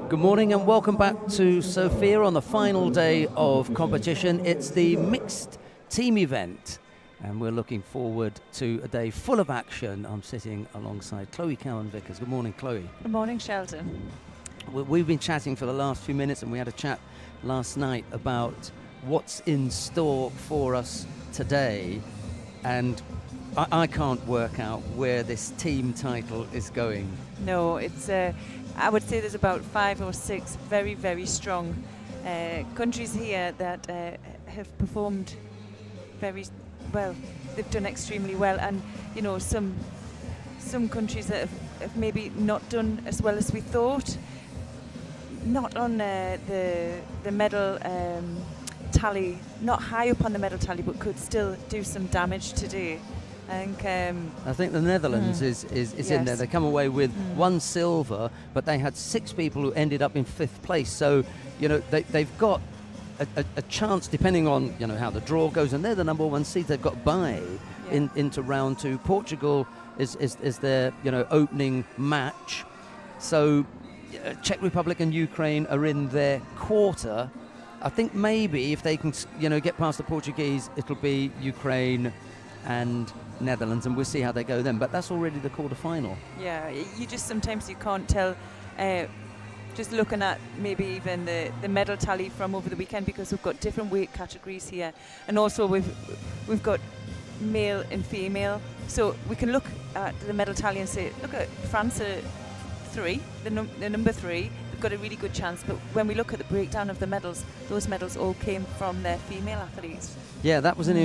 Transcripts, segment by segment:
Good morning and welcome back to Sofia on the final day of competition. It's the mixed team event and we're looking forward to a day full of action. I'm sitting alongside Chloe Cowan-Vickers. Good morning, Chloe. Good morning, Sheldon. We've been chatting for the last few minutes and we had a chat last night about what's in store for us today, and I can't work out where this team title is going. No, it's I would say there's about 5 or 6 very, very strong countries here that have performed very well. They've done extremely well, and you know, some countries that have maybe not done as well as we thought. Not on the medal tally, not high up on the medal tally, but could still do some damage today. I think the Netherlands is yes. In there. They come away with 1 silver, but they had 6 people who ended up in 5th place. So, you know, they've got a chance, depending on, you know, how the draw goes, and they're the #1 seed. They've got bye into round 2. Portugal is their, you know, opening match. So Czech Republic and Ukraine are in their quarter. I think maybe if they can, you know, get past the Portuguese, it'll be Ukraine and Netherlands, and we'll see how they go then. But that's already the quarter-final. Yeah, you just sometimes you can't tell just looking at maybe even the medal tally from over the weekend, because we've got different weight categories here, and also we've got male and female, so we can look at the medal tally and say, look at France at 3, the number 3. Got a really good chance, but when we look at the breakdown of the medals, those medals all came from their female athletes. Yeah, that was an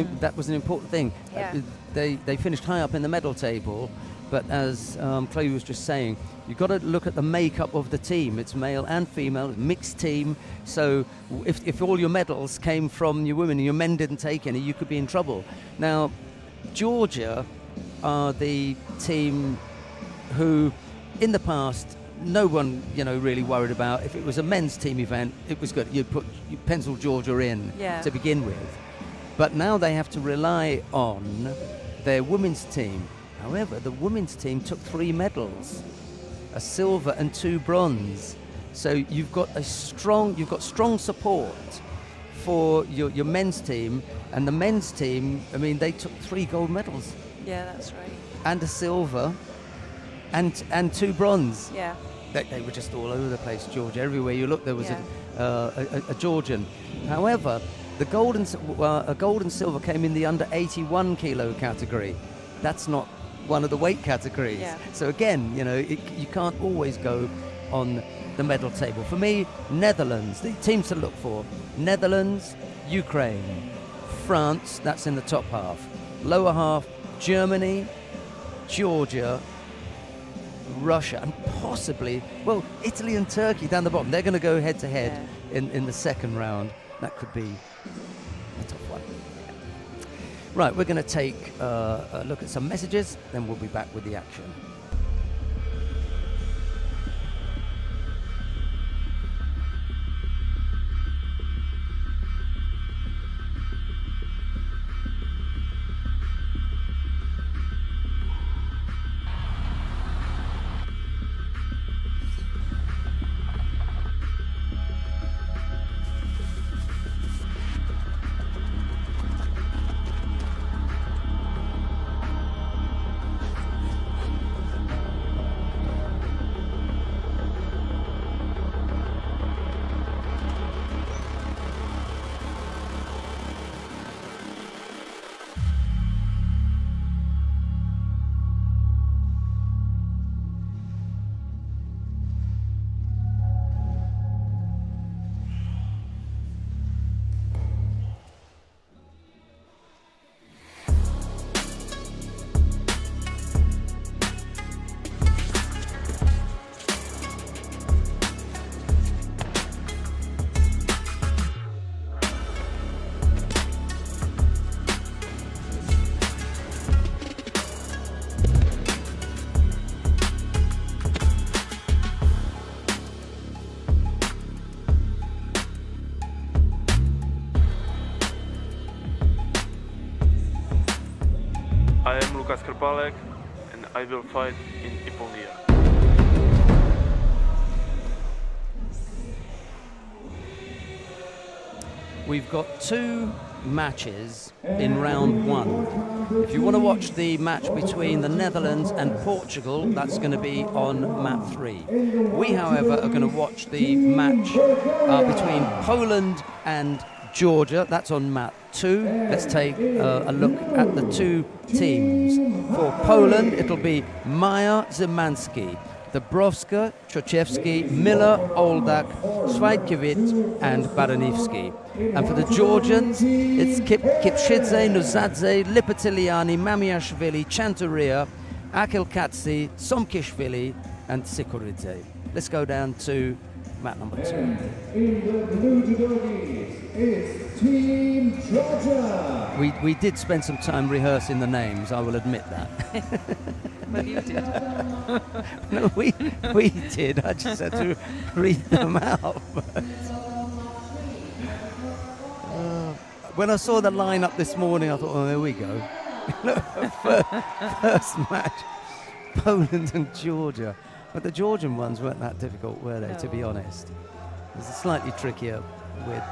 important thing. Yeah. They finished high up in the medal table, but as Chloe was just saying, you've got to look at the makeup of the team. It's male and female, mixed team. So if all your medals came from your women and your men didn't take any, you could be in trouble. Now, Georgia are the team who, in the past, no one, you know, really worried about. If it was a men's team event, it was good. You pencil Georgia in to begin with. But now they have to rely on their women's team. However, the women's team took 3 medals, a silver and 2 bronze. So you've got strong support for your men's team, and the men's team, I mean, they took 3 gold medals. Yeah, that's right. And a silver. And 2 bronze. Yeah. They were just all over the place, Georgia. Everywhere you look, there was a Georgian. However, a gold and silver came in the under 81 kilo category. That's not one of the weight categories. Yeah. So again, you know, you can't always go on the medal table. For me, Netherlands, the teams to look for: Netherlands, Ukraine, France. That's in the top half. Lower half: Germany, Georgia, Russia, and possibly, well, Italy and Turkey down the bottom. They're going to go head-to-head in the second round. That could be a tough one. Right, we're going to take a look at some messages, then we'll be back with the action. I am Lucas Krpalek and I will fight in Ipolia. we've got 2 matches in round 1. If you want to watch the match between the Netherlands and Portugal, that's going to be on mat 3. We, however, are going to watch the match between Poland and Georgia. That's on mat 2. Let's take a look at the 2 teams. For Poland, it'll be Maja Szymanski, Dabrowska, Chochewski, Miller, Oldak, Swajkiewicz and Baranivski. And for the Georgians, it's Kipshidze, Nuzadze, Lipatiliani, Mamiashvili, Chanturia, Akilkatsi, Somkishvili and Sikoridze. Let's go down to mat number 2. In the blue judogis, it's Team Georgia. We did spend some time rehearsing the names, I will admit that. Well, you did. No, we did. I just had to read them out. When I saw the lineup this morning, I thought, oh, there we go. First match, Poland and Georgia. But the Georgian ones weren't that difficult, were they, to be honest? It was slightly trickier with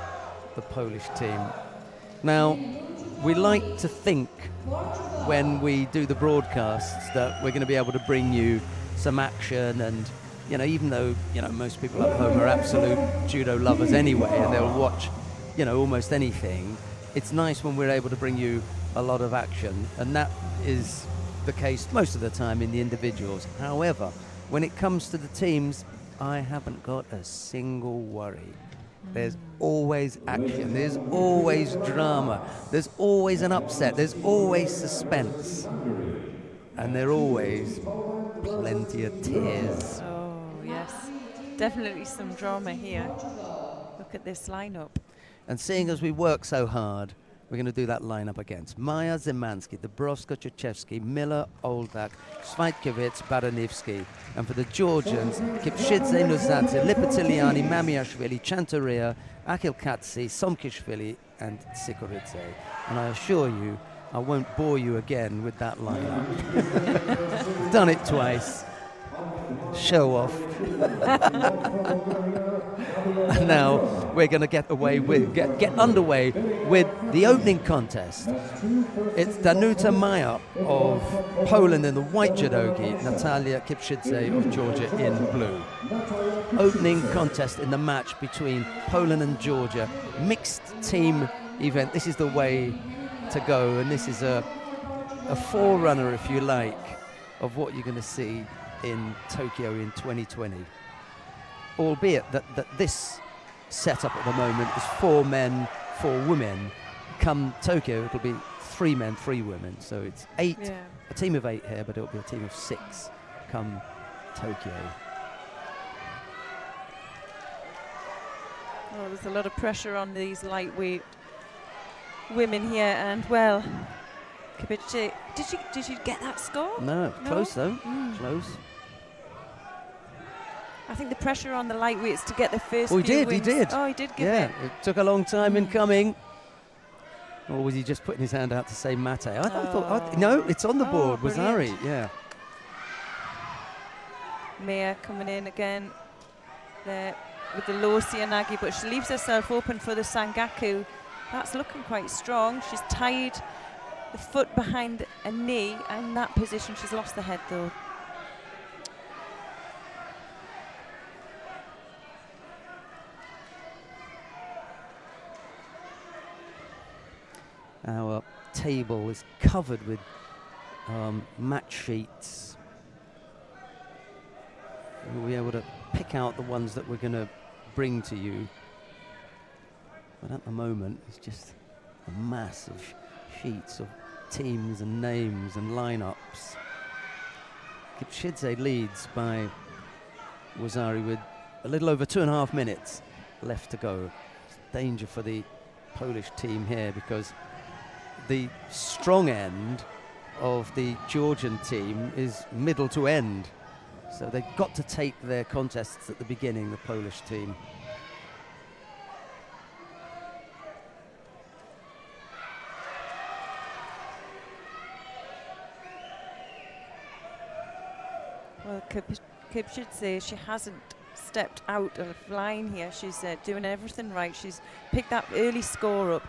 the Polish team. Now, we like to think when we do the broadcasts that we're going to be able to bring you some action, and even though most people at home are absolute judo lovers anyway and they'll watch almost anything, it's nice when we're able to bring you a lot of action, and that is the case most of the time in the individuals. However, when it comes to the teams, I haven't got a single worry. There's always action, there's always drama, there's always an upset, there's always suspense, and there are always plenty of tears. Oh, yes. Definitely some drama here. Look at this lineup. And seeing as we work so hard, we're going to do that lineup again. Maja Szymanski, Dabrowska, Chochewski, Miller, Oldak, Swajkiewicz, Baranivski. And for the Georgians, Kipshidze, Nuzadze, Lipatiliani, Mamiashvili, Chanturia, Akilkatsi, Somkishvili and Sikoridze. And I assure you, I won't bore you again with that lineup. I've done it twice. Show off. And now we're going to get underway with the opening contest. It's Danuta Maja of Poland in the white judogi, Natalia Kipshidze of Georgia in blue. Opening contest in the match between Poland and Georgia. Mixed team event. This is the way to go, and this is a forerunner, if you like, of what you're going to see in Tokyo in 2020. Albeit that this setup at the moment is 4 men, 4 women. Come Tokyo, it'll be 3 men, 3 women. So it's 8, a team of 8 here, but it'll be a team of 6 come Tokyo. Oh, there's a lot of pressure on these lightweight women here, and well, Kipshidze, did you get that score? No, close though, close. I think the pressure on the lightweights to get the first Oh, he did. Oh, he did give it. It took a long time in coming. Or was he just putting his hand out to say mate? I thought, no, it's on the board. Was Ari? Yeah. Mia coming in again there with the low Sianagi, but she leaves herself open for the Sangaku. That's looking quite strong. She's tied the foot behind a knee, and in that position she's lost the head though. Our table is covered with match sheets. We'll be able to pick out the ones that we're going to bring to you. But at the moment, it's just a mass of sheets of teams and names and lineups. Kipshidze leads by Wazari with a little over 2.5 minutes left to go. It's danger for the Polish team here, because the strong end of the Georgian team is middle to end. So they've got to take their contests at the beginning, the Polish team. Well, Kipshidze, she hasn't stepped out of line here. She's doing everything right. She's picked that early score up,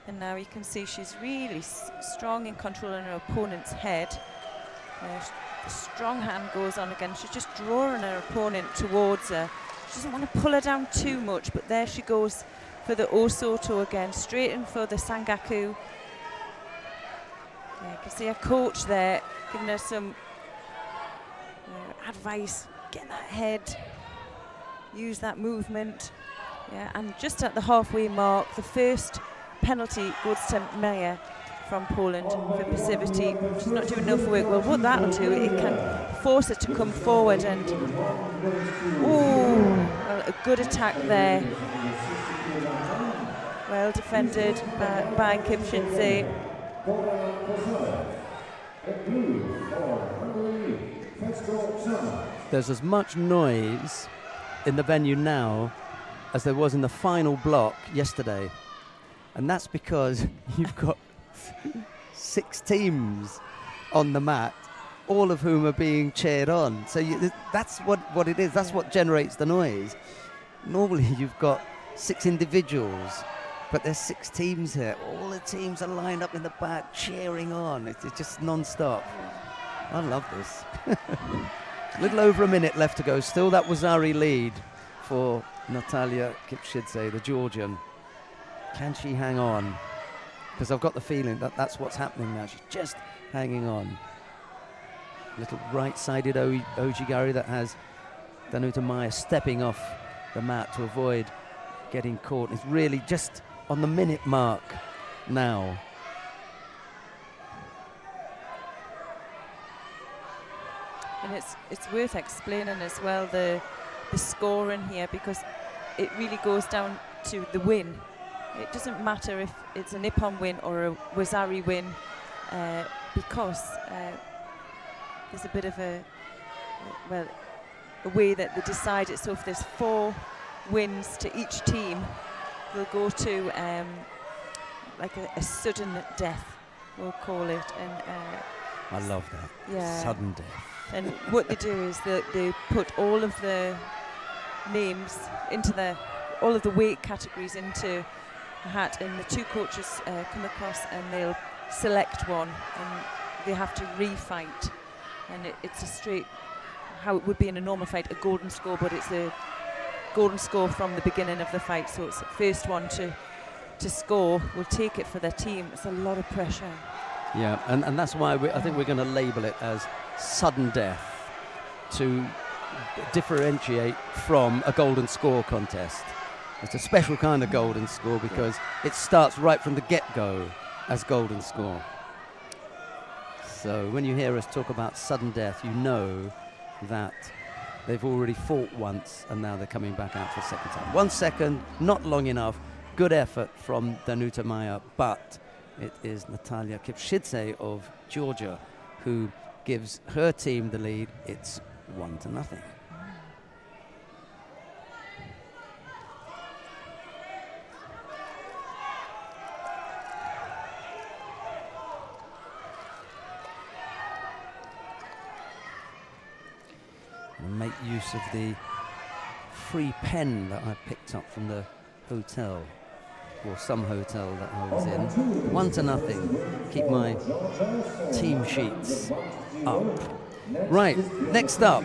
and now you can see she's really strong in controlling her opponent's head. The strong hand goes on again. She's just drawing her opponent towards her. She doesn't want to pull her down too much, but there she goes for the Osoto again, straight in for the Sangaku. Yeah, you can see her coach there giving her some advice. Get that head, use that movement. Yeah, and just at the halfway mark, the first penalty goes to Maya from Poland for passivity. She's not doing enough work. Well, what that'll do, it can force her to come forward, and well, a good attack there. Well defended by Kipchidze. There's as much noise in the venue now as there was in the final block yesterday. And that's because you've got 6 teams on the mat, all of whom are being cheered on. So that's what it is. That's what generates the noise. Normally you've got 6 individuals, but there's 6 teams here. All the teams are lined up in the back cheering on. It's just non-stop. I love this. A little over a minute left to go. Still that Wazari lead for Natalia Kipchidze, the Georgian. Can she hang on? Because I've got the feeling that that's what's happening now. She's just hanging on. Little right-sided ojigari that has Danuta Maya stepping off the mat to avoid getting caught. It's really just on the minute mark now. And it's worth explaining as well the scoring here, because it really goes down to the win. It doesn't matter if it's a Nippon win or a Wazari win, because there's a bit of a way that they decide it. So if there's 4 wins to each team, they'll go to like a sudden death, we'll call it. And I love that. Yeah. Sudden death. And what they do is they put all of the names into all of the weight categories into a hat, and the 2 coaches come across and they'll select one, and they have to refight. And it's a straight, how it would be in a normal fight, a golden score, but it's a golden score from the beginning of the fight. So it's the first one to score will take it for their team. It's a lot of pressure. Yeah, and that's why I think we're going to label it as sudden death, to differentiate from a golden score contest. It's a special kind of golden score because it starts right from the get-go as golden score. So when you hear us talk about sudden death, you know that they've already fought once and now they're coming back out for a second time. 1 second, not long enough. Good effort from Danuta Maya, but it is Natalia Kipchidze of Georgia who gives her team the lead. It's 1-0. And make use of the free pen that I picked up from the hotel, or some hotel that I was in. 1-0. Keep my team sheets up. Right, next up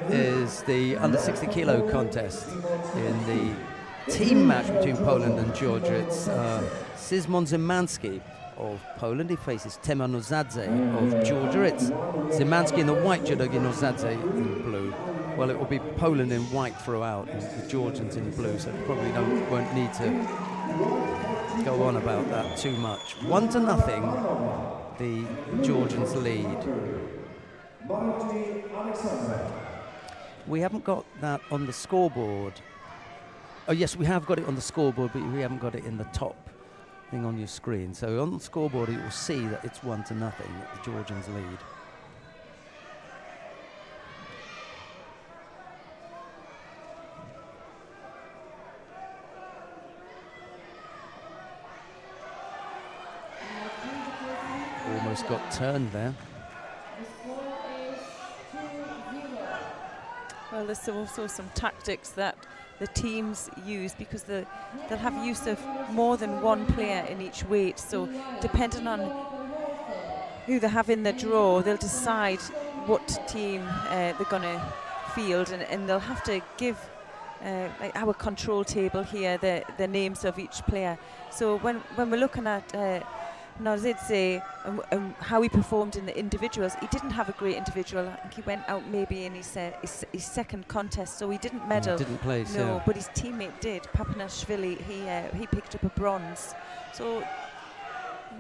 is the under 60 kilo contest in the team match between Poland and Georgia. It's Szymon Szymanski of Poland. He faces Tema Nozadze of Georgia. It's Szymanski in the white judo, Nozadze in blue. Well, it will be Poland in white throughout and the Georgians in blue, so probably won't need to go on about that too much. 1-0, the Georgians lead. We haven't got that on the scoreboard. Oh yes, we have got it on the scoreboard, but we haven't got it in the top thing on your screen. So on the scoreboard you will see that it's 1-0, that the Georgians lead. Almost got turned there. Well, there's also some tactics that the teams use, because they'll have use of more than one player in each weight. So depending on who they have in the draw, they'll decide what team they're going to field, and they'll have to give like our control table here the names of each player. So when we're looking at Nazidze and how he performed in the individuals, he didn't have a great individual. I think he went out maybe in his second contest, so he didn't medal. Didn't place, no, yeah. But his teammate did. Papanashvili, he picked up a bronze. So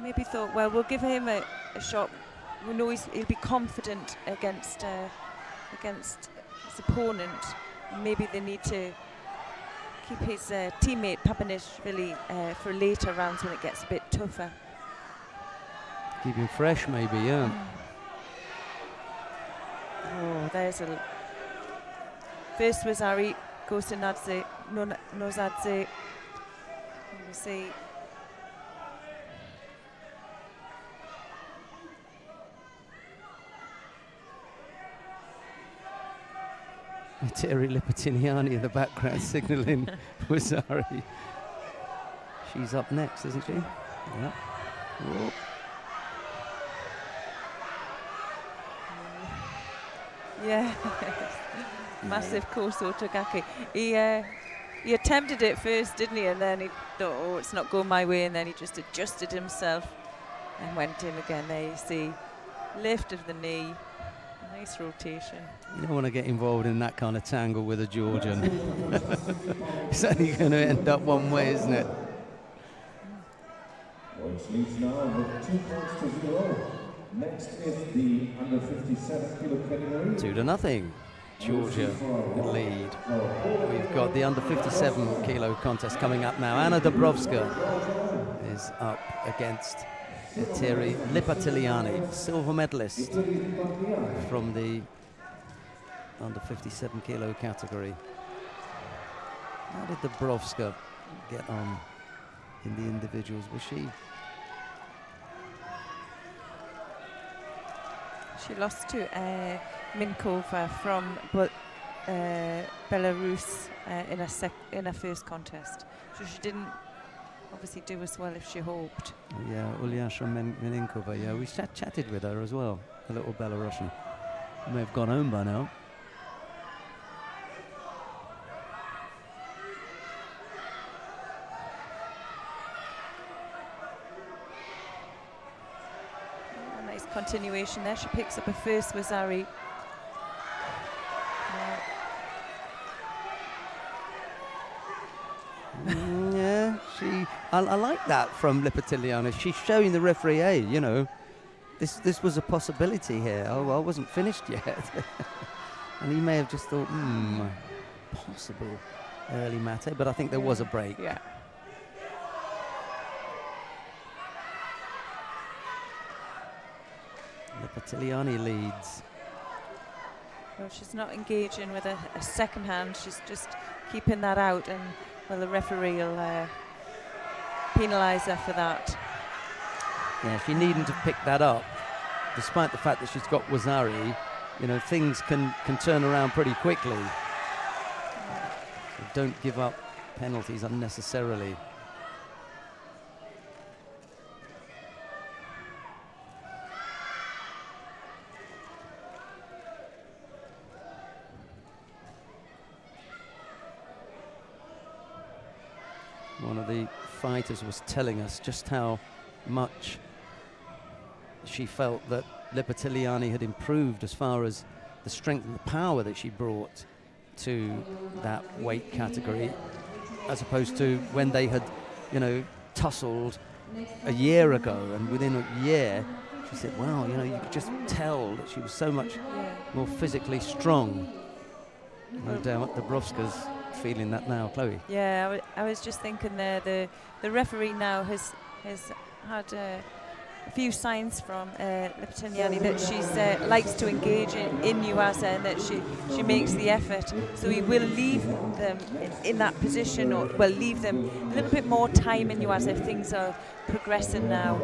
maybe thought, well, we'll give him a shot. We know he'll be confident against his opponent. Maybe they need to keep his teammate Papanashvili for later rounds when it gets a bit tougher. Keep him fresh, maybe, yeah. Oh, there's a... First Wazari goes to Nozadze. We'll see. Terry Lipatiniani in the background signalling Wazari. She's up next, isn't she? Yeah. Whoa. Yeah, massive Koso Tagaki. He attempted it first, didn't he? And then he thought, oh, it's not going my way. And then he just adjusted himself and went in again. There you see, lift of the knee, nice rotation. You don't want to get involved in that kind of tangle with a Georgian. It's only going to end up one way, isn't it? Points leads now with 2 points to 0. Next is the under 57 kilo category. 2-0. Georgia in lead. We've got the under 57 kilo contest coming up now. Anna Dubrovska is up against Terry Lipatiliani, silver medalist from the under 57 kilo category. How did Dubrovska get on in the individuals? Was she? She lost to Minkova from Belarus in her first contest. So she didn't obviously do as well as she hoped. Yeah, Ulyasha Meninkova, yeah. We chatted with her as well, a little Belarusian. May have gone home by now. Continuation there. She picks up a first Wazari. Yeah, I like that from Lipatiliani. She's showing the referee, hey, you know, this was a possibility here. Oh, well, I wasn't finished yet. And he may have just thought, possible early mate, but I think there was a break. Yeah. Lipatiliani leads. Well, she's not engaging with a second hand. She's just keeping that out, and well, the referee will penalise her for that. Yeah, she needn't have picked that up, despite the fact that she's got Wazari. You know, things can turn around pretty quickly. So don't give up penalties unnecessarily. One of the fighters was telling us just how much she felt that Lipatiliani had improved as far as the strength and the power that she brought to that weight category, as opposed to when they had, you know, tussled a year ago. And within a year, she said, wow, you know, you could just tell that she was so much more physically strong. No doubt Dubrovska's feeling that now, Chloe. Yeah, I was just thinking there, the referee now has had few signs from Lipitaniani that she likes to engage in Yuasa, and that she makes the effort. So he will leave them in that position, or well, leave them a little bit more time in Yuasa if things are progressing now.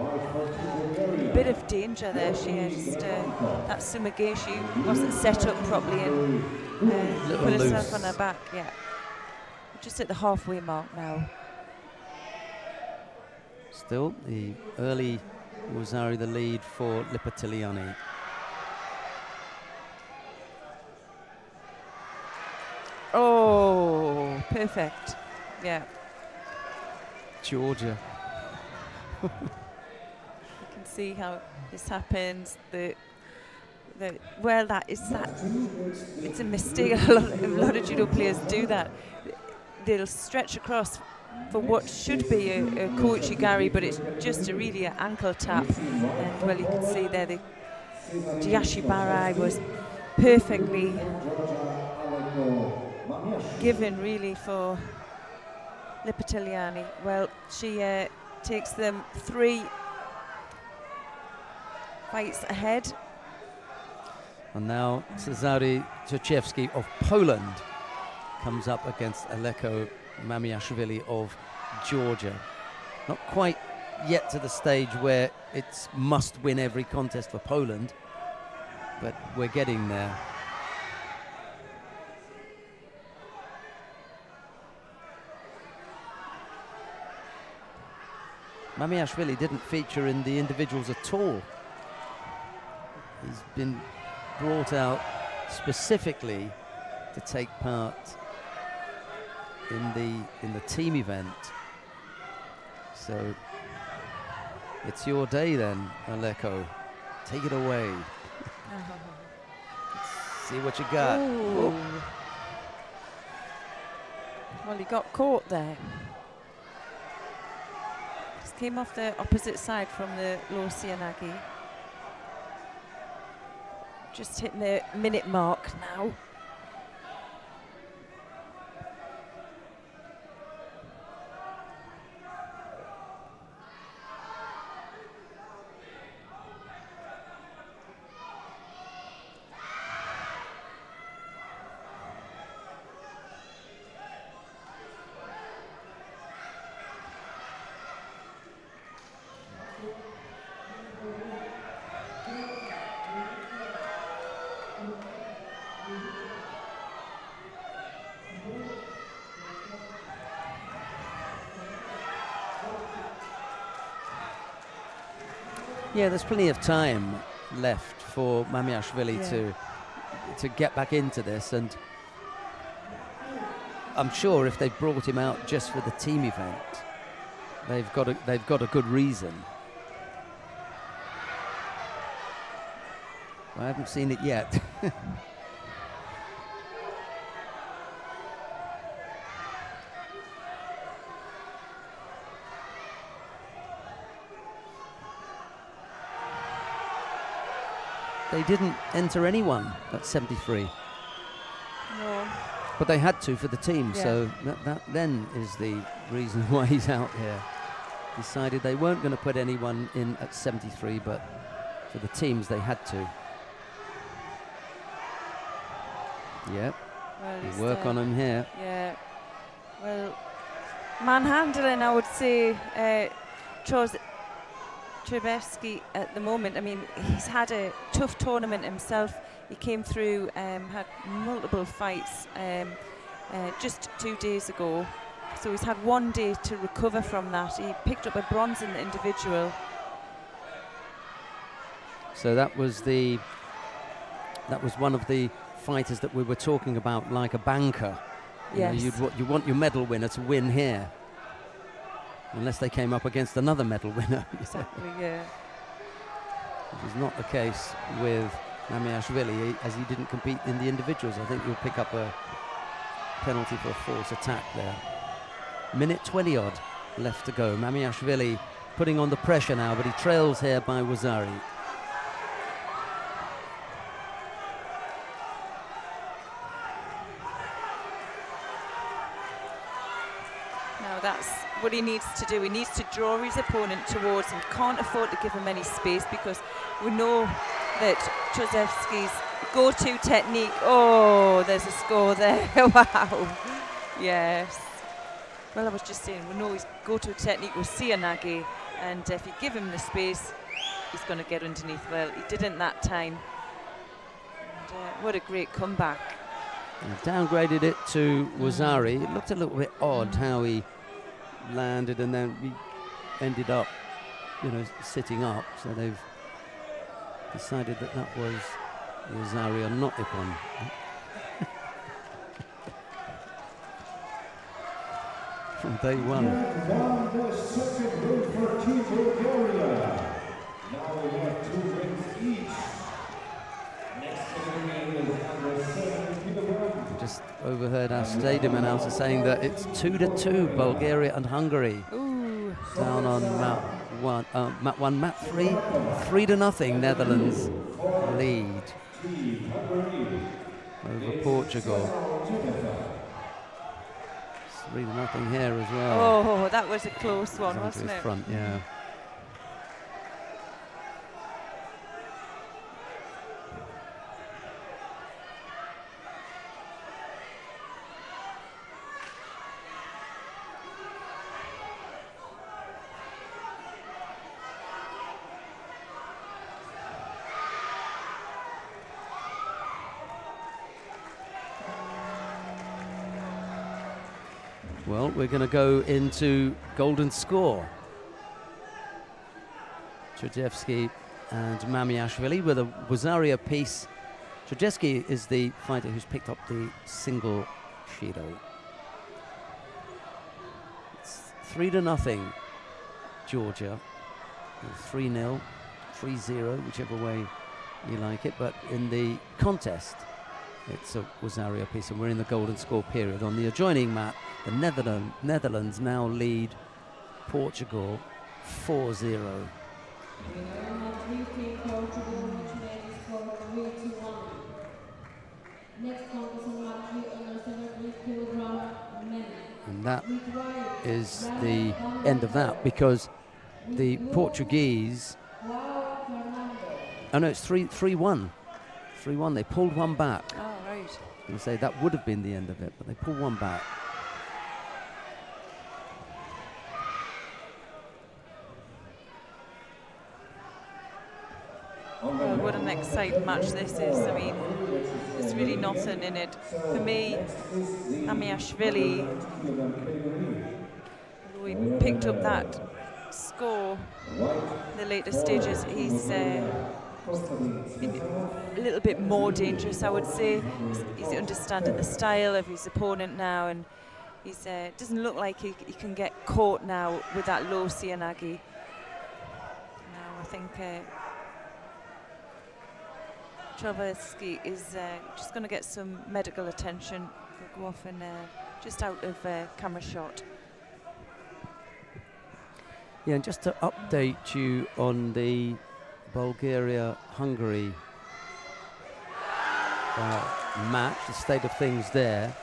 A bit of danger there. She just that Sumigeshi wasn't set up properly and put herself on her back. Yeah, just at the halfway mark now. Still, the early Wazzari the lead for Lipitaniani. Oh, perfect. Yeah. Georgia. You can see how this happens. Well, it's a mistake. A lot of judo players do that. They'll stretch across for what should be a koichigari, but it's just really an ankle tap. And well, you can see there the Jiashi Barai was perfectly given really for Lipitaniani. Well, she takes them 3 fights ahead. And now Cezary Czerkiewski of Poland comes up against Aleko Mamiashvili of Georgia. Not quite yet to the stage where it's must win every contest for Poland, but we're getting there. Mamiashvili didn't feature in the individuals at all. He's been brought out specifically to take part in the team event. So it's your day then, Aleko. Take it away. See what you got. Well, he got caught there. Just came off the opposite side from the low Sianagi. Just hitting the minute mark now. Yeah, there's plenty of time left for Mamiashvili to get back into this, and I'm sure if they've brought him out just for the team event, they've got a good reason. I haven't seen it yet. They didn't enter anyone at 73. No. But they had to for the team, so that then is the reason why he's out here. Decided they weren't going to put anyone in at 73, but for the teams they had to. Yep, well, work on him here. Yeah, well, manhandling, I would say, Czerkiewski at the moment. I mean, he's had a tough tournament himself. He came through, had multiple fights just 2 days ago. So he's had 1 day to recover from that. He picked up a bronze in the individual. So that was one of the fighters that we were talking about, like a banker. Yes. You know, you want your medal winner to win here. Unless they came up against another medal winner. Exactly, yeah. Which is not the case with Mamiashvili, as he didn't compete in the individuals. I think you'll pick up a penalty for a false attack there. Minute 20 odd left to go. Mamiashvili putting on the pressure now, but he trails here by Wazzari. what he needs to do. He needs to draw his opponent towards him. Can't afford to give him any space, because we know that Trojevski's go-to technique. Oh, there's a score there. Wow. Yes. Well, I was just saying, we know his go-to technique was Seanagi, and if you give him the space, he's going to get underneath. Well, he didn't that time. And, what a great comeback. He downgraded it to Wazari. It looked a little bit odd how he landed, and then he ended up, you know, sitting up. So they've decided that that was Wazari and not Ippon. From day one. The second win for Team Bulgaria. Now we have 2 wins each. Next category is under 7 kilograms. Just overheard our stadium announcer saying that it's 2-2, Bulgaria and Hungary. Ooh. Down on mat 1, mat 3, 3-0, Netherlands lead over Portugal. 3-0 here as well. Oh, that was a close one, wasn't it? Front, yeah. Well, we're going to go into golden score. Trojevski and Mamiashvili with a Wazari apiece. Trojevski is the fighter who's picked up the single Shido. It's 3-0, Georgia. 3-0, 3-0, whichever way you like it. But in the contest, it's a Wazari apiece, and we're in the golden score period. On the adjoining mat, the Netherlands now lead Portugal 4-0. And that is the end of that, because the Portuguese, oh no, it's 3-1. 3-1, they pulled one back. Oh, right. And say that would have been the end of it, but they pulled one back. Well, what an exciting match this is. I mean, there's really nothing in it. For me, Mamiashvili, although he picked up that score in the later stages, he's been a little bit more dangerous, I would say. He's understanding the style of his opponent now, and he's doesn't look like he can get caught now with that low Seanagi. Now I think Trojevski is just going to get some medical attention. He'll go off and just out of camera shot. Yeah, and just to update you on the Bulgaria-Hungary match, the state of things there,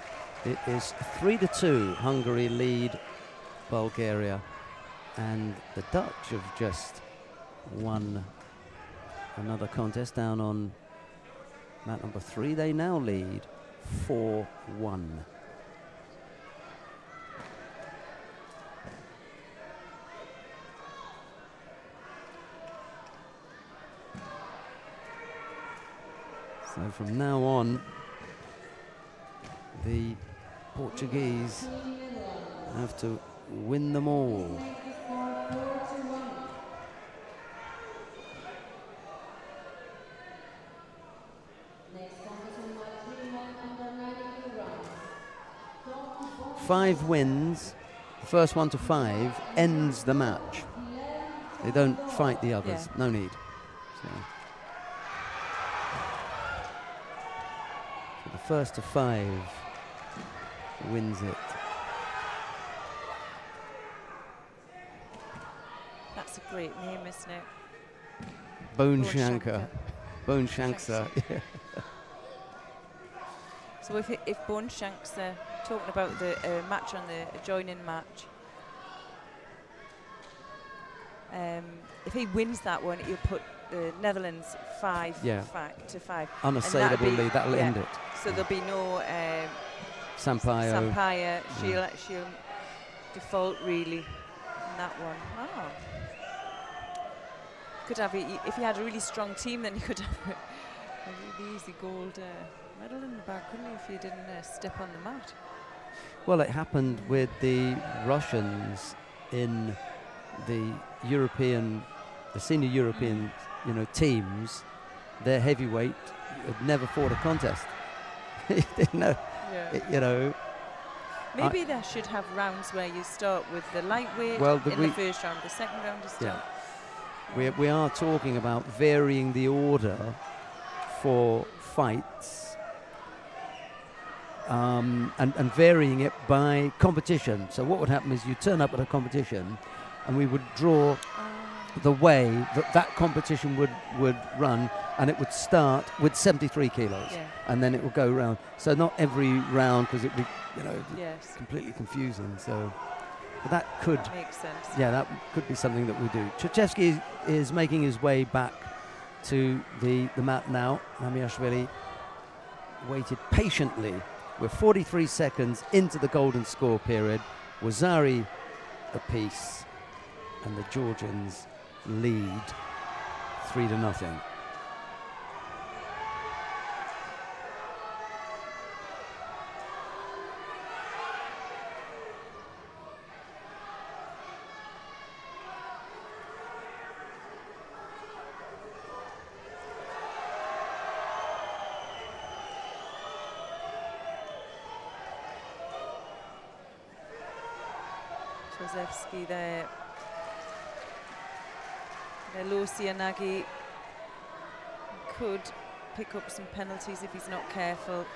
it is 3-2, Hungary lead Bulgaria, and the Dutch have just won another contest down on mat number 3. They now lead 4-1. So from now on, the Portuguese have to win them all. Five wins, the first one to 5 ends the match. They don't fight the others, no need. So the first to 5 wins it. That's a great name, isn't it? Bone Shankar. Bone Shankar. Yeah. So if Bone Shankar, talking about the match on the adjoining match, If he wins that one, he'll put the Netherlands 5 Yeah. to 5. Unassailable lead, that'll end it. So there'll be no Sampaio. She'll default really in that one. Oh. Could have if he had a really strong team, then he could have a really easy gold medal in the bag, couldn't he, if he didn't step on the mat? Well, it happened with the Russians in the senior European, teams. Their heavyweight had never fought a contest. He didn't know, Maybe they should have rounds where you start with the lightweight in the first round, the second round is still. Yeah. We are talking about varying the order for fights and varying it by competition. So what would happen is you turn up at a competition and we would draw the way that competition would run, and it would start with 73 kilos and then it would go round. So not every round, because it would be completely confusing. So but that could make sense. Yeah, that could be something that we do. Chechevsky is making his way back to the mat now. Mamiashvili waited patiently. We're 43 seconds into the golden score period. Wazari apiece, and the Georgians lead 3-0. Josefsky there. Lucianagi could pick up some penalties if he's not careful.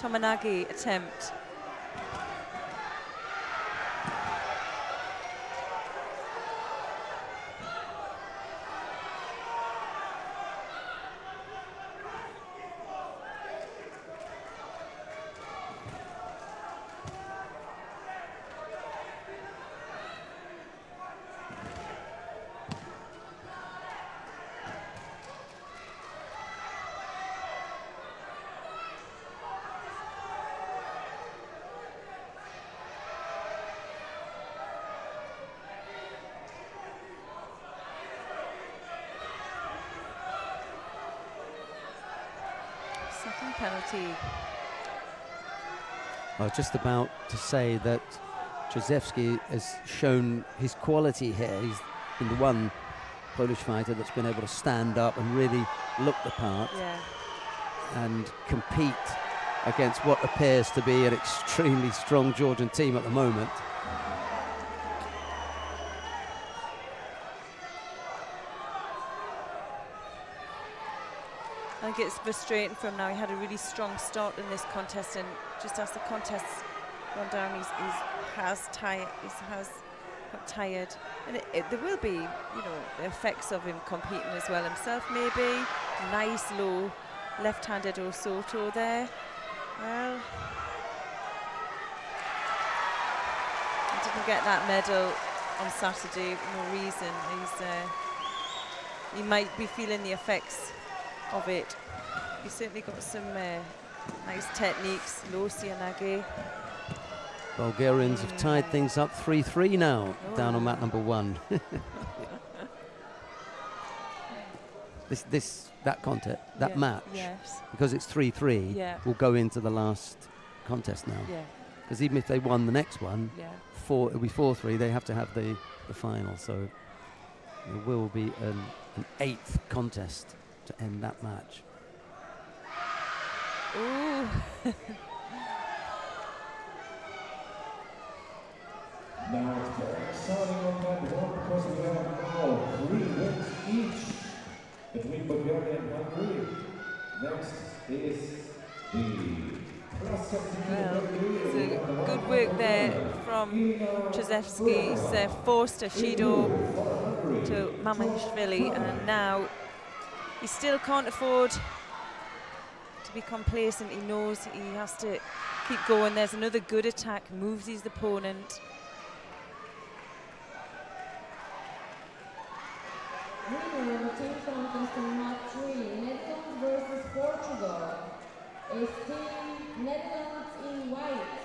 Tomanagi attempt. Second penalty. I was just about to say that Josefsky has shown his quality here. He's been the one Polish fighter that's been able to stand up and really look the part and compete against what appears to be an extremely strong Georgian team at the moment. I think it's frustrating for him now. He had a really strong start in this contest, and just as the contest's gone down, he has got tired. And there will be, the effects of him competing as well himself, maybe. Nice low left-handed Osoto there. Well, he didn't get that medal on Saturday for no reason. He might be feeling the effects of it. He's certainly got some nice techniques. Lucianagi. Bulgarians have tied things up 3-3 now, down on mat number 1. that match, because it's 3-3, will go into the last contest now. Because even if they won the next one, it'll be 4-3. They have to have the final. So there will be an 8th contest to end that match. Ooh. Now it's very exciting on that one because we have now 3 wins each between Bulgaria and Hungary. Next is the well, it's a good work there from Trzewski. He's forced a Judo to Mamashvili, and now he still can't afford to be complacent. He knows he has to keep going. There's another good attack, moves his opponent. Winner of team contest match 3, Netherlands versus Portugal, is Team Netherlands in white.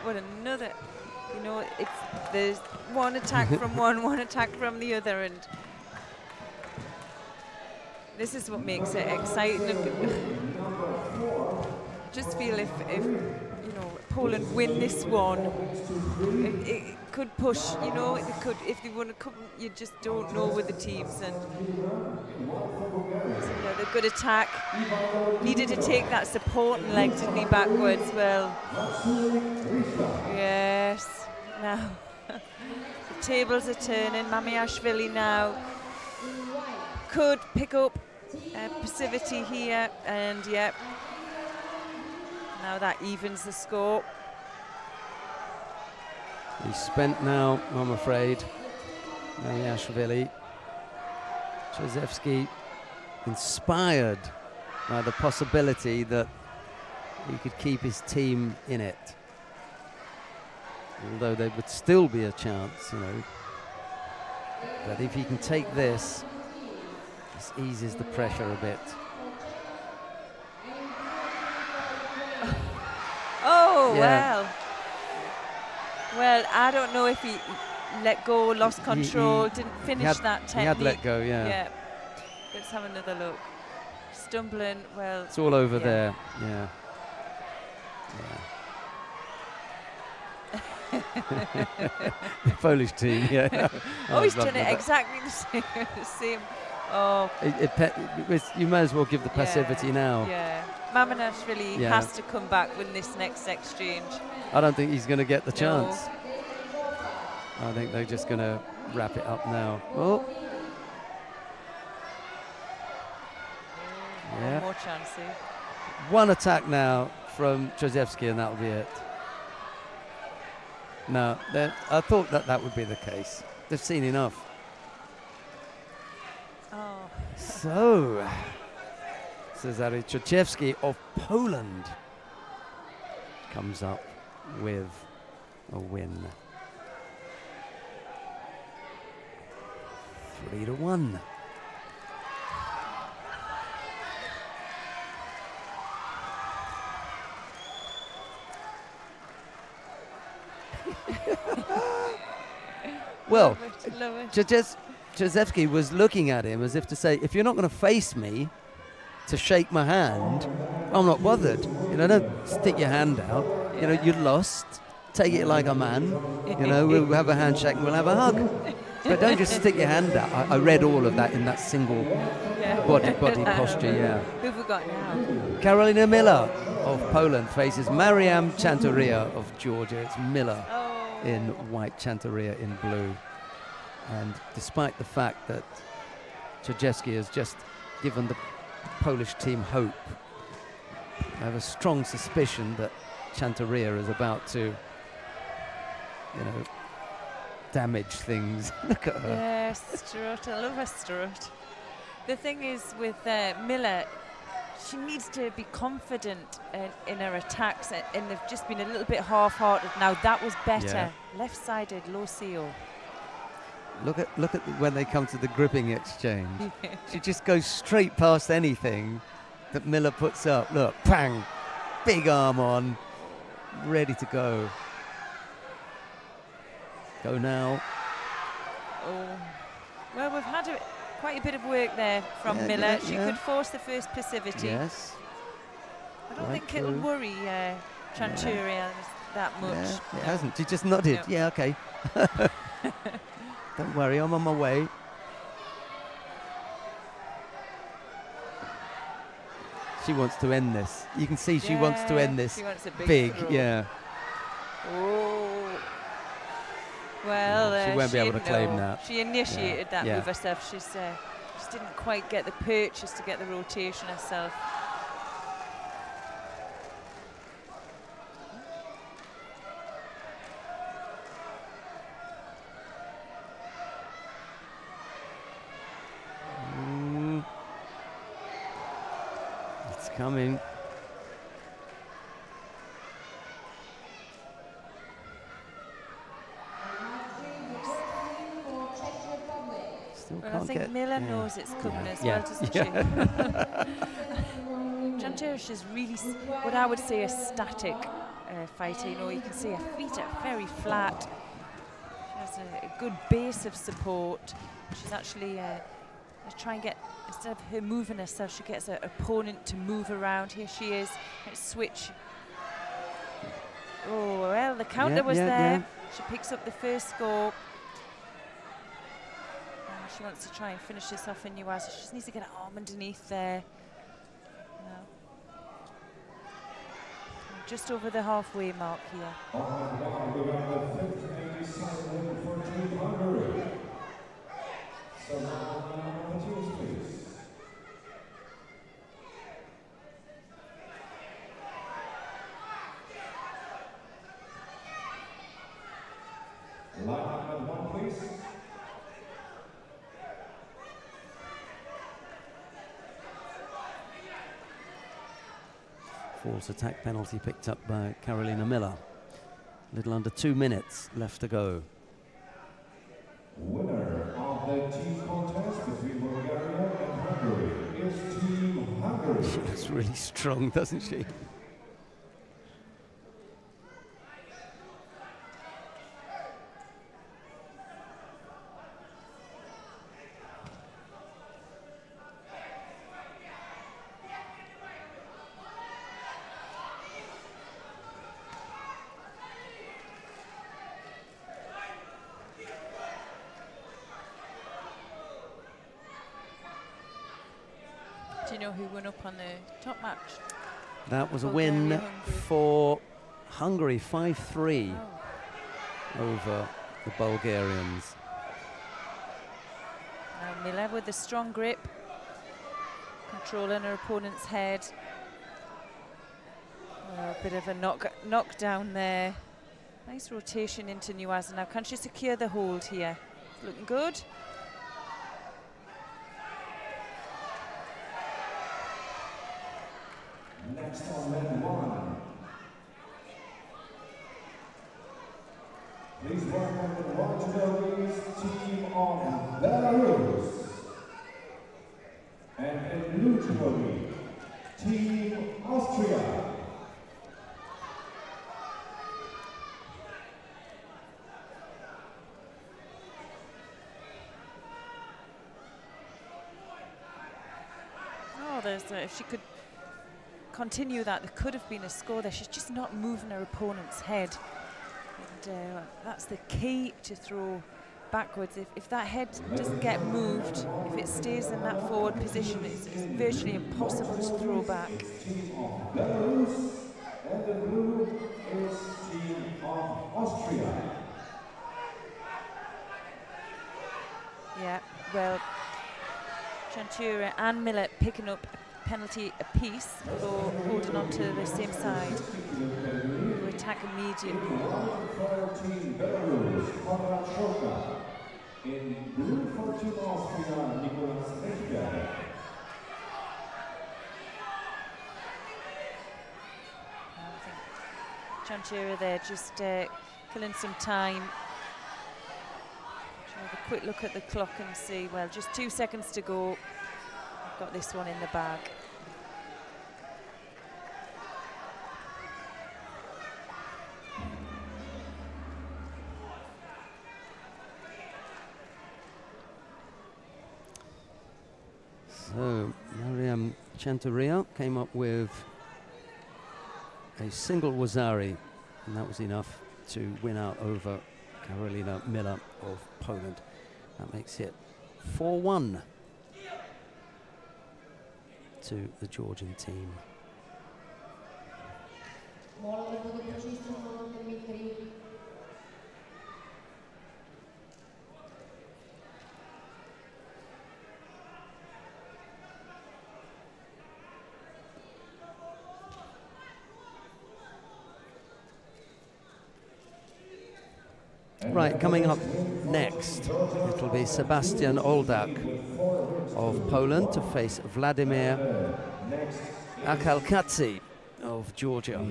What another, you know, there's one attack from one attack from the other, and this is what makes it exciting. Just feel if you know, Poland win this one, it could push, you know, it could, if they want to come, you just don't know with the teams. And so another good attack. Needed to take that supporting leg, didn't he, backwards? Well, yes. Now the tables are turning. Mamashvili now could pick up passivity here, and yep. Now that evens the score. He's spent now, I'm afraid. Mamashvili. Trzewski inspired by the possibility that he could keep his team in it. Although there would still be a chance, you know. But if he can take this eases the pressure a bit. Oh, yeah. Well, I don't know if he let go, lost control, didn't finish that technique. He had let go, yeah. Yeah. Let's have another look. Stumbling, well. It's all over there, yeah. The Polish team, yeah. Oh, he's done it exactly the same. Oh. You may as well give the passivity now. Yeah. Mamashvili has to come back with this next exchange. I don't think he's going to get the chance. I think they're just going to wrap it up now. Oh. One more chance. One attack now from Trzewski, and that'll be it. No, I thought that would be the case. They've seen enough. Oh. So, Cezary Trzewski of Poland comes up with a win. 3-1. Well, Trzewski was looking at him as if to say, if you're not going to face me to shake my hand, I'm not bothered. You know, don't stick your hand out. You know, you lost. Take it like a man. You know, we'll have a handshake and we'll have a hug. But don't just stick your hand out. I read all of that in that single body posture, yeah. Who have we got now? Karolina Miller of Poland faces Mariam Chantoria of Georgia. It's Miller in white, Chantoria in blue. And despite the fact that Trzewski has just given the Polish team hope, I have a strong suspicion that Chantoria is about to, you know, damage things. Look at her. Yes, strut. I love her strut. The thing is with Miller, she needs to be confident in her attacks, and they've just been a little bit half-hearted. Now that was better. Yeah. Left-sided low seal. Look at when they come to the gripping exchange. She just goes straight past anything that Miller puts up. Look, bang, big arm on, ready to go. Go now. Oh, well, we've had quite a bit of work there from Miller. She could force the first passivity. Yes. I don't think it'll worry Chanturia that much. Yeah, it hasn't. She just nodded. No. Yeah, okay. Don't worry, I'm on my way. She wants to end this. You can see she wants to end this. She wants a big throw. yeah. Oh. Well, she won't be able to claim that. She initiated that move herself. She just didn't quite get the purchase to get the rotation herself. It's coming. Well, I think Miller knows it's coming as well, doesn't she? Chanturia is really, what I would say, a static fighter. You know, you can see her feet are very flat. She has a good base of support. She's actually trying to get, instead of her moving herself, she gets her opponent to move around. Here she is. Let's switch. Oh, well, the counter was there. She picks up the first score. She wants to try and finish this off in Nuaza. She just needs to get her arm underneath there. No. Just over the halfway mark here. False attack penalty picked up by Carolina Miller. Little under 2 minutes left to go. Winner of the team contest between Bulgaria and Hungary is Team Hungary. She looks really strong, doesn't she? Do you know who won up on the top match? That was a win for Hungary, 5-3 over the Bulgarians. Now Miller with a strong grip, controlling her opponent's head. A bit of a knockdown there. Nice rotation into Nuaza. Now can she secure the hold here? Looking good. Next on leg one. Please welcome the Judo team of Belarus. And in blue judo, Team Austria. Oh, there's if she could continue that, there could have been a score there. She's just not moving her opponent's head. And that's the key to throw backwards. If that head doesn't get moved, if it stays in that forward position, it's virtually impossible to throw back. Team of Belarus, and the blue is Team of Austria. Yeah, well, Chanturia and Miller picking up a penalty apiece for holding on to the same side. Who attack immediately. Team Belarus, in blue for Team Austria, Nicolas Rechberg. Chanchera there, just killing some time. Have a quick look at the clock and see, well, just 2 seconds to go. I've got this one in the bag. So, Mariam Chanteria came up with a single Wazari, and that was enough to win out over Karolina Miller of Poland. That makes it 4-1 to the Georgian team. Right, coming up next, it'll be Sebastian Oldak of Poland to face Vladimir Akalkatsi of Georgia.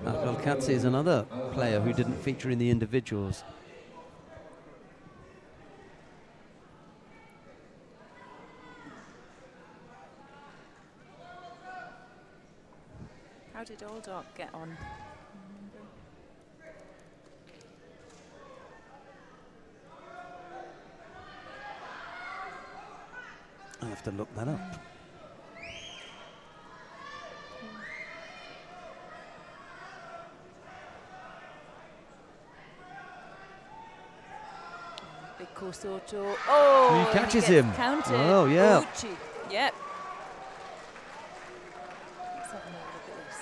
Akalkatsi is another player who didn't feature in the individuals. How did Oldak get on? I'll have to look that up. Big Kosoto. Oh, he catches him. Counted. Oh, yeah. Uchi. Yep. Let's have a look at this.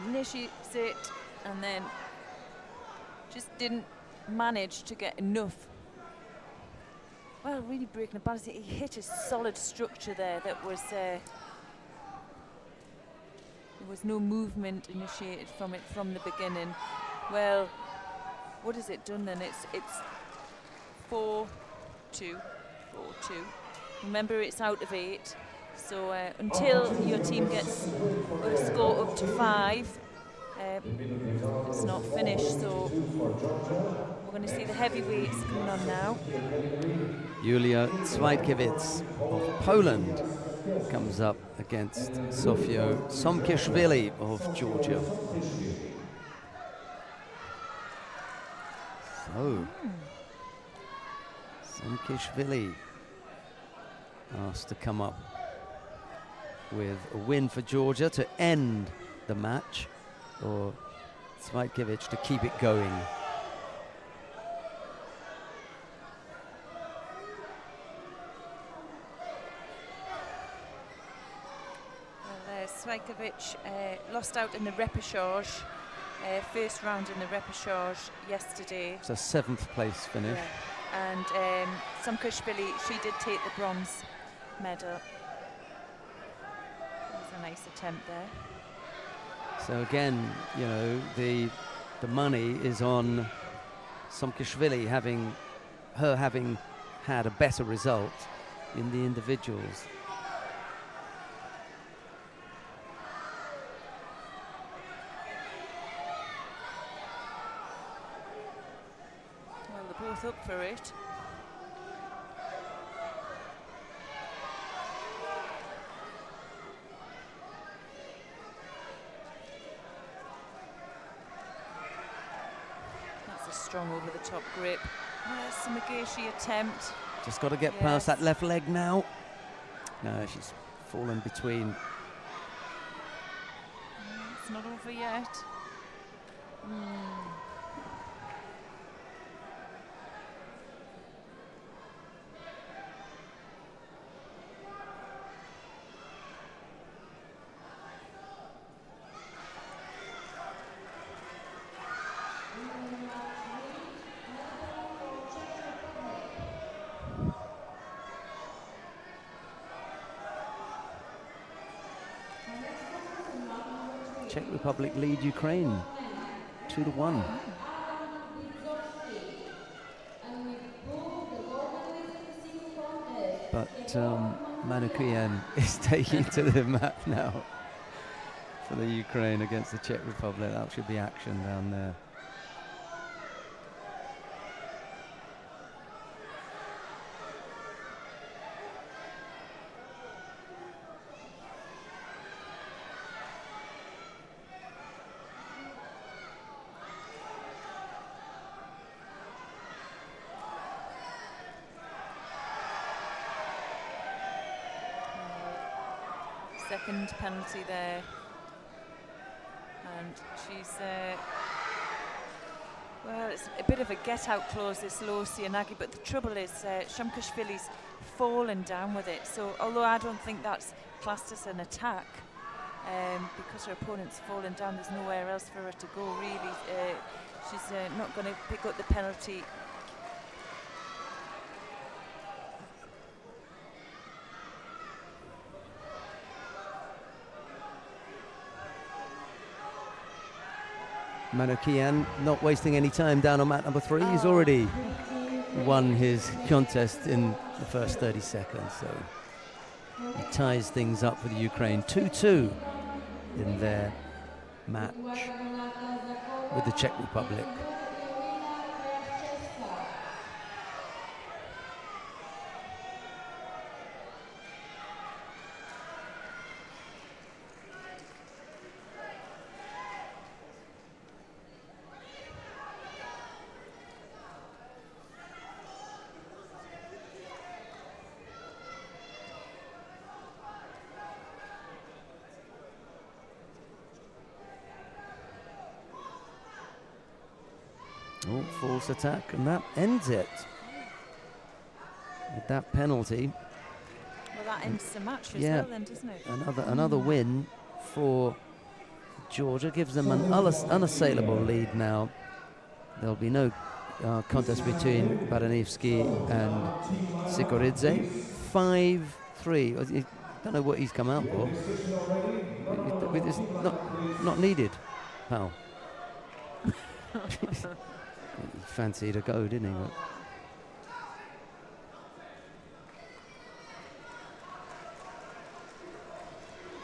Initiates it and then just didn't manage to get enough. Well, really breaking the balance. He hit a solid structure there that was there was no movement initiated from it from the beginning. Well, what has it done then? It's 4-2. Remember, it's out of 8. So until your team gets a score up to 5, it's not finished. So we're going to see the heavyweights coming on now. Julia Cwajkiewicz of Poland comes up against Sofia Somkiashvili of Georgia. So, Somkiashvili asked to come up with a win for Georgia to end the match, or Cwajkiewicz to keep it going. Cwajkiewicz lost out in the repechage, first round in the repechage yesterday. It's a 7th place finish. Yeah. And Somkiashvili, she did take the bronze medal. It was a nice attempt there. So again, you know, the money is on Somkiashvili having had a better result in the individuals. Well, they're both up for it. Strong over the top grip. Sumagashi attempt. Just got to get past that left leg now. No, she's fallen between. It's not over yet. Czech Republic lead Ukraine 2-1. But Manoukian is taking to the mat now for the Ukraine against the Czech Republic. That should be action down there. Second penalty there, and she's well, it's a bit of a get-out clause, this Lorcia Nagy, but the trouble is Shumkashvili's fallen down with it, so although I don't think that's classed as an attack, because her opponent's fallen down, there's nowhere else for her to go really. She's not going to pick up the penalty. Manoukian not wasting any time down on mat number 3. He's already won his contest in the first 30 seconds, so he ties things up for the Ukraine. 2-2 in their match with the Czech Republic. Oh, false attack, and that ends it. With that penalty. Well, that ends the match as well then, doesn't it? Another win for Georgia, gives them an unassailable lead now. There'll be no contest between Baranevsky and Sikoridze. 5-3. I don't know what he's come out for. It's not needed, pal. He fancied a go, didn't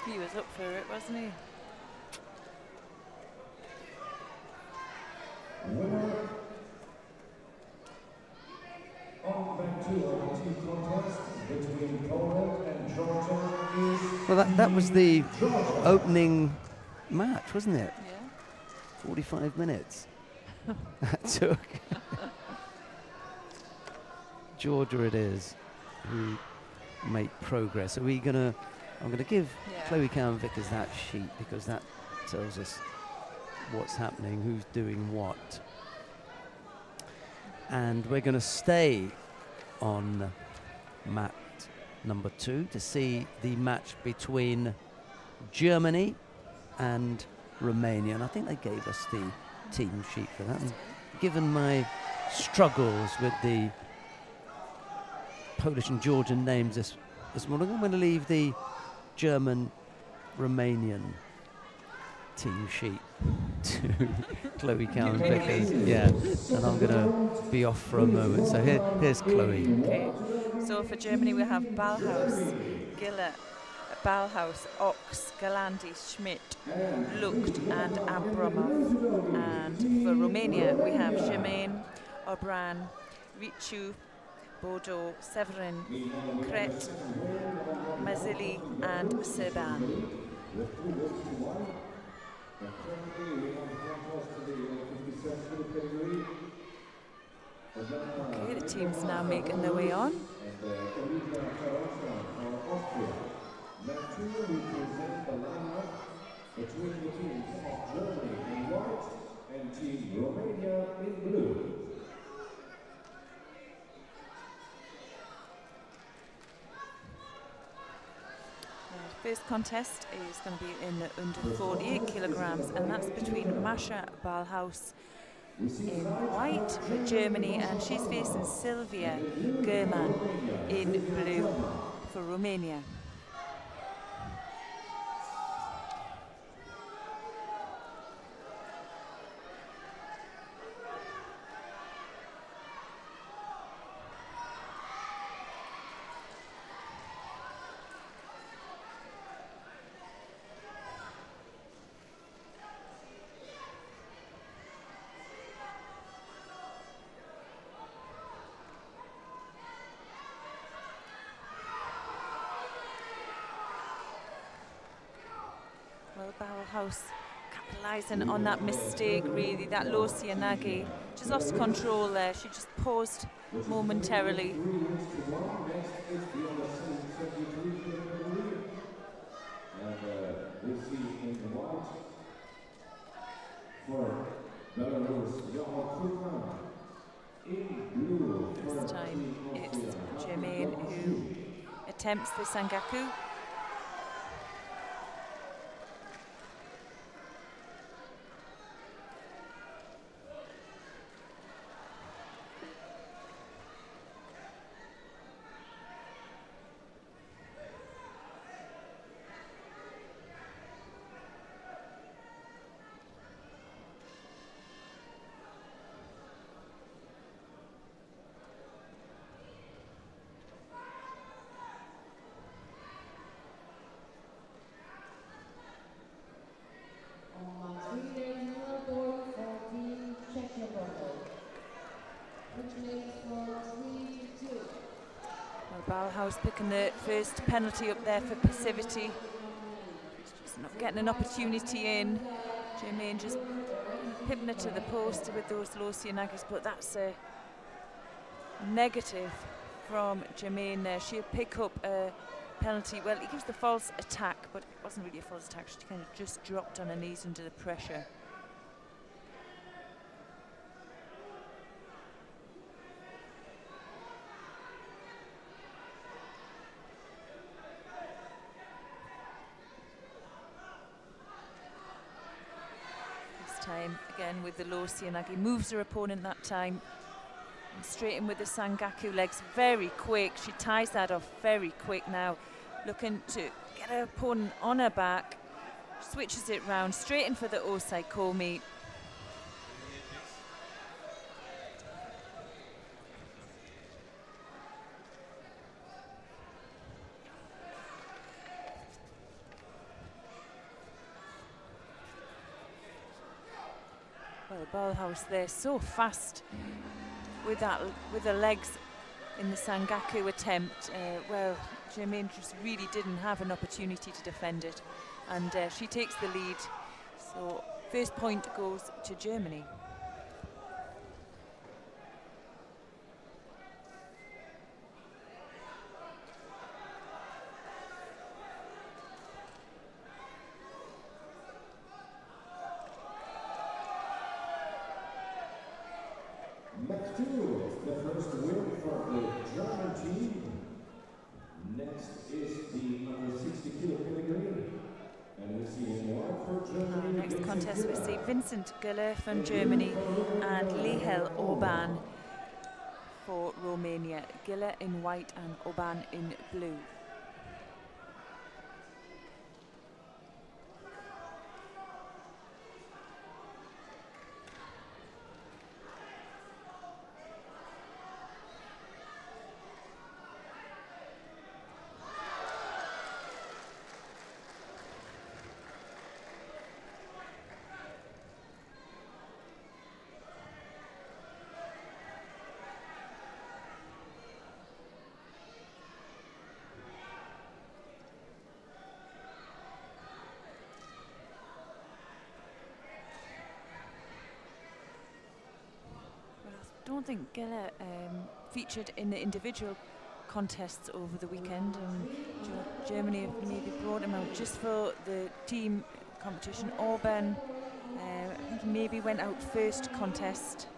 he? He was up for it, wasn't he? Winner of the team contest between Poland and Georgia is... Well, that was the opening match, wasn't it? Yeah. 45 minutes. That took. Georgia it is who make progress. I'm gonna give Chloe Cowan-Vickers that sheet because that tells us what's happening, who's doing what. And we're gonna stay on mat number 2 to see the match between Germany and Romania. And I think they gave us the team sheet for that. And given my struggles with the Polish and Georgian names this morning, I'm going to leave the German-Romanian team sheet to Chloe Cowan-Vickers. Yeah, and I'm going to be off for a moment. So here's Chloe. Okay, so for Germany we have Ballhaus, Giller, Ballhaus, Ox, Galandi, Schmidt, Lucht and Abramov. And for Romania we have Germain, Obran, Ricciu, Bordeaux, Severin, Kret, Mazzilli and Serban. Okay, the team's now making their way on. Between the teams of Germany in white and Team Romania in blue. First contest is going to be in under 48 kilograms, and that's between Masha Ballhaus in white for Germany, and she's facing Sylvia German in blue for Romania. Bauhaus capitalising on that mistake, really, that low Nagi. Just lost control there. She just paused momentarily. This time it's Germaine who attempts the Sangaku. Bauhaus picking the first penalty up there for passivity. Just not getting an opportunity in. Germaine just hitting it to the post with those low Nagis, but that's a negative from Germaine there. She'll pick up a penalty. Well, he gives the false attack, but it wasn't really a false attack. She kind of just dropped on her knees under the pressure. Time again with the low Nagi, moves her opponent that time, and straight in with the Sangaku legs, very quick. She ties that off very quick now, looking to get her opponent on her back, switches it round, straight in for the Osai Komi. Well, Bauhaus there so fast with the legs in the Sangaku attempt. Well, Germaine just really didn't have an opportunity to defend it, and she takes the lead. So first point goes to Germany. Next two, the first win for the German team. Next is the under 60 kilo category. And we see more for Germany. Next contest we see Vincent Güller from Germany and Lehel Orban for Romania. Güller in white and Orban in blue. I don't think Güller featured in the individual contests over the weekend, and Germany have maybe brought him out just for the team competition. Orban, I think he maybe went out first contest.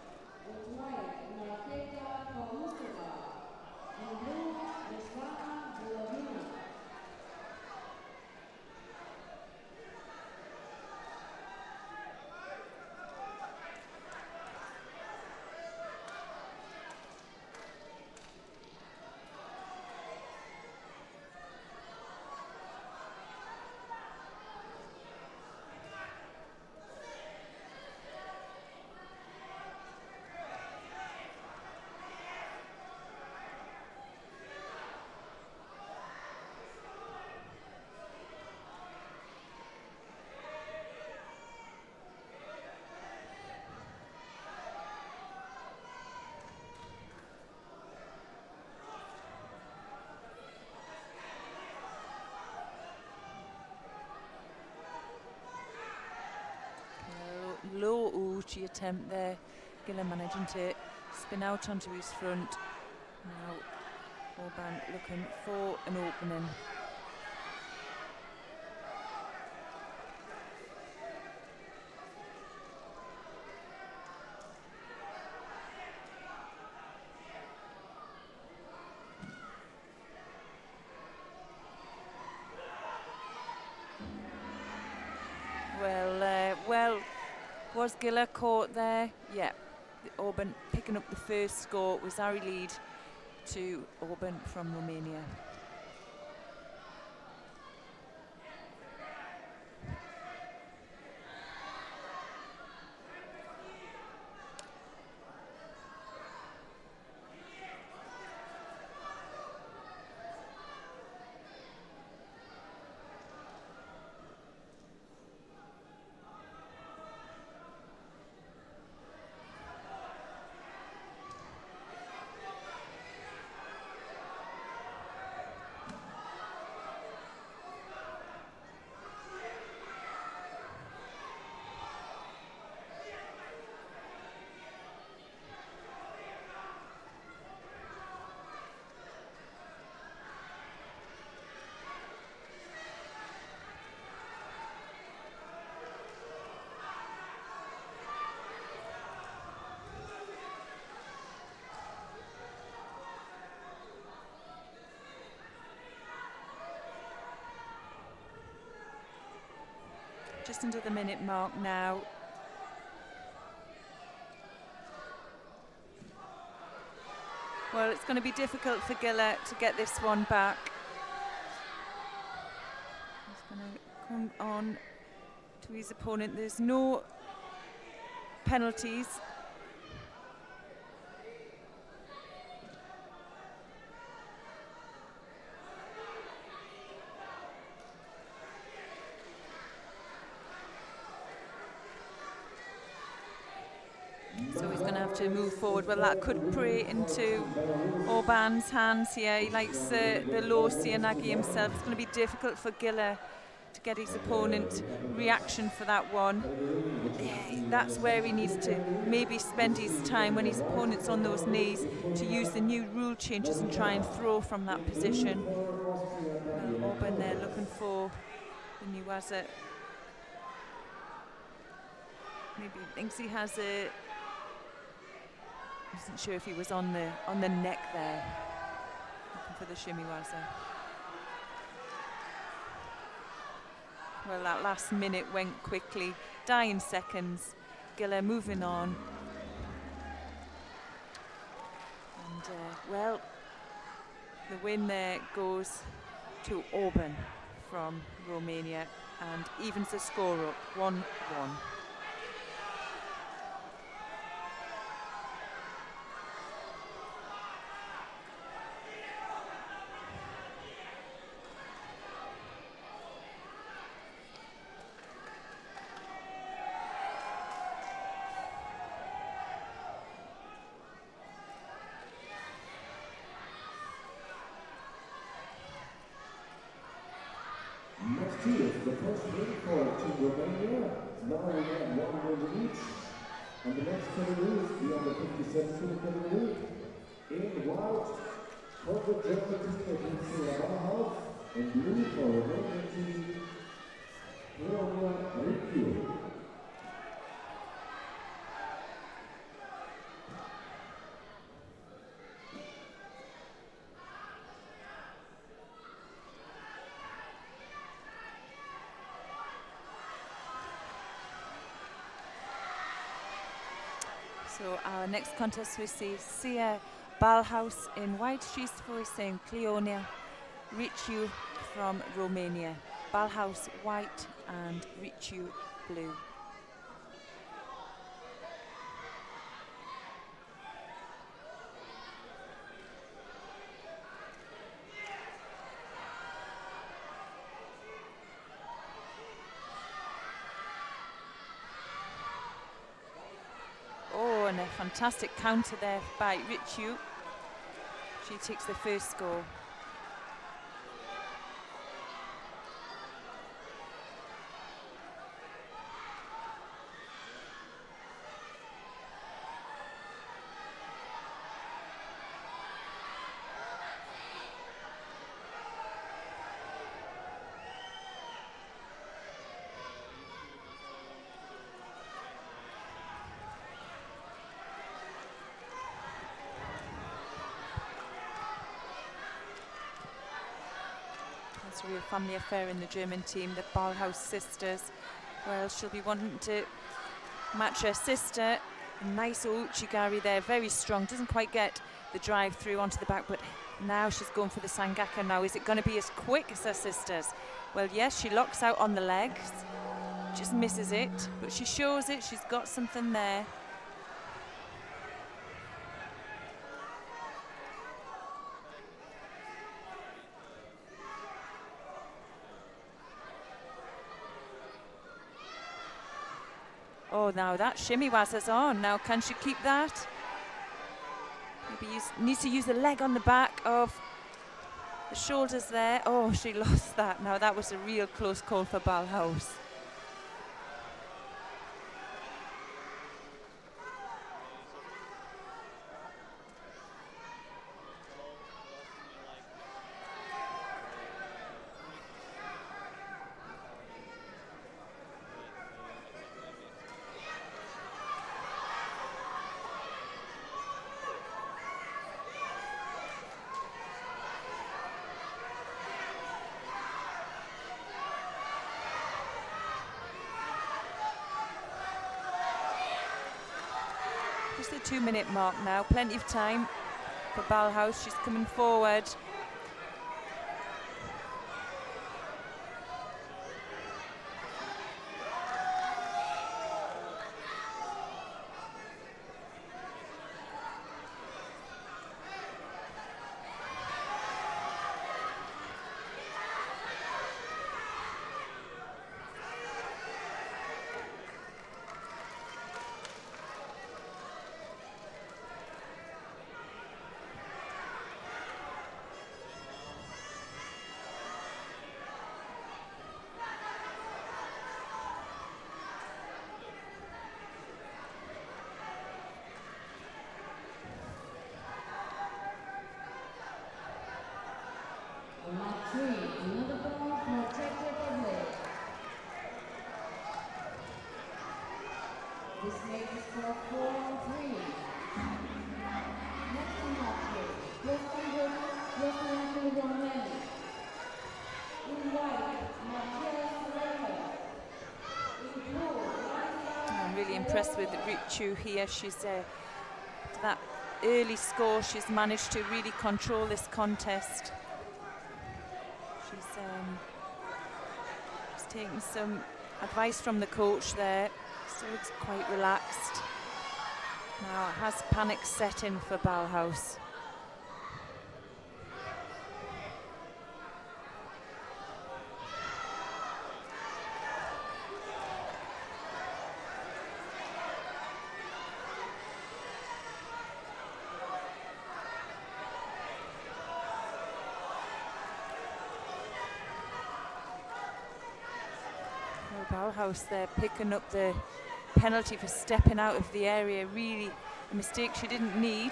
dodgy attempt there. Giller managing to spin out onto his front. Now Orban looking for an opening. Well, was Giller caught there? Yeah. Orban picking up the first score was our lead to Orban from Romania. Just under the minute mark now. Well, it's going to be difficult for Giller to get this one back. He's going to come on to his opponent. There's no penalties. So he's going to have to move forward. Well, that could play into Orban's hands here. He likes the low Sianagi himself. It's going to be difficult for Giller to get his opponent reaction for that one. That's where he needs to maybe spend his time when his opponent's on those knees to use the new rule changes and try and throw from that position. Well, Orban there looking for the new waza. Maybe he thinks he has a... I wasn't sure if he was on the neck there, looking for the shimmy waza. Well, that last minute went quickly, dying seconds. Giller moving on. And, well, the win there goes to Orban from Romania and evens the score up 1-1. Next year, the first win for Team Romania. Now we have one win each. And the next category is the under 57 kilo category. In white for the German team against Sofia, and blue for the Romanian team, Romania. So our next contest we see Sia Balhaus in white, she's facing Cleonia Riciu from Romania. Balhaus white and Riciu blue. And a fantastic counter there by Riciu. She takes the first score. It's a real family affair in the German team, the Ballhaus sisters. Well, she'll be wanting to match her sister. Nice Uchigari there, very strong. Doesn't quite get the drive through onto the back, but now she's going for the Sangaka now. Is it going to be as quick as her sisters? Well, yes, she locks out on the legs. Just misses it, but she shows it. She's got something there. Oh, now that shimmy waza's on. Now, can she keep that? Maybe needs to use the leg on the back of the shoulders there. Oh, she lost that. Now, that was a real close call for Ballhaus. Just the 2-minute mark now, plenty of time for Ballhaus. She's coming forward. This makes the score 4-3. Next in match, Romania. In white, I'm really impressed with Richu here. She's that early score. She's managed to really control this contest. She's taking some advice from the coach there. So it's quite relaxed. Now it has panic set in for Ballhaus. Ballhaus there picking up the penalty for stepping out of the area. Really a mistake she didn't need.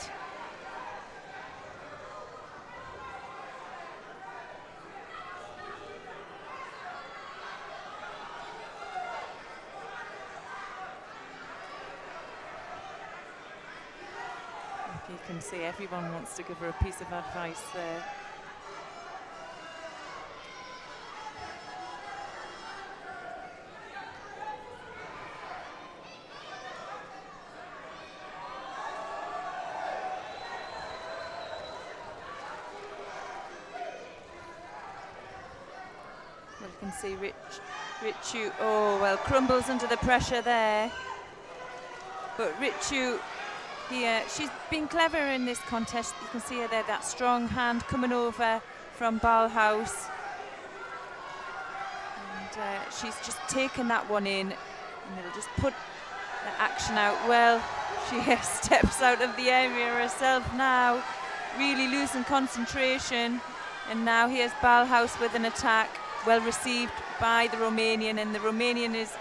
You can see everyone wants to give her a piece of advice there. You can see Richu, oh well, crumbles under the pressure there. But Richu here, she's been clever in this contest. You can see her there, that strong hand coming over from Ballhaus. And she's just taken that one in, and it'll just put the action out. Well, she steps out of the area herself now, really losing concentration. And now here's Ballhaus with an attack. Well received by the Romanian, and the Romanian is,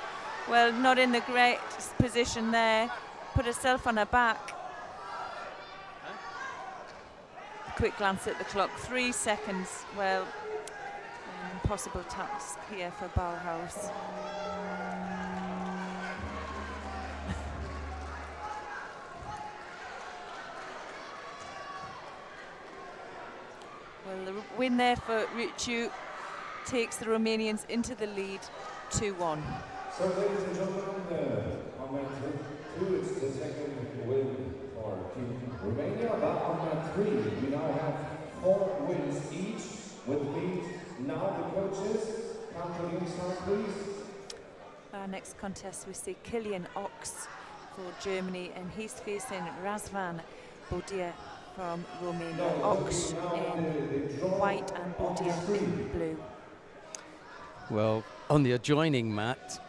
well, not in the greatest position there. Put herself on her back. Quick glance at the clock, 3 seconds. Well, an impossible task here for Ballhaus. Well, the win there for Richu. takes the Romanians into the lead 2-1. So, ladies and gentlemen, on match 2, it's the second win for Team Romania. But on match 3, we now have 4 wins each with lead. Now the coaches, country start, please. Our next contest, we see Kilian Ox for Germany, and he's facing Razvan Bodia from Romania. Ox in white and Bodia in blue. Well, on the adjoining mat,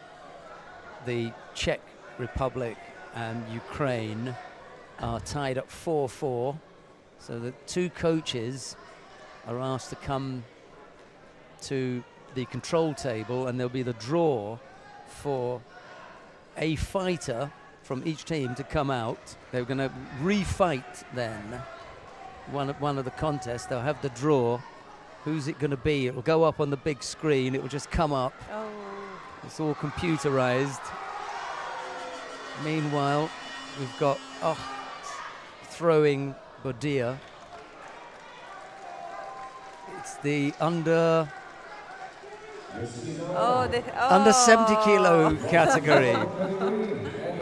the Czech Republic and Ukraine are tied up 4-4. So the 2 coaches are asked to come to the control table, and there'll be the draw for a fighter from each team to come out. They're going to refight then one of the contests. They'll have the draw. Who's it going to be? It'll go up on the big screen. It will just come up. Oh. It's all computerized. Meanwhile, we've got throwing Bodia. It's the under 70 kilo category.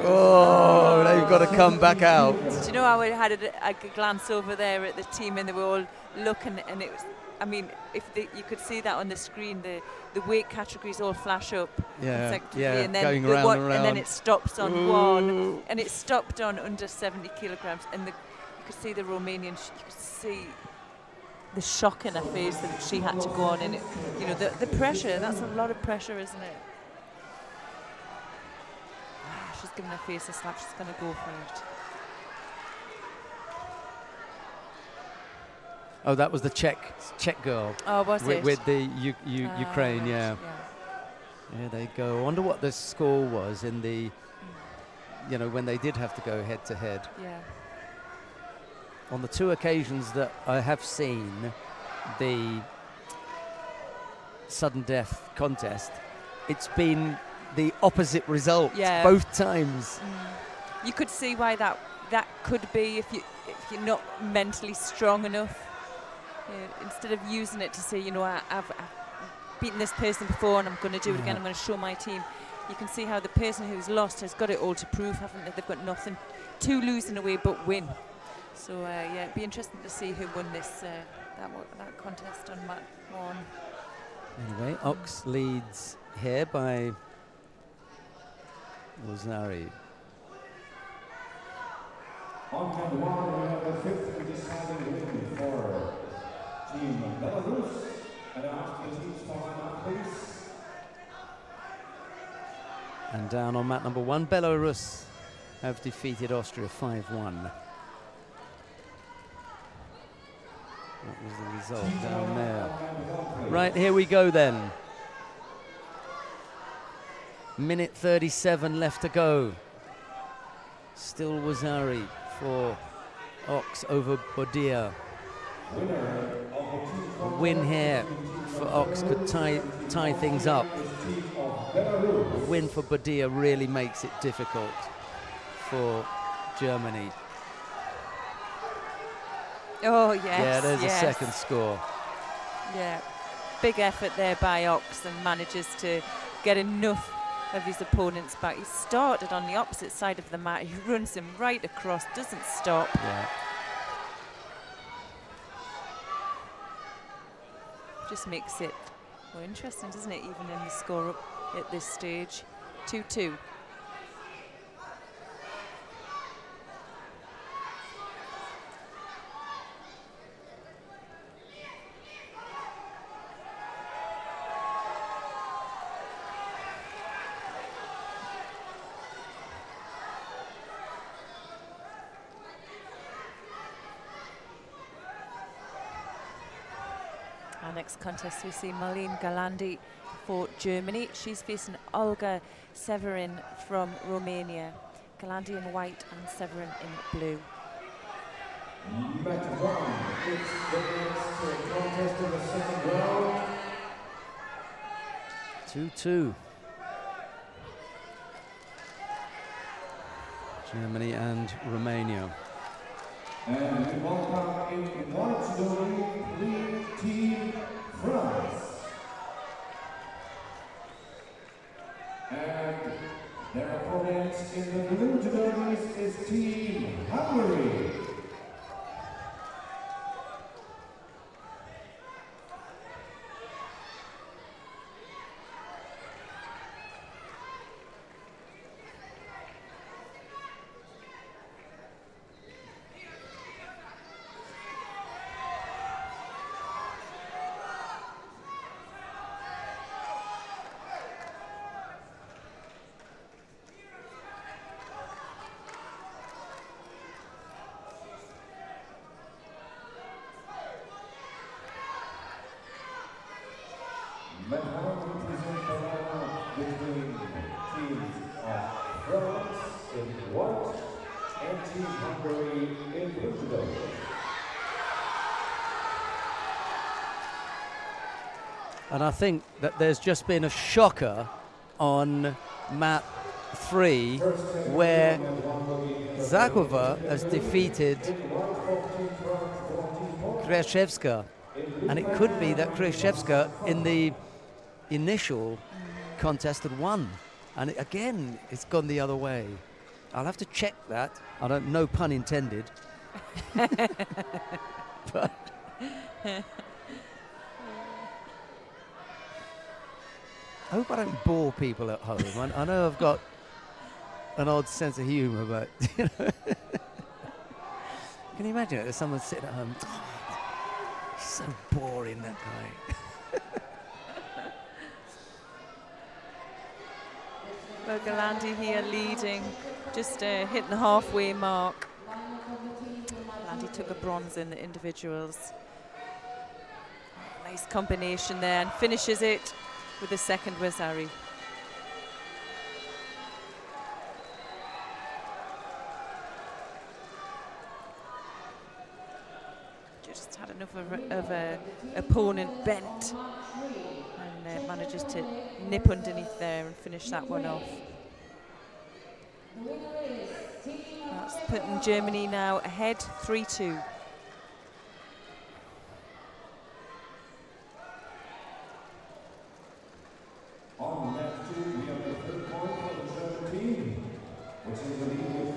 Oh, they've got to come back out. Do you know, I had a glance over there at the team, and they were all looking, and it was, I mean, you could see that on the screen, the weight categories all flash up consecutively, and then going round and round. And then it stops on one, and it stopped on under 70 kilograms, and you could see the Romanian, you could see the shock in her face that she had to go on, and you know, the pressure, that's a lot of pressure, isn't it? She's giving her face a slap, she's going to go for it. Oh, that was the Czech girl. Oh, was it? With the Ukraine, yeah. Yeah, they go. I wonder what the score was in the, you know, when they did have to go head to head. Yeah. On the 2 occasions that I have seen the sudden death contest, it's been the opposite result both times. You could see why that could be if you're not mentally strong enough. Instead of using it to say, you know, I've beaten this person before and I'm going to do it again, I'm going to show my team. You can see how the person who's lost has got it all to prove, haven't they? They've got nothing to lose in a way but win. So yeah, it'd be interesting to see who won this that contest on mat 1. Anyway, Ox leads here by Rosari. On mat 1, we have the 5th deciding win for Team Belarus. And after the teams to line up, please. And down on mat number 1, Belarus have defeated Austria 5-1. That was the result down there. Right, here we go then. Minute 37 left to go. Still Wazari for Ox over Bodia. A win here for Ox could tie things up. A win for Bodia really makes it difficult for Germany. Oh, yes. Yeah, there's a second score. Yeah, big effort there by Ox, and manages to get enough of his opponents back. He started on the opposite side of the mat. He runs him right across, doesn't stop. Yeah. Just makes it more interesting, doesn't it, even in the score up at this stage. 2-2. Our next contest, we see Malin Galandi for Germany. She's facing Olga Severin from Romania. Galandi in white and Severin in blue. Match 1, it's the next contest of the second round. 2-2. Germany and Romania. And we welcome in one Team France. opponent in the blue judo is Team Hungary. But how we present the lineup between teams of France in white and Team Hungary in blue judo. And I think that there's just been a shocker on mat 3 where Zakova has defeated Krzyzewska. And it could be that Krzyzewska in the initial contest had won. And again, it's gone the other way. I'll have to check that. I don't know, pun intended. But I hope I don't bore people at home. I know I've got an odd sense of humour, but you know. Can you imagine it? There's someone sitting at home. Oh, he's so boring, that guy. Well, Galandi here leading, just hitting the halfway mark. Galandi took a bronze in the individuals. Nice combination there, and finishes it with the second Wazari. Just had enough of a opponent bent, and manages to nip underneath there and finish that one off. That's putting Germany now ahead 3-2. On left 2, we have the third point for the German team, which is the lead with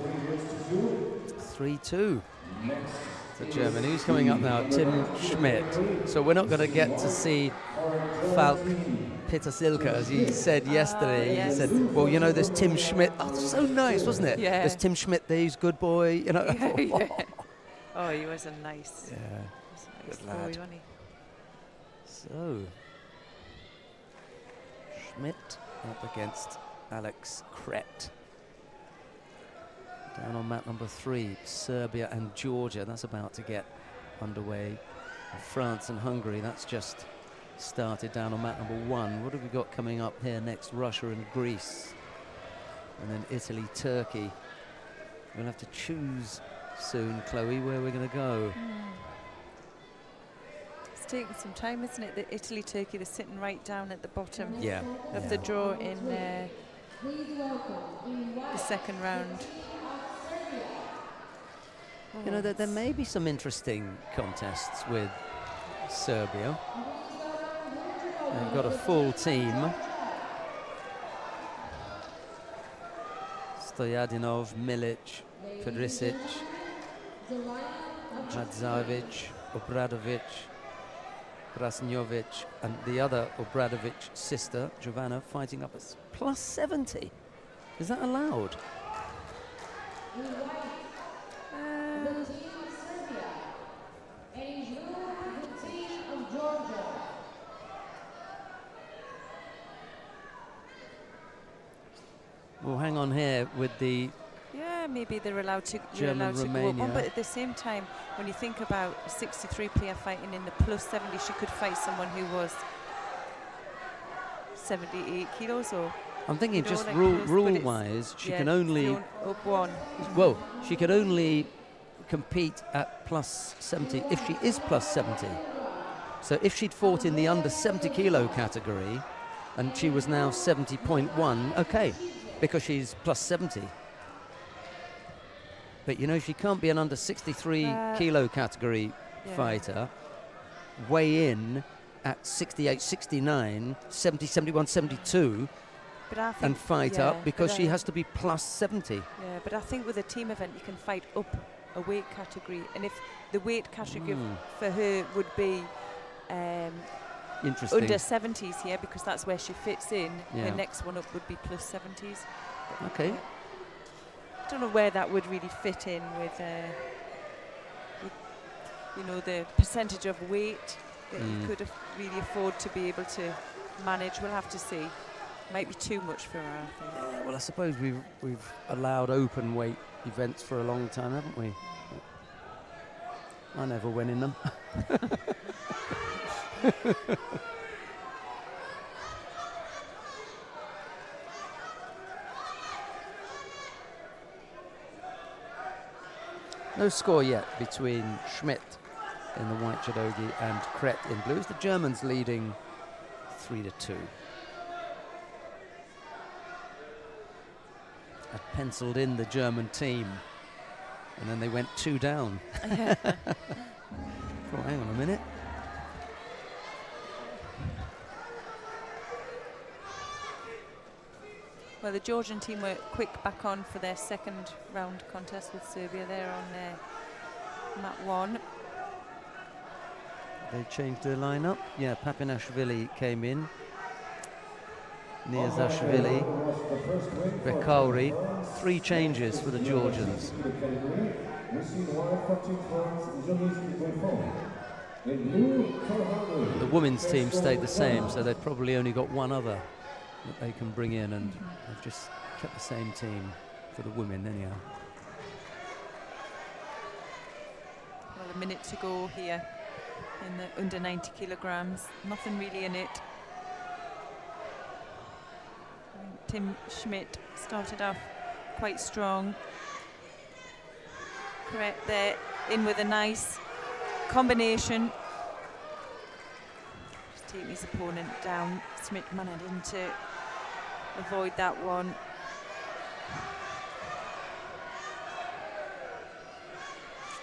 3 hits to 3-2. Next to Germany. Who's coming up now? Tim Schmidt. So we're not going to get to see Falk Petersilke, as he said yesterday. Yes. He said, well, you know, there's Tim Schmidt. Oh, so nice, wasn't it? Yeah. There's Tim Schmidt there, he's a good boy. You know. Yeah. Oh, he was a nice, Yeah. nice Good boy, lad. wasn't he? So Schmidt up against Alex Kret. Down on mat number 3, Serbia and Georgia. That's about to get underway. France and Hungary, that's just started down on mat number 1. What have we got coming up here next? Russia and Greece. And then Italy, Turkey. We'll have to choose soon, Chloe, where we're going to go. It's taking some time, isn't it? The Italy, Turkey, they're sitting right down at the bottom Yeah. of the draw in the second round. You know, there may be some interesting contests with Serbia. They've got a full team. Stojadinov, Milic, Pedrisic, Radzavic, Obradovic, Krasnjovic, and the other Obradovic sister, Giovanna, fighting up at plus 70. Is that allowed? We'll hang on here with the Yeah, maybe they're allowed to, German, go up Romania. one, but at the same time, when you think about a 63 player fighting in the plus 70, she could fight someone who was 78 kilos or. I'm thinking you know, just like rule-wise, she can only, up one. well, she could only compete at plus 70 if she is plus 70. So if she'd fought in the under 70 kilo category and she was now 70.1, okay, because she's plus 70. But you know, she can't be an under 63 kilo category fighter, weigh in at 68, 69, 70, 71, 72, But I think, and fight yeah, up because she has to be plus 70. Yeah, but I think with a team event you can fight up a weight category, and if the weight category for her would be Interesting. under 70s here, because that's where she fits in, Yeah. her next one up would be plus 70s. Okay. I don't know where that would really fit in with you know, the percentage of weight that you could really afford to be able to manage. We'll have to see. Might be too much for her, I think. Yeah, well, I suppose we've allowed open weight events for a long time, haven't we? I never went in them. No score yet between Schmidt in the white judogi and Kret in blues. The Germans leading 3-2. I penciled in the German team, and then they went 2 down. Oh, hang on a minute. Well, the Georgian team were quick back on for their second round contest with Serbia. They're on mat 1. They changed their lineup. Yeah, Papinashvili came in. Niazashvili, Bekauri. 3 changes for the Georgians. The women's team stayed the same, so they've probably only got one other that they can bring in, and they've just kept the same team for the women anyhow. Well, a minute to go here in the under 90 kilograms. Nothing really in it. Tim Schmidt started off quite strong. Correct there, in with a nice combination. Just taking his opponent down. Schmidt managing to avoid that one.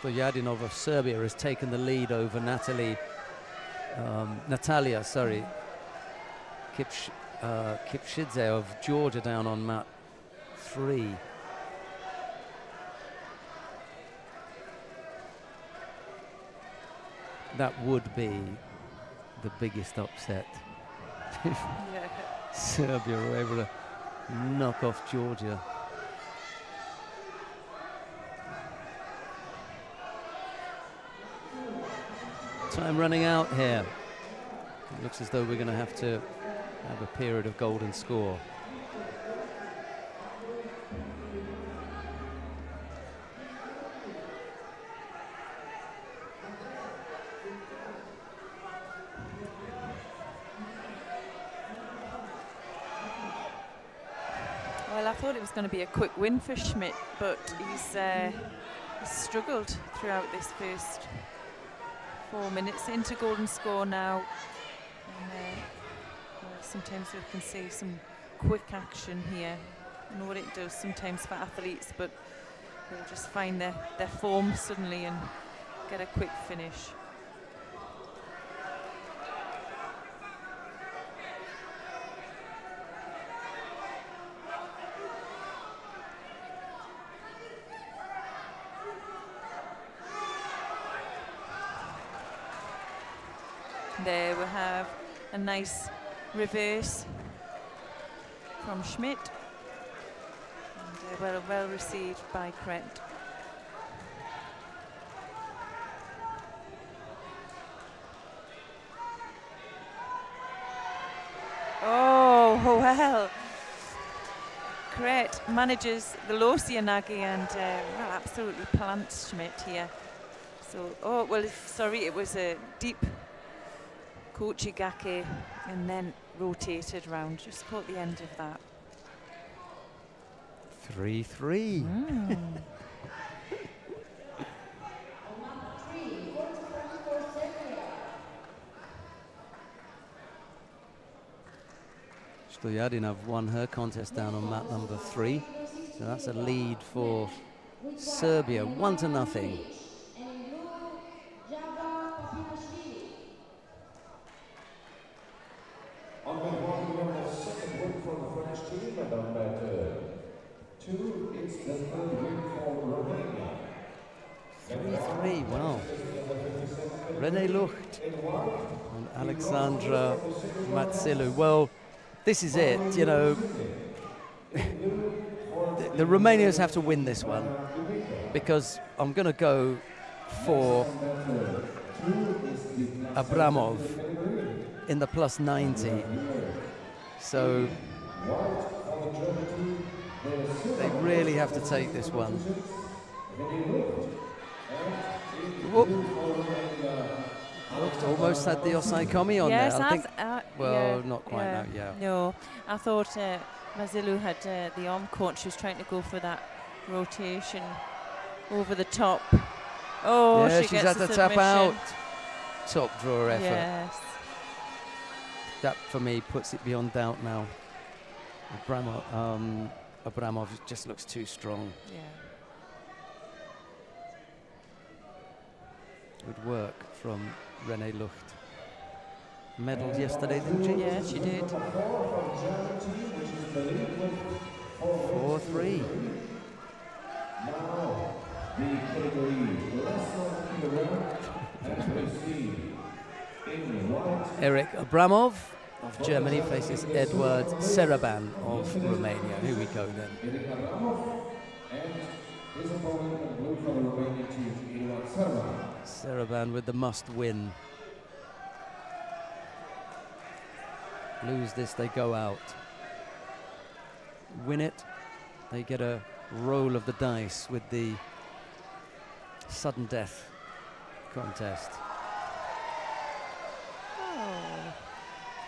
Stojadinov of Serbia has taken the lead over Natalia Kipshidze of Georgia down on mat 3. That would be the biggest upset if Serbia were able to knock off Georgia. Time running out here. It looks as though we're going to have a period of golden score. Well, I thought it was going to be a quick win for Schmidt, but he's struggled throughout this first 4 minutes. Into golden score now. And, sometimes we can see some quick action here. I know what it does sometimes for athletes, but they'll just find their form suddenly and get a quick finish. There we have a nice reverse from Schmidt, and well received by Kret. Oh well, Kret manages the low Sianagi and well, absolutely plants Schmidt here. So sorry, it was a deep Kochigake and then rotated round. Just caught the end of that. 3-3. Stojadinov won her contest down on mat number 3. So that's a lead for Serbia, 1-0. On the second win for the French team. 4-3, wow. René Lucht and Alexandra Matsilu. Well, this is it, you know. The Romanians have to win this one, because I'm going to go for Abramov in the plus 90. So they really have to take this one. Whoop. Almost had the Osaikomi on yes, there. I think. Well, yeah, not quite now. Yeah. No, I thought Mazilu had the arm caught. She was trying to go for that rotation over the top. Oh, yeah, she she's gets had the to tap submission. out. Top draw effort. Yes. That for me puts it beyond doubt now. Abramov just looks too strong. Yeah. Good work from René Lucht. Medalled yesterday, didn't she? Yeah, she did. 4-3. Now, the category less than kilogram, and we see in white. Eric Abramov of Germany faces Eduard Seraban of Romania. Here we go then. Eric Abramov and his opponent in blue from the Romanian team, Eduard Seraban. Seraban with the must win. Lose this, they go out. Win it, they get a roll of the dice with the sudden death contest. Oh.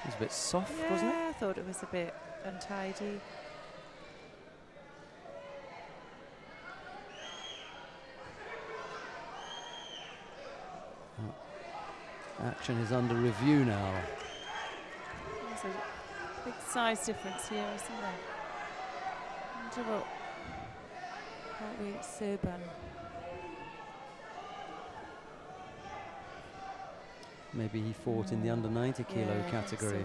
It was a bit soft, Yeah, wasn't it? I thought it was a bit untidy. Action is under review now. There's a big size difference here, isn't there? I wonder what we Serban. Maybe he fought in the under 90 kilo Yeah, I think category.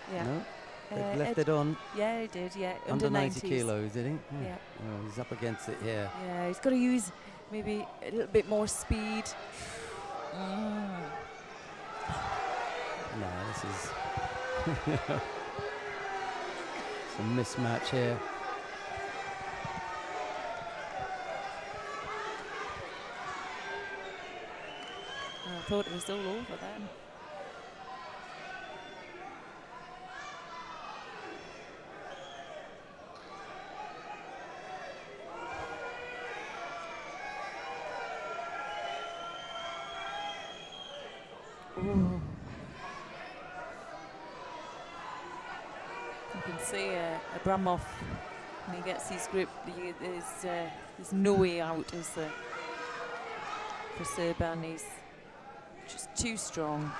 so. Yeah. No, they've left Ed- it on. Yeah, he did. Yeah, Under 90 90s. kilos, did he? Yeah. Oh, he's up against it here. Yeah, he's got to use maybe a little bit more speed. No, this is some mismatch here. I thought it was all over then. Ooh. You can see Abramov, when he gets his grip, there's no way out, is there? For Serban, he's just too strong.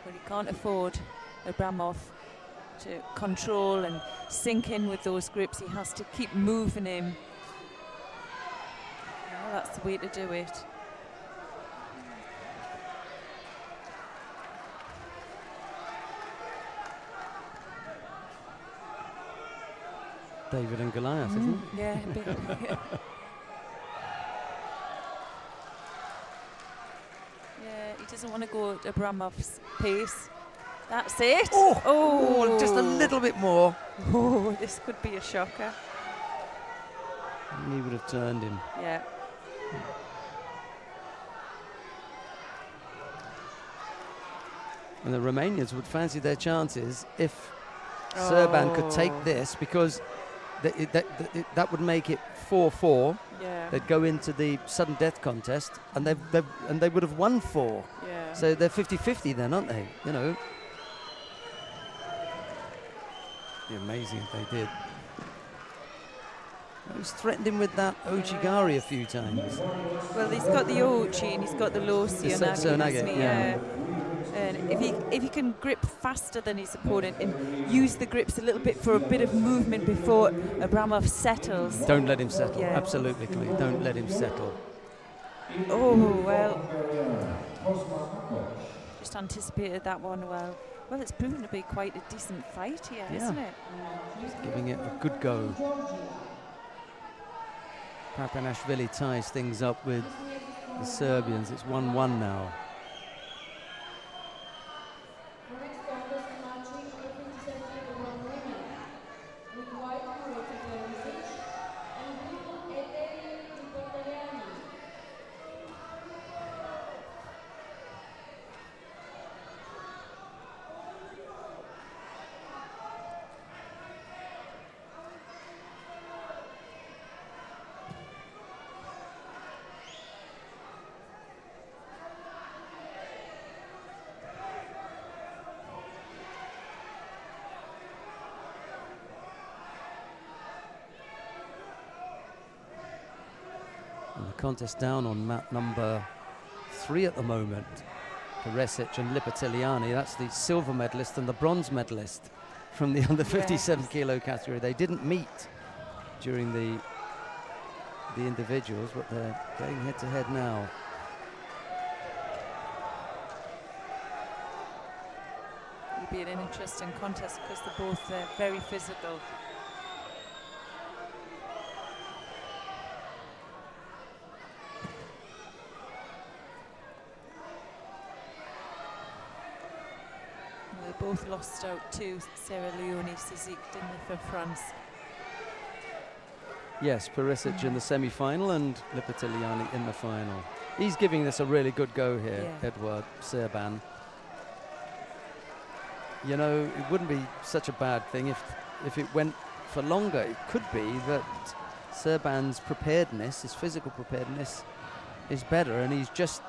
But he can't afford Abramov to control and sink in with those grips. He has to keep moving him. Well, that's the way to do it. David and Goliath, isn't it? Yeah, a bit. Yeah, he doesn't want to go at Abramov's pace. That's it. Oh, just a little bit more. Oh, this could be a shocker. And he would have turned him. Yeah. And the Romanians would fancy their chances if Serban could take this, because that would make it 4-4. Yeah. They'd go into the sudden death contest, and they would have won 4. Yeah. So they're 50-50 then, aren't they? You know. It'd be amazing if they did. He's threatened him with that Ochigari a few times. Well, he's got the Ochi and he's got the Losi The and Sonage, Agilesmi, yeah. And if he can grip faster than his opponent and use the grips a little bit for a bit of movement before Abramov settles. Don't let him settle. Yeah. Absolutely, Clay. Don't let him settle. Oh, well. Just anticipated that one well. Well, it's proven to be quite a decent fight here, isn't it? Just giving it a good go. Papanashvili ties things up with the Serbians. It's 1-1 now. Contest down on mat number 3 at the moment. Peresic and Lipatiliani, that's the silver medalist and the bronze medalist from the under 57 kilo category. They didn't meet during the individuals, but they're going head to head now. It'll be an interesting contest because they're both very physical. Both lost out to Sierra Leone, Sizik, didn't they, for France? Yes, Perisic in the semi-final and Lipatiliani in the final. He's giving this a really good go here, Edward Serban. You know, it wouldn't be such a bad thing if it went for longer. It could be that Serban's preparedness, his physical preparedness, is better, and he's just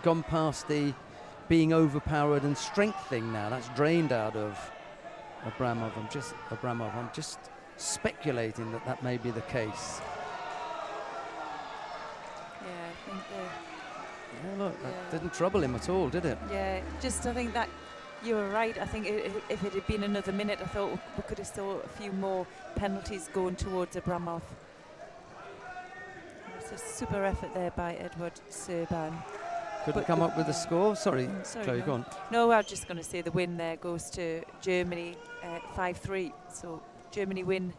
gone past the being overpowered and strength thing now. That's drained out of Abramov. I'm just speculating that that may be the case. Yeah, I think yeah, look, that didn't trouble him at all, did it? Yeah, just I think that you were right. I think if it had been another minute, I thought we could have saw a few more penalties going towards Abramov. It's a super effort there by Edward Serban. Couldn't come up with a score? Sorry, Chloe, go on. No, I was just going to say the win there goes to Germany 5-3. So Germany win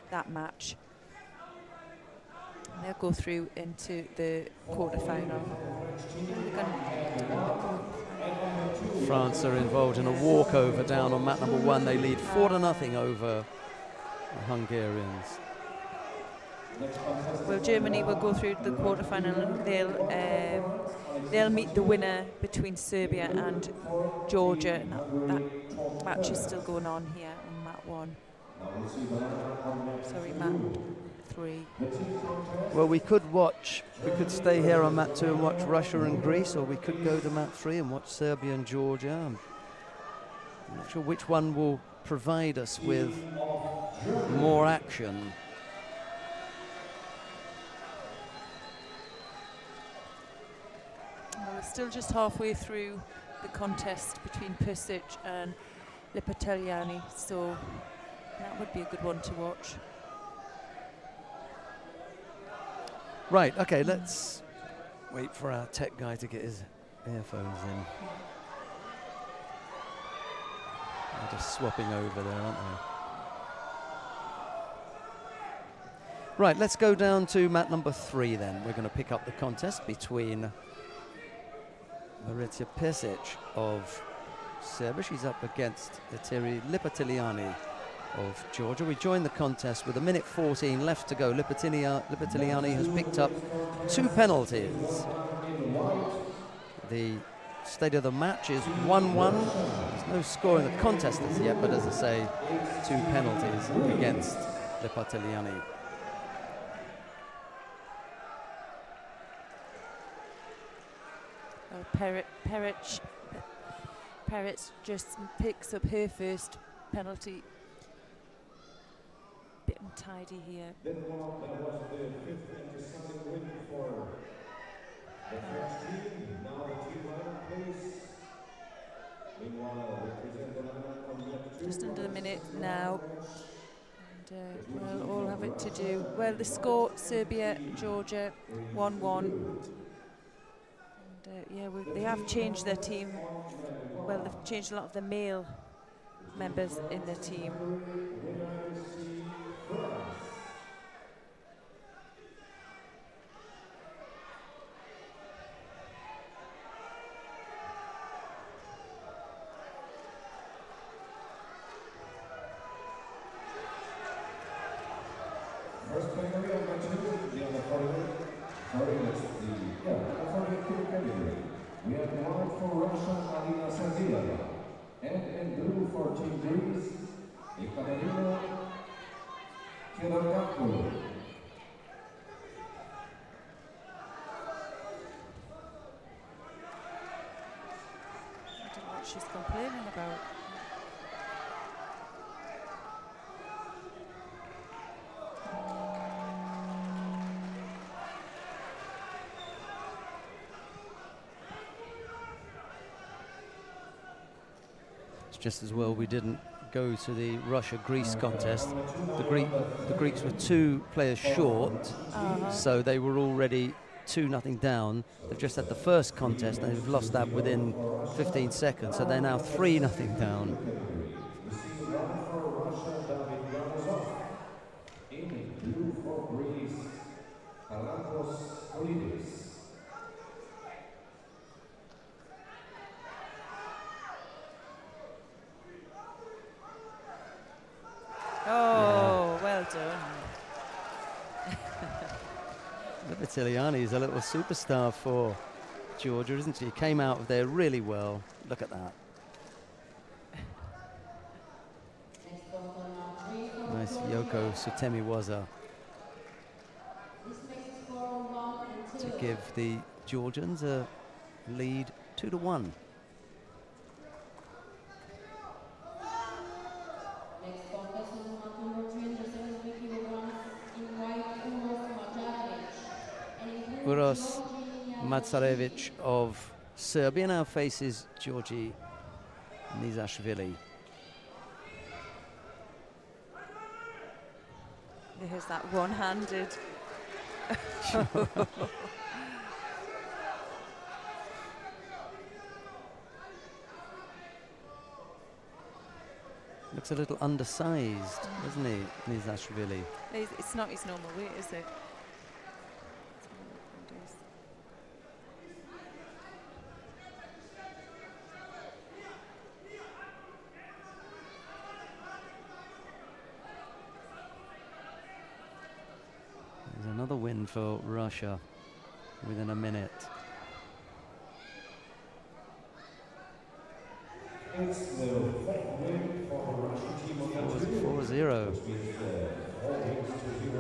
that match. And they'll go through into the quarter-final. France are involved in a walkover down on mat number 1. They lead 4-0 over the Hungarians. Well, Germany will go through the quarter-final and they'll meet the winner between Serbia and Georgia. And that match is still going on here on mat 1. Sorry, mat 3. Well, we could stay here on mat 2 and watch Russia and Greece, or we could go to mat 3 and watch Serbia and Georgia. I'm not sure which one will provide us with more action. We're still just halfway through the contest between Perisic and Lipatiliani, so that would be a good one to watch. Right, okay, let's wait for our tech guy to get his earphones in. They're just swapping over there, aren't they? Right, let's go down to mat number 3 then. We're going to pick up the contest between Maritia Perisic of Serbia. She's up against Eteri Lipatiliani of Georgia. We join the contest with 1:14 left to go. Lipatiliani has picked up 2 penalties. The state of the match is 1-1. There's no score in the contest as yet, but as I say, 2 penalties against Lipatiliani. Perisic just picks up her first penalty. Bit untidy here. That was the 5th and deciding win for the French team. Now the team lineup, please. Just under a minute now. And we'll all have it to do. Well, the score, Serbia, Georgia, 1-1. And yeah, they have changed their team. Well, they've changed a lot of the male members in their team. First category on match 2, the under 40 category. We have white for Russia, Alina Sofia, and in blue for Team Greece, Ekaterina Kirakakou. I don't know what she's complaining about. Just as well we didn't go to the Russia-Greece contest. The Greeks were 2 players short, so they were already 2-0 down. They've just had the first contest and they've lost that within 15 seconds, so they're now 3-0 down. Oh, well done. Vitiliani is a little superstar for Georgia, isn't she? Came out of there really well. Look at that. Nice Yoko Sutemi-Waza to give the Georgians a lead 2-1. Uros Matsarevic of Serbia now faces Georgi Nizashvili. There's that one-handed. Looks a little undersized, doesn't he, Nizashvili? It's not his normal weight, is it? There's another win for Russia within a minute. It's the fourth win for the Russian team on match 2. 4-0. Which means 4 wins to 0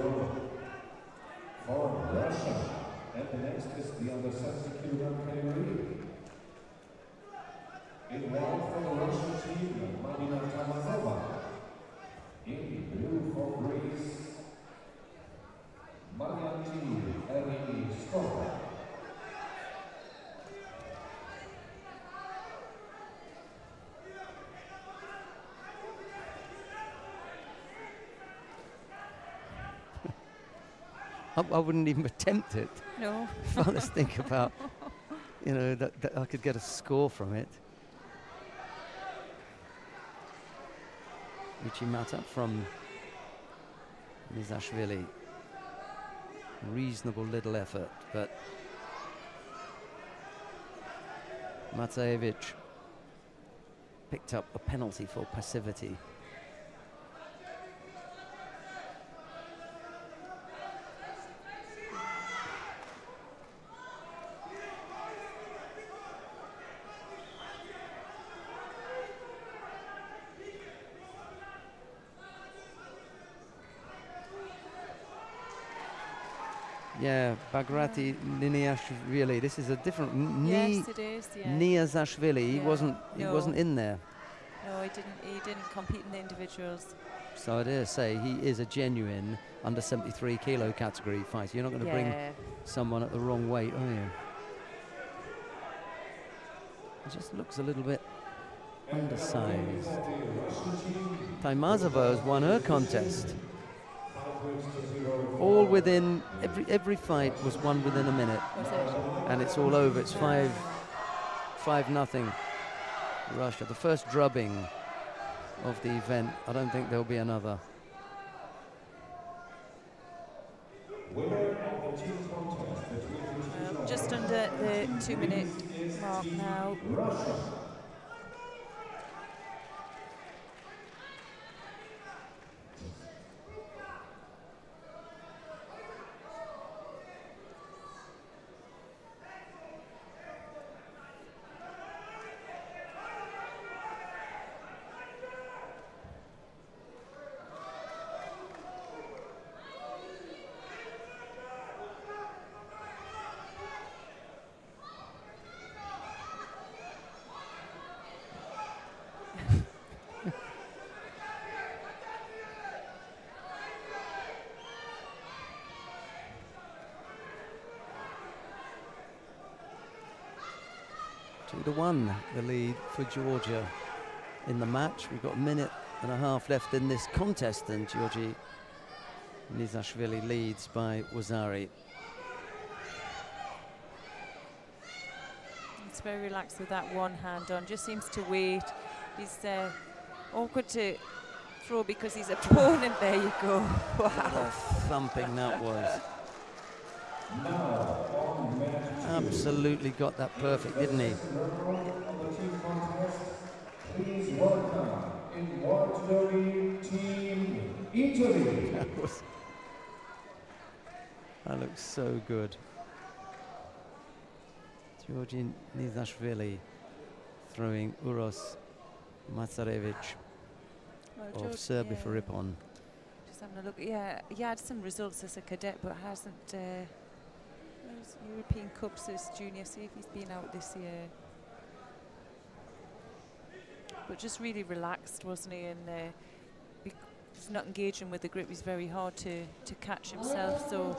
for Russia. And the next is the under 70 kilogram category. In white for the Russian team, Marina Tamazova. In blue for Greece, Marianti Erini Skova. I wouldn't even attempt it. No. If I just think about, you know, that I could get a score from it. Uchimata from Nizashvili. Reasonable little effort, but Matsajevic picked up a penalty for passivity. Yeah, Bagrati Niniashvili. This is a different Yes, it is. Yeah. Niazashvili. He wasn't in there. No, he didn't compete in the individuals. So I dare say he is a genuine under 73 kilo category fighter. You're not going to bring someone at the wrong weight, are you? It just looks a little bit undersized. Taimazova has won her contest. All within, every fight was won within a minute. Was it? And it's all over. It's 5-0 Russia. The first drubbing of the event. I don't think there'll be another. Just under the 2-minute mark now. Two to 1, the lead for Georgia in the match. We've got a minute and a half left in this contest, and Georgi Nizashvili leads by Wazari. He's very relaxed with that one hand on, just seems to wait. He's awkward to throw because his opponent, there you go. Wow. What a thumping that was. Absolutely got that perfect, didn't he? Please welcome in Judo Team Italy. That looks so good. Georgi Nizashvili throwing Uros Matsarevich of Serbia for Ripon. Just having a look. Yeah, he had some results as a cadet, but hasn't. Those European Cups as junior. See if he's been out this year. But just really relaxed, wasn't he? And he's not engaging with the grip. He's very hard to catch himself. So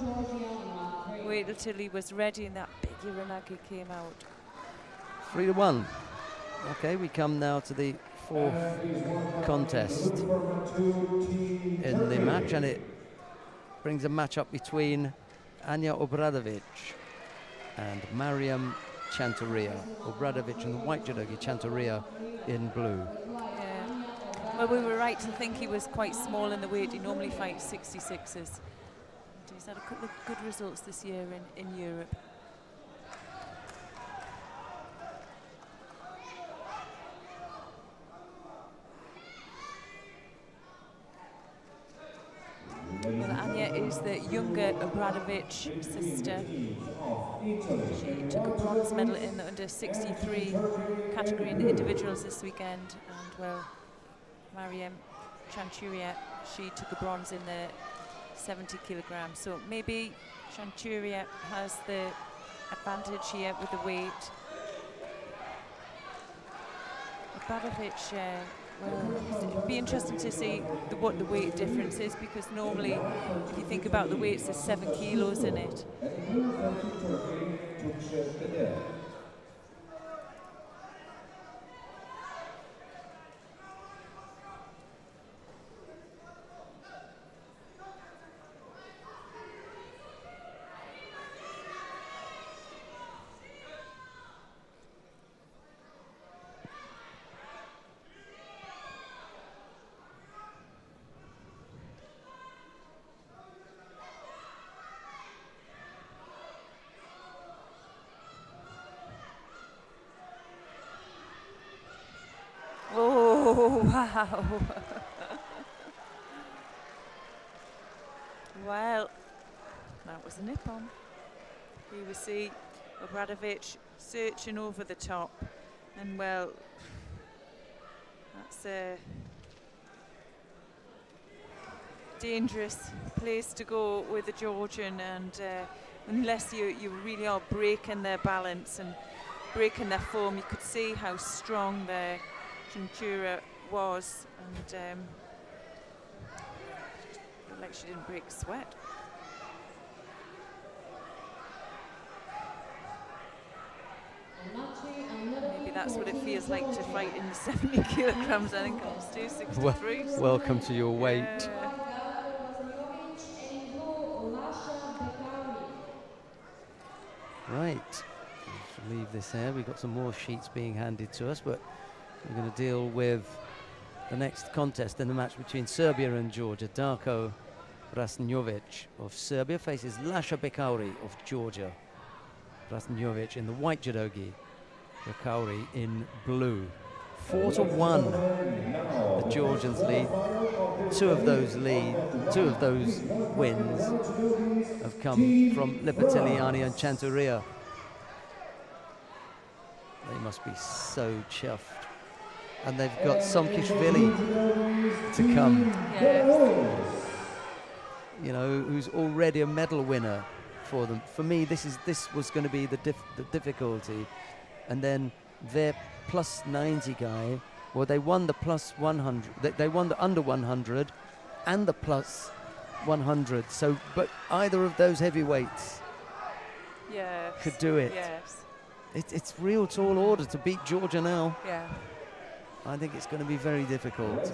wait until he was ready and that big Uranagi came out. 3 to 1. Okay, we come now to the fourth contest in the match, and it brings a match up between Anya Obradovic and Mariam Chantaria. Obradovic in the white judogi, Chantaria in blue. Yeah. Well, we were right to think he was quite small in the weight. He normally fights 66s. And he's had a couple of good results this year in Europe. Well, Anya is the younger Obradovic sister. She took a bronze medal in the under 63 category in the individuals this weekend, and well, Mariam Chanturia, she took a bronze in the 70 kilograms. So maybe Chanturia has the advantage here with the weight. Obradovic, well, it'd be interesting to see what the weight difference is, because normally, if you think about the weights, there's 7 kilos in it. Oh, wow. Well, that was a nip-on. Here we see Obradovic searching over the top. And, well, that's a dangerous place to go with the Georgian. And unless you really are breaking their balance and breaking their form, you could see how strong their Chantura was, and like she didn't break a sweat. Maybe that's what it feels like to fight in the 70 kilograms. I think I'll do 63. Welcome to your weight. Yeah. Right, let's leave this here. We've got some more sheets being handed to us, but we're going to deal with the next contest in the match between Serbia and Georgia. Darko Brasnjovic of Serbia faces Lasha Bekauri of Georgia. Brasnjovic in the white judogi, Bekauri in blue. 4-1, the Georgians lead. Two of those wins have come from Lipatiliani and Chanturia. They must be so chuffed. And they've got Somkishvili to come. Yes. You know, who's already a medal winner for them. For me, this was going to be the difficulty. And then their plus 90 guy, well, they won the plus 100. They won the under 100 and the plus 100. So, but either of those heavyweights could do it. Yes. It's real tall order to beat Georgia now. Yeah. I think it's going to be very difficult.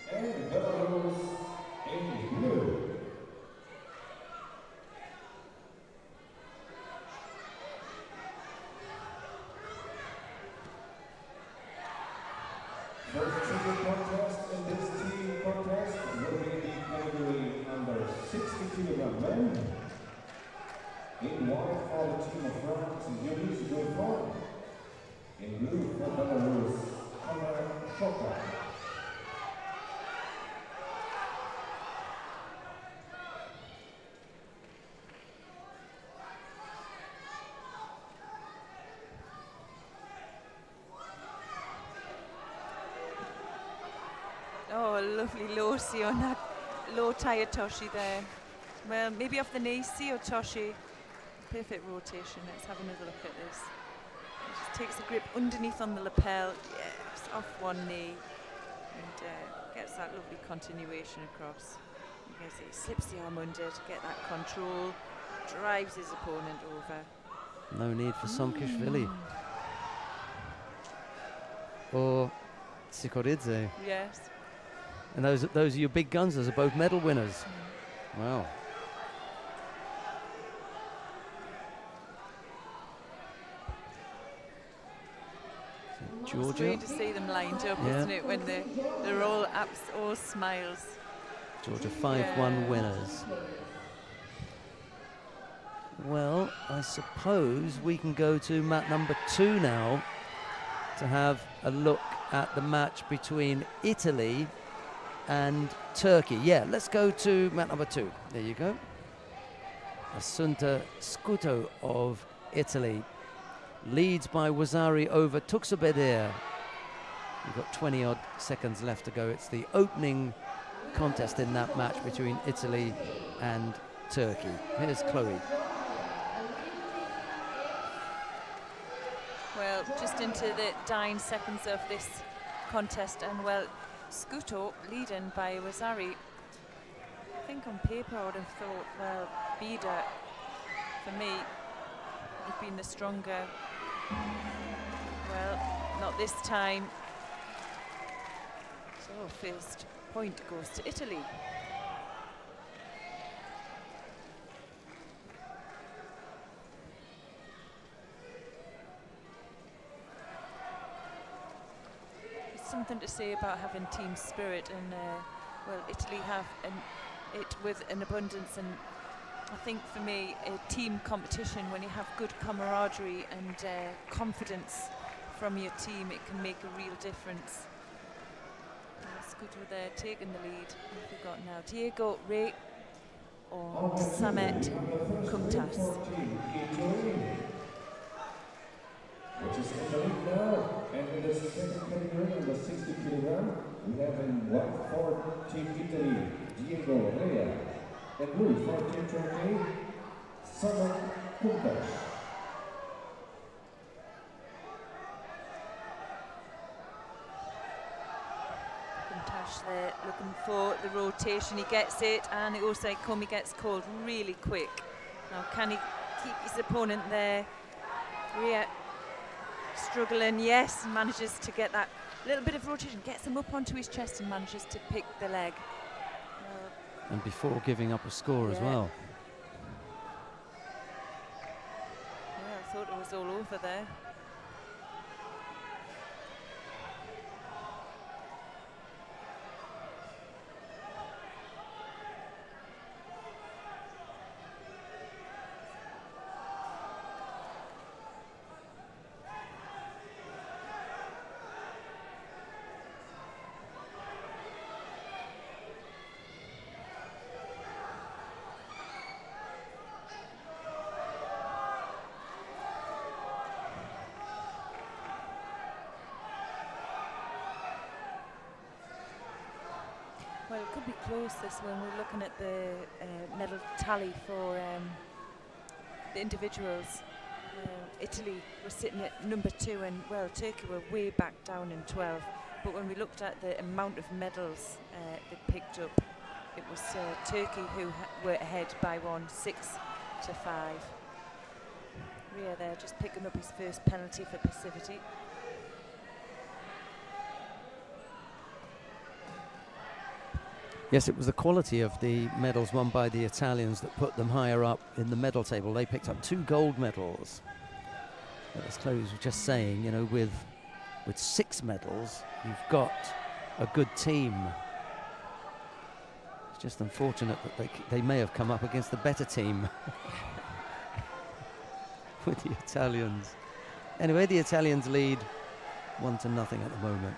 And Belarus in blue. First junior contest in this team contest will be the category under 60 kilogram men. In white for the team of France, Judo Uniform. In blue for Belarus, Conor Shoka. Oh, a lovely low C on that low tire Toshi there. Well, maybe off the knee, C or Toshi. Perfect rotation. Let's have another look at this. Just takes the grip underneath on the lapel. Yes, off one knee. And gets that lovely continuation across. You can see, slips the arm under to get that control. Drives his opponent over. No need for Somkishvili. Or Sikoridze. Yes. And those are your big guns. Those are both medal winners. Wow. So Georgia. It's great to see them lined up, isn't it? When they're all all smiles. Georgia 5-1 winners. Well, I suppose we can go to mat number 2 now to have a look at the match between Italy and Turkey. Yeah, let's go to mat number 2. There you go. Assunta Scuto of Italy leads by Wazari over Tuxabedir. We've got 20 odd seconds left to go. It's the opening contest in that match between Italy and Turkey. Here's Chloe. Well, just into the dying seconds of this contest, and well, Scuto leading by Wazari. I think on paper I would have thought, well, Bida, for me, would have been the stronger. Well, not this time. So first point goes to Italy. Something to say about having team spirit, and well, Italy have it with an abundance, and I think for me, a team competition, when you have good camaraderie and confidence from your team, it can make a real difference. Scuto there taking the lead. We've got now Diego Rey or Samet Kumtas. Which is Italy now, and in the second category, in the 60 kilogram, we have in white for Team Italy, Diego Rea, and blue for Team Turkey, Samet Kumtas. Tash there looking for the rotation. He gets it, and it also Komi gets called really quick. Now can he keep his opponent there? Ria struggling, yes, manages to get that little bit of rotation, gets him up onto his chest and manages to pick the leg. And before giving up a score as well. Yeah, I thought it was all over there. Well, it could be close this when we're looking at the medal tally for the individuals. Italy were sitting at number 2 and, well, Turkey were way back down in 12. But when we looked at the amount of medals they picked up, it was Turkey who were ahead by 6-5. Ria there just picking up his first penalty for passivity. Yes, it was the quality of the medals won by the Italians that put them higher up in the medal table. They picked up 2 gold medals. But as Chloe was just saying, you know, with 6 medals, you've got a good team. It's just unfortunate that they may have come up against the better team with the Italians. Anyway, the Italians lead 1-0 at the moment.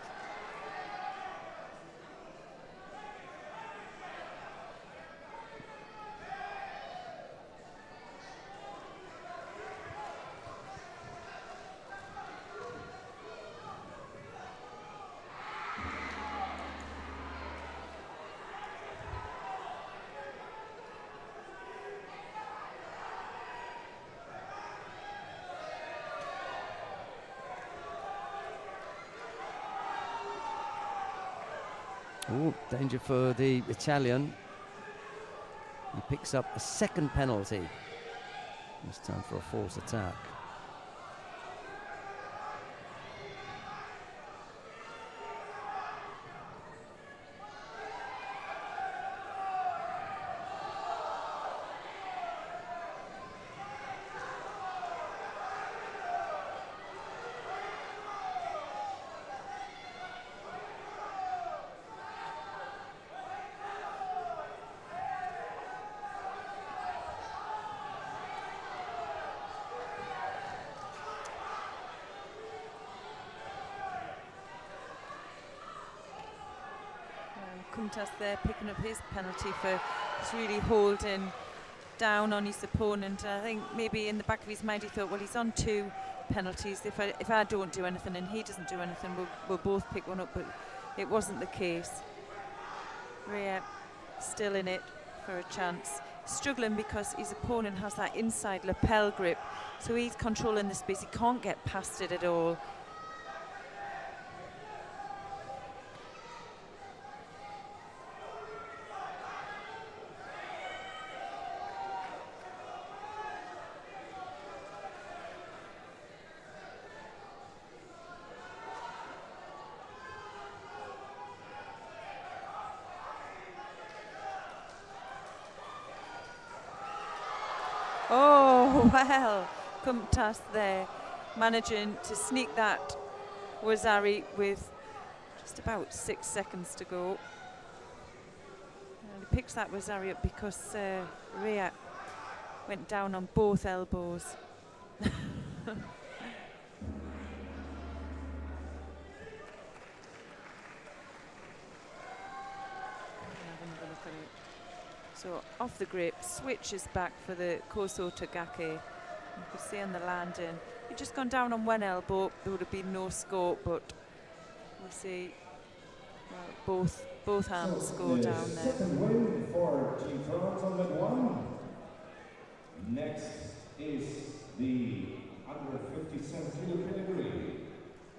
Oh, danger for the Italian. He picks up a second penalty. This time for a false attack. Kuntas there picking up his penalty for just really holding down on his opponent. I think maybe in the back of his mind he thought, well, he's on 2 penalties. If I don't do anything and he doesn't do anything, we'll both pick one up, but it wasn't the case. Ria still in it for a chance. Struggling because his opponent has that inside lapel grip, so he's controlling the space. He can't get past it at all. Oh, well, Kumtas there managing to sneak that Wazari with just about 6 seconds to go. And he picks that Wazari up because Ria went down on both elbows. So off the grip, switches back for the Koso Tagake. You can see on the landing, he'd just gone down on one elbow, there would have been no scope, but we'll see. Well, both hands go down there. Second win for Team France on leg 1. Next is the under 57 kilo category.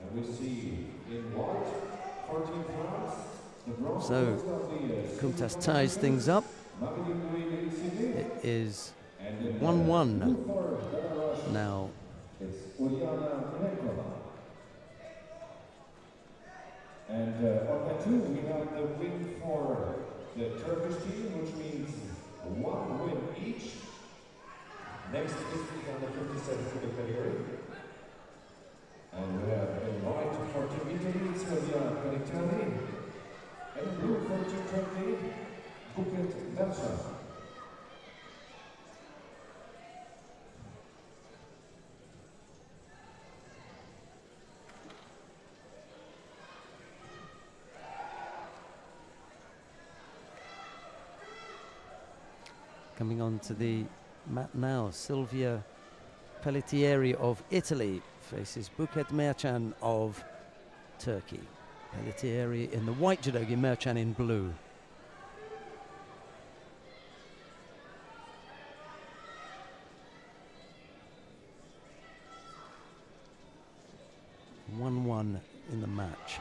And we see in white for Team France, So Kumtas ties things up. It is 1-1 now. And on the 2, we have the win for the Turkish team, which means 1 win each. Next is on the 57 kilo category. And we have in white for Team Italy, Sofia. And blue for Team Turkey, Buket Belcha. Coming on to the mat now, Silvia Pelletieri of Italy faces Buket Mercan of Turkey. Pelletieri in the white judogi, Mercan in blue. One in the match.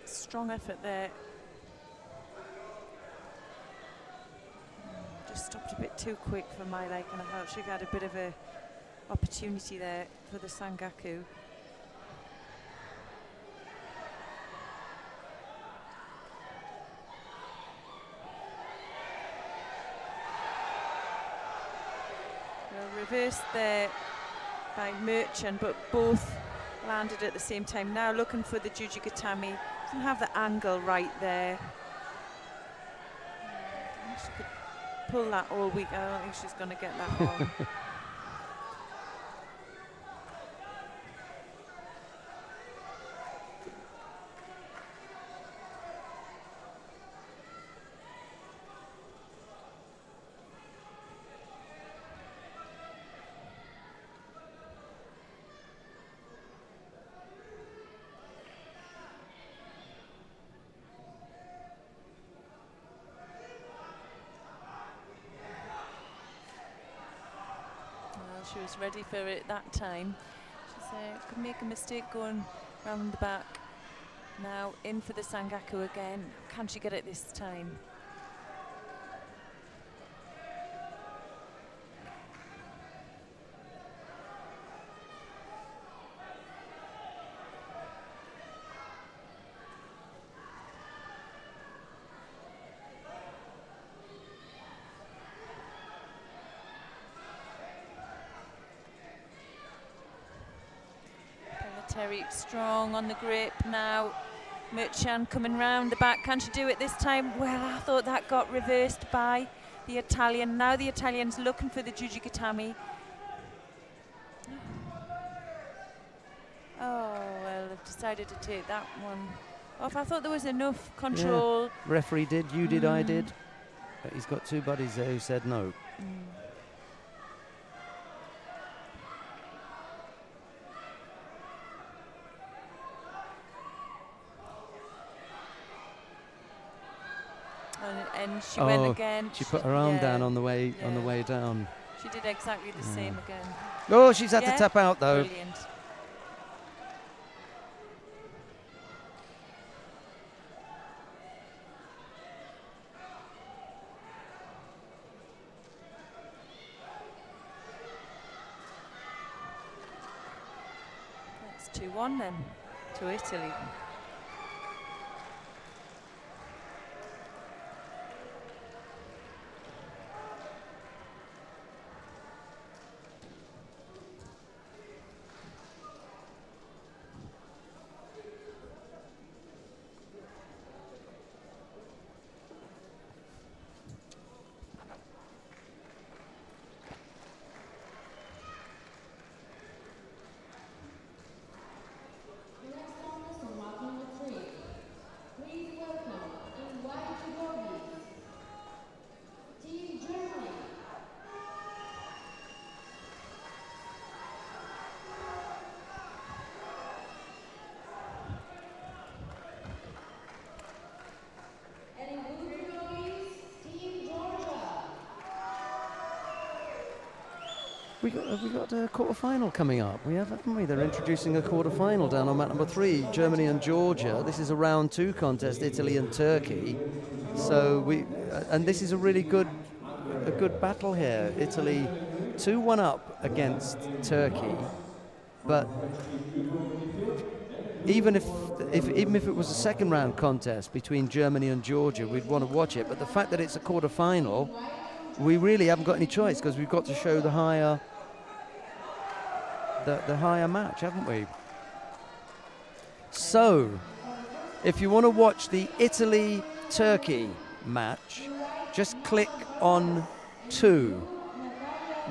Strong effort there. Just stopped a bit too quick for my liking. I thought she had a bit of a opportunity there for the Sangaku. Well, reversed there by Merchant, but both landed at the same time. Now looking for the Jujigatami. Doesn't have the angle right there. She could pull that all week. I don't think she's going to get that one. She was ready for it that time. She could make a mistake going round the back. Now in for the Sangaku again. Can she get it this time? Terry strong on the grip now. Merchan coming round the back. Can she do it this time? Well, I thought that got reversed by the Italian. Now the Italian's looking for the Jujigatami. Oh, well, they've decided to take that one off. I thought there was enough control. Yeah. Referee did, you did, I did. But he's got two buddies there who said no. And she went again. She put her arm down on the way down. She did exactly the same again. Oh, she's had to tap out though. Brilliant. That's 2-1 then to Italy. Have we got a quarter-final coming up? We have, haven't we? They're introducing a quarter-final down on mat number 3, Germany and Georgia. This is a round 2 contest, Italy and Turkey. So and this is a really good battle here. Italy 2-1 up against Turkey, but even if it was a second round contest between Germany and Georgia, we'd want to watch it. But the fact that it's a quarter-final, we really haven't got any choice, because we've got to show the higher match, haven't we? So, if you want to watch the Italy-Turkey match, just click on 2.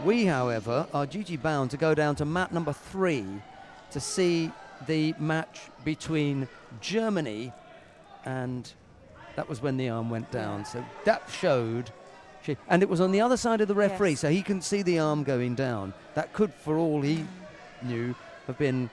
We, however, are duty-bound to go down to mat number 3 to see the match between Germany, and that was when the arm went down. So that showed, and it was on the other side of the referee, yes. So he can see the arm going down. That could, for all he knew, have been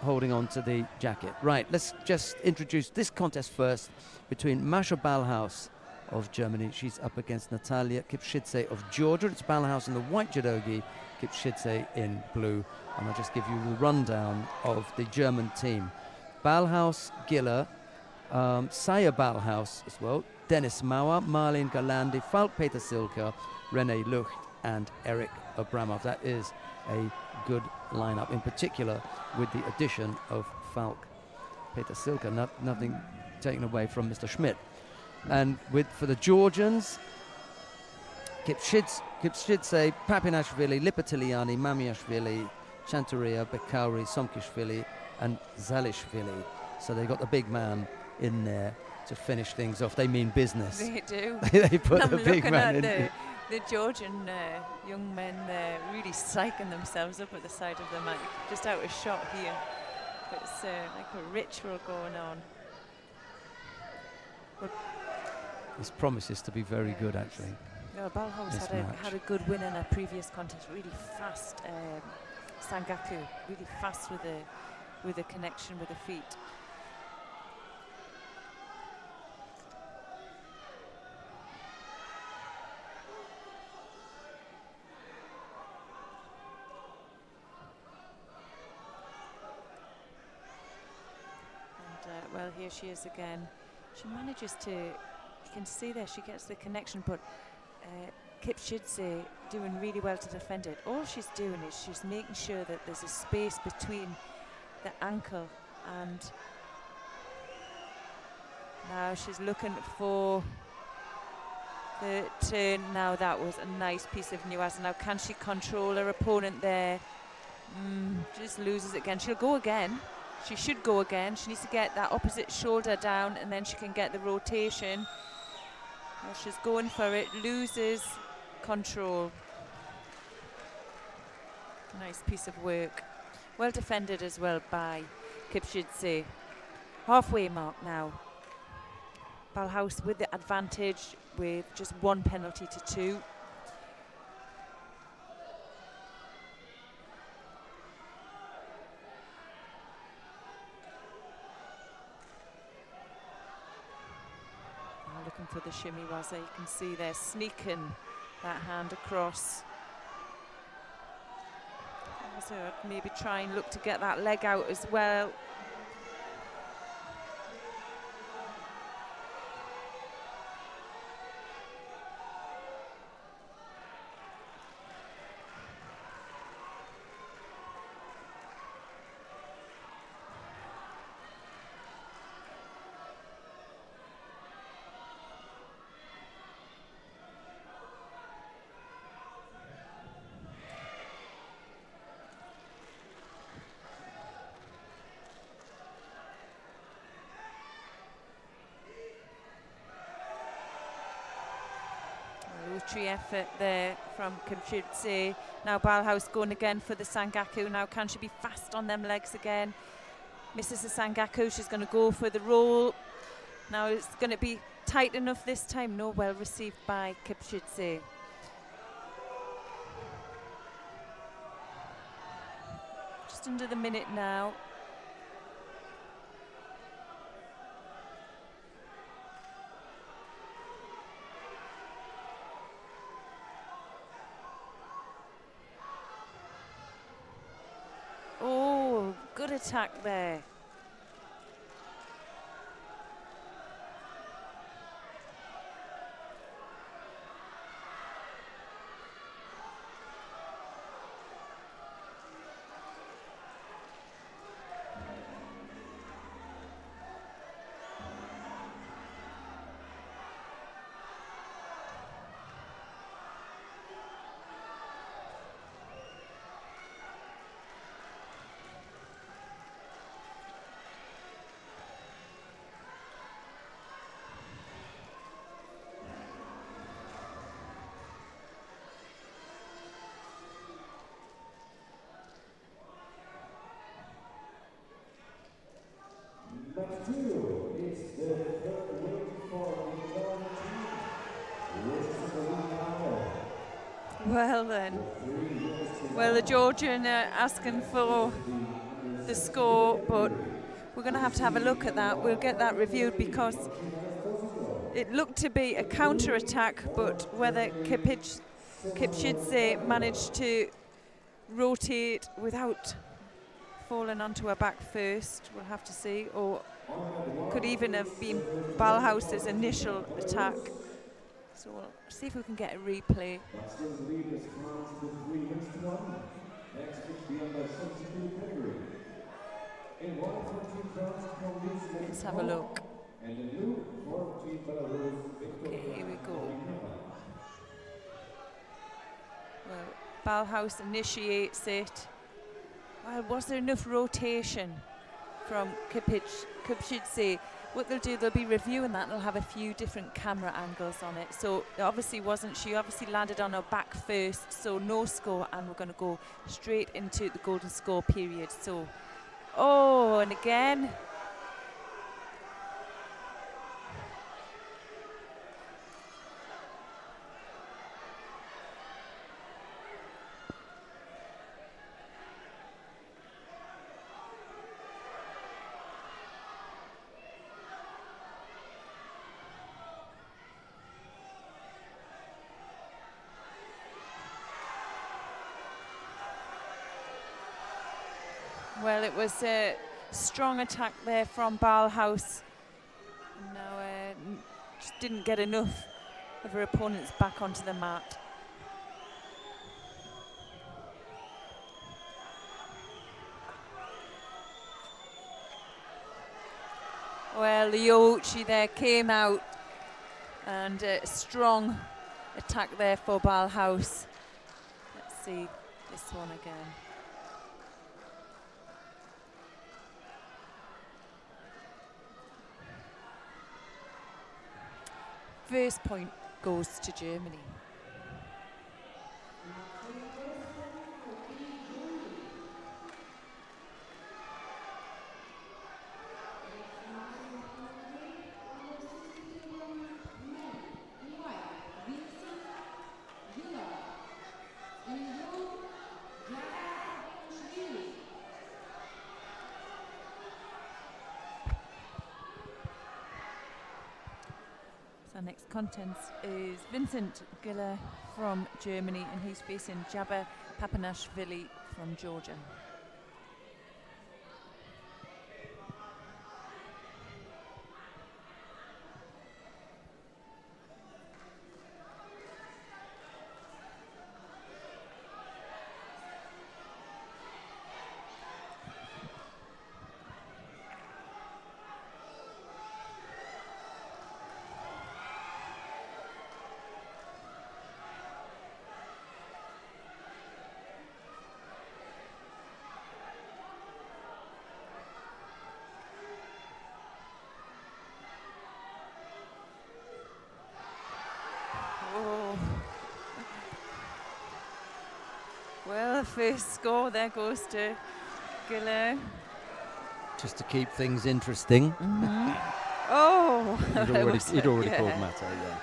holding on to the jacket. Right, let's just introduce this contest first between Masha Ballhaus of Germany. She's up against Natalia Kipshidze of Georgia. It's Ballhaus in the white judogi, Kipshidze in blue. And I'll just give you the rundown of the German team. Ballhaus, Giller, Saya Ballhaus as well, Dennis Mauer, Marlene Galandi, Falk Peter Silka, Rene Lucht, and Eric Abramov. That is a good lineup, in particular with the addition of Falk Peter Silka. Nothing taken away from Mr. Schmidt. And for the Georgians, Kipshidze, Papinashvili, Lipatiliani, Mamiashvili, Chanturia, Bekauri, Somkishvili, and Zalishvili. So they got the big man in there to finish things off. They mean business. They do. They put the big man in. The Georgian young men there really psyching themselves up at the side of the mat. Just out of shot here. It's like a ritual going on. But this promises to be very good, actually. Yeah, Ballhaus had a good win in a previous contest. Really fast Sangaku, really fast with the connection with the feet. And well, here she is again. She manages to, you can see there, she gets the connection, but Kipshidze doing really well to defend it. All she's doing is she's making sure that there's a space between the ankle, and now she's looking for the turn. Now that was a nice piece of nuance. Now can she control her opponent there? Just loses it again. She'll go again. She should go again. She needs to get that opposite shoulder down, and then she can get the rotation. Well, she's going for it, loses control. Nice piece of work. Well defended as well by Kipshidze. Halfway mark now. Ballhaus with the advantage with just 1 penalty to 2. Looking for the shimmy waza. You can see they're sneaking that hand across. So maybe try and look to get that leg out as well. Effort there from Kipshidze. Now Ballhaus going again for the Sangaku. Now can she be fast on them legs again? Misses the Sangaku. She's going to go for the roll. Now it's going to be tight enough this time. No, well received by Kipshidze. Just under the minute now. good attack there. Number 2 is the third win for the Georgian team, which is the lead. Well then. Well, the Georgian are asking for the score, but we're going to have a look at that. We'll get that reviewed because it looked to be a counter-attack, but whether Kipchidze managed to rotate without falling onto her back first, we'll have to see, or could even have been Ballhaus's initial attack. So we'll see if we can get a replay. Let's have a look. Okay, here we go. Well, Ballhaus initiates it. Well, was there enough rotation from Kipchidze? What they'll do, they'll be reviewing that and they'll have a few different camera angles on it. So it obviously wasn't, she obviously landed on her back first, so no score, and we're going to go straight into the golden score period. So, oh, and again. Well, it was a strong attack there from Ballhaus. Now, just didn't get enough of her opponents back onto the mat. Well, the Youchi there came out, and a strong attack there for Ballhaus. Let's see this one again. First point goes to Germany. Our next contest is Vincent Giller from Germany, and he's facing Jabba Papanashvili from Georgia. Well, first score there goes to Giller. Just to keep things interesting. Mm-hmm. Oh! He'd already called Mate, yeah.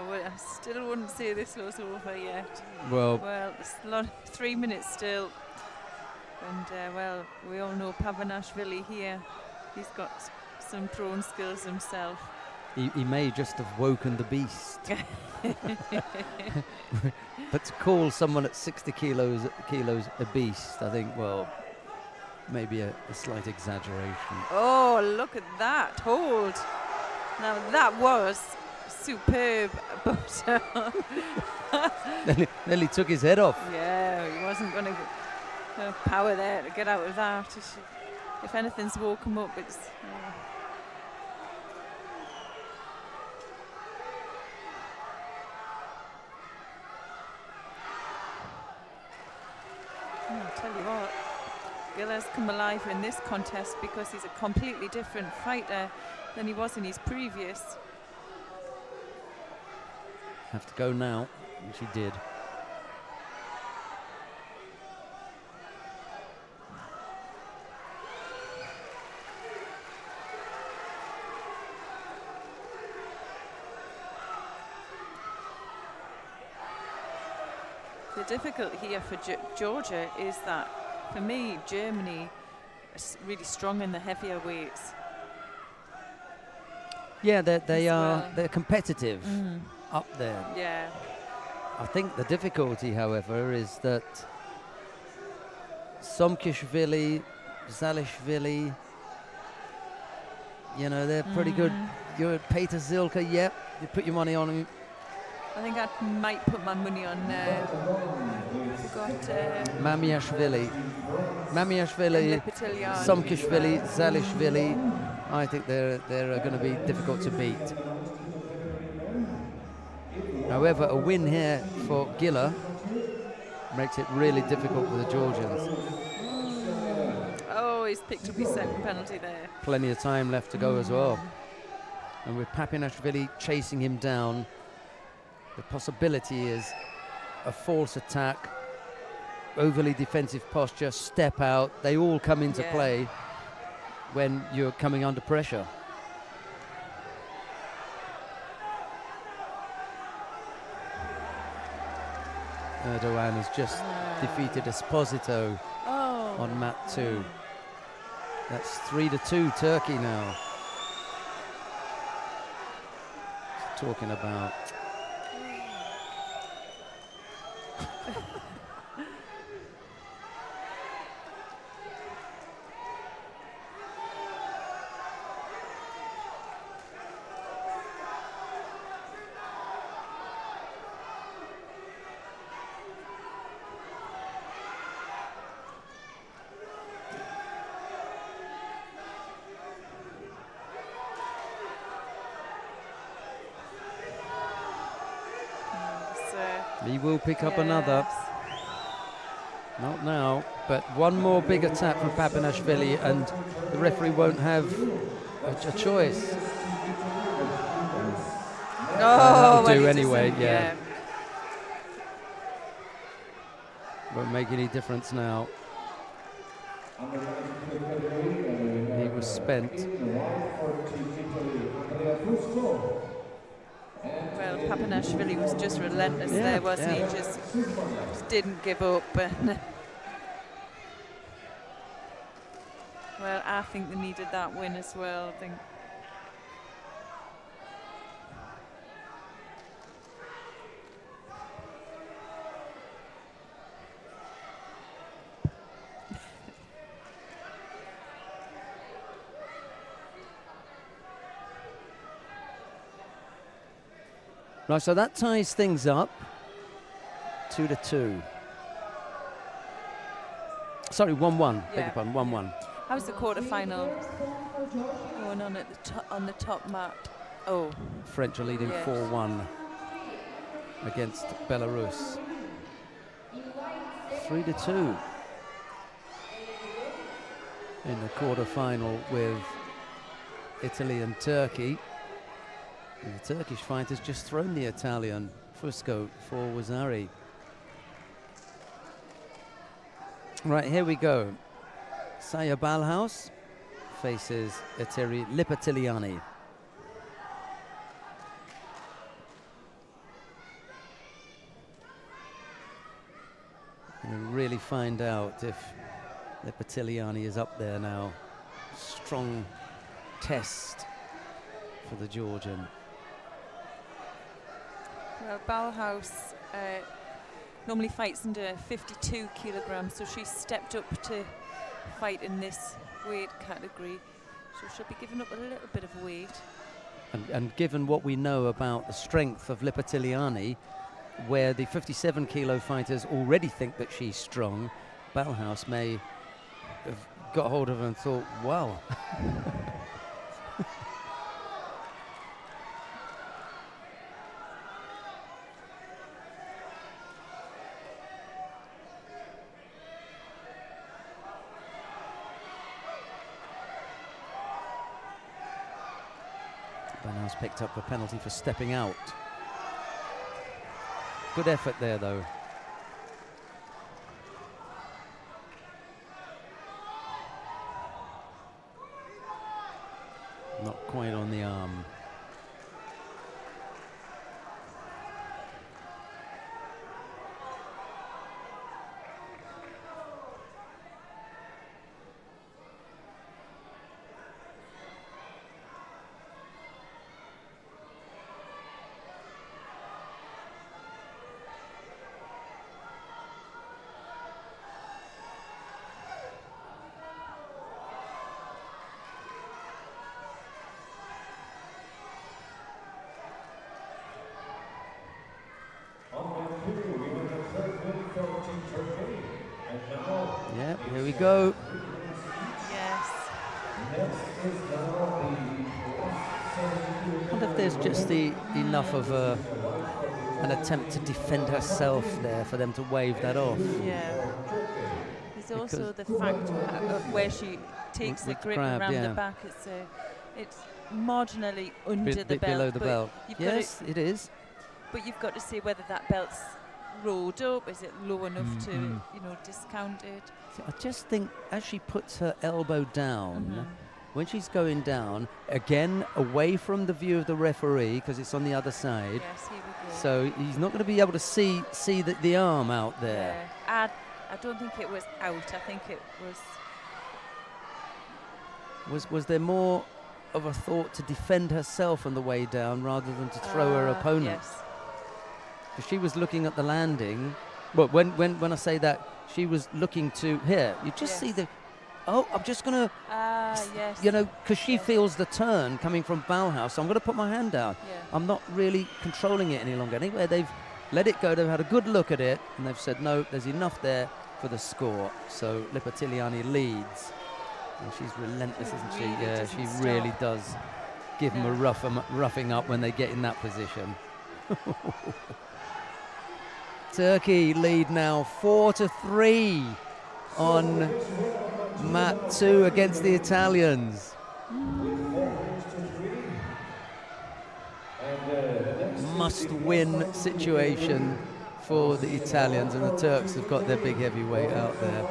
Well, I still wouldn't say this was over yet. Well, it's 3 minutes still. And, well, we all know Papanashvili here. He's got some throwing skills himself. He may just have woken the beast. But to call someone at 60 kilos a beast, I think, well, maybe a slight exaggeration. Oh, look at that hold. Now that was superb, but nearly took his head off. yeah, he wasn't going to power there to get out of that. If anything's woke him up, it's... I'll tell you what, Giller's come alive in this contest because he's a completely different fighter than he was in his previous. Have to go now, which he did. The difficulty here for Georgia is that, for me, Germany is really strong in the heavier weights. Yeah, they're competitive up there. Yeah. I think the difficulty, however, is that Somkishvili, Zalishvili, you know, they're pretty good. You're Peter Zilka, yep, you put your money on him. I think I might put my money on. Mamiashvili, Somkishvili, Zalishvili. I think they're going to be difficult to beat. However, a win here for Giller makes it really difficult for the Georgians. Oh, he's picked up his second penalty there. Plenty of time left to go as well. And with Papinashvili chasing him down, the possibility is a false attack, overly defensive posture, step out. They all come into play when you're coming under pressure. Erdogan has just defeated Esposito on mat 2. That's 3-2 Turkey now. Talking about he will pick up another. Not now, but one more big attack from Papinashvili and the referee won't have a choice. Oh, do anyway, yeah. Won't make any difference now. He was spent. Well, Papinashvili was just relentless there, wasn't he? Just didn't give up. Well, I think they needed that win as well. I think. Right, so that ties things up 2-2. Sorry, 1-1. Beg your pardon, 1-1. How's the quarter-final going on at on the top mat? Oh, French are leading 4-1 against Belarus. 3-2 in the quarter-final with Italy and Turkey. And the Turkish fighter's just thrown the Italian Fusco for Wazari. Right, here we go. Saya Balhaus faces Eteri Lipatiliani. And really find out if Lipatiliani is up there now. Strong test for the Georgian. Well, Bauhaus normally fights under 52 kilograms, so she's stepped up to fight in this weight category. So she'll be giving up a little bit of weight. And given what we know about the strength of Lipatiliani, where the 57 kilo fighters already think that she's strong, Bauhaus may have got hold of her and thought, wow. Bauhaus picked up the penalty for stepping out. Good effort there, though. Not quite on the arm. Yeah, here we go. Yes. I wonder if there's just enough of an attempt to defend herself there for them to wave that off. Yeah. There's also the fact of where she takes the grip grab, around yeah. the back. It's marginally under the bit belt. below the belt. You've Yes, it is. but you've got to see whether that belt's rolled up. Is it low enough to, you know, discount it? See, I just think as she puts her elbow down, when she's going down, again away from the view of the referee because it's on the other side. Yes, here we go. So he's not going to be able to see the arm out there. Yeah. I don't think it was out. I think it was. Was there more of a thought to defend herself on the way down rather than to throw her opponent? Yes. Because she was looking at the landing. Well, when I say that, she was looking to here. You just see the. Oh, I'm just gonna. Yes. You know, because she feels the turn coming from Bauhaus, so I'm gonna put my hand down. Yeah. I'm not really controlling it any longer. Anyway, they've let it go. They've had a good look at it, and they've said no. There's enough there for the score. So Lipatiliani leads. And she's relentless, isn't she? Really Yeah, she doesn't really stop. does give them a roughing up when they get in that position. Turkey lead now 4-3 on mat 2 against the Italians. Must-win situation for the Italians, and the Turks have got their big heavyweight out there.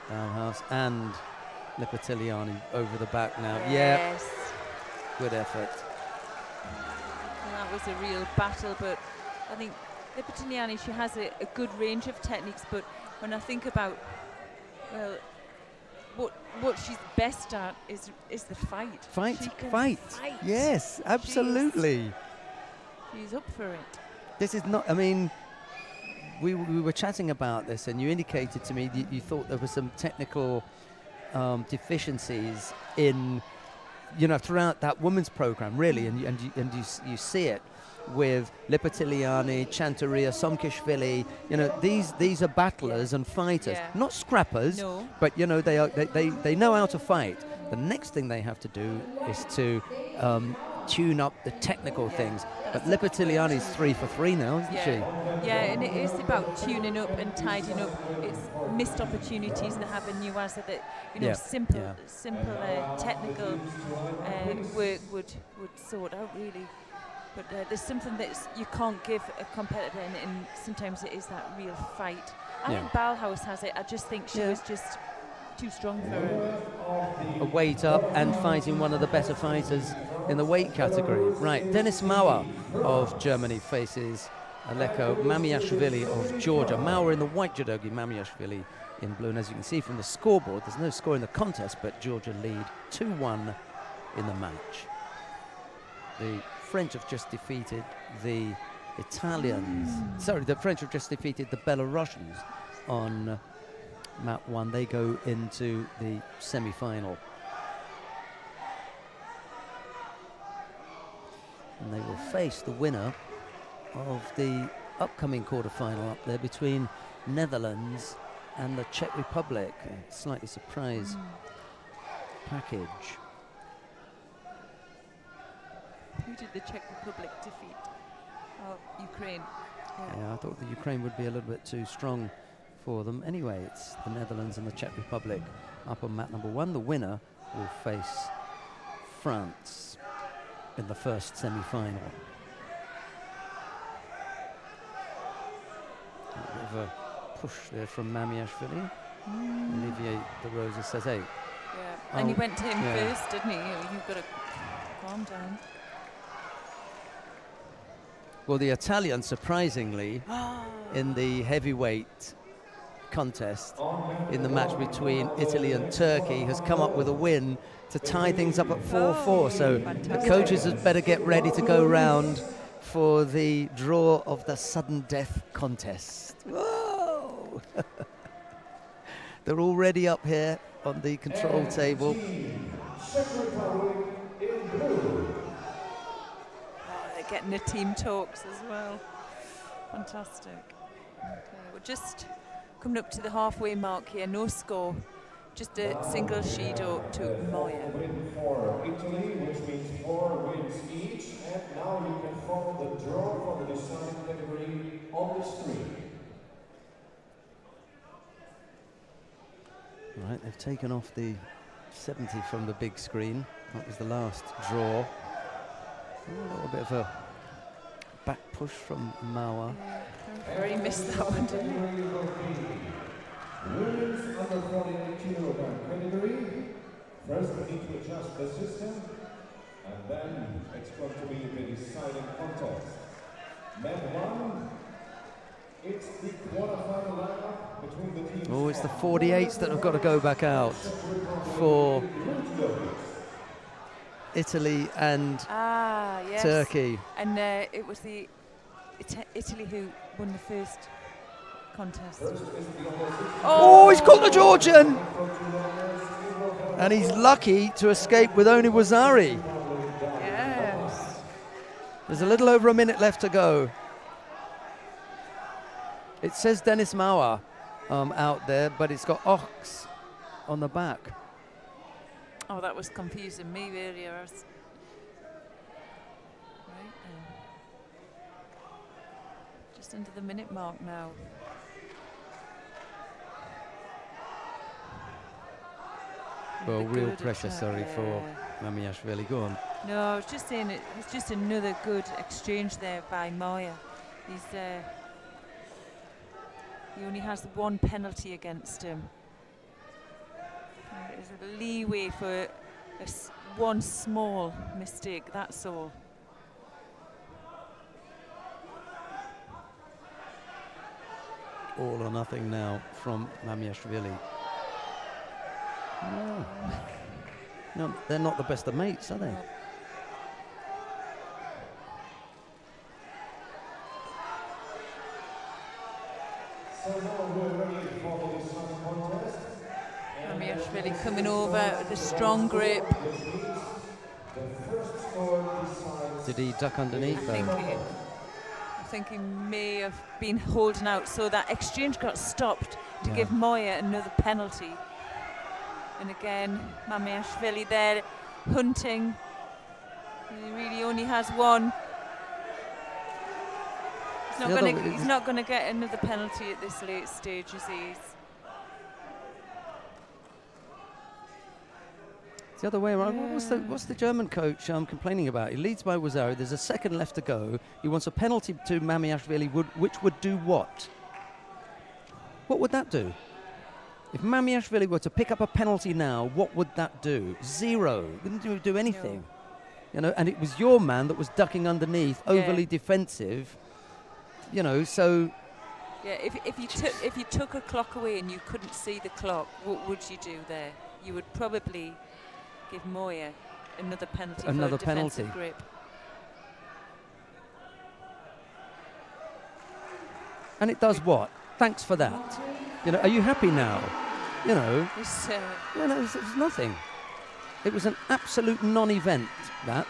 Bauhaus and Lipatiliani over the back now. Yes. Yeah, good effort. Well, that was a real battle, but I think Lipatiliani, she has a good range of techniques, but when I think about, well, what she's best at is the fight. Fight. She can Fight. Yes, absolutely. She's up for it. This is not, I mean, we were chatting about this, and you indicated to me that you thought there were some technical deficiencies in, you know, throughout that women's program, really, and you see it with Lipatiliani, Chantaria, Somkishvili. You know, these are battlers and fighters, not scrappers, but you know they know how to fight. The next thing they have to do is to tune up the technical things. But Lipatiliani's 3 for 3 now, isn't she? Yeah, and it is about tuning up and tidying up. It's missed opportunities that have a new answer that, you know, simple technical work would sort out, really. But there's something that you can't give a competitor, and sometimes it is that real fight. I think Bauhaus has it. I just think she was just too strong for her. A weight up and fighting one of the better fighters in the weight category. Right, Denis Mauer of Germany faces Aleko Mamiashvili of Georgia. Mauer in the white judogi, Mamiashvili in blue. And as you can see from the scoreboard, there's no score in the contest, but Georgia lead 2-1 in the match. The French have just defeated the Italians. Sorry, the French have just defeated the Belarusians on map 1. They go into the semi-final. And they will face the winner of the upcoming quarter-final up there between Netherlands and the Czech Republic. A slightly surprise package. Who did the Czech Republic defeat? Oh, Ukraine. Yeah, I thought the Ukraine would be a little bit too strong for them. Anyway, it's the Netherlands and the Czech Republic up on mat number 1. The winner will face France in the first semi-final. A bit of a push there from Mamiashvili. Olivier De Rosa says, hey. Yeah, and he went to him first, didn't he? You've got to calm down. Well, the Italian, surprisingly, in the heavyweight contest, in the match between Italy and Turkey, has come up with a win to tie things up at 4-4. So the coaches had better get ready to go round for the draw of the sudden death contest. Whoa! They're already up here on the control table. Getting the team talks as well. Fantastic. Okay, we're just coming up to the halfway mark here. No score, just a single Shido to Moya. Win for Italy, which means 4 wins each. And now you can follow the draw for the deciding category on the screen. Right, they've taken off the 70 from the big screen. That was the last draw. A little bit of a back push from Mawa. Very missed that one, didn't he? Women's under 48 kilogram category. First we need to adjust the system, and then it's going to be the deciding contest. Mat 1, it's the quarterfinal lineup between the teams. Oh, it's the 48s that have got to go back out for Italy and yes. Turkey. And it was the Italy who won the first contest. Oh, he's caught the Georgian! And he's lucky to escape with only Wazari. Yes. There's a little over a minute left to go. It says Dennis Mauer out there, but it's got Ox on the back. Oh, that was confusing me really. Right just under the minute mark now. Well, real pressure, sorry, for Mamiashvili. Go on. No, I was just saying it was just another good exchange there by Moya. He only has 1 penalty against him. There's a leeway for one small mistake, that's all. All or nothing now from Mamiashvili. No, they're not the best of mates, are they? So now we're ready for the deciding contest. Mamiashvili coming over with a strong grip. Did he duck underneath though? I think he may have been holding out, so that exchange got stopped to give Moya another penalty. And again, Mamiashvili there hunting. He really only has 1. He's not going to get another penalty at this late stage, is he? It's the other way around. Yeah. What's the German coach complaining about? He leads by Wazari. There's a second left to go. He wants a penalty to Mamiashvili, which would do what? What would that do? If Mamiashvili were to pick up a penalty now, what would that do? 0. Wouldn't do anything. No. You know, and it was your man that was ducking underneath, overly defensive. You know, so Yeah, if you took a clock away and you couldn't see the clock, what would you do there? You would probably give Moya another penalty for a defensive grip. And it does what? Thanks for that. You know, are you happy now? You know, it was nothing. It was an absolute non-event, that.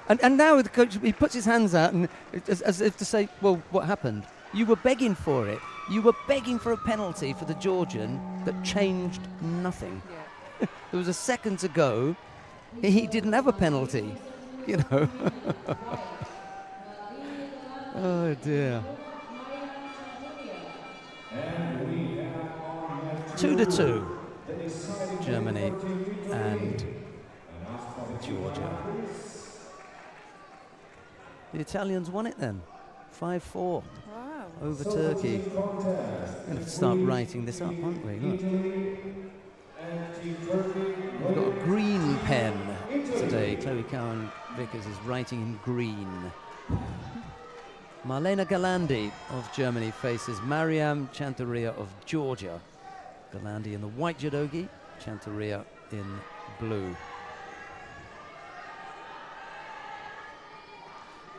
And now the coach, he puts his hands out and as if to say, well, what happened? You were begging for it. You were begging for a penalty for the Georgian that changed nothing. Yeah. There was a second to go. He didn't have a penalty, you know. Oh, dear. 2-2, Germany and Georgia. The Italians won it then, 5-4. Wow. Over Turkey. We're going to have to start writing this up, aren't we? Look. We've got a green pen today. Chloe Cowan Vickers is writing in green. Marlena Galandi of Germany faces Mariam Chantaria of Georgia. Galandi in the white judogi, Chantaria in blue.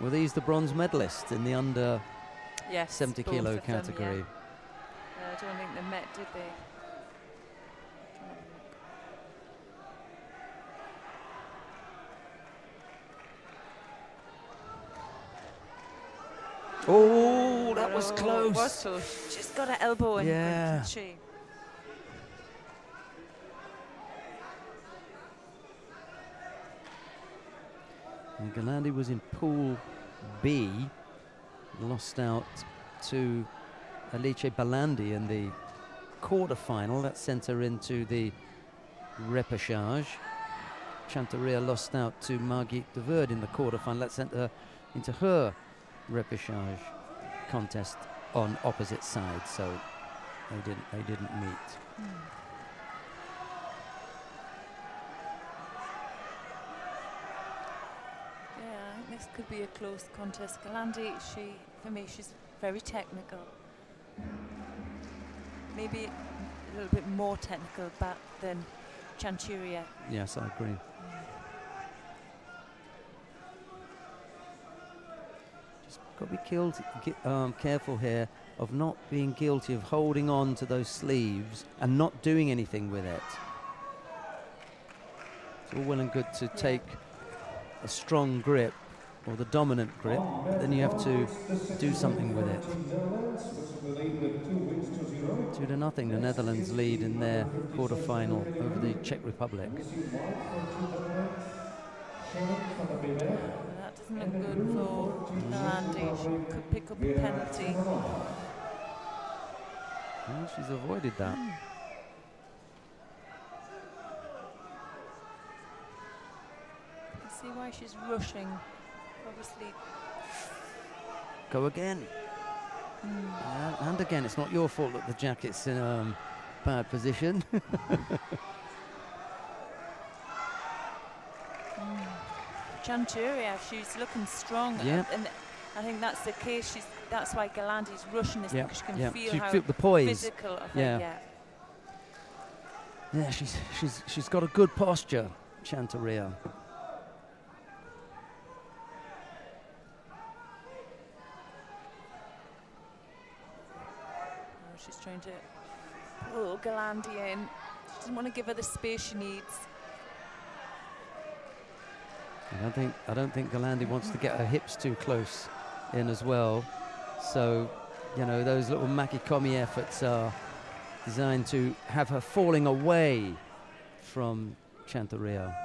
Were these the bronze medalists in the under 70 kilo category? Them, yeah. I don't think they met, did they? Oh, that was close. Was close. She's got her elbow in, hasn't she? And Galandi was in Pool B, lost out to Alice Balandi in the quarter-final. That sent her into the repechage. Chantaria lost out to Margit de Verde in the quarter-final. That sent her into her repechage contest on opposite sides, so they didn't meet. This could be a close contest. Galandi, for me, she's very technical. Maybe a little bit more technical than Chantaria. Yes, I agree. Just got to be careful here of not being guilty of holding on to those sleeves and not doing anything with it. It's all well and good to take a strong grip or the dominant grip, but then you have to do something with it. 2-0, the Netherlands lead in their quarter-final over the Czech Republic. That doesn't look good for Galandi. She could pick up a penalty. Well, she's avoided that. See why she's rushing. Obviously. Go again. And again, it's not your fault that the jacket's in a bad position. Chantaria, she's looking strong. Yeah. And I think that's the case. That's why Galandi's rushing, is because she can feel how the poise. Physical of it. Yeah, she's got a good posture, Chantaria. She's trying to pull Galandi in. She doesn't want to give her the space she needs. I don't think Galandi wants to get her hips too close in as well. So, you know, those little Makikomi efforts are designed to have her falling away from Chantaria.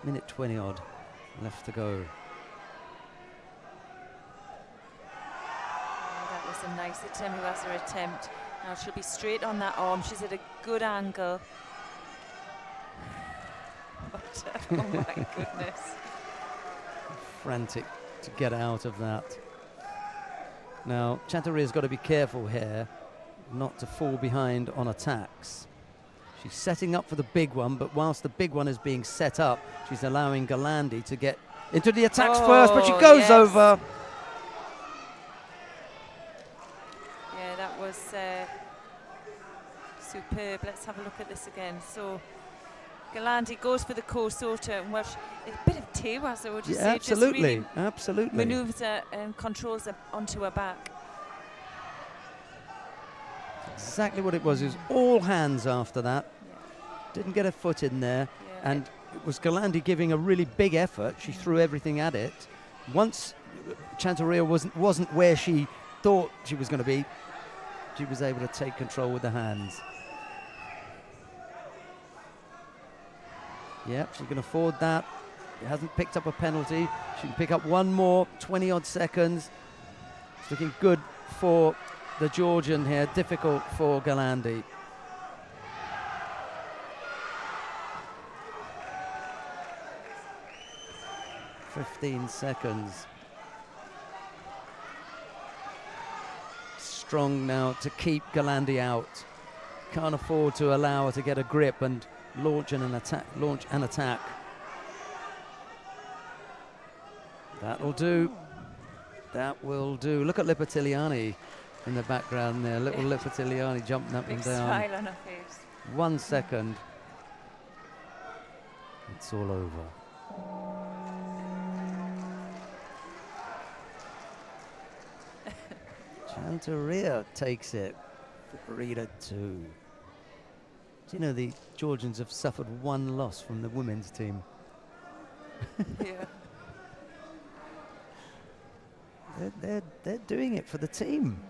Minute 20 odd left to go. That was a nice attempt. Now she'll be straight on that arm. She's at a good angle. Oh my goodness. Frantic to get out of that. Now, Chantaria's got to be careful here not to fall behind on attacks. She's setting up for the big one, but whilst the big one is being set up, she's allowing Galandi to get into the attacks first, but she goes over. Yeah, that was superb. Let's have a look at this again. So Galandi goes for the co-sorter, and a bit of tewaza, would you say? Absolutely, just really absolutely. Manoeuvres her and controls her onto her back. Exactly what it was. It was all hands after that. Yeah. Didn't get a foot in there. Yeah. And it was Galandi giving a really big effort. She threw everything at it. Once Chantaria wasn't where she thought she was going to be, she was able to take control with the hands. Yep, she can afford that. She hasn't picked up a penalty. She can pick up one more, 20-odd seconds. It's looking good for the Georgian here, difficult for Galandi. "15 seconds. Strong now to keep Galandi out. Can't afford to allow her to get a grip and launch an attack. That'll do. That will do. Look at Lipatiliani in the background there. Little Lipatiliani jumping up and down. Big smile on her face. 1 second. It's all over. Chantaria takes it. 3-2. Do you know the Georgians have suffered one loss from the women's team? Yeah. They're doing it for the team.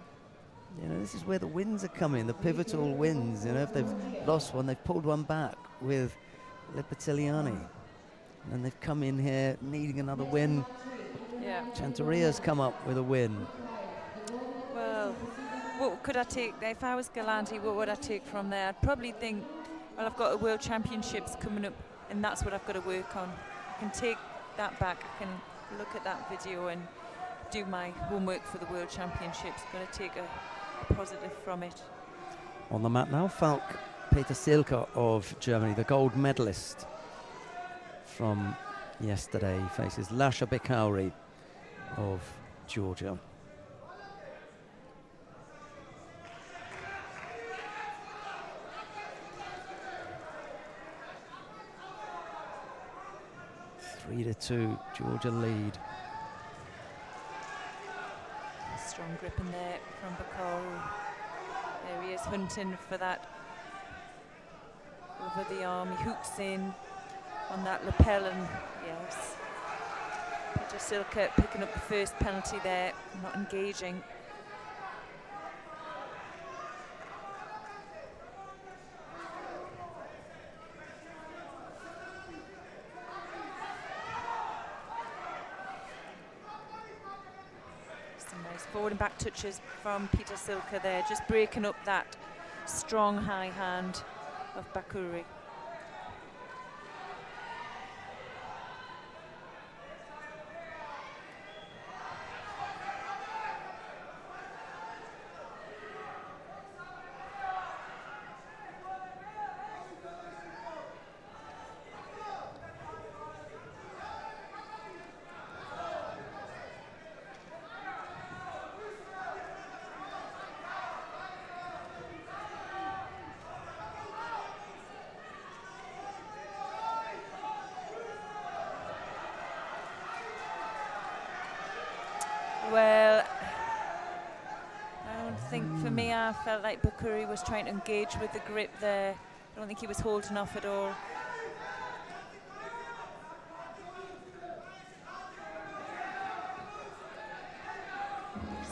You know, this is where the wins are coming, the pivotal wins. You know, if they've lost one, they've pulled one back with Lipatiliani. And they've come in here needing another win. Yeah. Chantaria's come up with a win. Well, what could I take? If I was Galandi, what would I take from there? I'd probably think, well, I've got a World Championships coming up, and that's what I've got to work on. I can take that back. I can look at that video and do my homework for the World Championships. Got to take a positive from it. On the mat now, Falk Peter Silka of Germany, the gold medalist from yesterday, faces Lasha Bekauri of Georgia. Three to 2, Georgia lead. Strong grip in there from Bakaru. There he is hunting for that over the arm. He hooks in on that lapel, and yes, Peter Silka picking up the first penalty there, not engaging. Forward and back touches from Peter Silka there, just breaking up that strong high hand of Bakuri. Well, I don't think, for me, I felt like Bakuri was trying to engage with the grip there. I don't think he was holding off at all.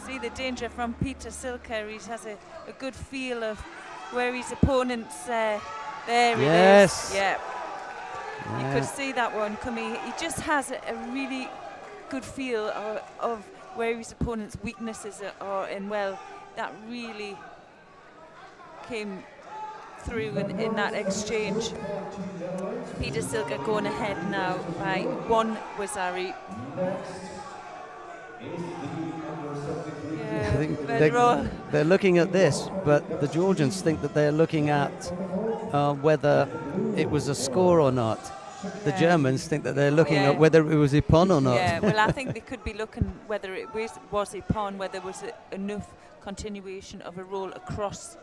See the danger from Peter Silka. He has a good feel of where his opponent's there. There it is. Yeah. You could see that one coming. He just has a really good feel of where his opponent's weaknesses are, and well, that really came through in that exchange. Peter Silka going ahead now by 1 Wazari. I think they're looking at this, but the Georgians think that they're looking at whether it was a score or not. The Germans think that they're looking Yeah. at whether it was Ippon or not. Yeah, well, I think they could be looking whether it was Ippon, whether there was enough continuation of a roll across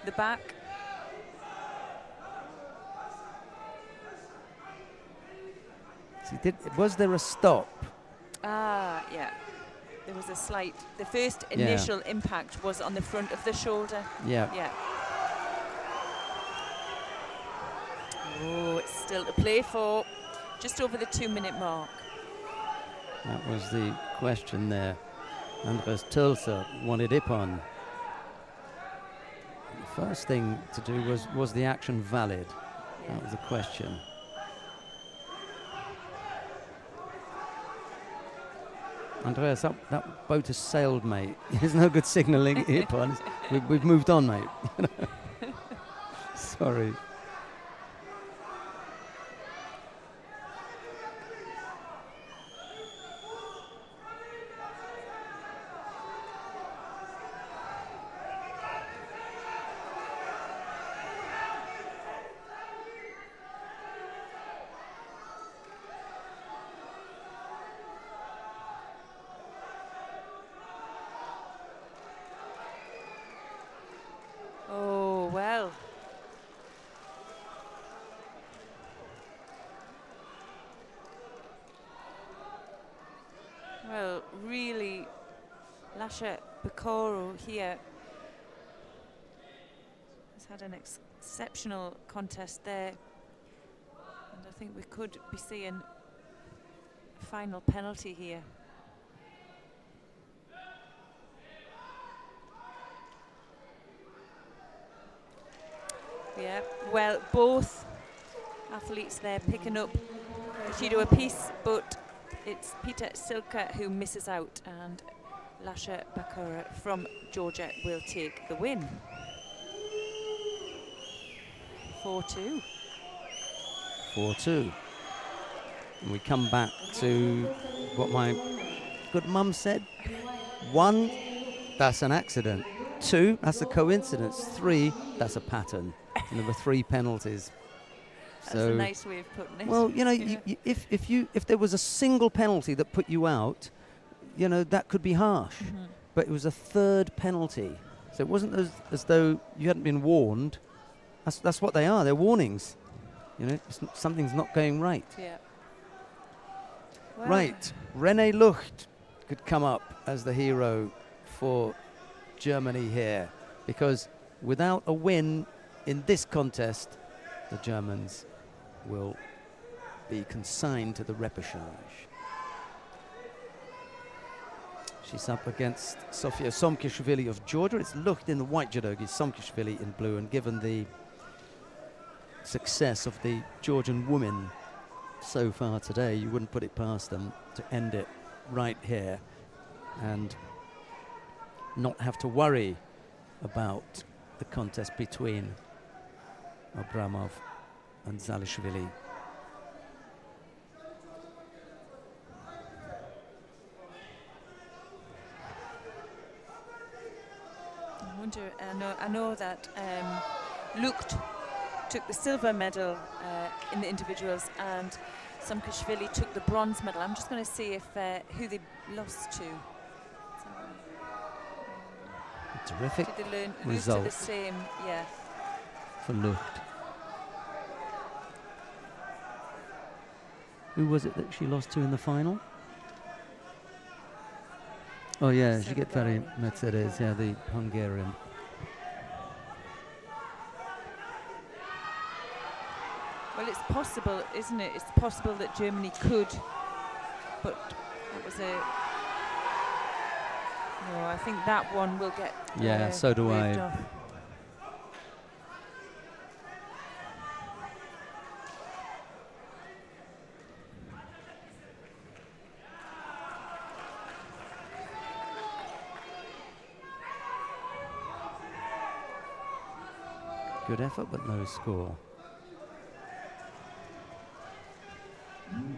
the back. See, was there a stop? Ah, yeah. There was a slight. The first initial impact was on the front of the shoulder. Yeah. Yeah. Oh, it's still to play for, just over the 2-minute mark. That was the question there. Andres Tulsa wanted Ippon. The first thing to do was the action valid? Yeah. That was the question. Andreas, that boat has sailed, mate. There's no good signalling Ippon. We've moved on, mate. Sorry. Oh, well. Well, really, Lasha Bakoro here has had an exceptional contest there. And I think we could be seeing a final penalty here. Yeah, well, both athletes there picking up a judo apiece, but it's Peter Silka who misses out, and Lasha Bakura from Georgia will take the win. 4-2. 4-2. And we come back to what my good mum said. 1, that's an accident. 2, that's a coincidence. 3, that's a pattern. And there were 3 penalties. That's so a nice way of putting it. Well, you know, Yeah. if there was a single penalty that put you out, you know, that could be harsh. But it was a 3rd penalty. So it wasn't as though you hadn't been warned. That's what they are. They're warnings. You know, something's not going right. Yeah. Well, Right. René Lucht could come up as the hero for Germany here, because without a win in this contest, the Germans will be consigned to the repechage. She's up against Sofia Somkishvili of Georgia. It's Lucht in the white judogi, Somkishvili in blue, and given the success of the Georgian women so far today, you wouldn't put it past them to end it right here and not have to worry about the contest between Abramov and Zalishvili. I wonder, I know that Lucht took the silver medal in the individuals, and Somkishvili took the bronze medal. I'm just going to see if who they lost to. Terrific Did they lose to result the same? Yeah. for Lucht. Who was it that she lost to in the final? Oh yeah, Zsigetvári Mercedes, yeah, the Hungarian. Well, it's possible, isn't it? It's possible that Germany could, but that was a. No, I think that one will get. Yeah, so do I. moved off. Good effort, but no score.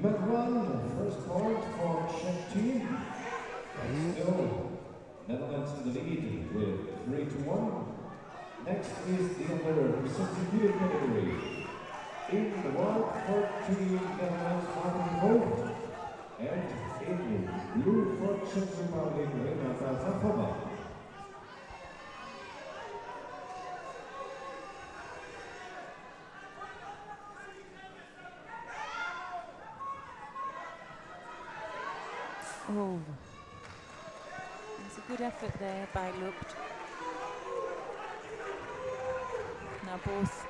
But one, first point for Czech team. And still, Netherlands in the lead with 3-1. Next is the under 62 category. In the white for Team Netherlands, Martin Holt. And in blue for Czech Republic, Renata Zafova. Oh, there's a good effort there by Lucht. Now both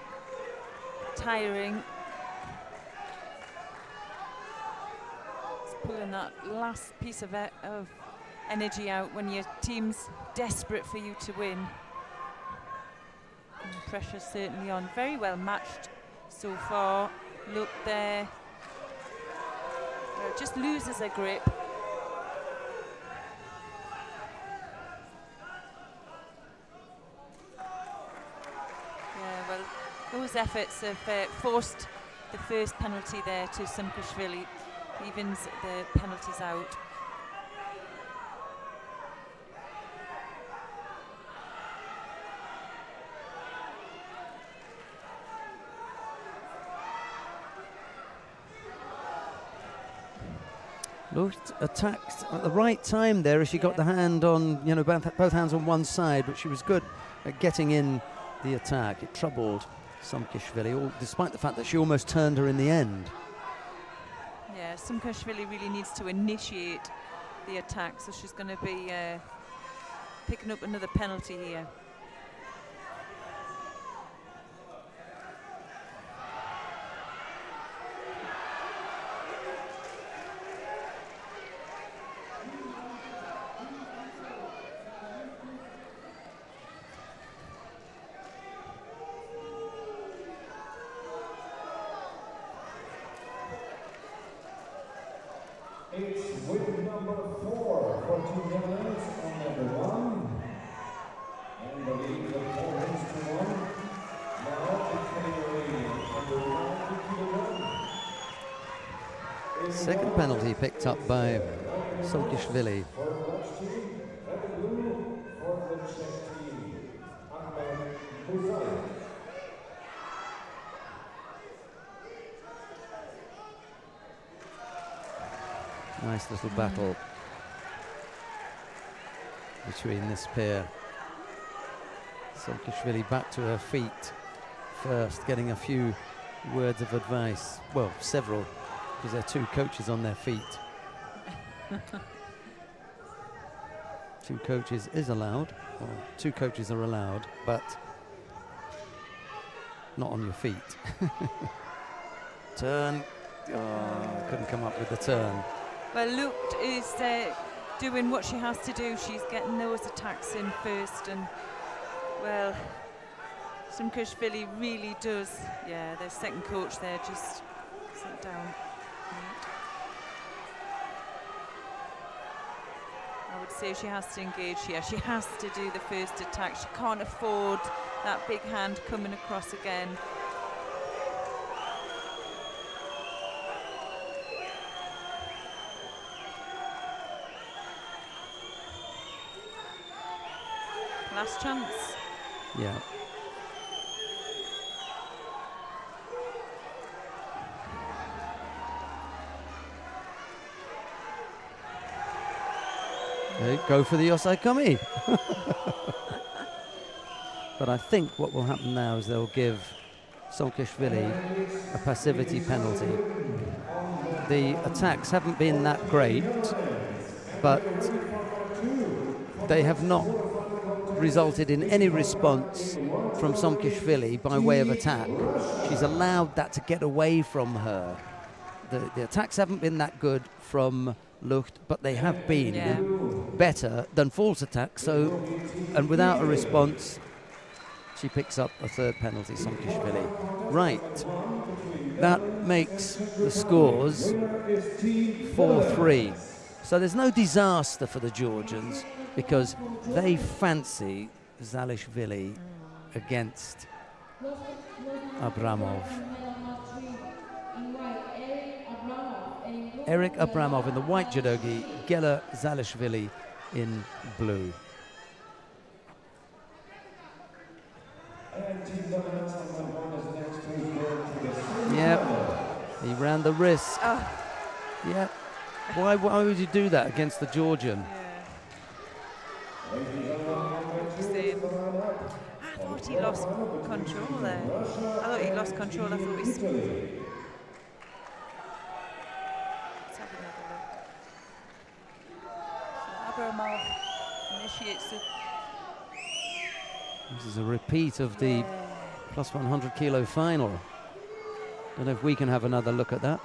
tiring. It's pulling that last piece of energy out when your team's desperate for you to win. And the pressure's certainly on. Very well matched so far. Look there. Well, just loses her grip. Those efforts have forced the first penalty there to Simkashvili, evens the penalties out. Lucht attacked at the right time there as she got the hand on, you know, both hands on one side, but she was good at getting in the attack. It troubled Simkashvili, despite the fact that she almost turned her in the end. Yeah, Simkashvili really needs to initiate the attack, so she's going to be picking up another penalty here. It's win number 4 for Team Netherlands on number 1. And the lead of 4 wins to 1. Now it's under 90 Second penalty picked up by Simkashvili. Nice little battle between this pair. Simkashvili back to her feet first, getting a few words of advice. Well, several, because there are two coaches on their feet. Two coaches is allowed, or two coaches are allowed, but not on your feet. Turn. Oh, couldn't come up with the turn. Well, Lucht is doing what she has to do. She's getting those attacks in first, and well, Simkashvili really does. Yeah, their second coach there just sat down. I would say she has to engage here. She has to do the first attack. She can't afford that big hand coming across again. Last chance. Yeah. They go for the Yosaikami. But I think what will happen now is they'll give Simkashvili a passivity penalty. The attacks haven't been that great, but they have not resulted in any response from Simkashvili by way of attack. She's allowed that to get away from her. The attacks haven't been that good from Lucht, but they have been better than false attacks. So, and without a response, she picks up a third penalty, Simkashvili. Right, that makes the scores 4-3. So there's no disaster for the Georgians, because they fancy Zalishvili against Abramov. Eric Abramov in the white judogi, Gela Zalishvili in blue. ran the risk. Oh. Yeah. Why would you do that against the Georgian? Yeah. I thought he lost control there. I thought he lost control. I thought he... Let's have another look. So Abramov initiates it. This is a repeat of the plus 100 kilo final. Don't know if we can have another look at that.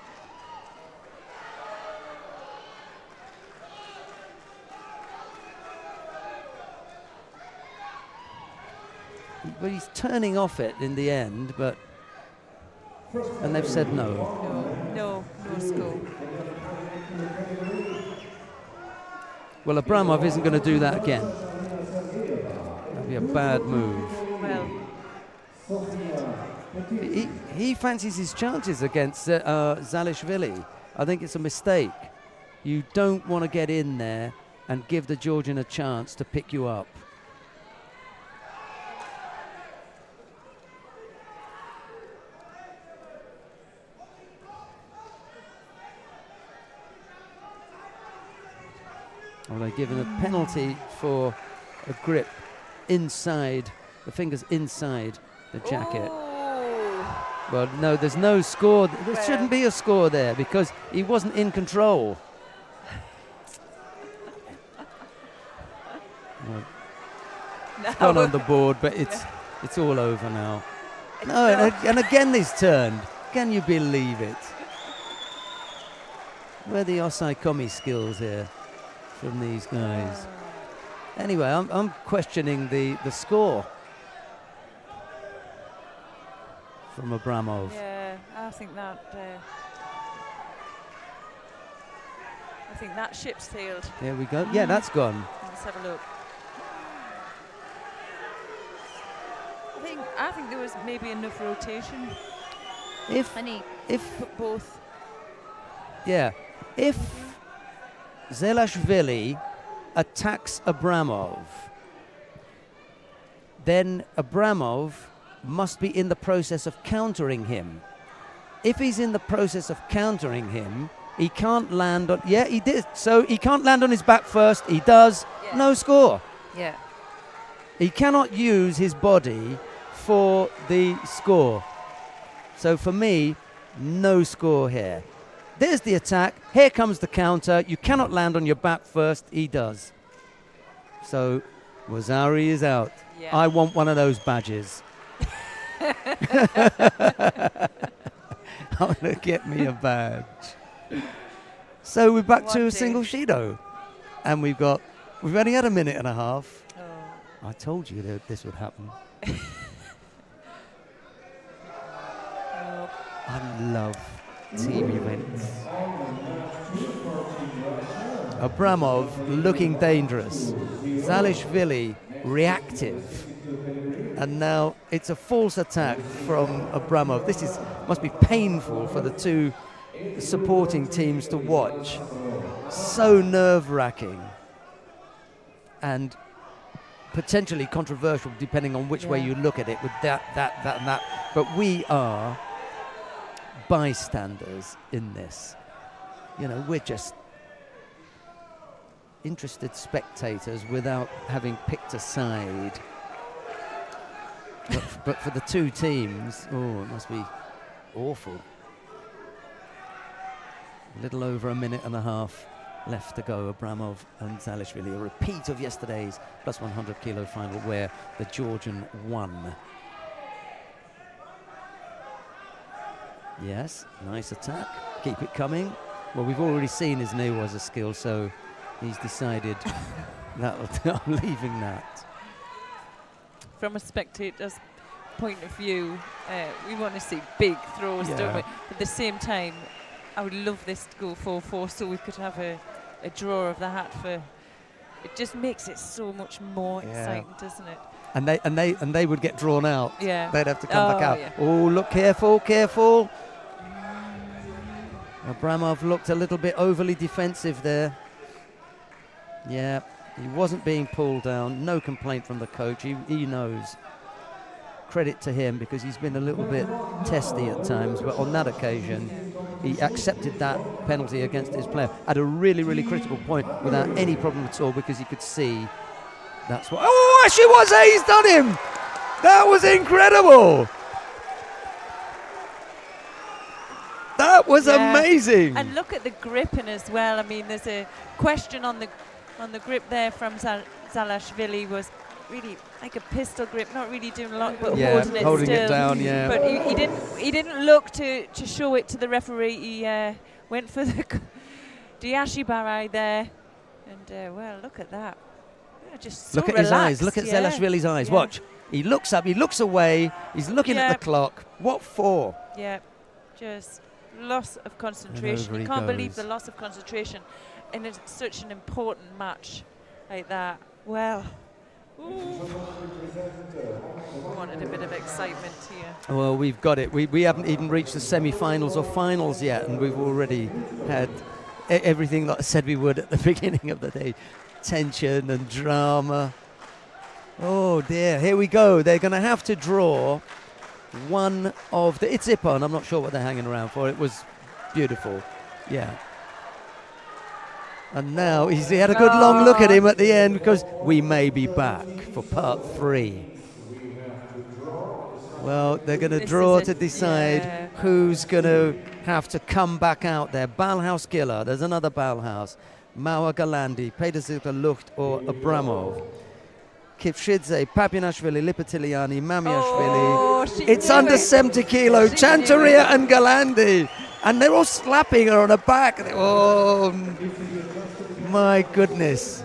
But he's turning off it in the end, and they've said no. No score. Well, Abramov isn't going to do that again. That'd be a bad move. Well, he fancies his chances against Zalishvili. I think it's a mistake. You don't want to get in there and give the Georgian a chance to pick you up. Well, they're given a penalty for a grip inside, the fingers inside the jacket. Oh. Well, no, there's no score. There shouldn't be a score there because he wasn't in control. It's gone on the board, but it's all over now. No, and again he's turned. Can you believe it? Where are the Osai Komi skills here from these guys? Anyway, I'm questioning the score from Abramov. Yeah, I think that ship's sailed. There we go. Yeah, that's gone. Let's have a look. I think there was maybe enough rotation. If both. Yeah, if Zelashvili attacks Abramov, then Abramov must be in the process of countering him. If he's in the process of countering him, he can't land on... Yeah, he did. So he can't land on his back first. He does. Yeah. No score. Yeah. He cannot use his body for the score. So for me, no score here. There's the attack. Here comes the counter. You cannot land on your back first. He does. So Wazauri is out. Yeah. I want one of those badges. I'm going to get me a badge. So we're back to a single Shido. And we've only had a minute and a half. Oh. I told you that this would happen. I love team events. Abramov looking dangerous. Zalishvili reactive. And now it's a false attack from Abramov. This must be painful for the two supporting teams to watch. So nerve-wracking. And potentially controversial depending on which way you look at it with that and that. But we are bystanders in this. You know, we're just interested spectators without having picked a side. But for the two teams, it must be awful. A little over a minute and a half left to go. Abramov and Zalishvili, a repeat of yesterday's plus 100 kilo final where the Georgian won. Yes, nice attack. Keep it coming. Well, we've already seen his Newaza skill, so he's decided that I'm leaving that. From a spectator's point of view, we want to see big throws, don't we? At the same time, I would love this to go 4-4 so we could have a draw of the hat for. It just makes it so much more exciting, doesn't it? And they would get drawn out. Yeah. They'd have to come back out. Yeah. Oh, look, careful. Abramov looked a little bit overly defensive there. Yeah, he wasn't being pulled down. No complaint from the coach. He knows. Credit to him because he's been a little bit testy at times, but on that occasion he accepted that penalty against his player at a really, really critical point without any problem at all, because he could see that's what. Oh, actually was it? He's done him. That was incredible. That was amazing. And look at the gripping as well. I mean, there's a question on the grip there from Zalashvili. Was really like a pistol grip, not really doing a lot, but holding it down. But he didn't look to show it to the referee. He went for the Diashibarai there, and well, look at that. Yeah, just so look at relaxed. his eyes. Look at Zelashvili's eyes. Yeah. Watch. He looks up. He looks away. He's looking at the clock. What for? Yeah, just loss of concentration. You can't believe the loss of concentration in such an important match like that. Well, we wanted a bit of excitement here. Well, we've got it. We haven't even reached the semi-finals or finals yet, and we've already had everything that I said we would at the beginning of the day. Tension and drama. Oh dear, here we go. They're going to have to draw one of the... It's Ippon. I'm not sure what they're hanging around for. It was beautiful. Yeah. And now he had a good long look at him at the end, because we may be back for part 3. Well, they're going to draw to decide who's going to have to come back out there. Balhaus Giller, there's another Balhaus. Maua Galandi, Pedersilka Lucht or Abramov. Kipshidze, Papianashvili, Lipatiliani, Mamiashvili. It's under 70 kilo, Chantaria and Galandi. And they're all slapping her on her back. Oh, my goodness.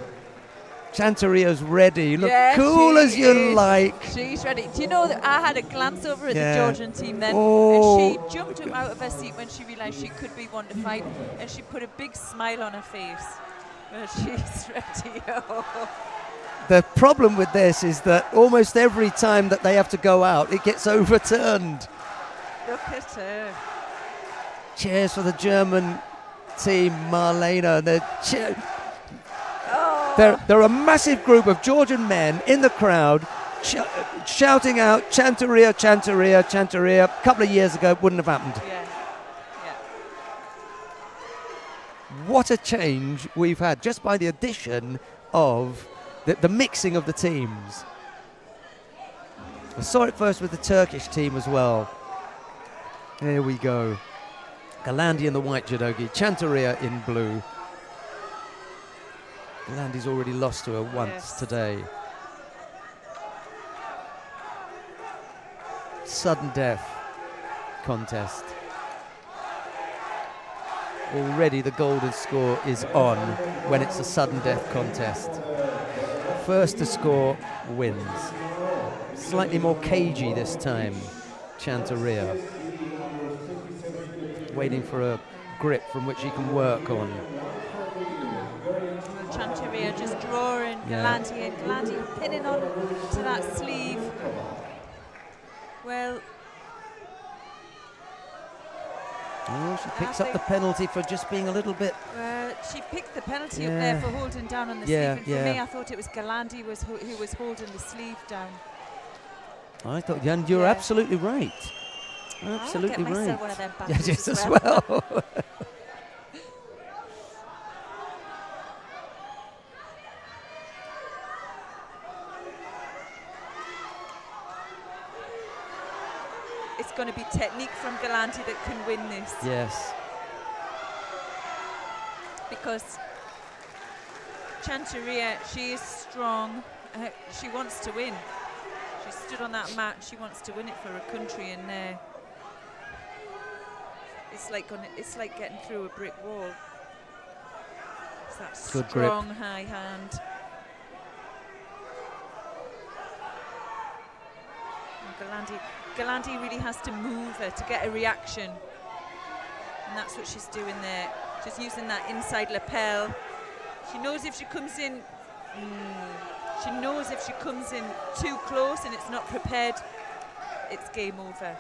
Chantaria's ready. Look cool as you like. She's ready. Do you know that I had a glance over at the Georgian team then, and she jumped up out of her seat when she realised she could be one to fight, and she put a big smile on her face. Well, she's ready. The problem with this is that almost every time that they have to go out, it gets overturned. Look at her. Cheers for the German team, Marlena. They're a massive group of Georgian men in the crowd shouting out Chantaria, Chantaria, Chantaria. A couple of years ago, it wouldn't have happened. Yeah. What a change we've had just by the addition of the mixing of the teams. I saw it first with the Turkish team as well. Here we go. Galandi in the white judogi, Chantaria in blue. Galandi's already lost to her once today. Sudden death contest. Already the golden score is on when it's a sudden death contest. First to score wins. Slightly more cagey this time, Chantaria. Waiting for a grip from which he can work on. Chantaria just drawing Galandi, and Galandi pinning on to that sleeve. Well, she picks up the penalty for just being a little bit... she picked the penalty up there for holding down on the sleeve, and for me I thought it was Galandi who was holding the sleeve down. I thought, and you're absolutely right. Absolutely I'll get myself right. one of them badges as well. It's going to be technique from Galandi that can win this. Yes. Because Chantaria, she is strong. She wants to win. She stood on that mat. She wants to win it for her country, and it's like getting through a brick wall. It's that good strong grip. high hand. Galandi really has to move her to get a reaction, and that's what she's doing there. She's using that inside lapel. She knows if she comes in, she knows if she comes in too close and it's not prepared, it's game over.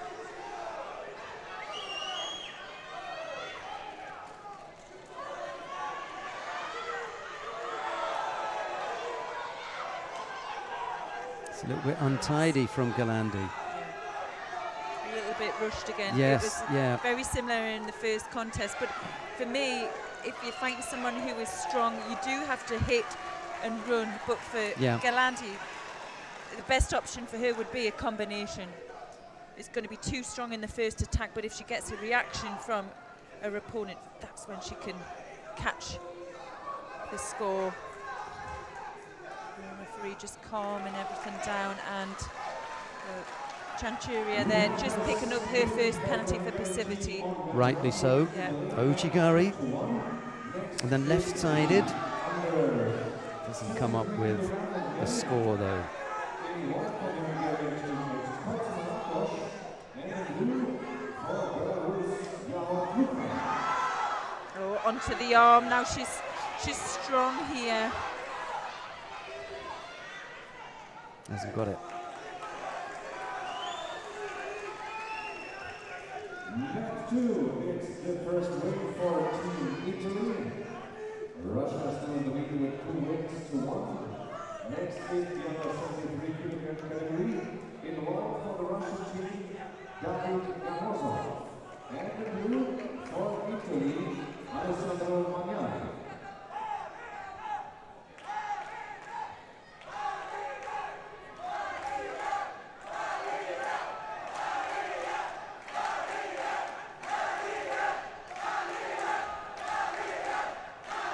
It's a little bit untidy from Galandi. A little bit rushed again. Yes, it was very similar in the first contest. But for me, if you're fighting someone who is strong, you do have to hit and run. But for Galante, the best option for her would be a combination. It's going to be too strong in the first attack, but if she gets a reaction from her opponent, that's when she can catch the score. The referee just calming everything down, and Chanturia there just picking up her first penalty for passivity. Rightly so. Yeah. Ochigari, and then left-sided. Doesn't come up with a score though. Oh, onto the arm now. She's strong here. Hasn't got it. Next two, it's the first win for Team Italy. Russia still in the lead with 2 wins to 1. Next is the under 73 kilogram category. In one for the Russian team, David Gamozov. And in blue for Italy, Alessandro Magnani.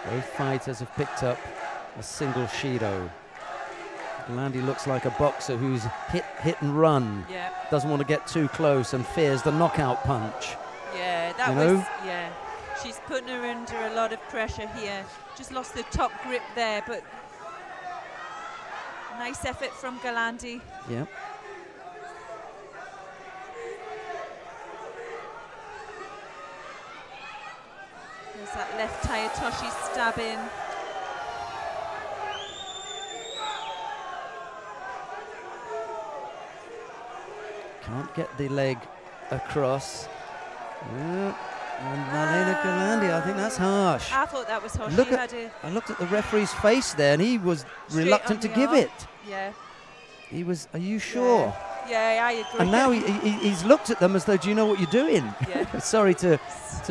Both fighters have picked up a single Shido. Galante looks like a boxer who's hit and run. Yeah. Doesn't want to get too close and fears the knockout punch. Yeah, that was, yeah. She's putting her under a lot of pressure here. Just lost the top grip there, but nice effort from Galante. Yeah. There's that left Hayatoshi stabbing. Can't get the leg across. Yeah. And Marlena Galante, I think that's harsh. I thought that was harsh. I looked at the referee's face there, and he was reluctant to give it. Yeah. He was, are you sure? Yeah, I agree. And now he's looked at them as though, do you know what you're doing? Yeah. Sorry to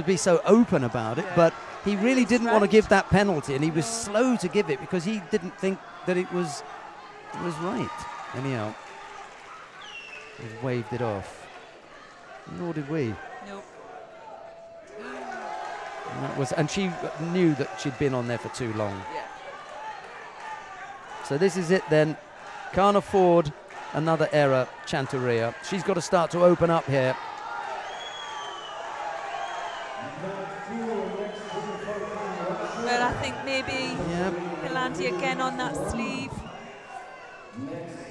be so open about it, but he really didn't want to give that penalty, and he was slow to give it because he didn't think that it was right. Anyhow, he waved it off. Nor did we. Nope. And she knew that she'd been on there for too long. Yeah. So this is it then. Can't afford another error, Chanturia. She's got to start to open up here. Well, I think maybe Galante again on that sleeve.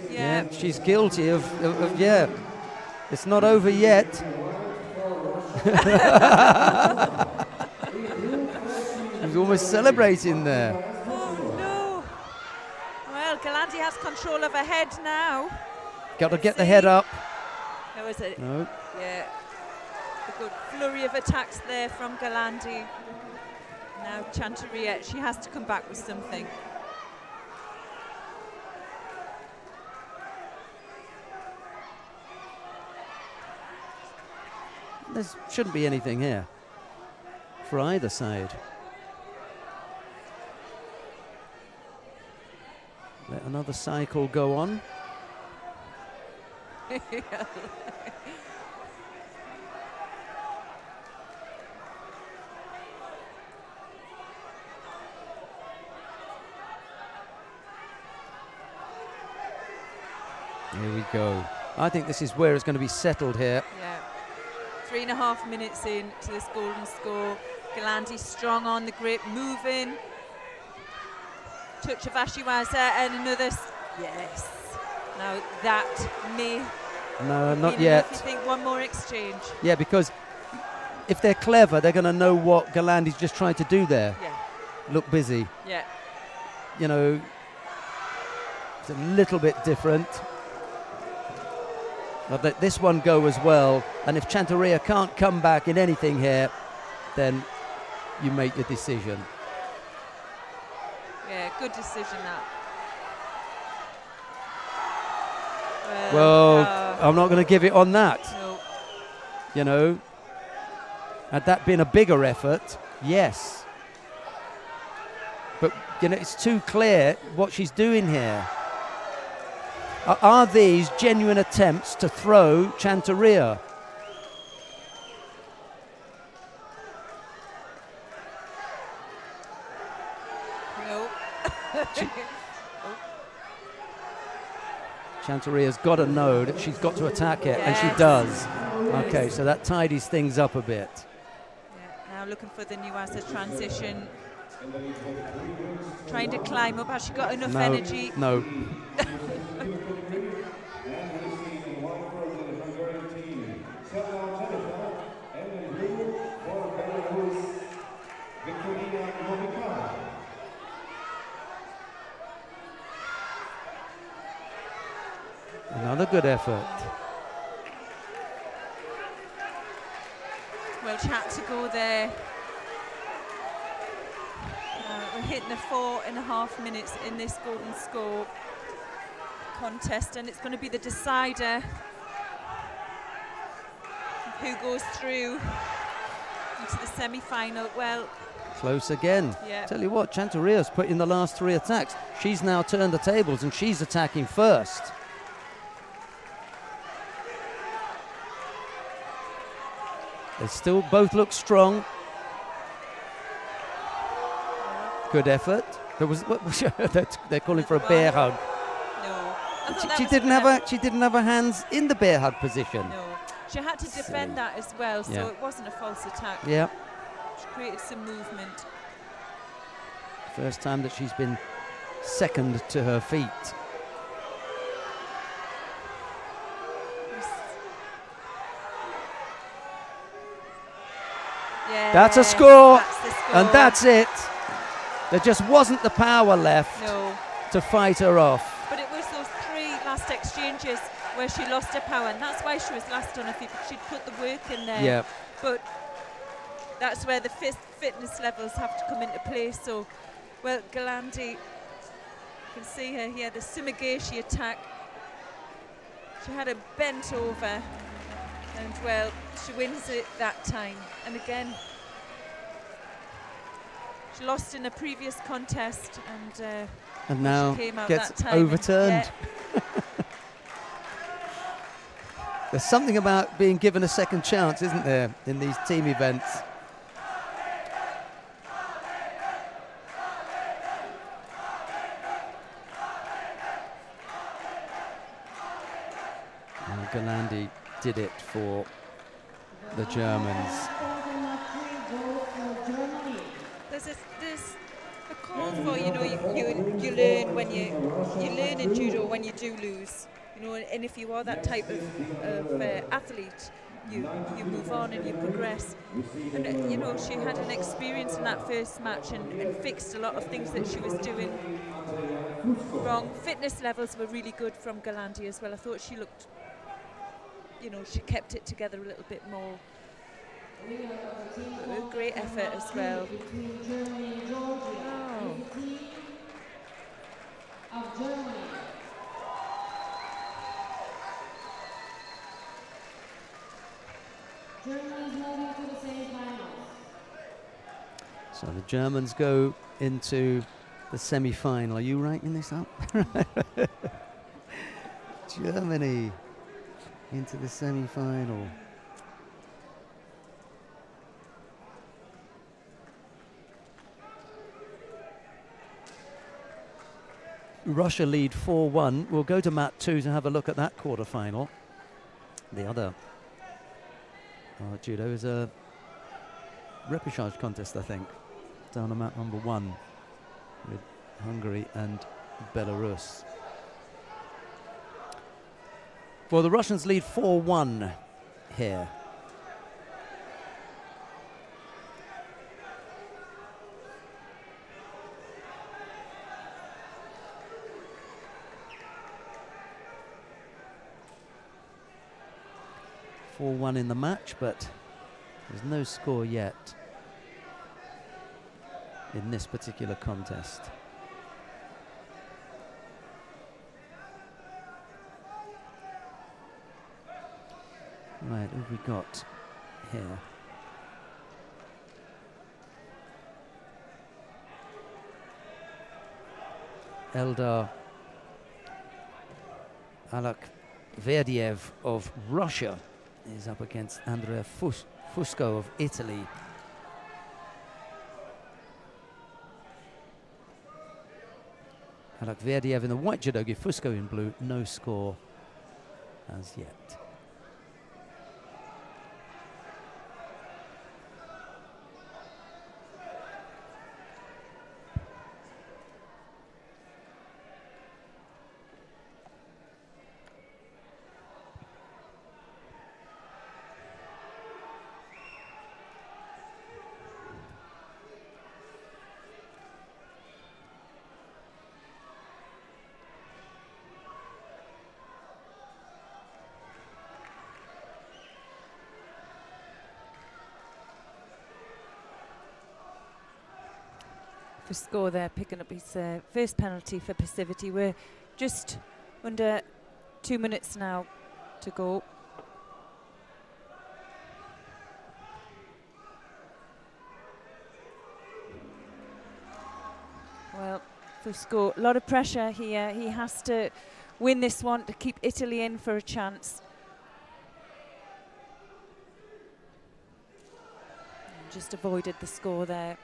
Yeah, she's guilty of it's not over yet. She's almost celebrating there. Oh, no. Well, Galante has control of her head now. Got to get the head up. That was it. No. Yeah. A good flurry of attacks there from Galante. Now Chanturia, she has to come back with something. There shouldn't be anything here for either side. Let another cycle go on. Here we go. I think this is where it's going to be settled here. Yeah. 3.5 minutes in to this golden score. Galante strong on the grip, moving. Touch of Ashiwaza and another. Yes. Now that may. No, not yet. I think one more exchange. Yeah, because if they're clever, they're going to know what Galante's just trying to do there. Yeah. Look busy. Yeah. You know, it's a little bit different. But let this one go as well. And if Chanturia can't come back in anything here, then you make your decision. Yeah, good decision that. Well, I'm not going to give it on that. No. You know, had that been a bigger effort, yes. But, you know, it's too clear what she's doing here. Are these genuine attempts to throw Chanteria? No. Chanteria's got to know that she's got to attack it, and she does. Okay, so that tidies things up a bit. Yeah, now looking for the Nuasa transition. Trying to climb up. Has she got enough energy? No. Another good effort. Well, she had to go there. We're hitting the 4.5 minutes in this golden score contest, and it's going to be the decider of who goes through into the semi-final. Well, close again. Yeah. Tell you what, Chanteria's put in the last 3 attacks. She's now turned the tables, and she's attacking first. They still both look strong. Good effort. There was they're calling for a bear hug. No, she didn't have her hands in the bear hug position. No, she had to defend that as well, so it wasn't a false attack. Yeah. She created some movement. First time that she's been second to her feet. Yeah, that's a score, that's the score, and that's it. There just wasn't the power left to fight her off. But it was those 3 last exchanges where she lost her power, and that's why she was last on her feet. She'd put the work in there. Yeah. But that's where the fitness levels have to come into play. So, well, Galandi, you can see her here, the Sumigashi attack. She had her bent over, and well, she wins it that time. And again, she lost in a previous contest, and now she came out gets that time overturned. There's something about being given a second chance, isn't there, in these team events? And Galandi did it for the Germans. There's a call for, you know, you learn when you learn in judo when you do lose, you know, and if you are that type of athlete, you move on and you progress. And you know, she had an experience in that first match and fixed a lot of things that she was doing wrong. Fitness levels were really good from Galandi as well. I thought she looked, you know, she kept it together a little bit more. A great effort as well. So the Germans go into the semi-final. Are you writing this up? Germany into the semi-final. Russia lead 4-1. We'll go to mat 2 to have a look at that quarter-final. The other judo is a repechage contest, I think, down on mat number 1 with Hungary and Belarus. Well, the Russians lead 4-1 here. In the match, but there's no score yet in this particular contest. Right, what have we got? here. Eldar Alakverdiev of Russia is up against Andrea Fusco of Italy. Alakverdiev in the white judogi, Fusco in blue, no score as yet. Score there, picking up his first penalty for passivity. We're just under 2 minutes now to go. Well, Fusco, a lot of pressure here. He has to win this one to keep Italy in for a chance. Just avoided the score there.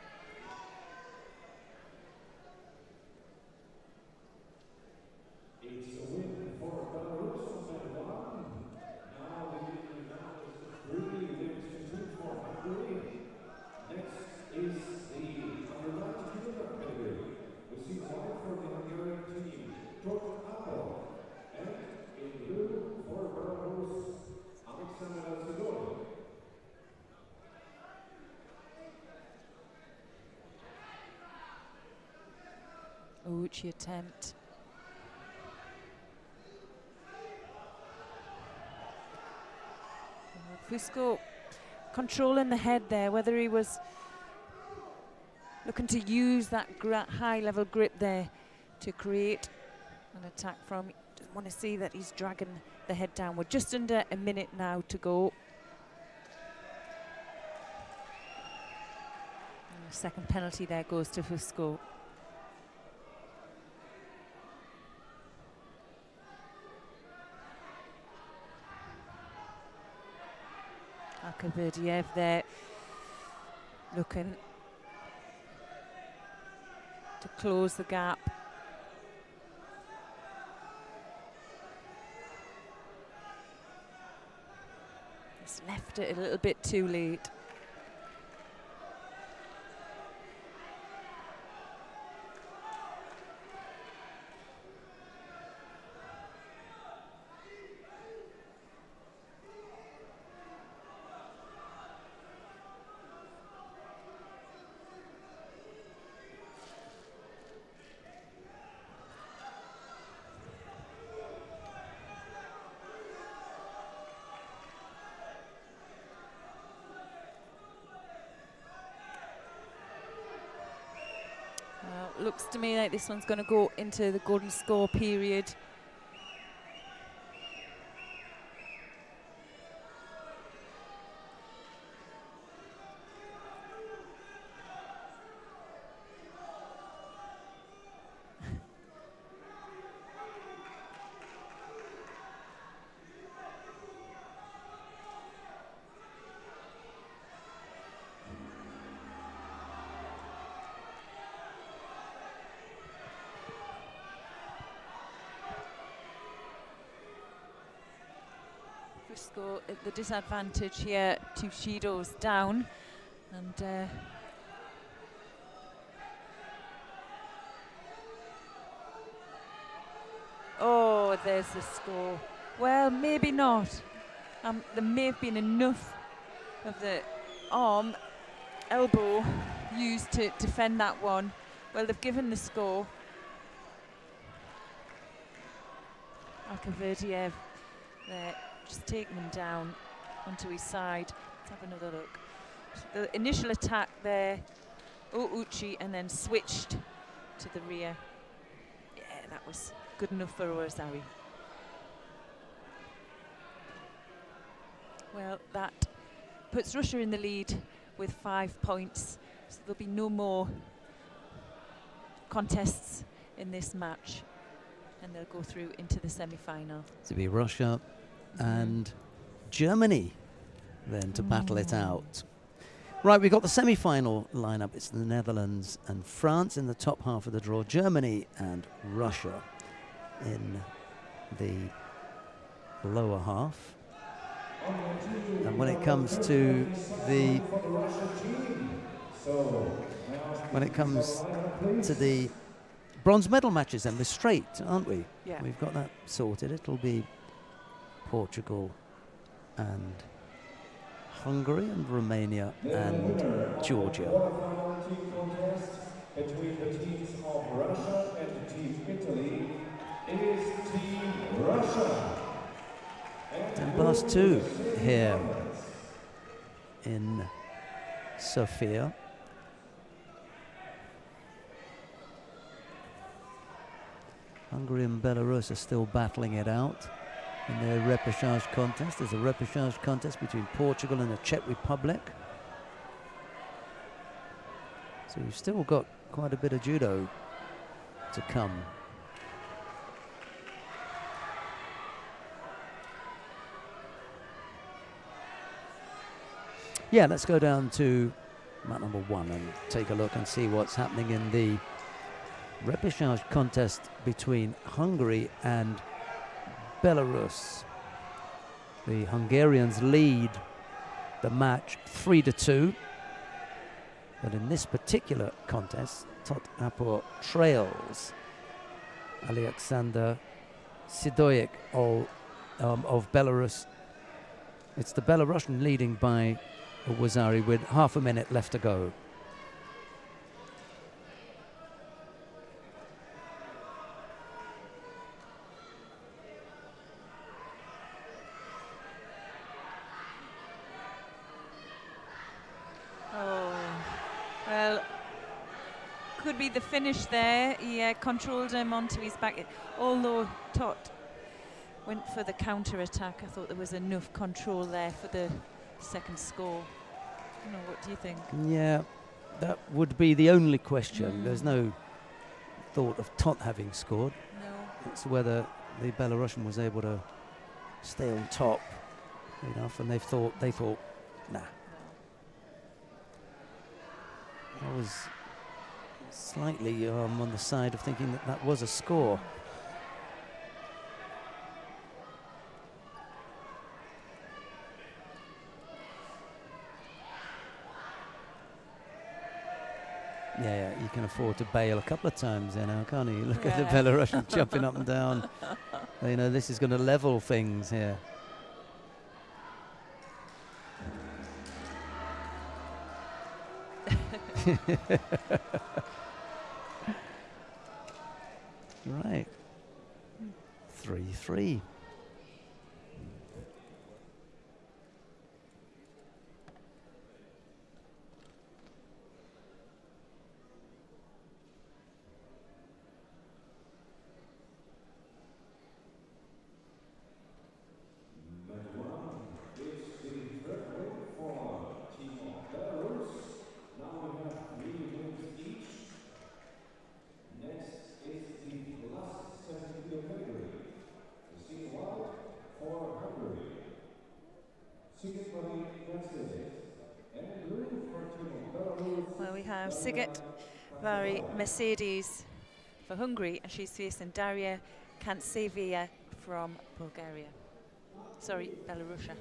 Uchi attempt. Fusco controlling the head there, whether he was looking to use that high level grip there to create an attack from. He doesn't want to see that he's dragging the head down. We're just under a minute now to go. And the second penalty there goes to Fusco. Alakverdiev there looking to close the gap. He's left it a little bit too late. Looks to me like this one's going to go into the golden score period. Fusco at the disadvantage here, 2 Shido's down, and oh, there's the score. Well, maybe not. There may have been enough of the arm, elbow used to defend that one. Well, they've given the score. Alakverdiev there, just taking him down onto his side. Let's have another look. So the initial attack there, Uchi, and then switched to the rear. Yeah, that was good enough for Ozawi. Well, that puts Russia in the lead with 5 points. So there'll be no more contests in this match, and they'll go through into the semi-final. To be Russia and Germany then to battle it out. Right, we've got the semi-final lineup. It's the Netherlands and France in the top half of the draw, Germany and Russia in the lower half. And when it comes to the bronze medal matches, then we're straight, aren't we? Yeah. We've got that sorted. It'll be Portugal and Hungary and Romania and Georgia. Between the teams of Russia and Team Italy is Team Russia. And Bus 2 here in Sofia. Hungary and Belarus are still battling it out in their repechage contest. There's a repechage contest between Portugal and the Czech Republic. So we've still got quite a bit of judo to come. Yeah, let's go down to mat number 1 and take a look and see what's happening in the repechage contest between Hungary and Belarus. The Hungarians lead the match 3-2. But in this particular contest, Tot Apor trails Alexander Sidoyek of Belarus. It's the Belarusian leading by Wazari with half a minute left to go. Well, could be the finish there. He controlled him onto his back. Although Tot went for the counter-attack, I thought there was enough control there for the second score. I don't know, what do you think? Yeah, that would be the only question. There's no thought of Tot having scored. No. It's whether the Belarusian was able to stay on top enough, and they thought, nah. I was slightly on the side of thinking that that was a score. Yeah, you can afford to bail a couple of times there now, can't you? Look at the Belarusian jumping up and down. You know, this is going to level things here. Right. 3-3. Well, we have Siget Vari Mercedes for Hungary, and she's facing Daria Kantsevia from Bulgaria. Sorry, Belarusia.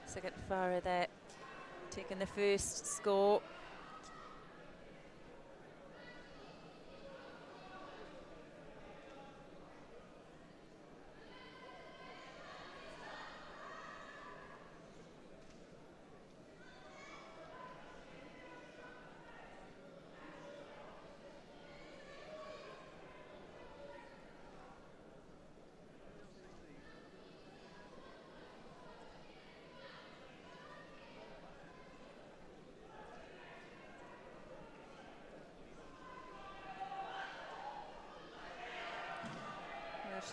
Siget Vari there, taking the first score.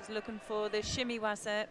She's looking for the shimmy wasa.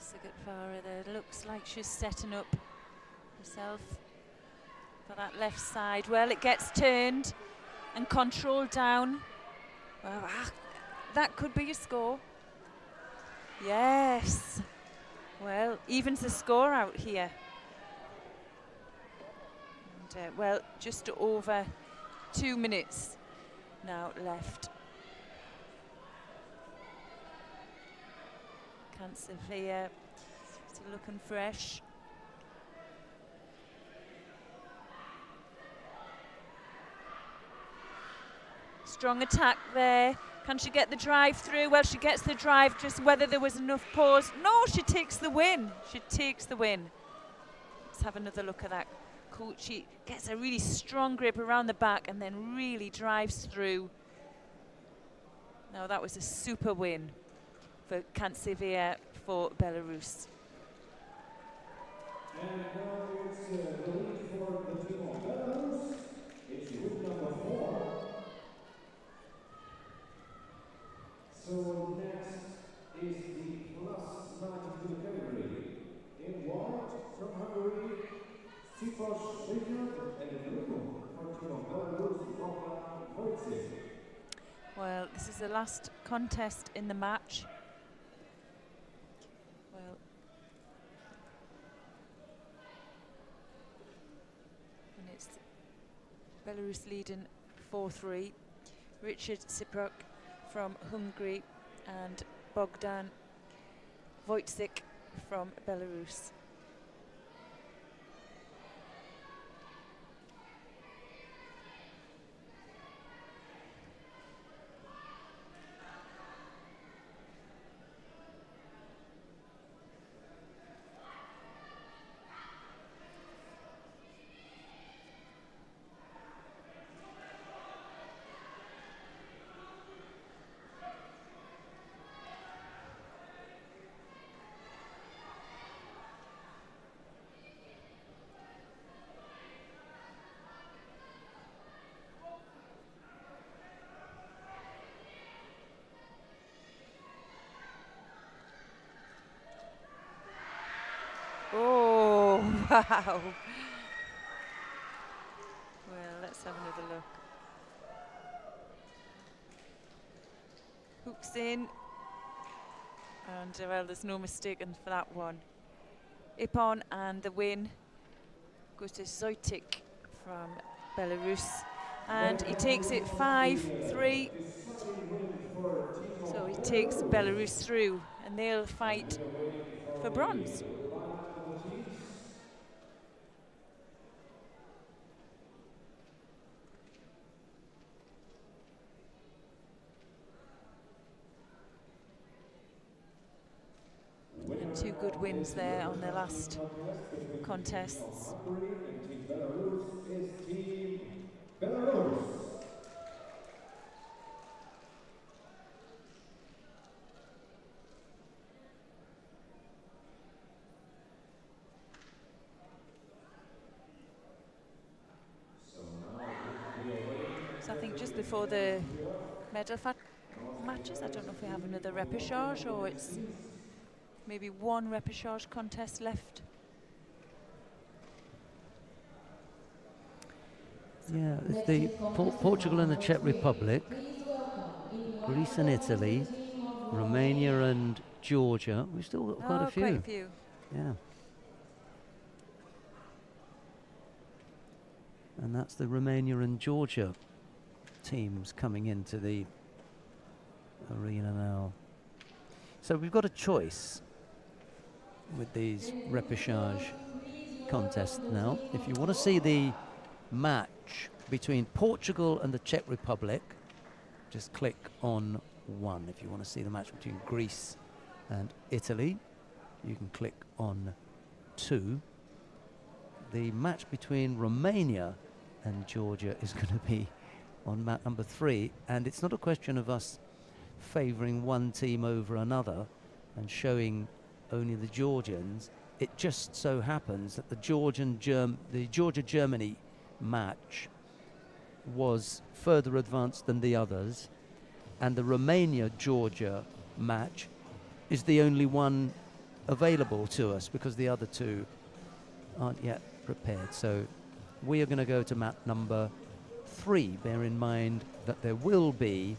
Sigatfara there, looks like she's setting up herself for that left side. Well, it gets turned and controlled down. Well, that could be a score. Yes. Well, evens the score out here. And, well, just over 2 minutes now left. Sofia still looking fresh. Strong attack there. Can she get the drive through? Well, she gets the drive, just whether there was enough pause. No, she takes the win. She takes the win. Let's have another look at that. Cool. She gets a really strong grip around the back and then really drives through. Now that was a super win for Kantsevia for Belarus. And now it's the lead for the team of Belarus. It's group number 4. So next is the +9 category. In white from Hungary, Sofia and blue for the team of Belarus, Romania. Well, this is the last contest in the match. Well, and it's Belarus leading 4-3. Richard Siprok from Hungary and Bogdan Wojcik from Belarus. Oh, wow. Well, let's have another look. Hooks in. And, well, there's no mistaking for that one. Ipon, and the win goes to Wojcik from Belarus. And he takes it 5-3. So he takes Belarus through, and they'll fight for bronze. And 2 good wins there on their last contests. So I think just before the medal matches, I don't know if we have another repechage or it's maybe one repechage contest left. Yeah, it's the Portugal and the Czech Republic, Greece and Italy, Romania and Georgia. We've still got quite a few. Quite a few. Yeah. And that's the Romania and Georgia teams coming into the arena now. So we've got a choice with these repechage contest now. If you want to see the match between Portugal and the Czech Republic, just click on 1. If you want to see the match between Greece and Italy, you can click on 2. The match between Romania and Georgia is going to be on mat number 3, and it's not a question of us favouring one team over another and showing only the Georgians. It just so happens that the Georgia-Germany match was further advanced than the others, and the Romania-Georgia match is the only one available to us because the other two aren't yet prepared. So we are going to go to mat number 3. Bear in mind that there will be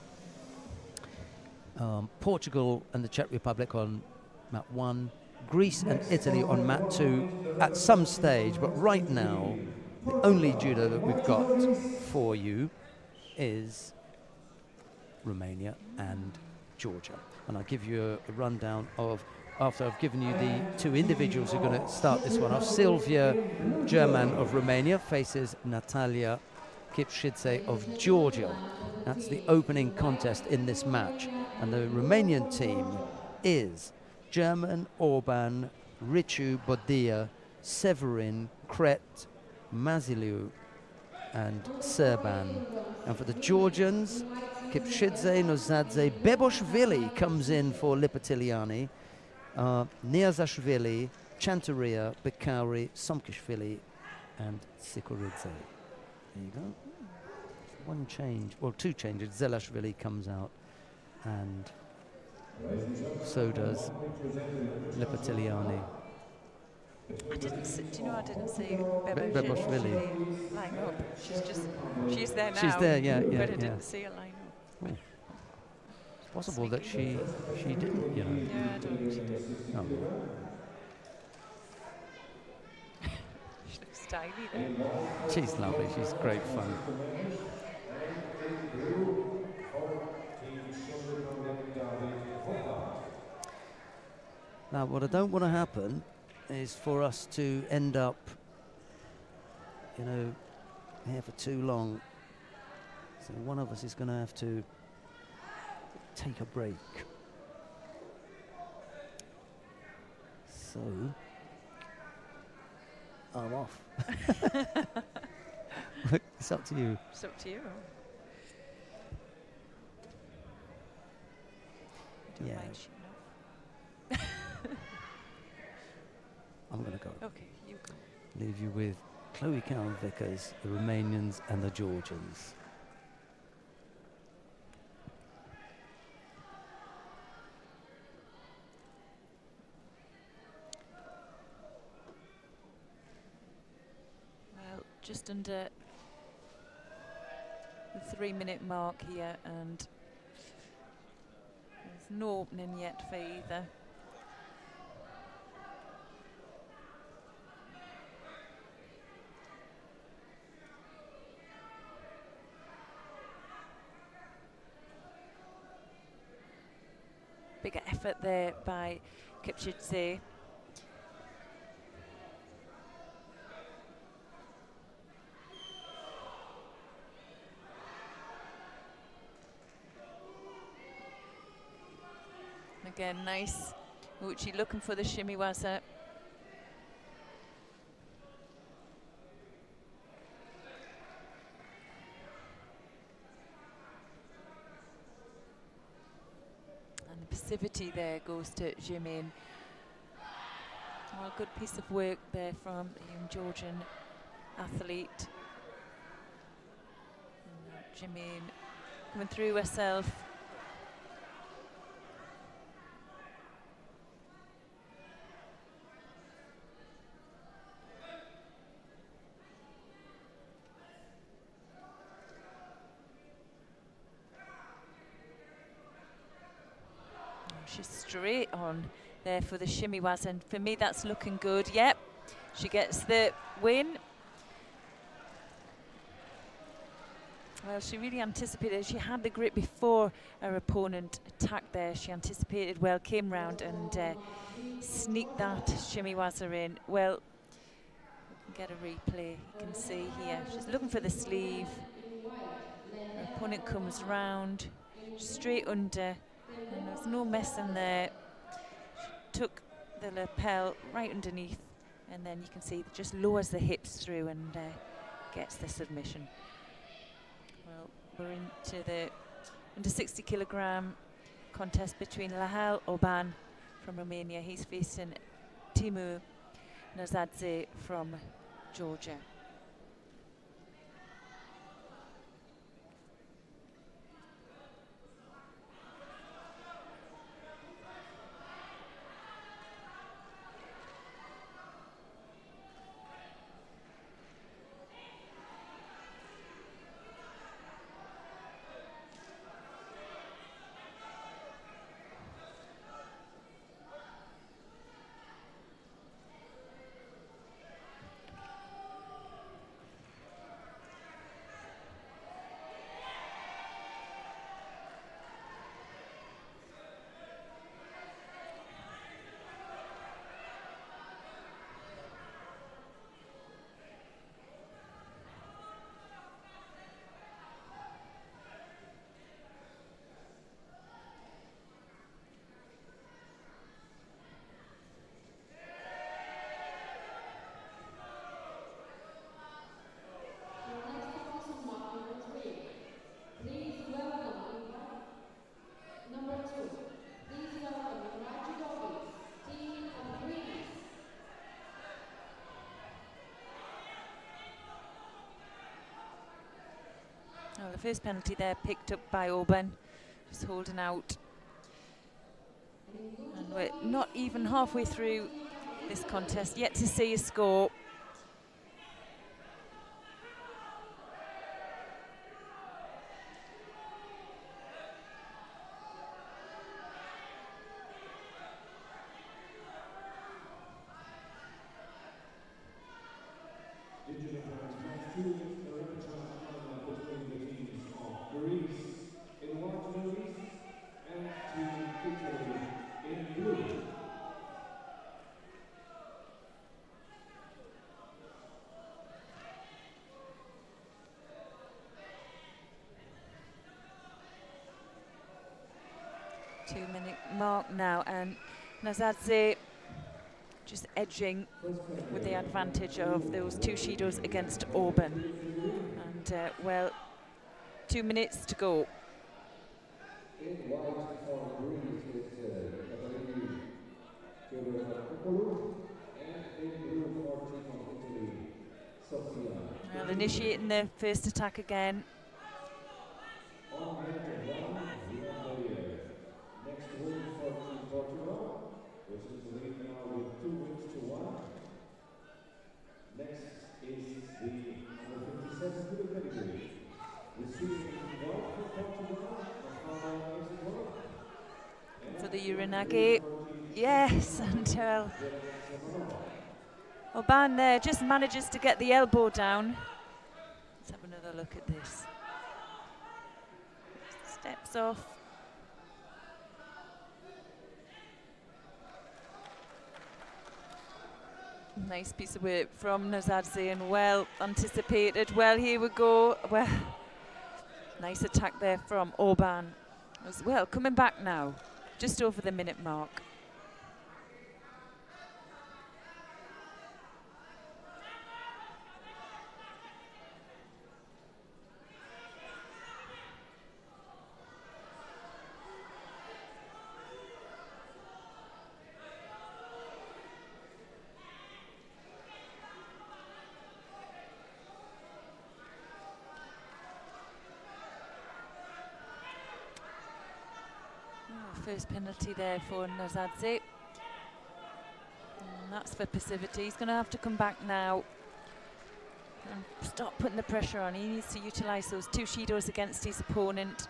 Portugal and the Czech Republic on mat 1, Greece and Italy on mat 2 at some stage, but right now the only judo that we've got for you is Romania and Georgia. And I'll give you a rundown of, after I've given you the 2 individuals who are going to start this one off. Sylvia German of Romania faces Natalia Kipshidze of Georgia. That's the opening contest in this match. And the Romanian team is German, Orban, Riciu, Bodia, Severin, Kret, Maziliu, and Serban. And for the Georgians, Kipshidze, Nozadze, Beboshvili comes in for Lipatiliani, Niazashvili, Chantaria, Bekauri, Somkishvili, and Sikoridze. There you go. One change, well, 2 changes. Zelashvili comes out, and so does Lipatiliani. I didn't see, do you know, I didn't see Beboshvili line up. She's there now. She's there, yeah, But I didn't see her line up. Oh. It's possible that she didn't, you know. Yeah, I don't think she did. Oh. She looks stylish there. She's lovely, she's great fun. Now, what I don't want to happen is for us to end up, you know, here for too long. So one of us is going to have to take a break. So, I'm off. It's up to you. It's up to you. Don't Yeah. mind shooting off. I'm going to go. Okay, you go. Leave you with Chloe Cowan Vickers, the Romanians and the Georgians. Well, just under the 3-minute mark here, and there's no opening yet for either. Bigger effort there by Kipshidze. Again, nice. Uchi looking for the shimiwaza. And the passivity there goes to Jimin. Well, good piece of work there from the young Georgian athlete. And Jimin coming through herself. She's straight on there for the shimiwaza, and for me that's looking good. Yep, she gets the win. Well, she really anticipated. She had the grip before her opponent attacked there. She anticipated well, came round and sneaked that shimiwaza in. Well, Get a replay. You can see here she's looking for the sleeve. Her opponent comes round straight under, and there's no messing there. She took the lapel right underneath, and then you can see it just lowers the hips through and gets the submission. Well, we're into the under 60 kilogram contest between Lahal Orban from Romania. He's facing Timur Nazadze from Georgia. Well, the first penalty there picked up by Orban, just holding out. And we're not even halfway through this contest, yet to see a score. Two-minute mark now, and Nazadze just edging with the advantage of those two Shidos against Orban. And well, 2 minutes to go. Well, initiating the first attack again. For the Uranagi, yes, until Orban there just manages to get the elbow down. Let's have another look at this. Steps off. Nice piece of work from Nazadze and well anticipated. Well, here we go. Well, nice attack there from Orban as well. Coming back now, just over the minute mark. First penalty there for Nazadze. And that's for passivity. He's going to have to come back now and stop putting the pressure on. He needs to utilise those two Shidos against his opponent.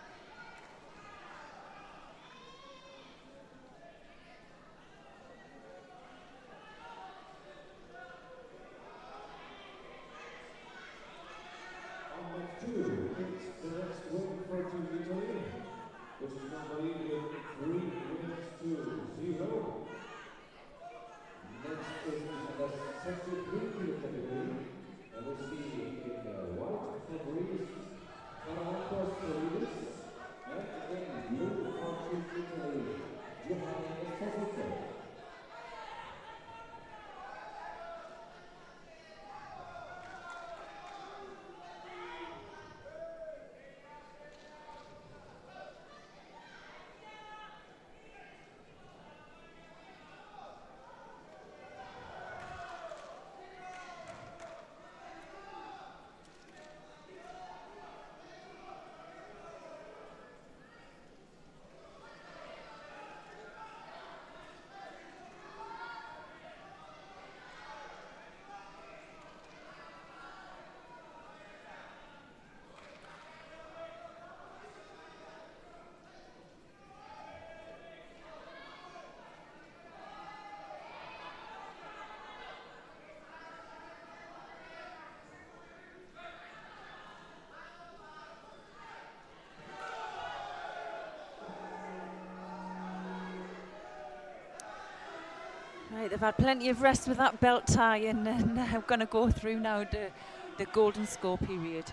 Right, they've had plenty of rest with that belt tie, and now going to go through now the golden score period.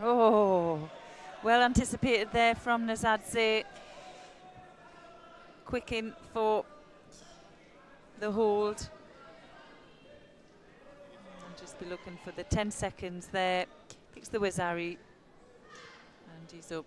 Oh, well anticipated there from Nazadze. Quick in for the hold. I'll just be looking for the 10 seconds there. Picks the Wazari, and he's up.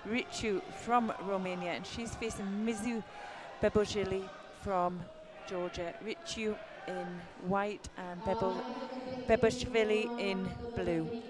Richu from Romania, and she's facing Mizu Bebojili from Georgia. Richu in white and Bebojili in blue.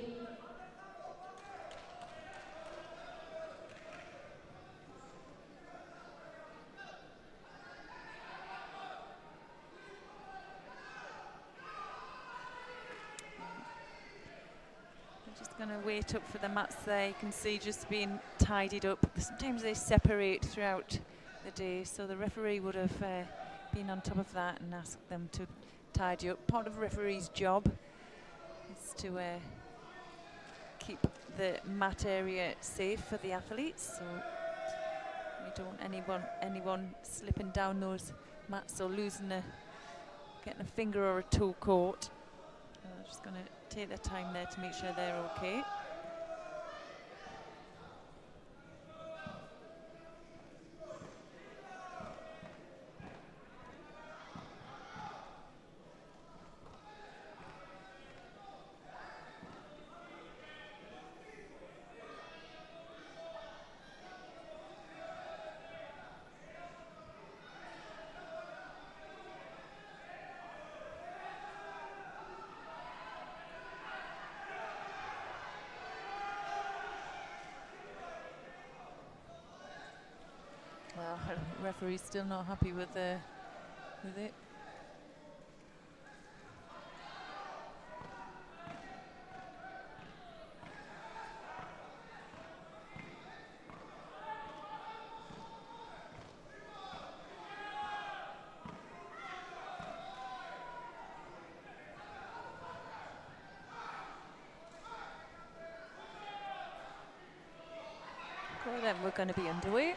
Going to wait up for the mats there. You can see just being tidied up. Sometimes they separate throughout the day, so the referee would have been on top of that and asked them to tidy up. Part of the referee's job is to keep the mat area safe for the athletes, so we don't want anyone slipping down those mats or getting a finger or a toe caught. I'm just going to take their time there to make sure they're okay. Referee's still not happy with it. Okay, then we're going to be underway.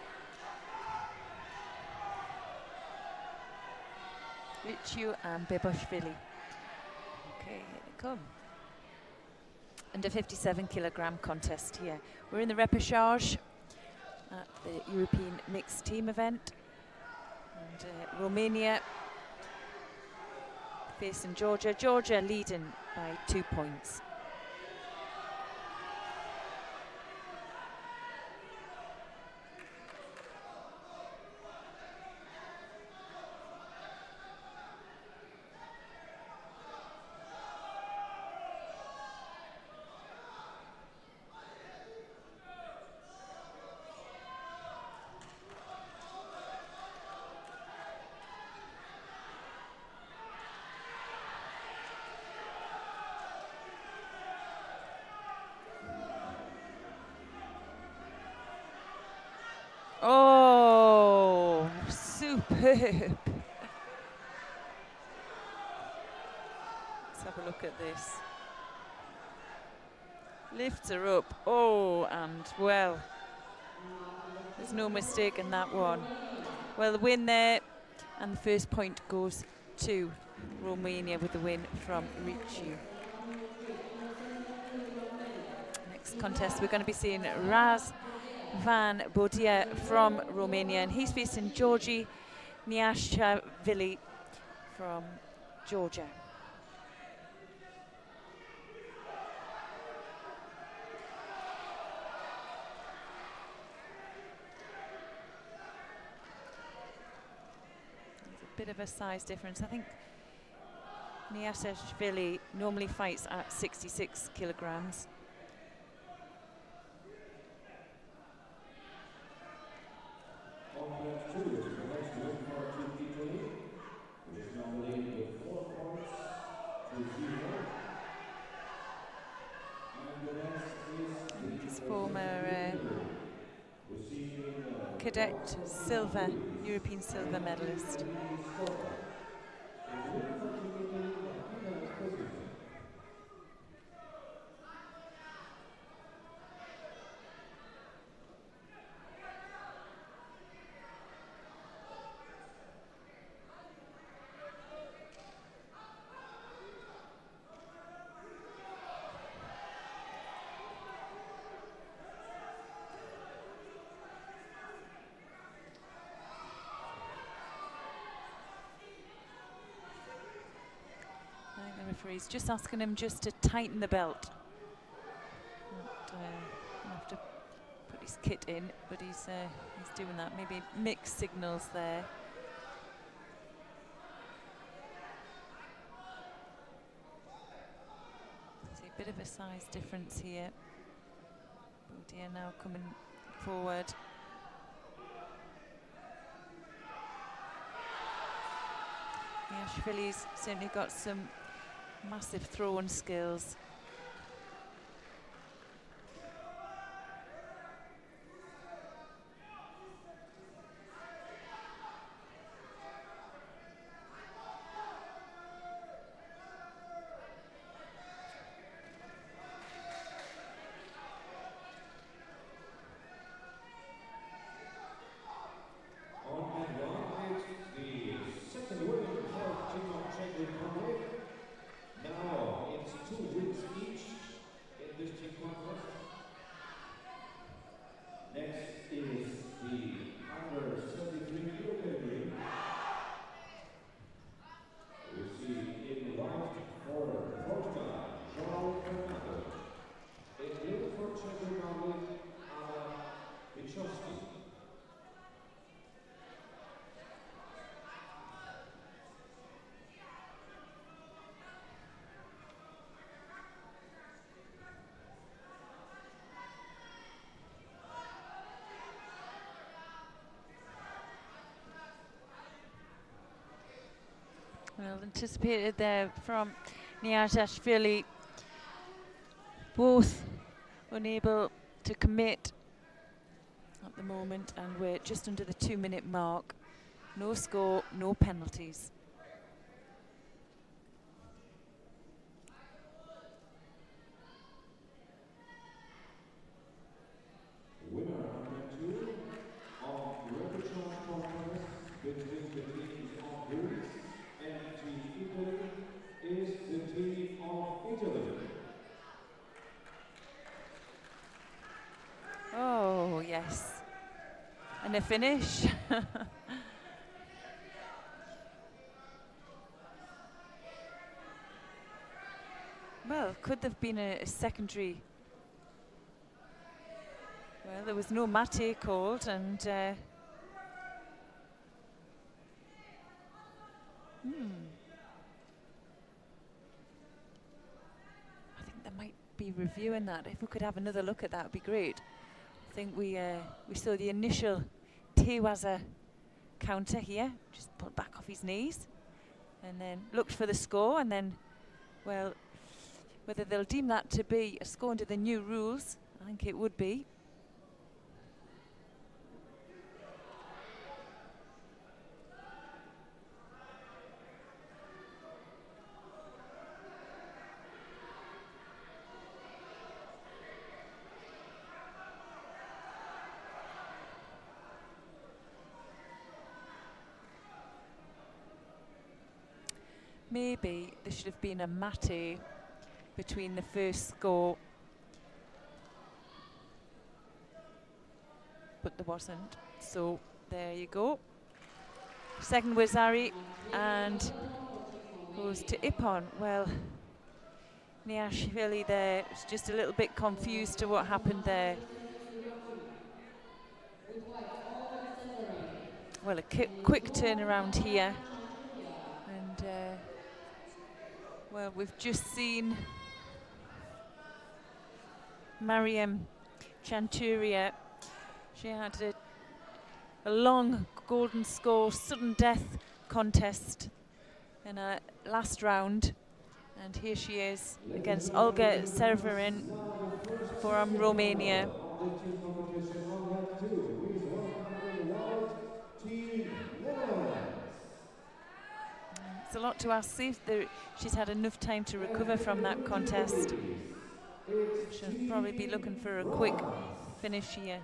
Richu and Beboshvili. Okay, here they come. Under 57 kilogram contest here. We're in the repechage at the European mixed team event. And Romania facing Georgia. Georgia leading by 2 points. Oh, superb. Let's have a look at this. Lifts her up. Oh, and well, there's no mistake in that one. Well, the win there, and the first point goes to Romania with the win from Richu. Next contest, we're going to be seeing Raz Van Bodia from Romania, and he's facing Georgi Niashvili from Georgia. There's a bit of a size difference. I think Niashashvili normally fights at 66 kilograms. His former cadet silver, European silver medalist. He's just asking him just to tighten the belt. I'll have to put his kit in, but he's doing that. Maybe mixed signals there. See a bit of a size difference here. Boudier now coming forward. Niashvili's certainly got some massive throw-on skills. Well anticipated there from Niashashvili. Both unable to commit at the moment, and we're just under the 2-minute mark. No score, no penalties. Winner number 2 of the European contest between the teams of Greece and Team Italy is the team of Italy. Oh, yes. And a finish. Well, could there have been a secondary? Well, there was no mate called, and I think they might be reviewing that. If we could have another look at that, would be great. I think we saw the initial Tewaza counter here, just pulled back off his knees, and then looked for the score, and then, well, whether they'll deem that to be a score under the new rules, I think it would be. Maybe there should have been a mate between the first score, but there wasn't. So there you go. Second was Ari and goes to Ippon. Well, Niashvili there was just a little bit confused to what happened there. Well, a quick turnaround here. Well, we've just seen Mariam Chanturia. She had a long golden score, sudden death contest in her last round. And here she is against Olga Severin from Romania. It's a lot to ask. See if she's had enough time to recover from that contest. She'll probably be looking for a quick finish here.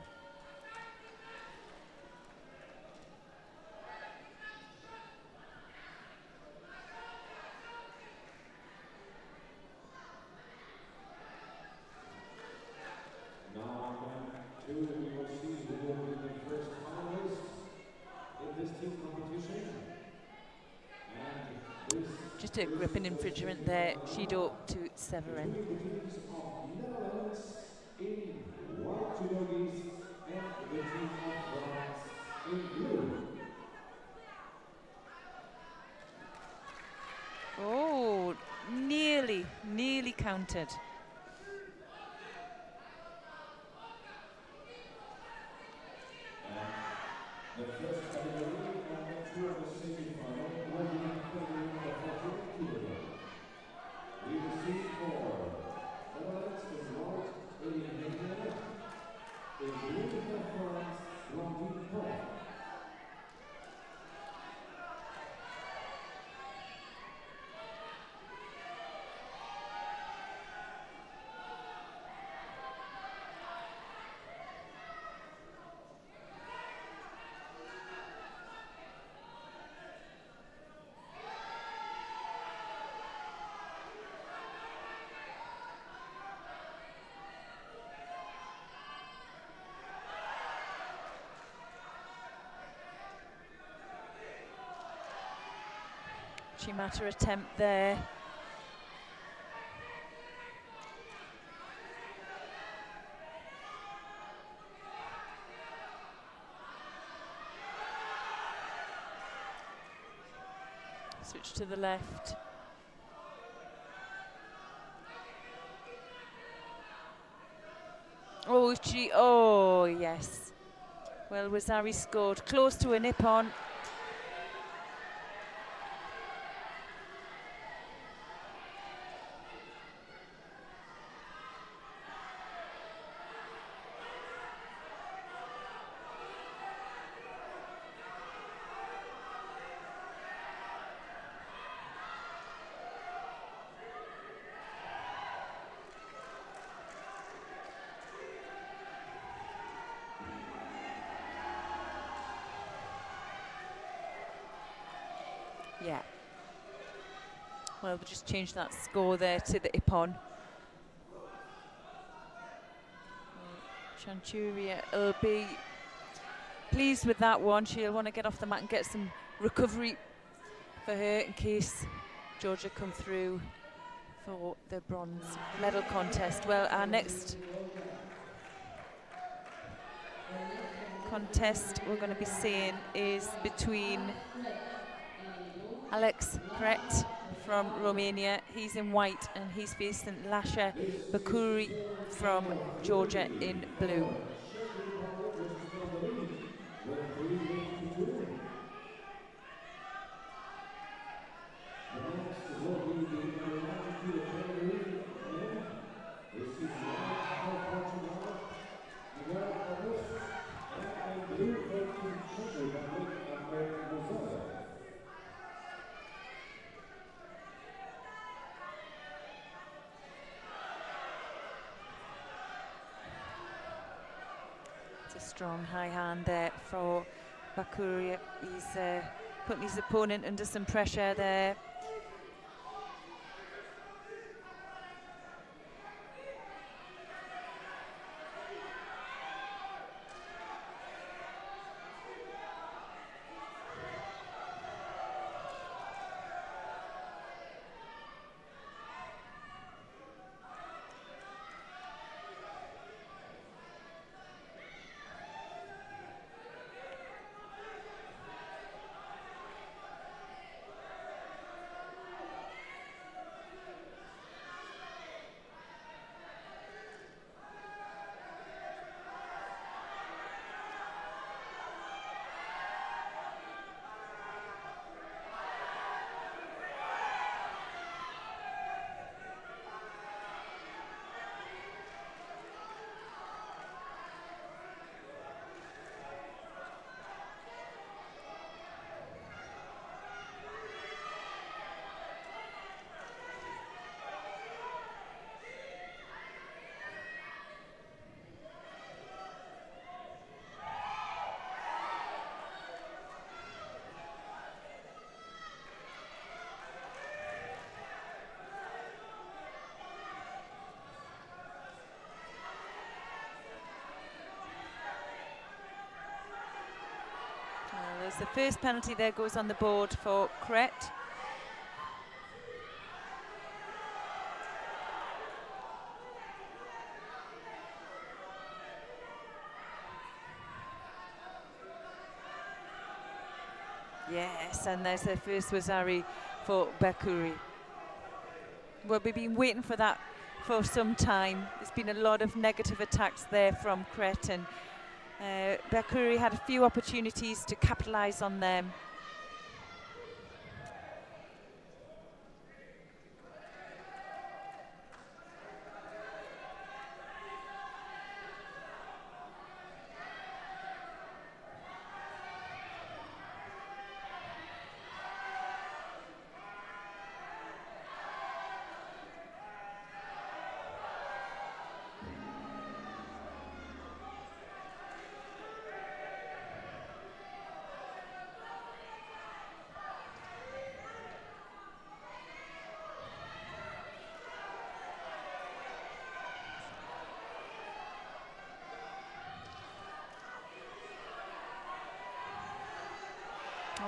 Just a gripping infringement there, Judo to Severin. Oh, nearly countered. The first category of the semi-final will be Judo. We receive for Alex the White, eliminated a blue performance from the Chimata attempt there. Switch to the left. Oh, yes. Well, Wazari scored close to a nip-on. Yeah. Well, we'll just change that score there to the Ippon. Chanturia will be pleased with that one. She'll want to get off the mat and get some recovery for her in case Georgia come through for the bronze medal contest. Well, our next contest we're going to be seeing is between Alex Kret from Romania, he's in white, and he's facing Lasha Bakuri from Georgia in blue. Strong high hand there for Bakuri. He's putting his opponent under some pressure there. as the first penalty there goes on the board for Crete. Yes, and there's the first Wazari for Bakuri. Well, we've been waiting for that for some time. There's been a lot of negative attacks there from Crete, and Bakuri had a few opportunities to capitalise on them.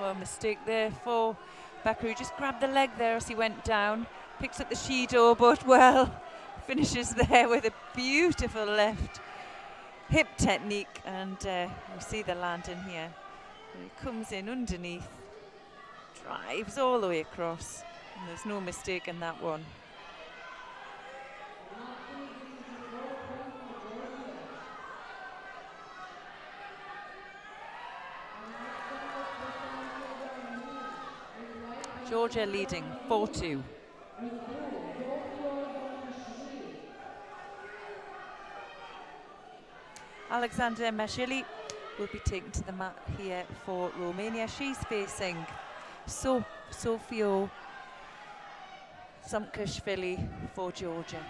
Well, mistake there for Bakuri. Just grabbed the leg there as he went down. Picks up the Judo, but well, finishes there with a beautiful left hip technique. And you see the landing here. He comes in underneath, drives all the way across. And there's no mistake in that one. Georgia leading 4-2. Alexandra Mashili will be taken to the mat here for Romania. She's facing Sofia Samkashvili for Georgia.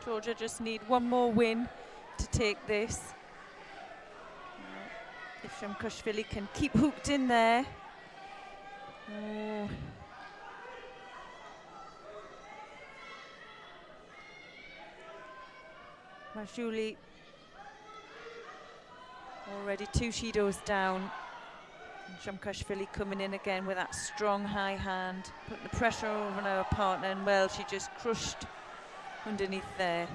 Georgia just need one more win to take this. If Shamkashvili can keep hooked in there. Oh. Majuli already 2 Judos down. And Shamkashvili coming in again with that strong high hand, putting the pressure over on her partner, and well, she just crushed underneath there.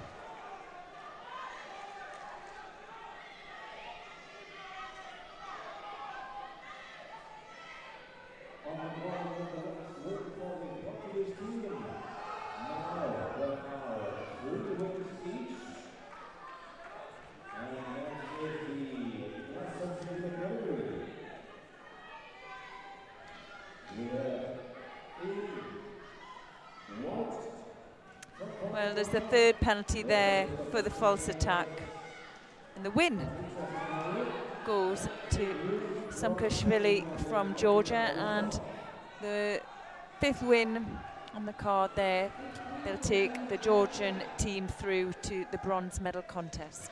Well, there's the third penalty there for the false attack. And the win goes to Samkashvili from Georgia, and the 5th win on the card there. They'll take the Georgian team through to the bronze medal contest.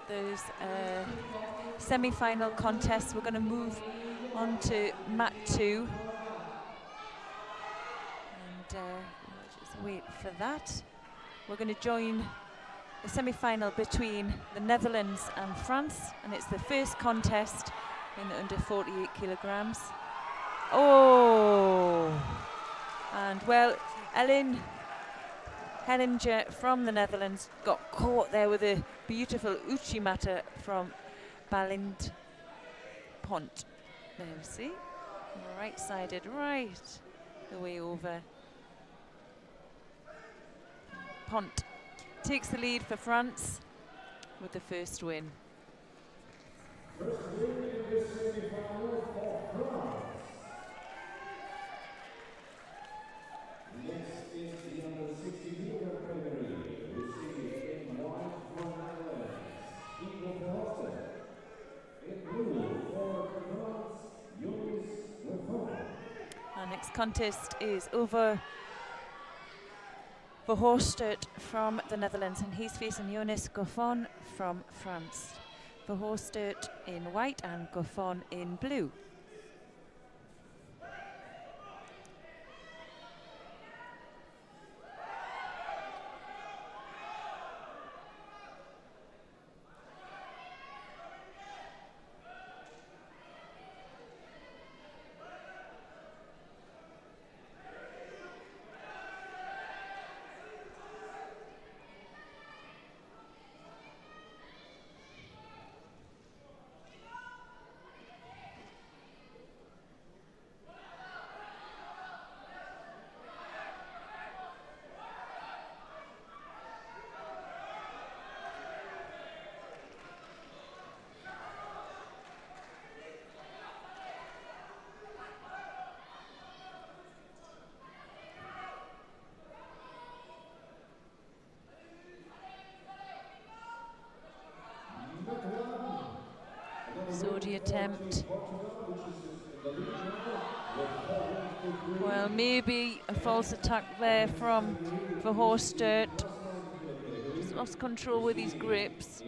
There's a semi-final contest. We're going to move on to mat 2. we'll just wait for that. We're going to join the semi-final between the Netherlands and France, and it's the first contest in the under 48 kilograms. Oh! And well, Ellen Hellinger from the Netherlands got caught there with a beautiful Uchimata from Balind Pont. There we see, right-sided right the way over. Pont takes the lead for France with the first win. First win in the semi-final for France. Next is the under 60 meter category. Receiving in white for Netherlands, Equal Verhoeven. In blue for France, Jonas Lefon. Our next contest is over Verhorst from the Netherlands, and he's facing Jonas Goffon from France. Verhorst in white and Goffon in blue. So the attempt, well, maybe a false attack there from Verhorst. He's lost control with his grips.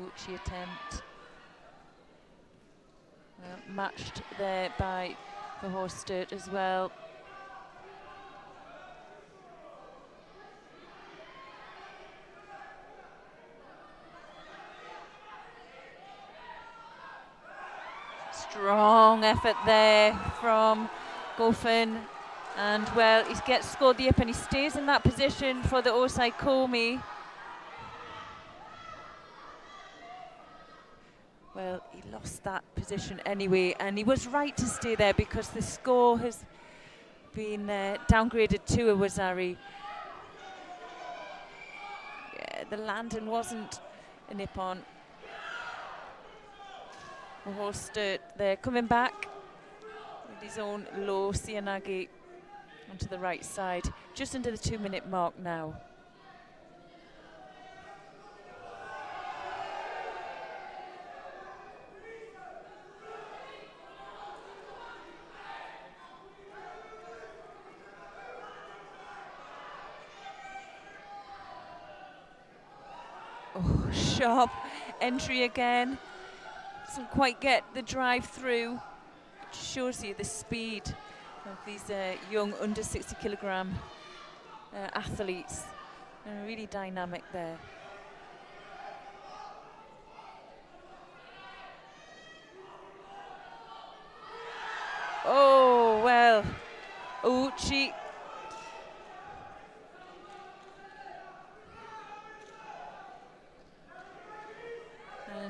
Uchi attempt. Matched there by Verhorst as well. Strong effort there from Goffin, and well, he gets scored the up and he stays in that position for the Osai Komi. Well, he lost that position anyway, and he was right to stay there because the score has been downgraded to a Wazari. Yeah, the landing wasn't a Nippon. Verhorst there coming back with his own low Sianagi onto the right side, just under the 2-minute mark now. Oh, sharp entry again. Doesn't quite get the drive through. It shows you the speed of these young under 60 kilogram athletes. They're really dynamic there. Oh, well, Uchi.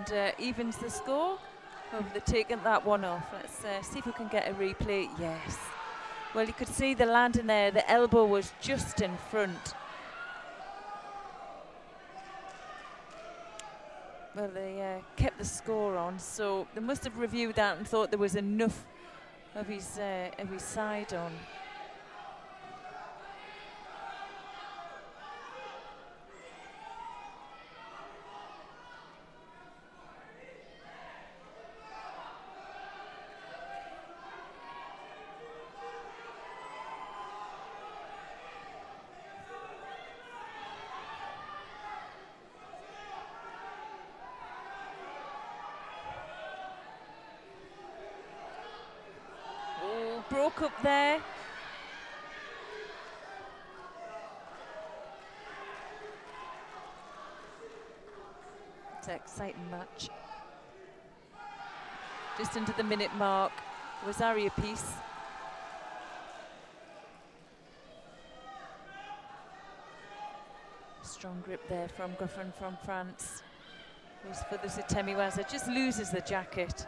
And evens the score of the taking that one off. Let's see if we can get a replay. Yes. Well, you could see the landing there. The elbow was just in front. Well, they kept the score on, so they must have reviewed that and thought there was enough of his side on. broke up there. It's an exciting match. Just into the minute mark, Rosario piece. Strong grip there from Goffin from France. Goes for the Setemiwaza, just loses the jacket.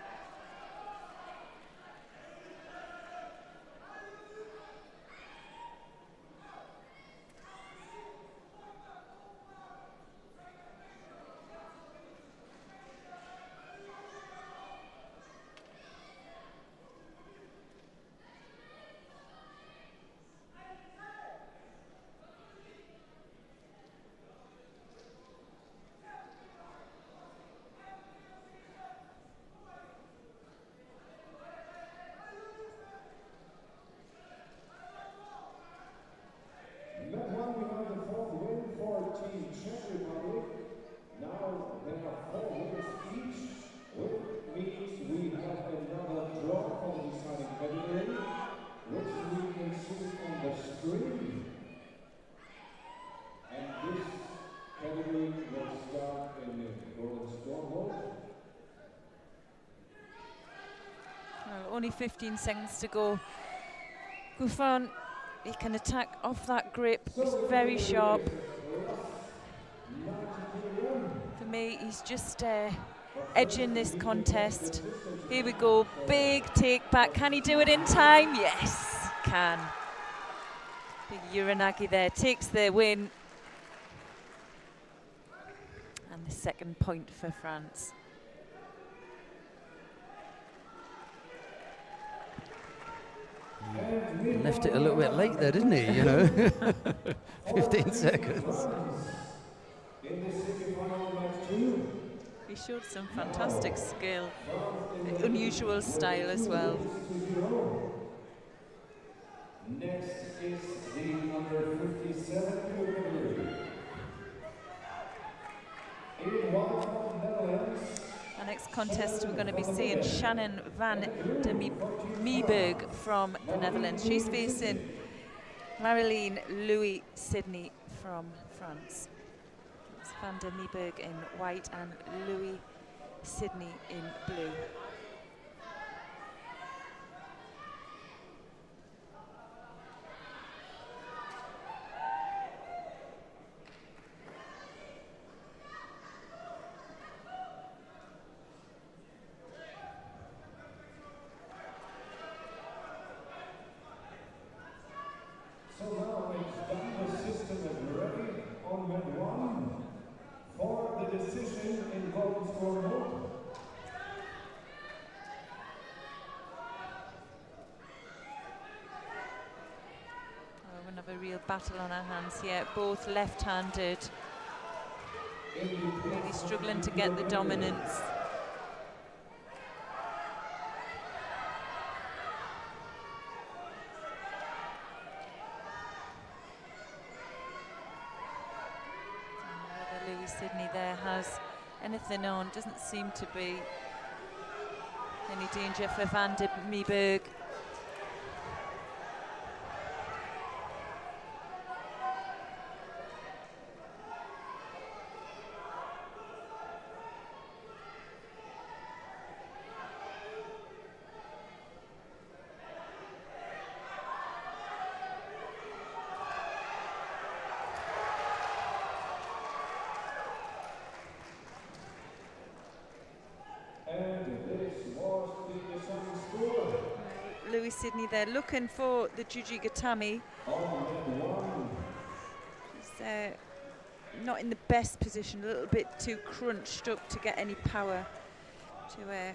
Only 15 seconds to go. Goffin, he can attack off that grip. He's very sharp. For me, he's just edging this contest. Here we go, big take back. Can he do it in time? Yes, can. Big Uranagi there, takes the win. And the second point for France. Left it a little bit late there, didn't he? You know, 15 seconds. He showed some fantastic skill, unusual style as well. Next is the under 57 category. In one Netherlands. Our next contest, we're going to be seeing Shannon van de Meeberg from the Netherlands. She's facing Marilyn Louis Sydney from France. It's van de Meeberg in white and Louis Sydney in blue. Battle on our hands here, both left-handed. Really struggling to get the dominance. Whether Louis Sydney there has anything on, doesn't seem to be any danger for van de Meeberg. Louis Sydney there looking for the Jujigatami. He's not in the best position, a little bit too crunched up to get any power to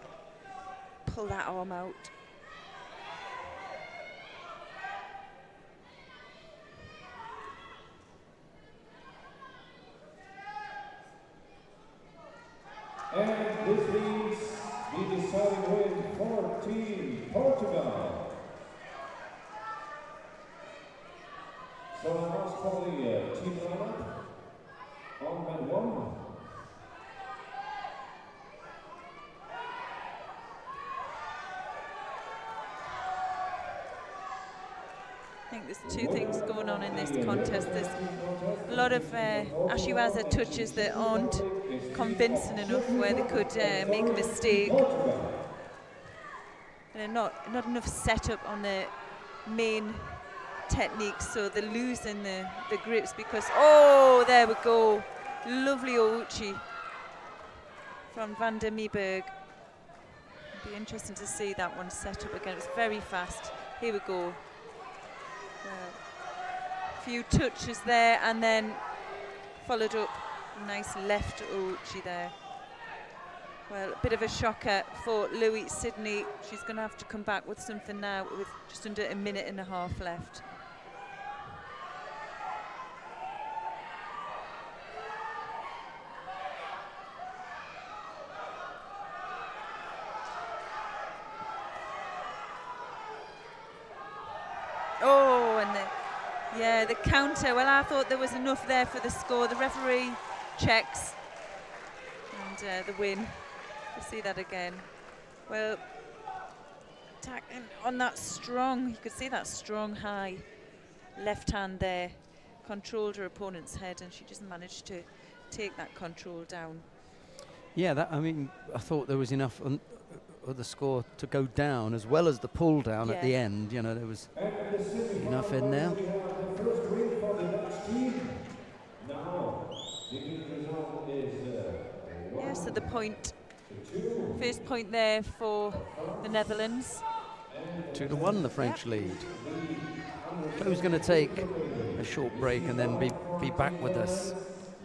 pull that arm out. And this means the deciding win for Team Portugal. So I'll ask for the team lineup on mat 1. think there's two things going on in this contest. There's a lot of Ashiwaza touches that aren't convincing enough, where they could make a mistake. And not enough setup on the main techniques, so they're losing the grips because, oh, there we go. Lovely Ouchi from Van der Meeberg. Be interesting to see that one set up again. It's very fast. Here we go. A few touches there and then followed up. Nice left Ouchi there. Well, a bit of a shocker for Louis Sydney. She's going to have to come back with something now with just under a minute and a half left. Oh, and the counter. Well, I thought there was enough there for the score. The referee checks and the win. We'll see that again. Well, on that strong, you could see that strong high left hand there, controlled her opponent's head, and she just managed to take that control down. Yeah, I mean, I thought there was enough of the score to go down, as well as the pull down at the end. You know, there was enough in there. Yeah, so the point, first point there for the Netherlands. 2-1, the French lead. Chloe's going to take a short break and then be back with us.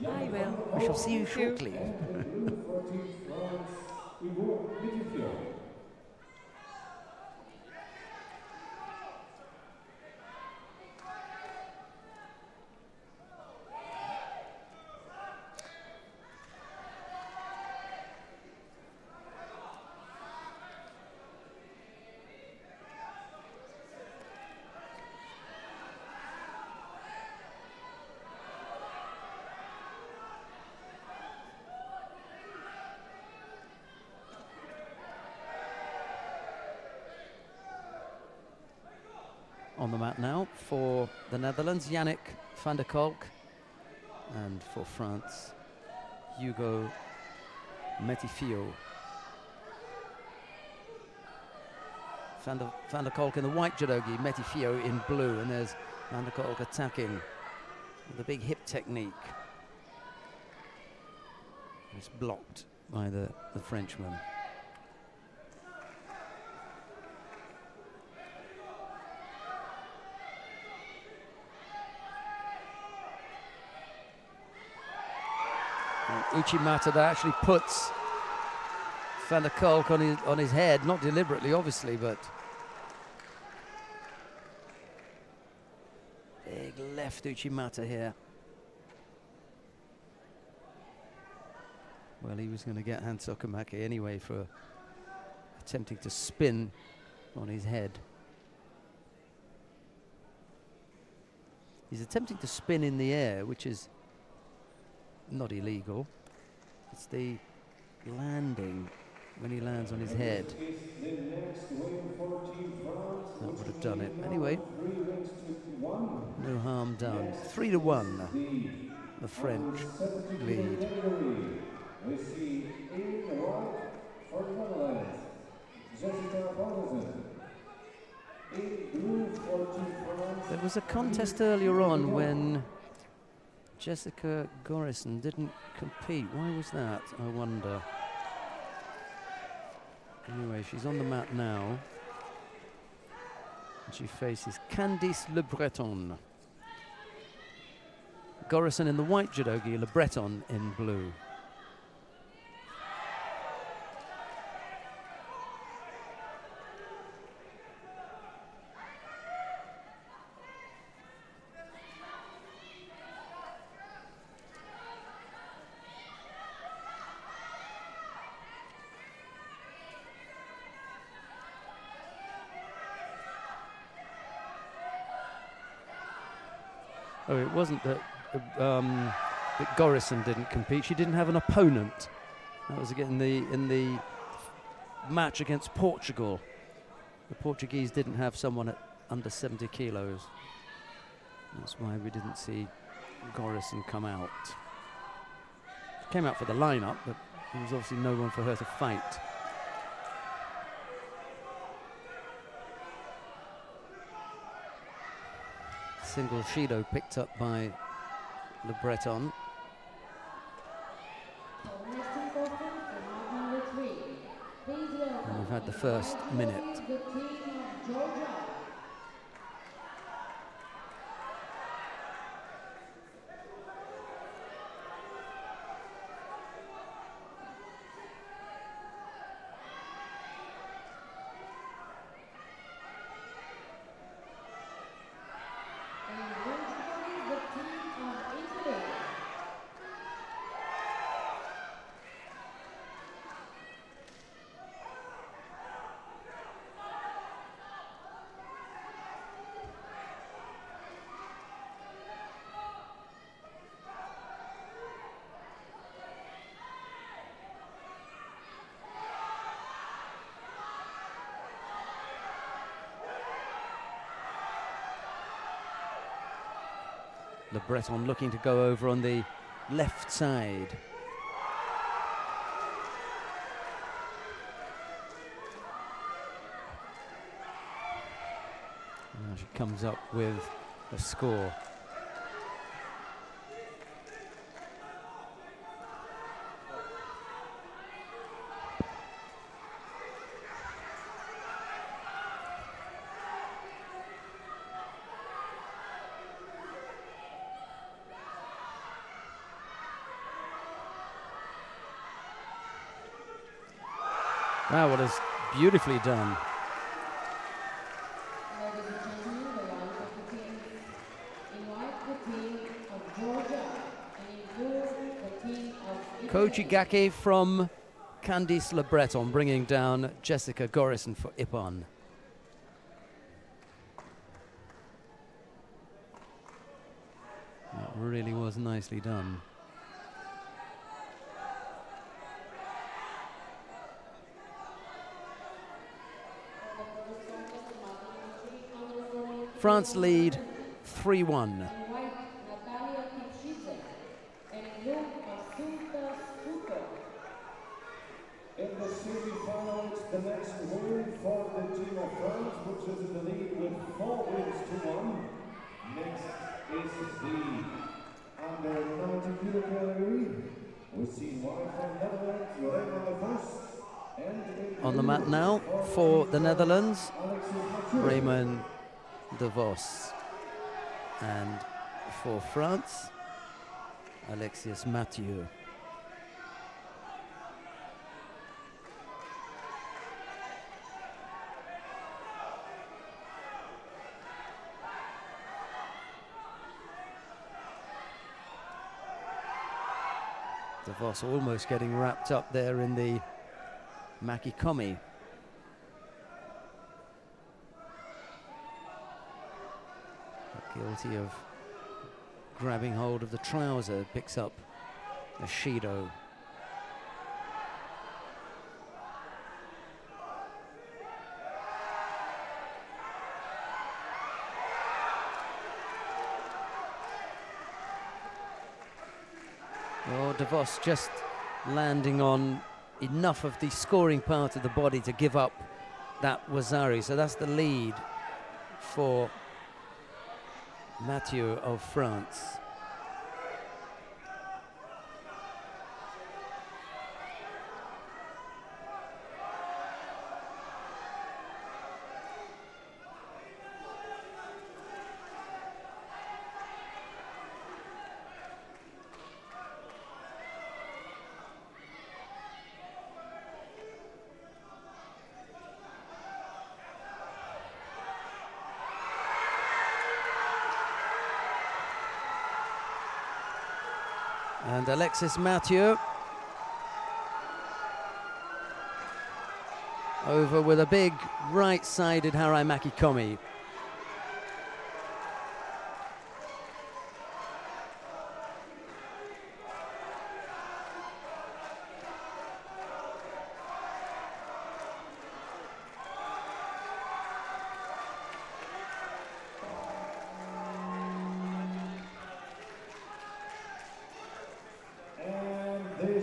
I will. We shall see you shortly. On the mat now for the Netherlands, Yannick van der Kolk, and for France, Hugo Metifio. Van der Kolk in the white judogi, Metifio in blue, and there's van der Kolk attacking with a big hip technique. It's blocked by the Frenchman. Uchimata that actually puts van der Kolk on his head, not deliberately, obviously, but big left Uchimata here. Well, he was going to get Hans Okamake anyway for attempting to spin on his head. He's attempting to spin in the air, which is not illegal. It's the landing when he lands on his head that would have done it. Anyway, no harm done. 3-1, the French lead. There was a contest earlier on when Jessica Gorison didn't compete. Why was that, I wonder? Anyway, she's on the mat now. And she faces Candice Le Breton. Gorison in the white judogi, Le Breton in blue. Oh, it wasn't that Gorison didn't compete. She didn't have an opponent. That was again in the match against Portugal. The Portuguese didn't have someone at under 70 kilos. That's why we didn't see Gorison come out. She came out for the lineup, but there was obviously no one for her to fight. Single Judo picked up by Le Breton. And we've had the first minute. Le Breton looking to go over on the left side. Now she comes up with a score. Wow, what is beautifully done. Ladies and gentlemen, the line of the teams. In white, the team of Georgia, and in blue, the team of Koji Italy. Gake from Candice Le Breton bringing down Jessica Gorison for Ippon. That really was nicely done. France lead 3-1. In the semi-finals, the next win for the team of France, which is in the lead with 4 wins to 1. Next is the under 90 kilo category. We see white from Netherlands, Lorena Vos, and On the mat now for the Netherlands, Raymond de Vos. And for France, Alexius Mathieu. De Vos almost getting wrapped up there in the Makikomi. Guilty of grabbing hold of the trouser, picks up a Shido. Oh, De Vos just landing on enough of the scoring part of the body to give up that Wazari. So that's the lead for Mathieu of France. And Alexis Mathieu over with a big right-sided Harai Makikomi.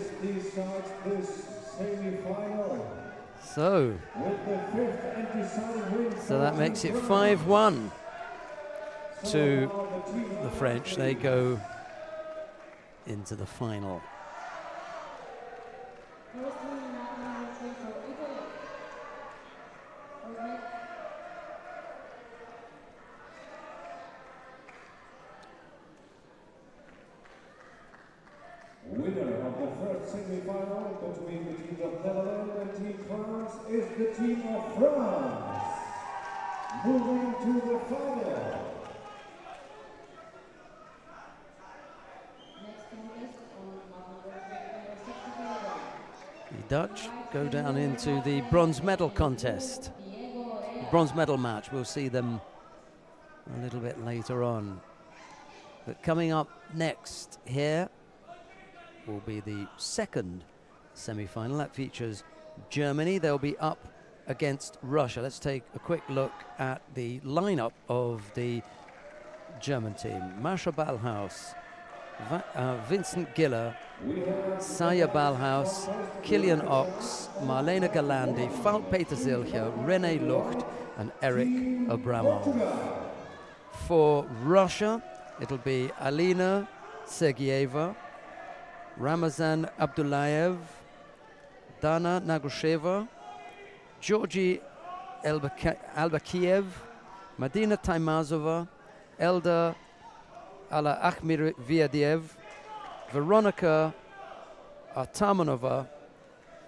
this decides this semi-final. So, With the fifth and deciding win. So that makes it 5-1 to the French. They go into the final. Winner of the first semi-final between the teams of Netherlands and Team France is the team of France. Moving to the final. The Dutch go down into the bronze medal contest. The bronze medal match, we'll see them a little bit later on. But coming up next here will be the second semi-final. That features Germany. They'll be up against Russia. Let's take a quick look at the lineup of the German team. Mascha Ballhaus, Vincent Giller, Saya Ballhaus, Kilian Ox, Marlene Galandi, Falk Peter Zilcher, René Lucht and Eric Abramov. For Russia, it'll be Alina Sergeyeva, Ramazan Abdullayev, Dana Nagusheva, Georgi Albakiev, Madina Taimazova, Elda Ala Akhmirviadiev, Veronika Artamanova,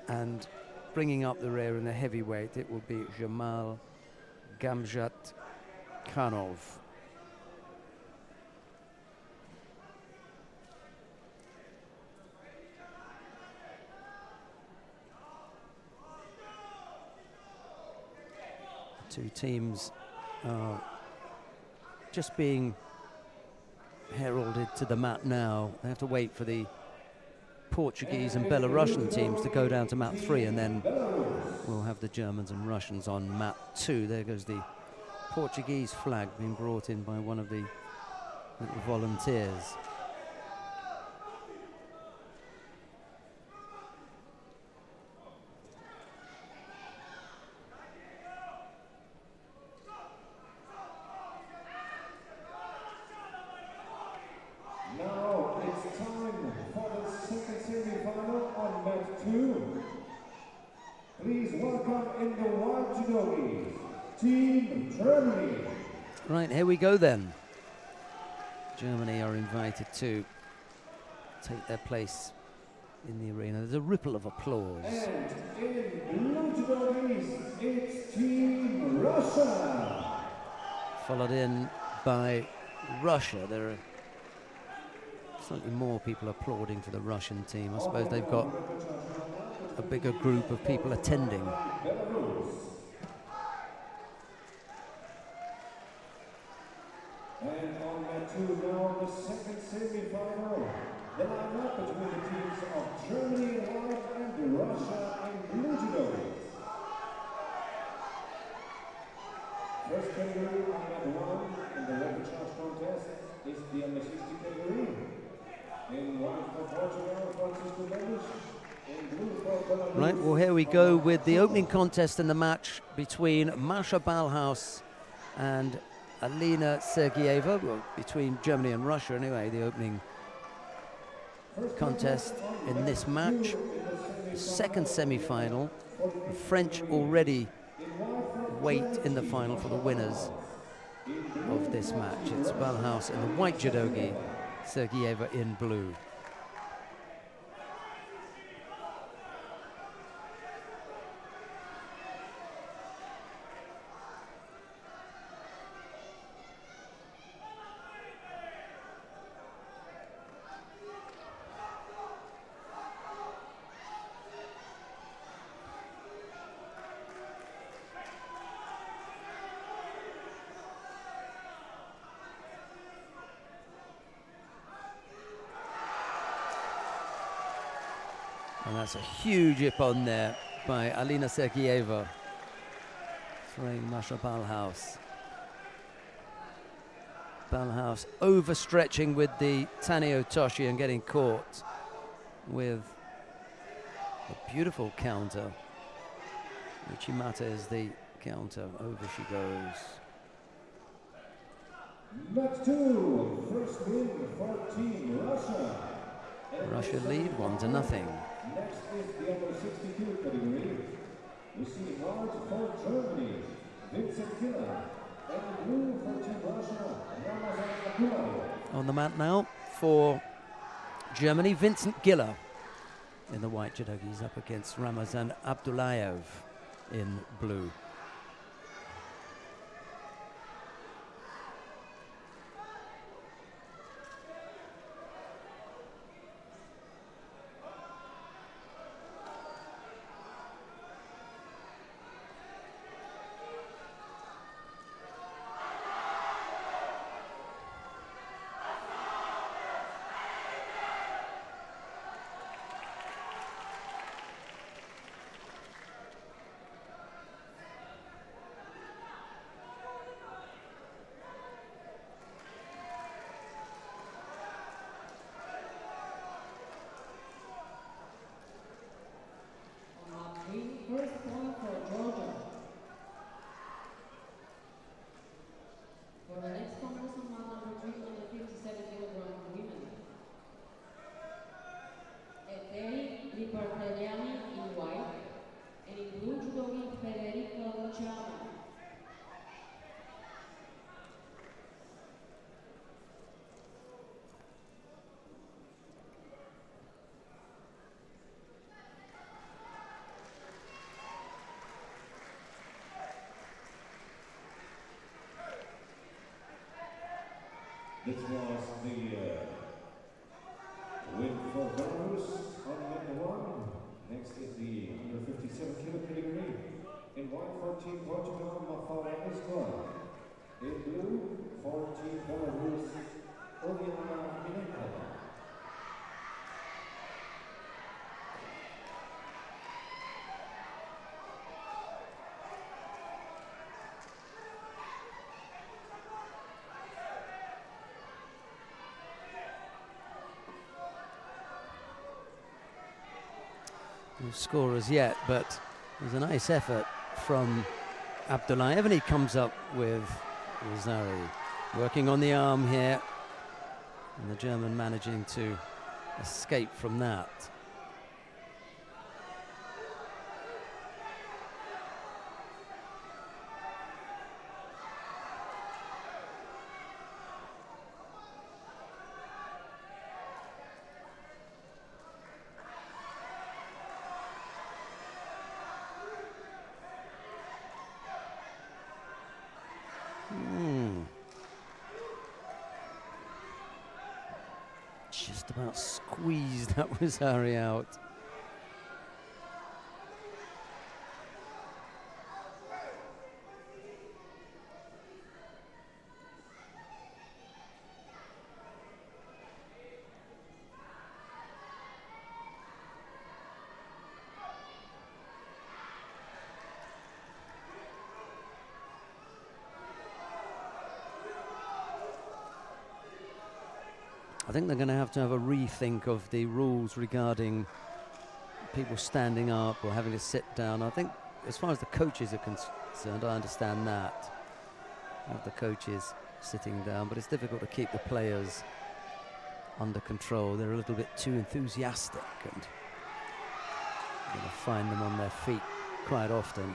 and bringing up the rear in the heavyweight, it will be Jamal Gamzat Khanov. Two teams are just being heralded to the mat now. They have to wait for the Portuguese and Belarusian teams to go down to mat 3, and then we'll have the Germans and Russians on mat 2. There goes the Portuguese flag being brought in by one of the little volunteers. Now it's time for the second semi-final on mat 2. Please welcome in the white judogi, Team Germany. Right, here we go then. Germany are invited to take their place in the arena. There's a ripple of applause. And in blue judogis, it's Team Russia. Followed in by Russia. There are slightly more people applauding for the Russian team. I suppose they've got a bigger group of people attending. And on mat 2 now, the second semi-final. The lineup between the teams of Germany in white and Russia in blue judogis. First category on mat 1 in the rapid charge contest is the under 60 category. In white for Portugal, Francisco Mendes. In blue for Belarus. Right, well, here we go with the opening contest in the match between Mascha Ballhaus and Alina Sergeyeva. Well, between Germany and Russia anyway, the opening contest in this match. The second semi-final. The French already wait in the final for the winners of this match. It's Ballhaus in the white judogi, Sergeyeva in blue. And that's a huge ippon there by Alina Sergeyeva, throwing Mascha Ballhaus. Ballhaus overstretching with the Tani Otoshi and getting caught with A beautiful counter. Uchimata is the counter. Over she goes. Match 2, first win for Team Russia. Russia lead 1-0. Next is the under 62 category. We see white for Germany, Vincent Giller, and blue for Team Russia, Ramazan Abdullayev. On the mat now for Germany, Vincent Giller in the white judogis up against Ramazan Abdullayev in blue. First point for Georgia. For the next contest on mat number 3 on the 57 kilogram women. Eteri Liparteliani in white, and in blue judogi Federica Luciano. This was the win for Belarus on number 1. Next is the under 57 kilo category. In white for Team Portugal, Mafalda Escola. In blue for Team Belarus, Oliana Milenkova. No scorers yet, but there's a nice effort from Abdullayev, and he comes up with Rosari working on the arm here, and the German managing to escape from that. Just about squeezed that Rosari out. I think they're going to have a rethink of the rules regarding people standing up or having to sit down. I think as far as the coaches are concerned, I understand that. Have the coaches sitting down, but it's difficult to keep the players under control. They're a little bit too enthusiastic, and you're going to find them on their feet quite often.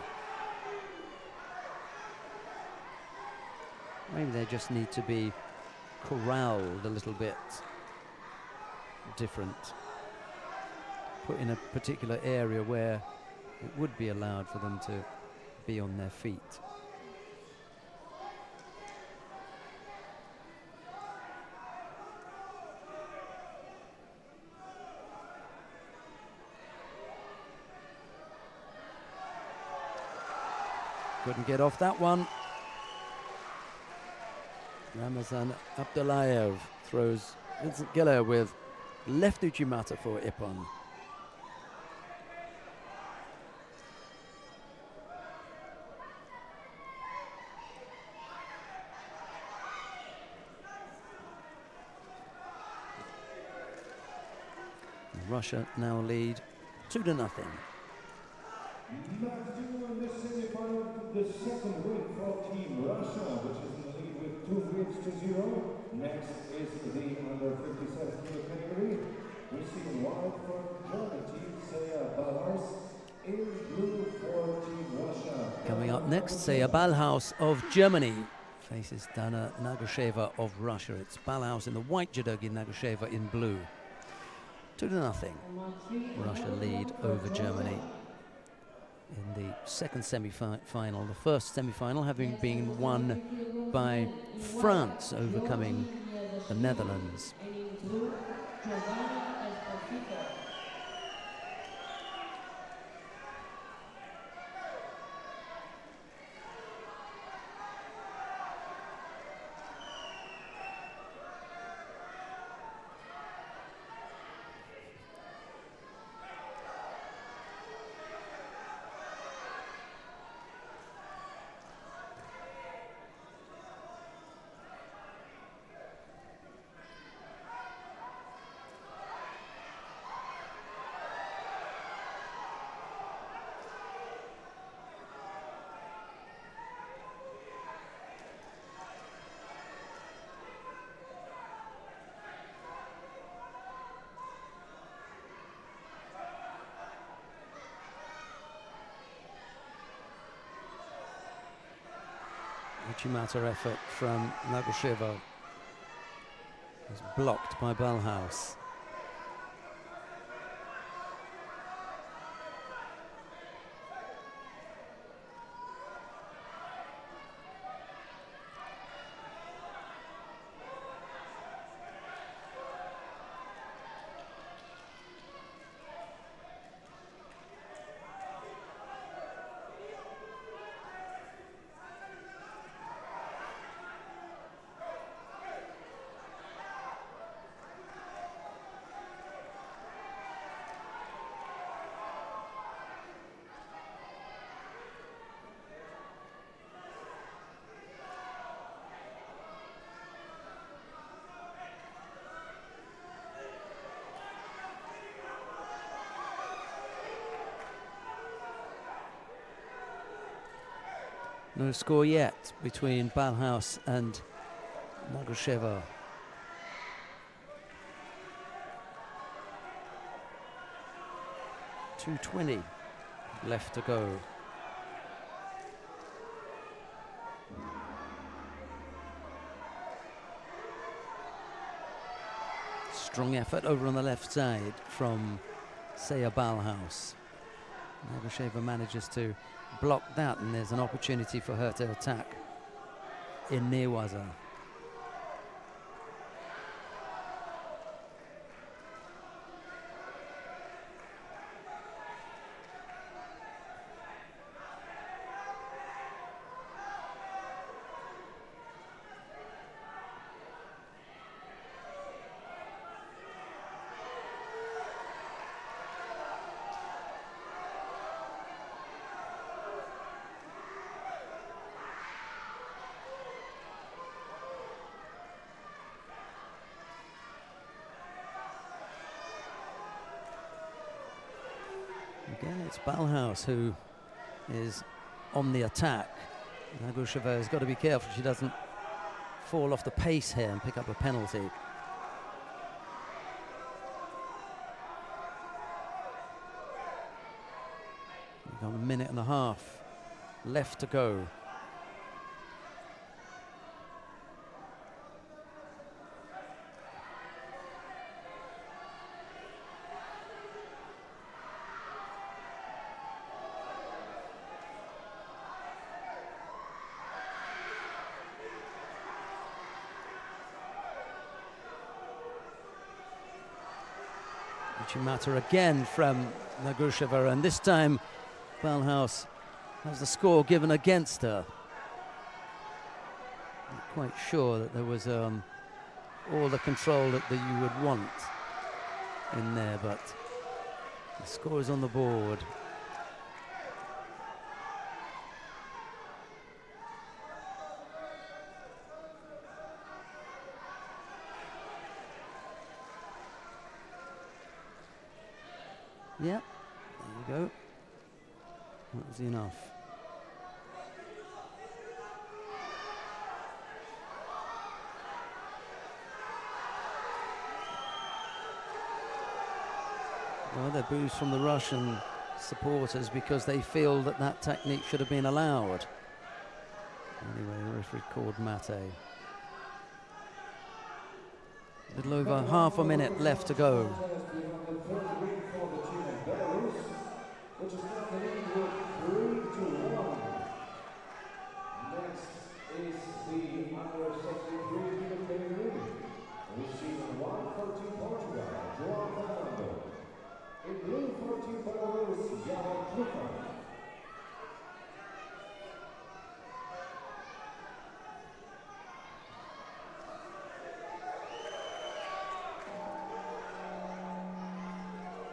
Maybe they just need to be corralled a little bit different, put in a particular area where it would be allowed for them to be on their feet. Couldn't get off that one. Ramazan Abdullayev throws Vincent Giller with left Uchimata for Ippon. Russia now lead 2-0. Match 2 in the semi-final, the second win for Team Russia, which is in the lead with 2 wins to 0. Next is the under 57 kilo category. We see white from German team, Seya Ballhaus, in blue for Team Russia. Coming up next, Seya Ballhaus of Germany faces Dana Nagusheva of Russia. It's Ballhaus in the white, Judogi Nagusheva in blue. 2-0. Russia lead over Germany in the second semi-final. The first semi-final having been won by France, overcoming the Netherlands. Uchimata effort from Nagusheva is blocked by Ballhaus. No score yet between Ballhaus and Nagusheva. .220 left to go. Strong effort over on the left side from Seya Ballhaus. Nagusheva manages to block that, and there's an opportunity for her to attack in Newaza. Again, it's Ballhaus who is on the attack. Nagusheva has got to be careful she doesn't fall off the pace here and pick up a penalty. We've got a minute and a half left to go. Uchimata again from Nagusheva, and this time Ballhaus has the score given against her. Not quite sure that there was all the control that you would want in there, but the score is on the board. Yeah, There you go. That was enough. Well, they're boos from the Russian supporters because they feel that that technique should have been allowed. Anyway, the referee called Mate. A little over half a minute left to go.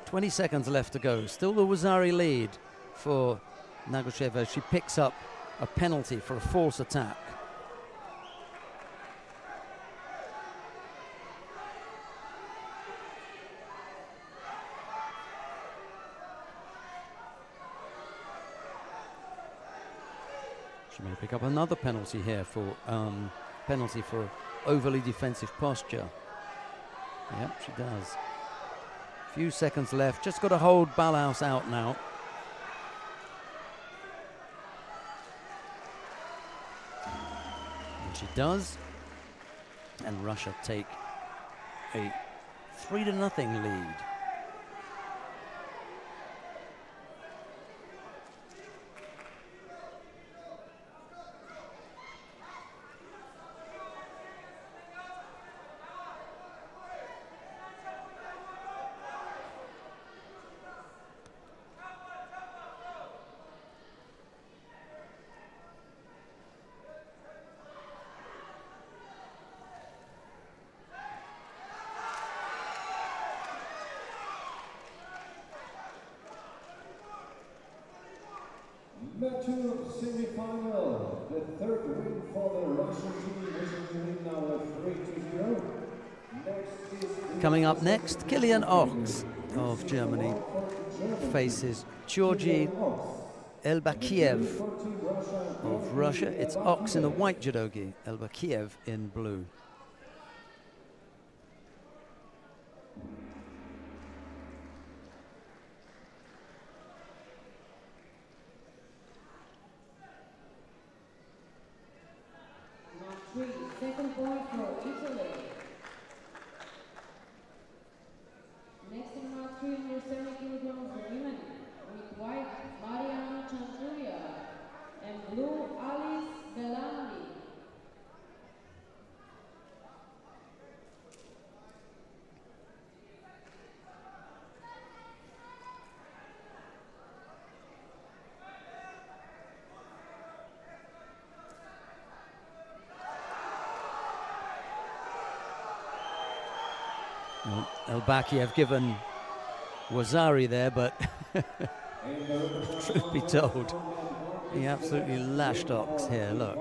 .20 seconds left to go. Still the Wazari lead for Nagosheva. She picks up a penalty for a false attack. She may pick up another penalty here for overly defensive posture. Yep, she does. Few seconds left. Just got to hold Balaus out now. And she does. And Russia take a 3-0 lead. Match semi-final, the third win for the Russian team, which is winning now at 3-0. Next is coming up next, Kilian Ochs of Germany faces Georgi Elbakiev of Russia. It's Ochs in the white judogi, Elbakiev in blue. Second point for Italy. Next in match 3 in your 70 kilograms for women, with white Mariana Chanturia and blue Alice Belandi. Well, Elbakiev given Wazari there, but truth be told, he absolutely lashed Ochs here, look.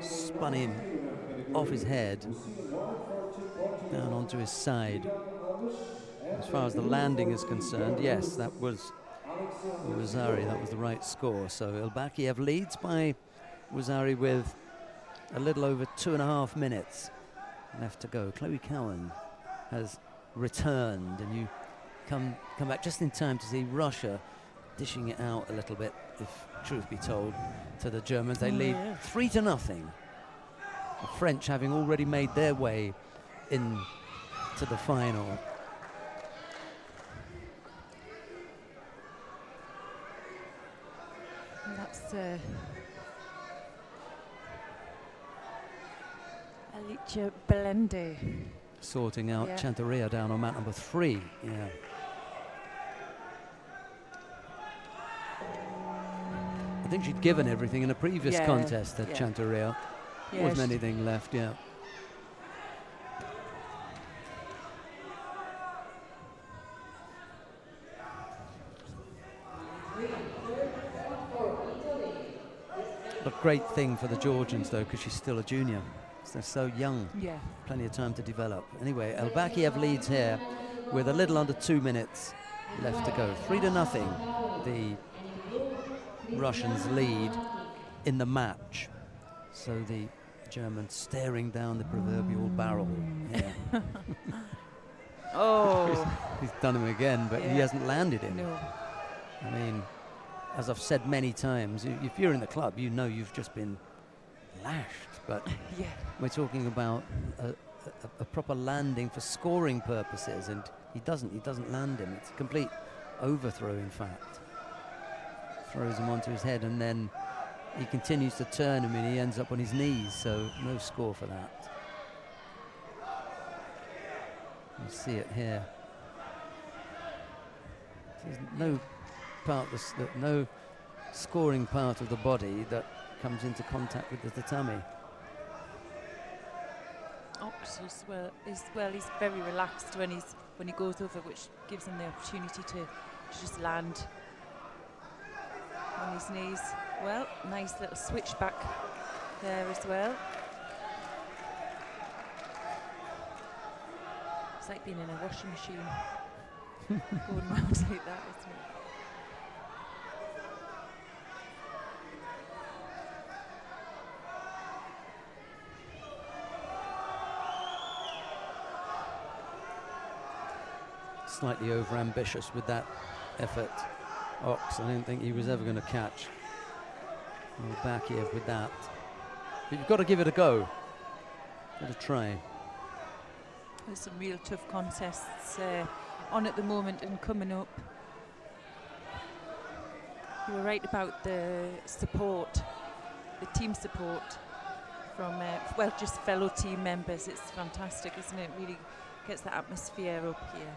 Spun him off his head, down onto his side. As far as the landing is concerned, yes, that was Wazari, that was the right score. So Elbakiev leads by Wazari with a little over 2.5 minutes left to go. Chloe Cowan has returned, and you come back just in time to see Russia dishing it out a little bit, if truth be told, to the Germans. They lead 3-0. The French having already made their way into the final. And that's Alicia Belende. Sorting out Chanteria down on mat number 3. Yeah. I think she'd given everything in a previous contest at Chanteria. Wasn't anything left, yeah. But great thing for the Georgians, though, because she's still a junior. They're so young. Yeah. Plenty of time to develop. Anyway, Elbakiev leads here with a little under 2 minutes left to go. 3-0. The Russians lead in the match. So the Germans staring down the proverbial barrel here. Oh. He's done him again, but he hasn't landed him. No. I mean, as I've said many times, if you're in the club, you know you've just been lashed. But Yeah. we're talking about a proper landing for scoring purposes, and he doesn't land him. It's a complete overthrow, in fact. Throws him onto his head, and then he continues to turn him, and he ends up on his knees, so no score for that. You see it here. There's no part, no scoring part of the body that comes into contact with the tatami. Ox as well, he's very relaxed when he goes over, which gives him the opportunity to just land on his knees. Well, nice little switch back there as well. It's like being in a washing machine. Going round like that, isn't it? Slightly over-ambitious with that effort. Ox, I didn't think he was ever going to catch Elbakiev with that. But you've got to give it a go. Got to try. There's some real tough contests on at the moment and coming up. You were right about the support, the team support from, well, just fellow team members. It's fantastic, isn't it? Really gets the atmosphere up here.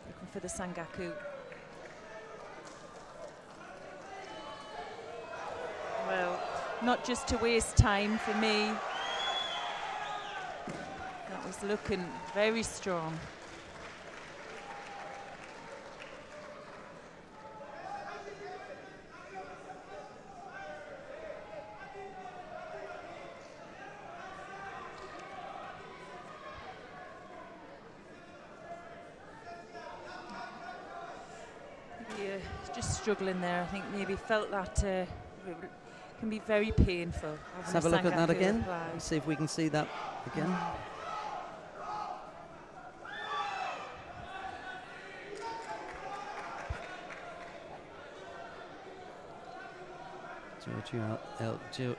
Looking for the Sangaku. Well, not just to waste time for me. That was looking very strong. Just struggling there. I think maybe felt that can be very painful. Let's have a look at that again. Let's see if we can see that again.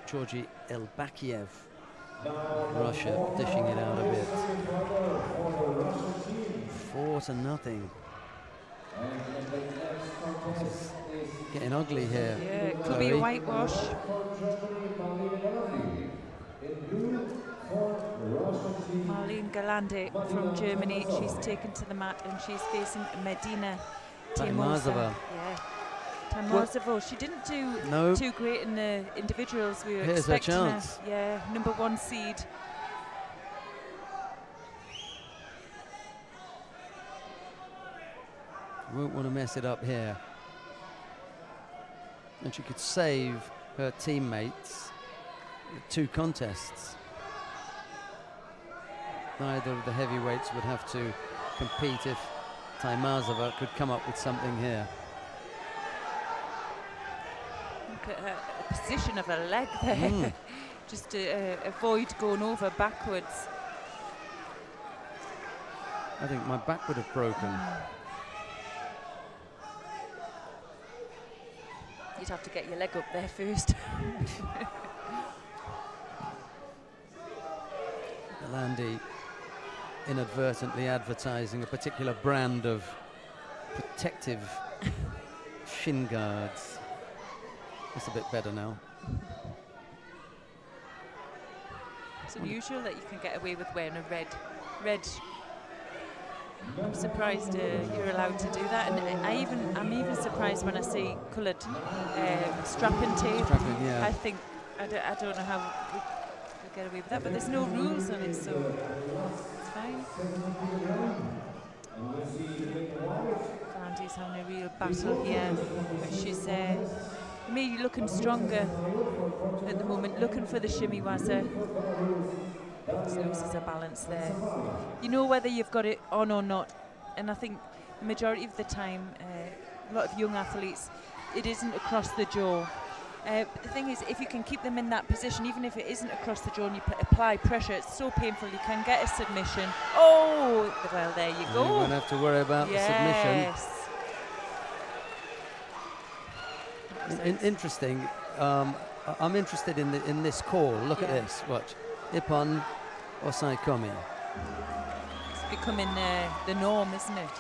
Georgi Elbakiev, Russia, dishing it out a bit. 4-0. This is getting ugly here. Yeah, it could be a whitewash. Marlene Galande from Germany, she's taken to the mat and she's facing Medina Taimazova. Yeah, Taimazova. She didn't do too great in the individuals. We were expecting her chance. Yeah, #1 seed. Won't want to mess it up here. And she could save her teammates with 2 contests. Neither of the heavyweights would have to compete if Taimazova could come up with something here. Look at the position of her leg there. Just to avoid going over backwards. I think my back would have broken. You'd have to get your leg up there first. Galandi inadvertently advertising a particular brand of protective shin guards. It's a bit better now. It's unusual that you can get away with wearing a red. I'm surprised you're allowed to do that, and I'm even surprised when I see coloured strapping tape. Yeah. I think I don't know how we get away with that, but there's no rules on it, so it's fine. Galandi's having a real battle here, but she's Me looking stronger at the moment, looking for the shimmy waza. Just loses her balance there. You know whether you've got it on or not, and I think the majority of the time, a lot of young athletes, it isn't across the jaw. But the thing is, if you can keep them in that position, even if it isn't across the jaw and you apply pressure, it's so painful, you can get a submission. Oh, well, there you go. You won't have to worry about the submission. Interesting. I'm interested in this call. Look at this. Watch. Ippon Osaikomi. It's becoming the norm, isn't it?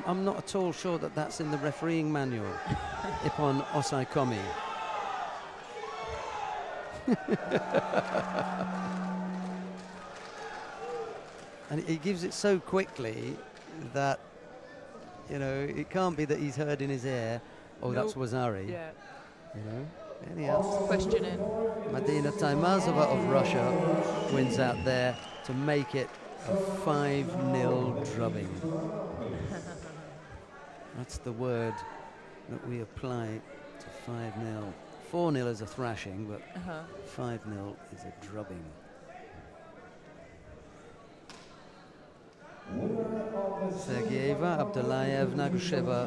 I'm not at all sure that that's in the refereeing manual. Ippon Osaikomi. And he gives it so quickly that, you know, it can't be that he's heard in his ear, oh, nope. That's Wazari. Yeah. You know, anyhow. Questioning. Madina Taimazova of Russia wins out there to make it a 5-0 drubbing. That's the word that we apply to 5-0. 4-0 is a thrashing, but 5-0 is a drubbing. Sergeyeva, Abdullayev, Nagusheva,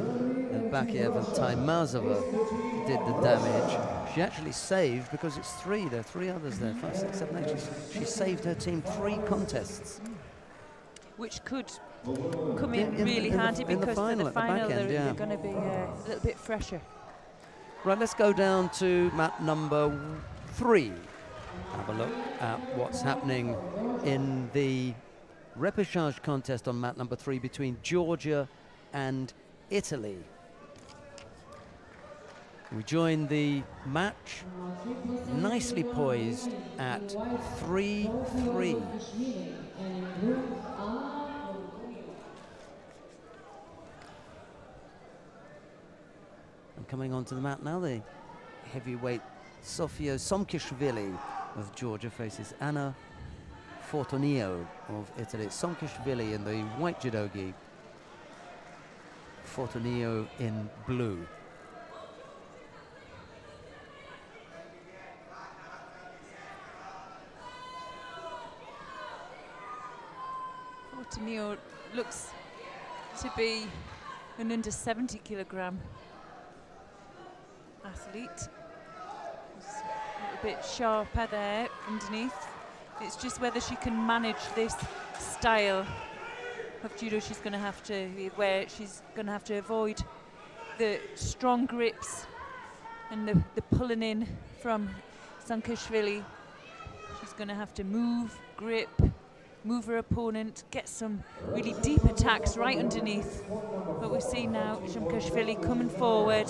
and Bakiev and Taimazova did the damage. She actually saved, because it's three, there are three others there, 5, 6, 7, 8. She saved her team 3 contests. Which could come in really handy, because for the final they're going to be a little bit fresher. Right, let's go down to mat number 3. Have a look at what's happening in the repechage contest on mat number 3 between Georgia and Italy. We join the match nicely poised at 3-3. And coming onto the mat now, the heavyweight Sofia Somkishvili of Georgia faces Anna Fortunio of Italy. Somkishvili in the white judogi, Fortunio in blue. Fortunio looks to be an under 70 kilogram athlete. It's a little bit sharper there underneath. It's just whether she can manage this style of judo. She's going to have to, where she's going to have to avoid the strong grips and the pulling in from Somkishvili. She's going to have to move, grip, move her opponent, get some really deep attacks right underneath. But we see now Somkishvili coming forward,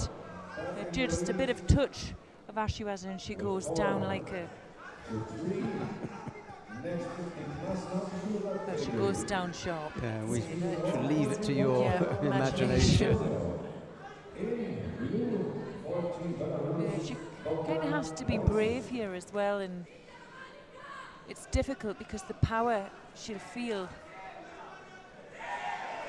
just a bit of touch of Ashiwaza, and she goes down like a... she goes down sharp. Yeah, we should leave it to your imagination. She kind of has to be brave here as well, and it's difficult because the power she'll feel.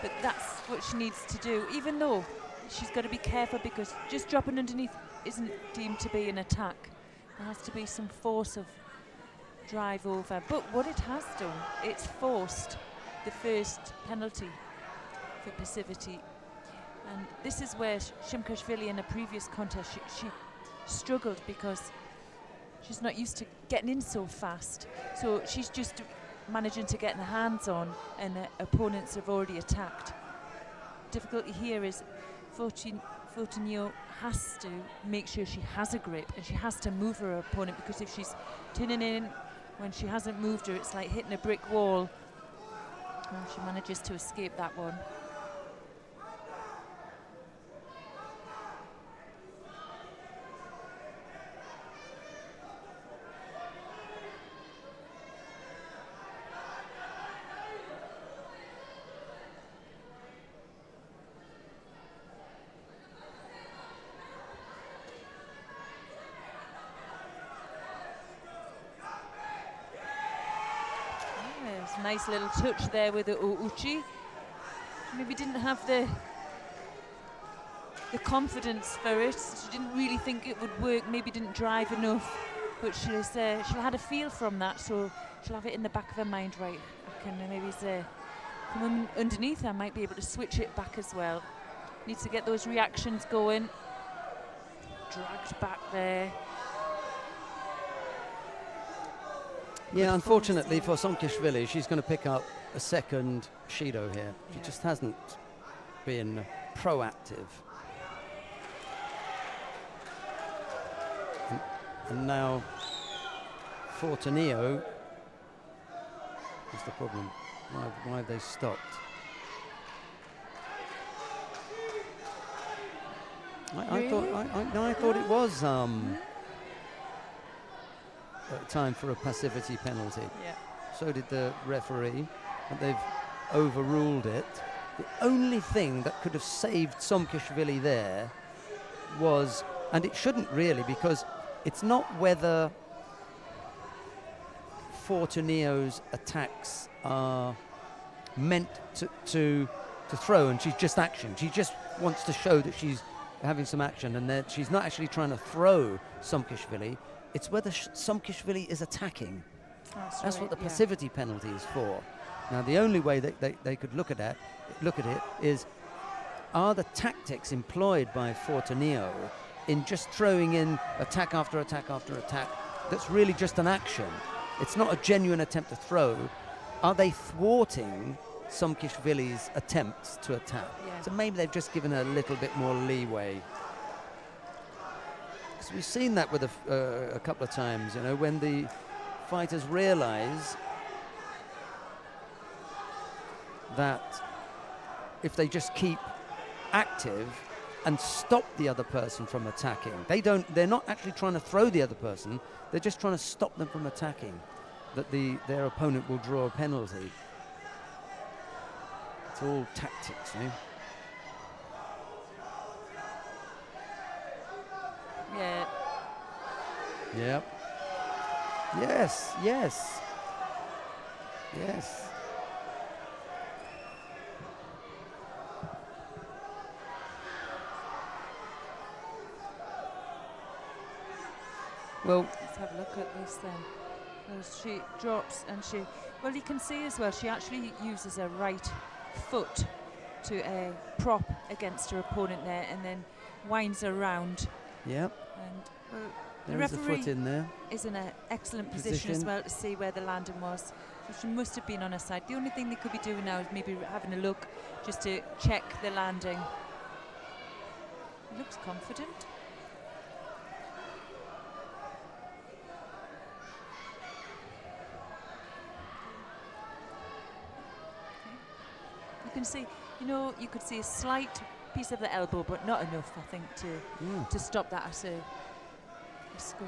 But that's what she needs to do, even though she's got to be careful, because just dropping underneath isn't deemed to be an attack. There has to be some force of drive over. But what it has done, it's forced the first penalty for passivity. And this is where Somkishvili in a previous contest, she struggled because she's not used to getting in so fast. So she's just managing to get her hands on, and opponents have already attacked. Difficulty here is Fortunio has to make sure she has a grip, and she has to move her opponent, because if she's turning in when she hasn't moved her, it's like hitting a brick wall. And she manages to escape that one. Nice little touch there with the Ouchi. maybe didn't have the confidence for it. She didn't really think it would work, maybe didn't drive enough, but she'll had a feel from that, so she'll have it in the back of her mind, right, I can maybe come underneath, I might be able to switch it back as well. Needs to get those reactions going. Dragged back there. Yeah, unfortunately for Somkishvili, she's going to pick up a second Judo here. She just hasn't been proactive. And now Fortunio is the problem. Why have they stopped? I thought it was time for a passivity penalty. Yeah. So did the referee, but they've overruled it. The only thing that could have saved Somkishvili there was, and it shouldn't really, because it's not whether Fortunio's attacks are meant to throw, and she's just action. She just wants to show that she's having some action, and that she's not actually trying to throw Somkishvili. It's whether Somkishvili is attacking. That's what the passivity penalty is for. Now, the only way that they could look at it is, are the tactics employed by Fortunio in just throwing in attack after attack after attack, that's really just an action. It's not a genuine attempt to throw. Are they thwarting Somkishvili's attempts to attack? Yeah. So maybe they've just given her a little bit more leeway. Because we've seen that with a couple of times, you know, when the fighters realize that if they just keep active and stop the other person from attacking, they're not actually trying to throw the other person, they're just trying to stop them from attacking, that their opponent will draw a penalty. It's all tactics, eh? Yeah. Yep. Yes, yes. Yes. Well, let's have a look at this then. As she drops and well, you can see as well, she actually uses her right foot to prop against her opponent there, and then winds around. Yep. And well, there is a foot in there. Is in an excellent position as well to see where the landing was. So she must have been on her side. The only thing they could be doing now is maybe having a look just to check the landing. He looks confident. You can see, you know, you could see a slight piece of the elbow, but not enough, I think, to stop that as a score.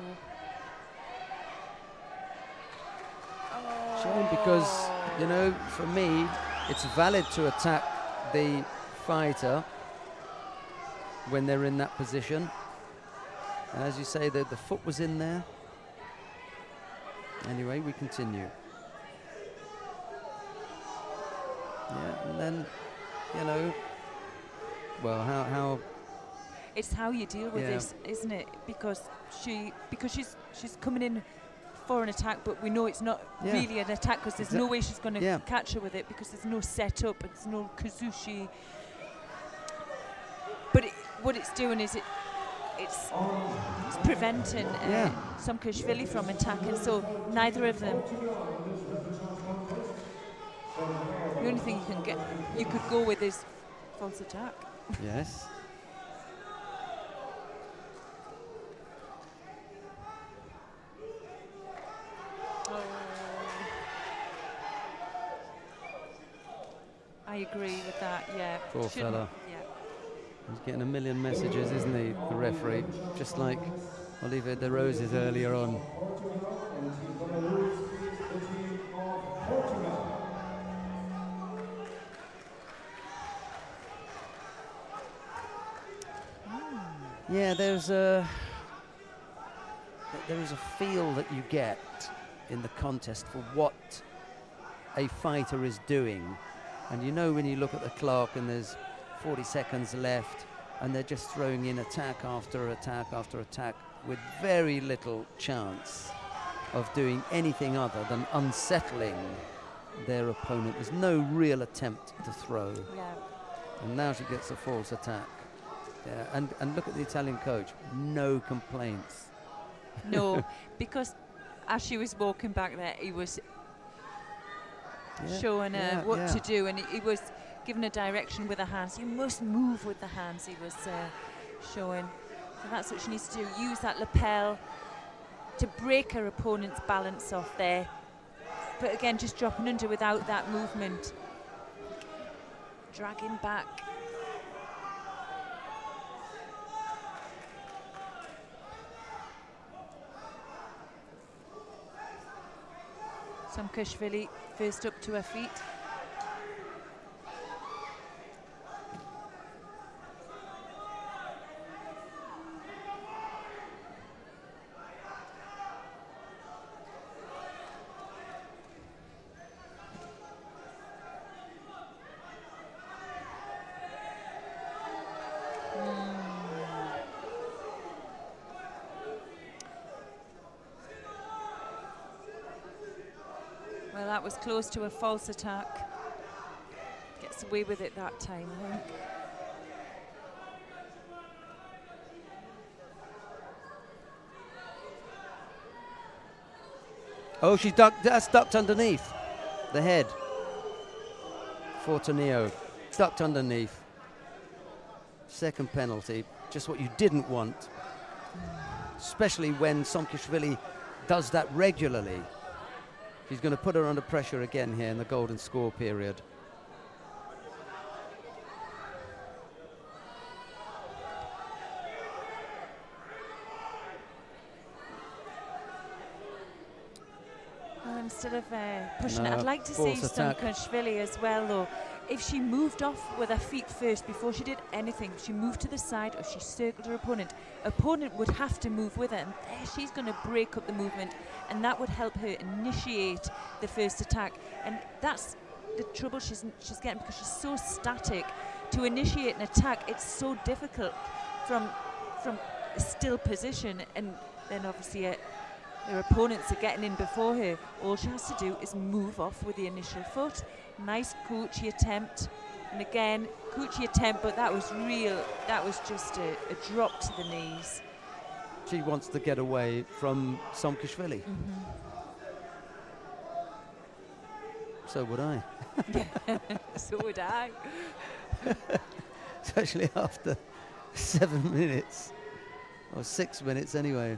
Shame, because, you know, for me, it's valid to attack the fighter when they're in that position. And as you say, the foot was in there. Anyway, we continue. Yeah, and then, you know, well, how it's how you deal with this, isn't it? Because she's coming in for an attack, but we know it's not really an attack, because there's no way she's going to catch her with it, because there's no setup, there's no kazushi. But what it's doing is it's preventing Somkishvili from attacking. So neither of them. The only thing you could go with is false attack. Yes. I agree with that, yeah. Poor fella. Yeah. He's getting a million messages, isn't he, the referee? Just like Olivier de Roses earlier on. Yeah, there's a feel that you get in the contest for what a fighter is doing And you know when you look at the clock and there's 40 seconds left and they're just throwing in attack after attack after attack with very little chance of doing anything other than unsettling their opponent. There's no real attempt to throw. Yeah. And now she gets a false attack. Yeah, and look at the Italian coach, no complaints. No, because as she was walking back there, he was showing her what to do, and he was giving her direction with her hands. You must move with the hands, he was showing. So that's what she needs to do, use that lapel to break her opponent's balance off there. But again, just dropping under without that movement. Dragging back. Somkashvili first up to her feet. Well, that was close to a false attack. Gets away with it that time, I think. Oh, she's ducked, that's ducked underneath the head. Fortunio, ducked underneath. Second penalty, just what you didn't want. Especially when Somkashvili does that regularly. He's going to put her under pressure again here in the golden score period. Well, instead of pushing it, I'd like to see Somkashvili as well, though. If she moved off with her feet first before she did anything, she moved to the side or she circled her opponent, opponent would have to move with her, and there she's going to break up the movement, and that would help her initiate the first attack. And that's the trouble she's getting, because she's so static. To initiate an attack, it's so difficult from a still position, and then obviously her opponents are getting in before her. All she has to do is move off with the initial foot. Nice Kuchi attempt, and again Kuchi attempt, but that was real. That was just a drop to the knees. She wants to get away from Somkashvili. So would I. So would I. Especially after 7 minutes, or 6 minutes anyway.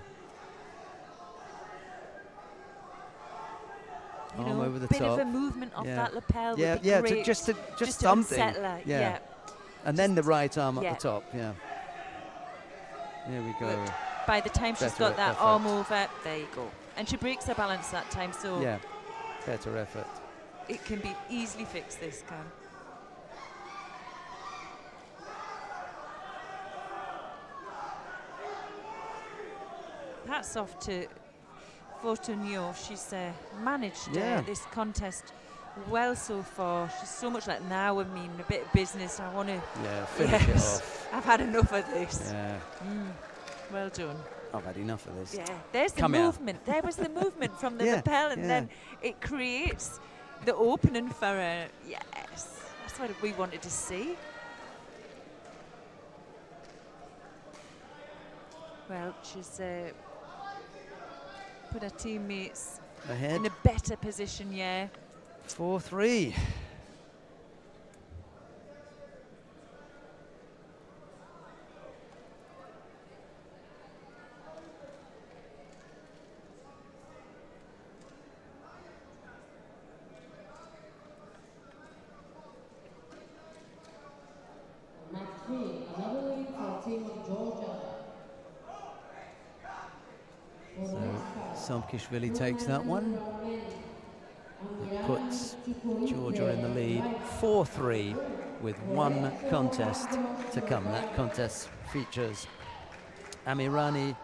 You Arm know, over the bit top. of a movement off that lapel would be yeah, great. just something. Yeah. And then the right arm up the top. Yeah. There we go. But by the time she's got that arm over, there you go. And she breaks her balance that time, so yeah, better effort. It can be easily fixed, this can. Hats off to Fortunio. She's managed this contest well so far. She's so much like, now I mean a bit of business. I want to finish it off. I've had enough of this. Yeah. Well done. I've had enough of this. Yeah, there's the movement. There was the movement from the lapel, and then it creates the opening for her. Yes, that's what we wanted to see. Well, she's put her teammates ahead in a better position, 4-3. Match 3, another win for team of Georgia. So Somkashvili takes that one. It puts Georgia in the lead 4-3 with one contest to come. That contest features Amirani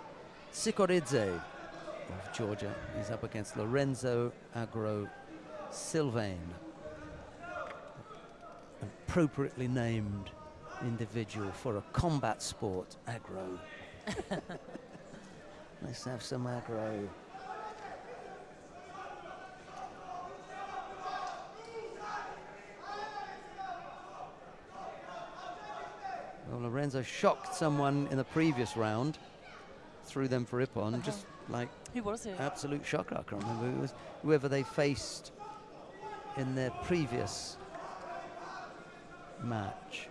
Sikoridze of Georgia. He's up against Lorenzo Agro Sylvain. appropriately named individual for a combat sport, aggro. Let's have some aggro. Well, Lorenzo shocked someone in the previous round, threw them for Ippon, just like... Who was it? Absolute shocker. I can't remember who it was. Whoever they faced in their previous match.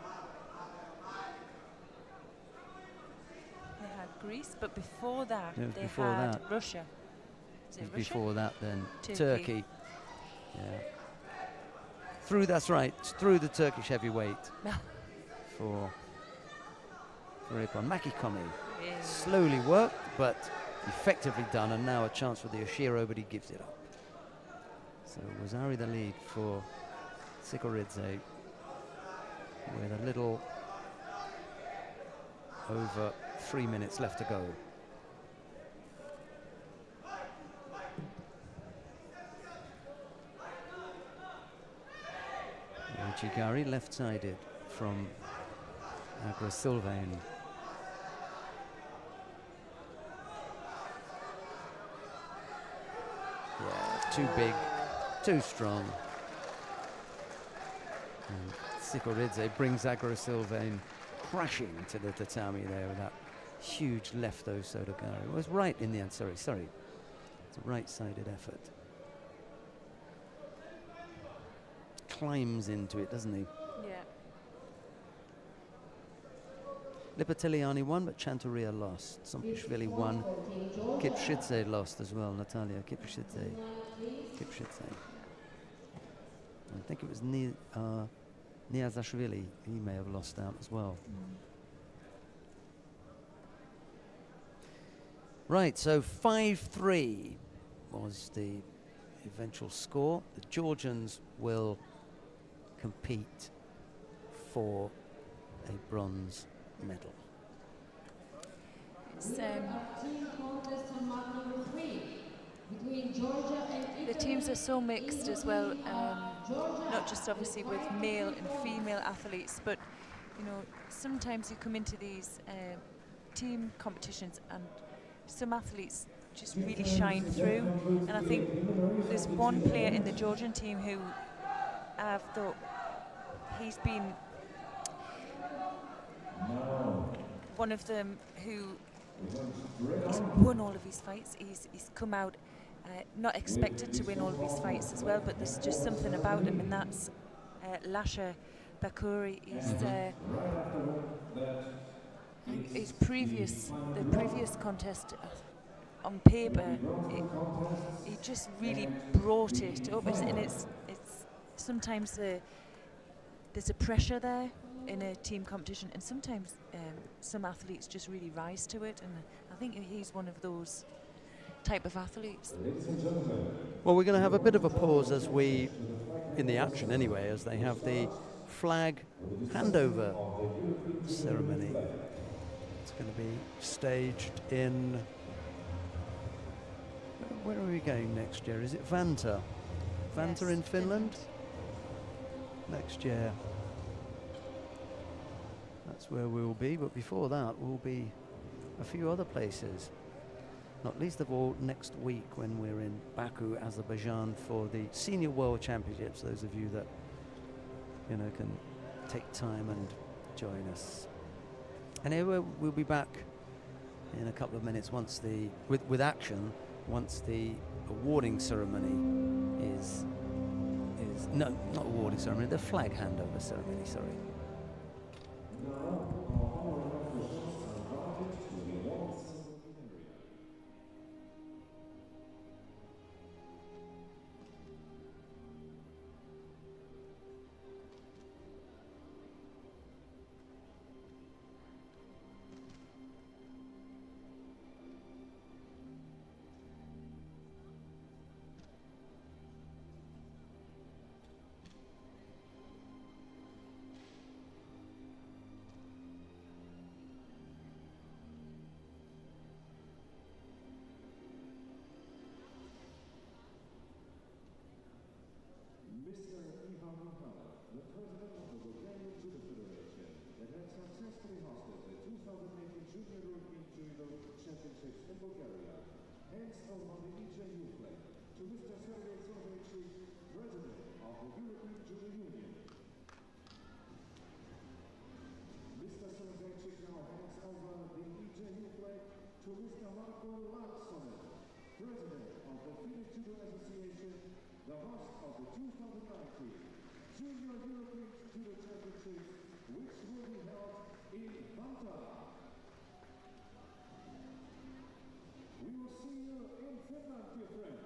They had Greece, but before that, It was they before had that. Russia. Is it Russia? Before that, then Turkey. Yeah. Through, that's right, through the Turkish heavyweight for Ippon. Maki Komi. Yeah. Slowly worked, but effectively done, and now a chance for the Oshiro, but he gives it up. So Wazari the lead for Sikoridze with a little over 3 minutes left to go. Chigari left-sided from Agro-Sylvain. Yeah, too big, too strong. And Sikoridze brings Agro-Sylvain crashing to the tatami there with that huge left Osodogari. It was right in the end, sorry. It's a right-sided effort. Climbs into it, doesn't he? Yeah. Lipatiliani won, but Chanturia lost. Sompishvili won. Kipshidze lost as well, Natalia Kipshidze. I think it was Niazashvili. He may have lost out as well. Right, so 5-3 was the eventual score. The Georgians will compete for a bronze medal. It's, the teams are so mixed as well, not just obviously with male and female athletes, but you know, sometimes you come into these team competitions and some athletes just really shine through, and I think there's one player in the Georgian team who I've thought he's been one of them who he's won all of his fights. He's come out not expected to win all of his fights as well, but there's just something about him, and that's Lasha Bakuri. The previous contest on paper, he just really brought it up, and it's sometimes there's a pressure there in a team competition, and sometimes some athletes just really rise to it, and I think he's one of those type of athletes. Well, we're going to have a bit of a pause as we, in the action anyway, as they have the flag handover ceremony. It's going to be staged in, where are we going next year? Is it Vanta? Vanta, yes, in Finland? Next year. That's where we'll be, but before that we'll be a few other places. Not least of all next week when we're in Baku, Azerbaijan for the Senior World Championships. Those of you that, you know, can take time and join us. And here we'll be back in a couple of minutes once the, with action, once the awarding ceremony is no, not awarding ceremony, the flag handover ceremony, sorry. Next on the EJU flag, to Mr. Sergei Sofia, President of the European Judo Union. Mr. Sergei now hands over the EJU flag to Mr. Marko Larsson, President of the Finnish Judo Association, the host of the 2019 Junior European Judo Championships, which will be held in Vantaa. We will see you in Finland, dear friends.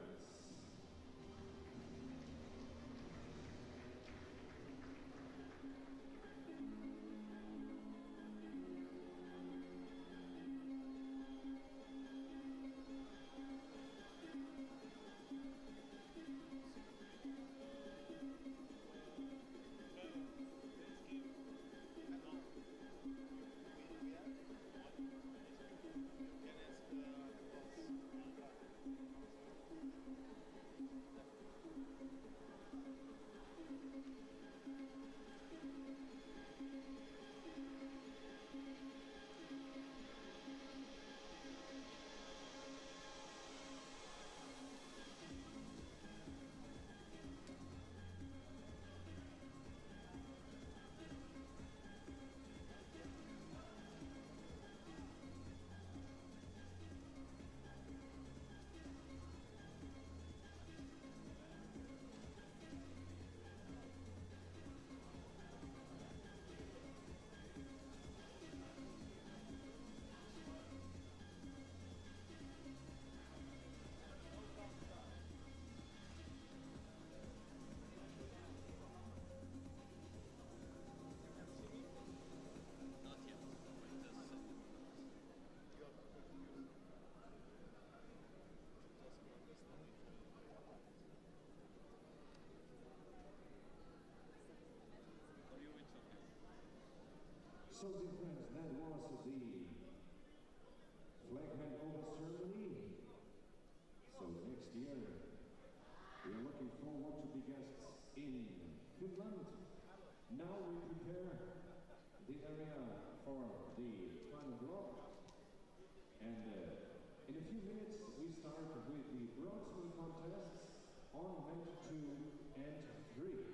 So, dear friends, that was the flag handover ceremony. So next year, we are looking forward to be guests in Finland. Now we prepare the area for the final block. And in a few minutes, we start with the bronze contests on mat 2 and 3.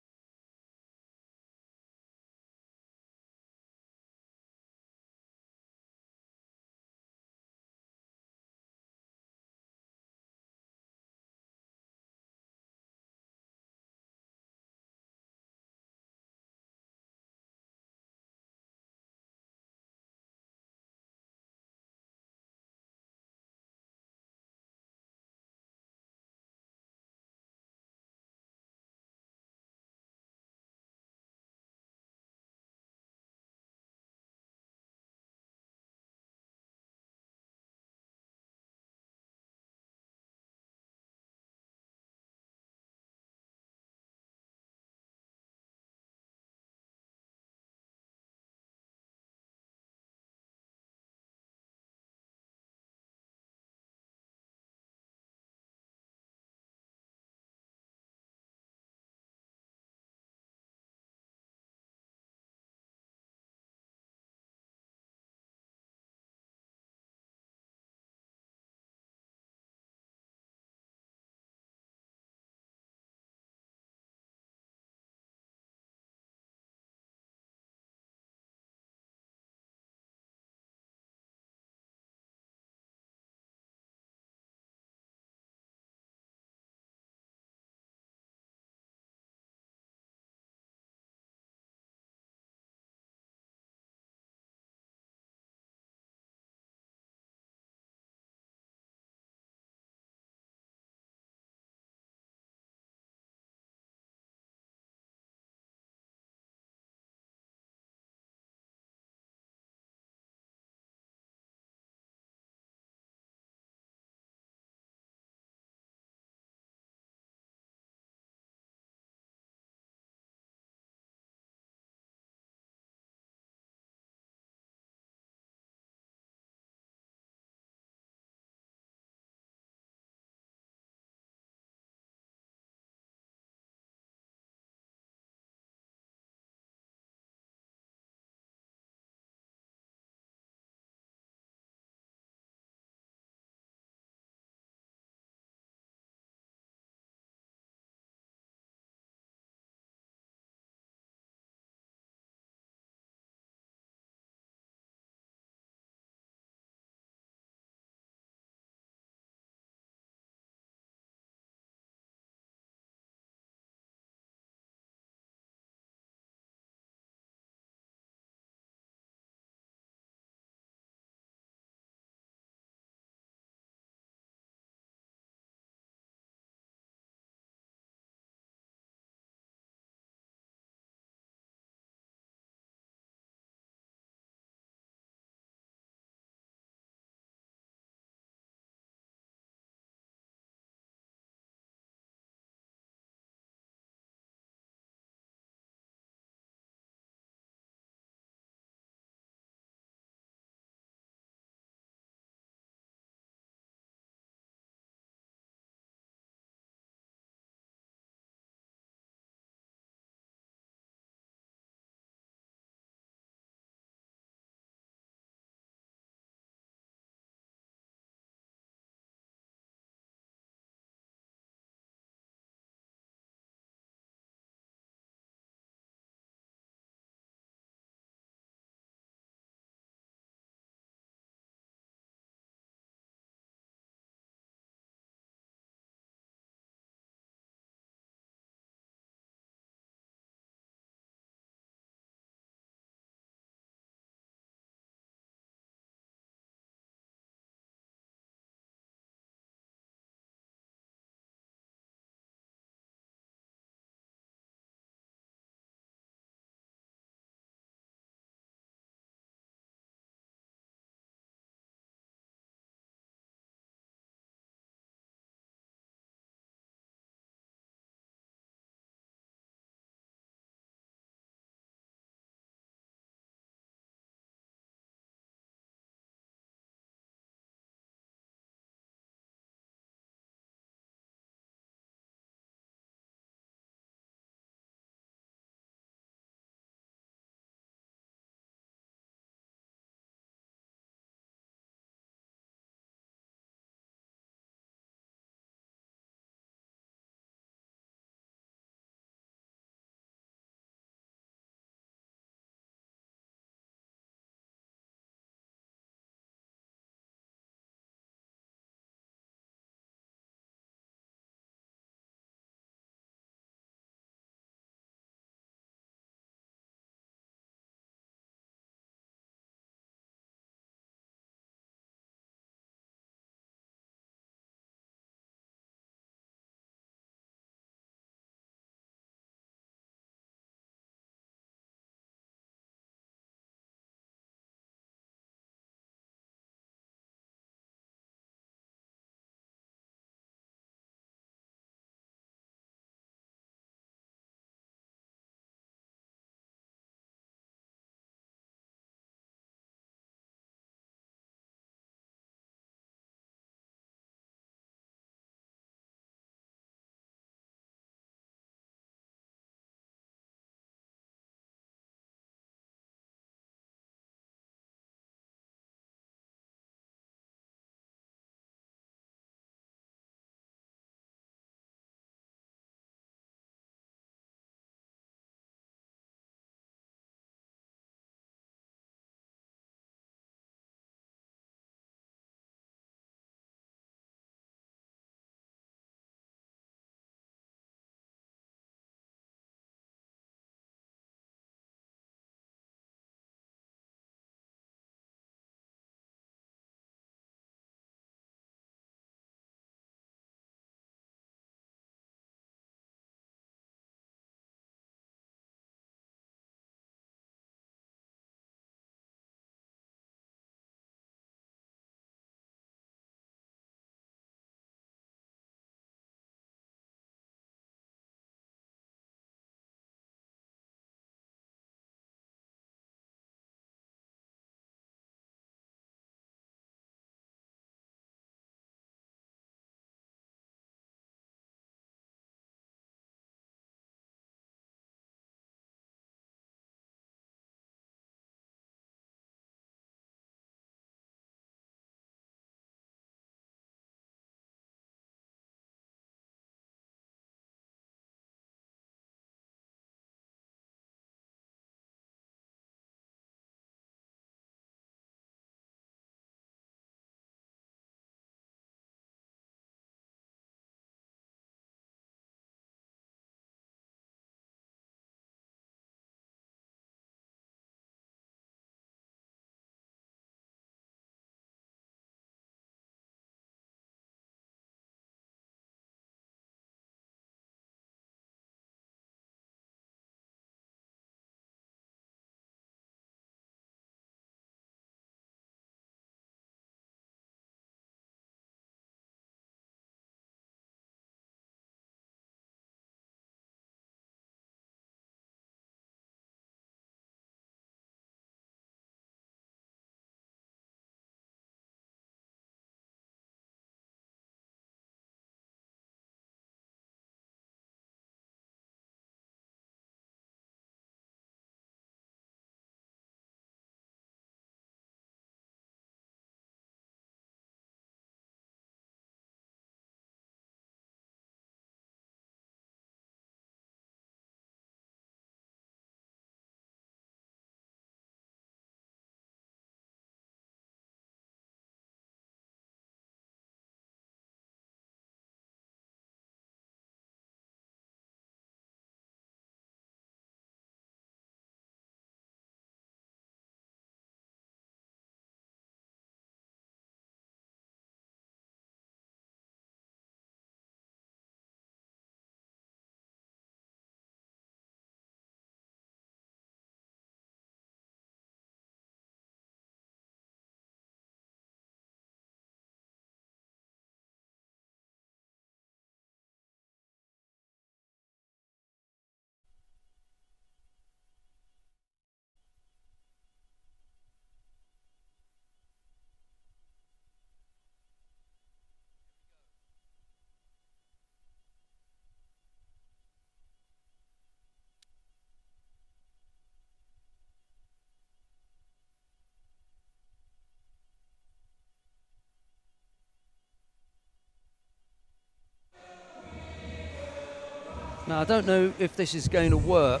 Now, I don't know if this is going to work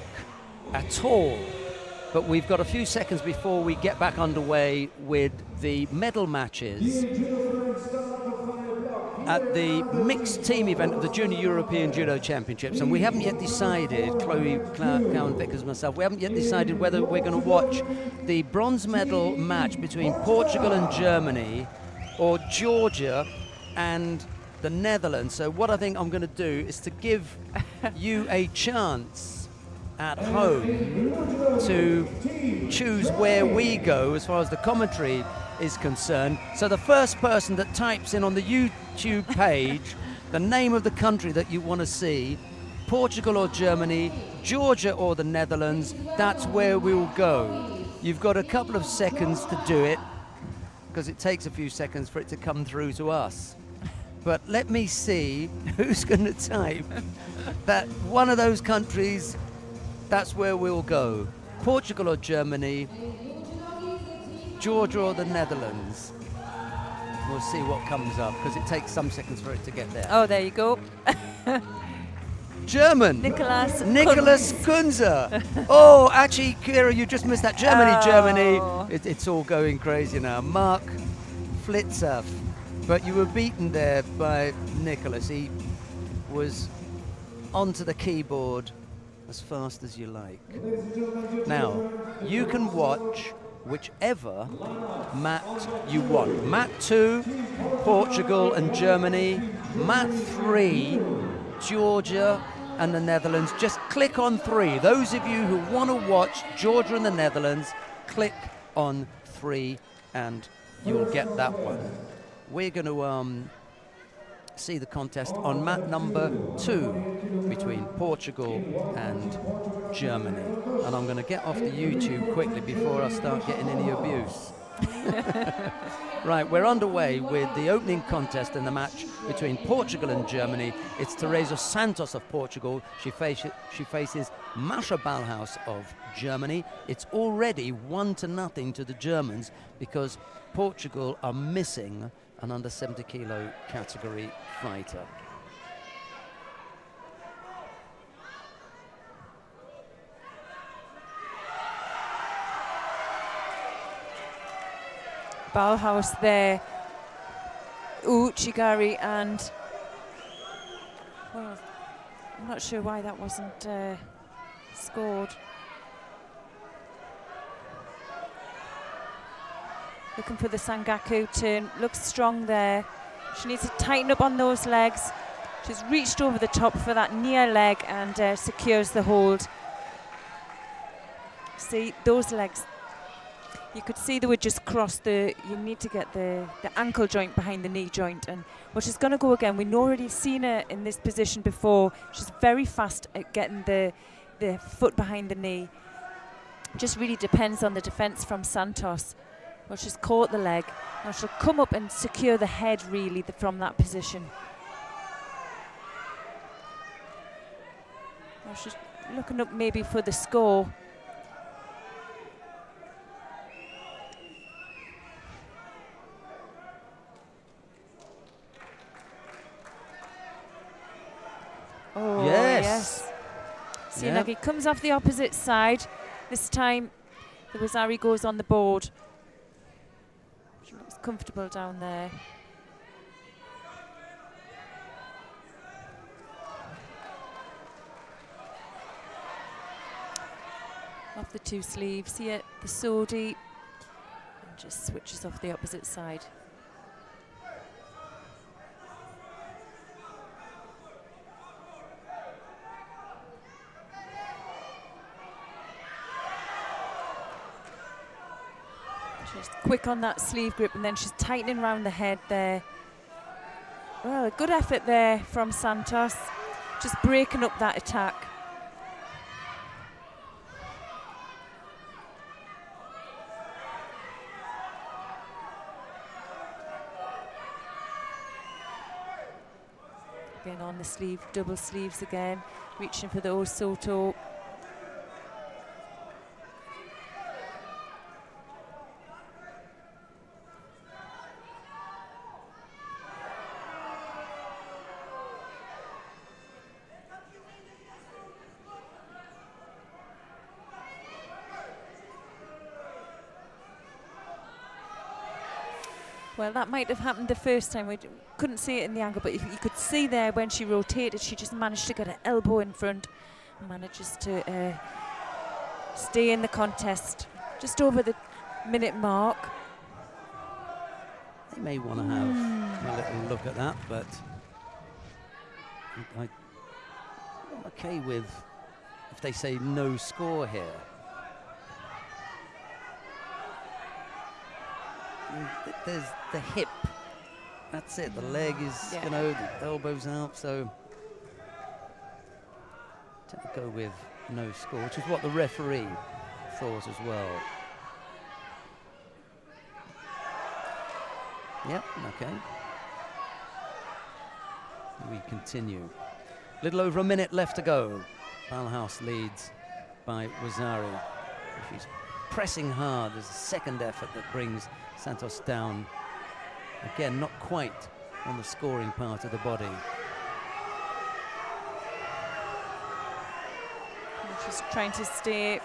at all, but we've got a few seconds before we get back underway with the medal matches at the mixed team event of the Junior European Judo Championships, and we haven't yet decided, Chloe, Cowan, Vickers, myself, we haven't yet decided whether we're going to watch the bronze medal match between Portugal and Germany or Georgia and the Netherlands. So what I think I'm going to do is to give you a chance at home to choose where we go as far as the commentary is concerned. So the first person that types in on the YouTube page the name of the country that you want to see, Portugal or Germany, Georgia or the Netherlands, that's where we'll go. You've got a couple of seconds to do it, because it takes a few seconds for it to come through to us. But let me see who's going to type that one of those countries, that's where we'll go. Portugal or Germany, Georgia or the Netherlands. We'll see what comes up, because it takes some seconds for it to get there. Oh, there you go. German. Nicholas Kunze. Oh, actually, Kira, you just missed that. Germany, oh. Germany. It's all going crazy now. Mark Flitzer. But you were beaten there by Nicholas. He was onto the keyboard as fast as you like. Now, you can watch whichever mat you want. Mat 2, Portugal and Germany. Mat 3, Georgia and the Netherlands. Just click on 3. Those of you who want to watch Georgia and the Netherlands, click on 3 and you'll get that one. We're going to see the contest on mat number 2 between Portugal and Germany. And I'm going to get off the YouTube quickly before I start getting any abuse. Right, we're underway with the opening contest in the match between Portugal and Germany. It's Teresa Santos of Portugal. She faces Masha Ballhaus of Germany. It's already 1-0 to the Germans because Portugal are missing an under 70 kilo category fighter. Ballhaus there, Uchigari, and well, I'm not sure why that wasn't scored. Looking for the Sangaku turn, looks strong there. She needs to tighten up on those legs. She's reached over the top for that near leg and secures the hold. See, those legs, you could see they were just crossed. You need to get the ankle joint behind the knee joint. And well, she's going to go again. We've already seen her in this position before. She's very fast at getting the foot behind the knee. Just really depends on the defense from Santos. Well, she's caught the leg. Now she'll come up and secure the head really from that position. Well, she's looking up maybe for the score. Oh, yes. See, like he comes off the opposite side. This time, the Wazari goes on the board. She looks comfortable down there. Off the two sleeves here, the Sodi, and just switches off the opposite side. She's quick on that sleeve grip, and then she's tightening around the head there. Well, a good effort there from Santos, just breaking up that attack. Again on the sleeve, double sleeves again, reaching for the Osoto. Well, that might have happened the first time. We couldn't see it in the angle, but you could see there when she rotated, she just managed to get her elbow in front, manages to stay in the contest just over the minute mark. They may want to have a little look at that, but I'm okay with if they say no score here. There's the hip. That's it. The leg is, you know, the elbow's out. So tend to go with no score, which is what the referee thought as well. Yep. Okay. We continue. Little over a minute left to go. Ballhaus leads by Rosario. She's pressing hard. There's a second effort that brings Santos down. Again, not quite on the scoring part of the body. She's trying to stay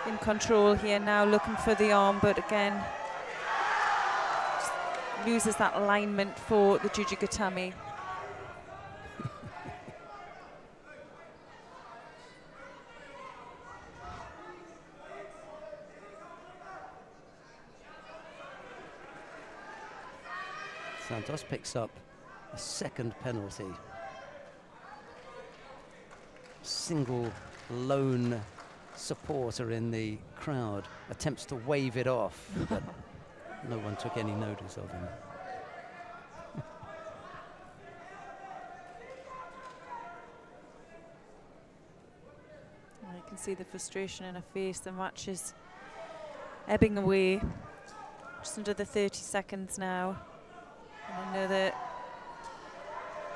in control here now, looking for the arm, but again, loses that alignment for the Jujigatami. Santos picks up a second penalty. Single lone supporter in the crowd attempts to wave it off, but no one took any notice of him. I can see the frustration in her face. The match is ebbing away. Just under the 30 seconds now. And another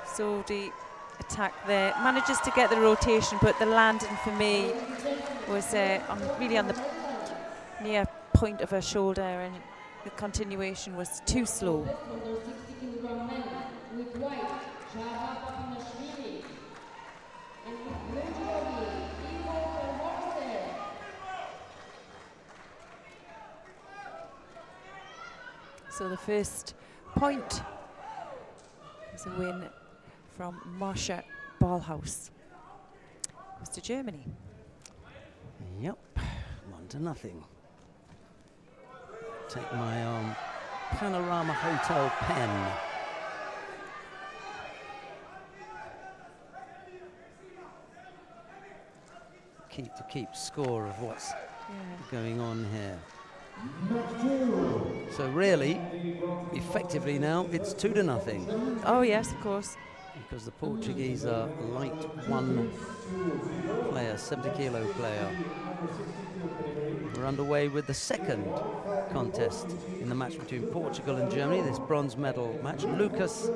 Saudi attack there. Manages to get the rotation, but the landing for me was really on the near point of her shoulder, and the continuation was too slow. So the first point is a win from Marsha Ballhaus. Goes to Germany. Yep, 1-0. Take my Panorama Hotel pen. Keep score of what's going on here. So really, effectively now, it's 2-0. Oh yes, of course. Because the Portuguese are light one player, 70-kilo player. We're underway with the second contest in the match between Portugal and Germany, this bronze medal match. Lucas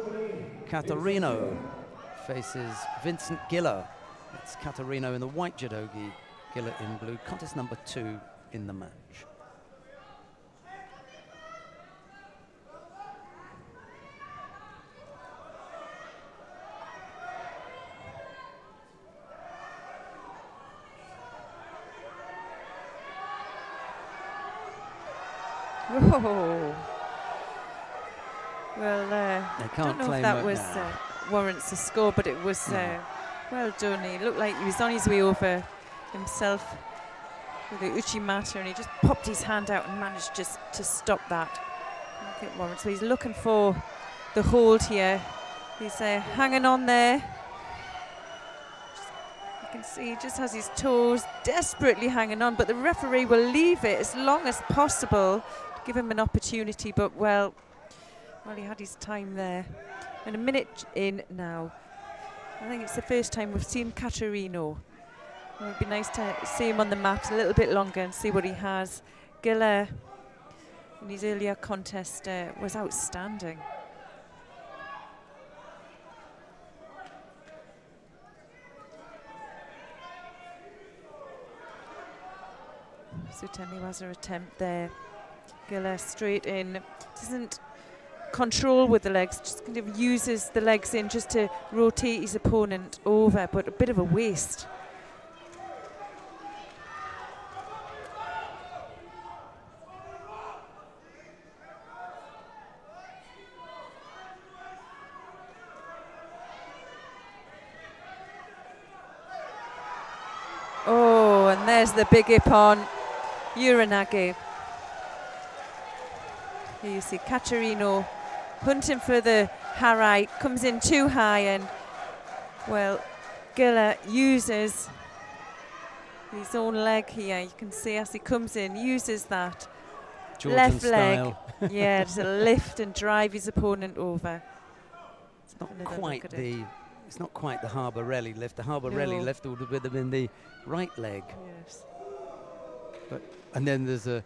Catarino faces Vincent Giller. It's Catarino in the white judogi, Giller in blue. Contest number 2 in the match. Whoa. Well, I don't know if that was warrants a score, but it was well done. He looked like he was on his way over himself with the Uchimata, and he just popped his hand out and managed just to stop that. I don't think warrants. So he's looking for the hold here. He's hanging on there. You can see he just has his toes desperately hanging on, but the referee will leave it as long as possible, give him an opportunity, but well, he had his time there. And a minute in now. I think it's the first time we've seen Catarino. It would be nice to see him on the mat a little bit longer and see what he has. Giller, in his earlier contest, was outstanding. Sutemi was her attempt there. Giller straight in, doesn't control with the legs, just kind of uses the legs in just to rotate his opponent over, but a bit of a waste. there's the big ippon, Uranage. Here you see Caterino hunting for the harai, comes in too high, and well, Giller uses his own leg here. You can see as he comes in, uses that Georgian left style. leg, yeah, to lift and drive his opponent over. It's not quite the. It's not quite the Harborelli lift. The Harborelli No. lift would have been the right leg. Yes. But and then there's an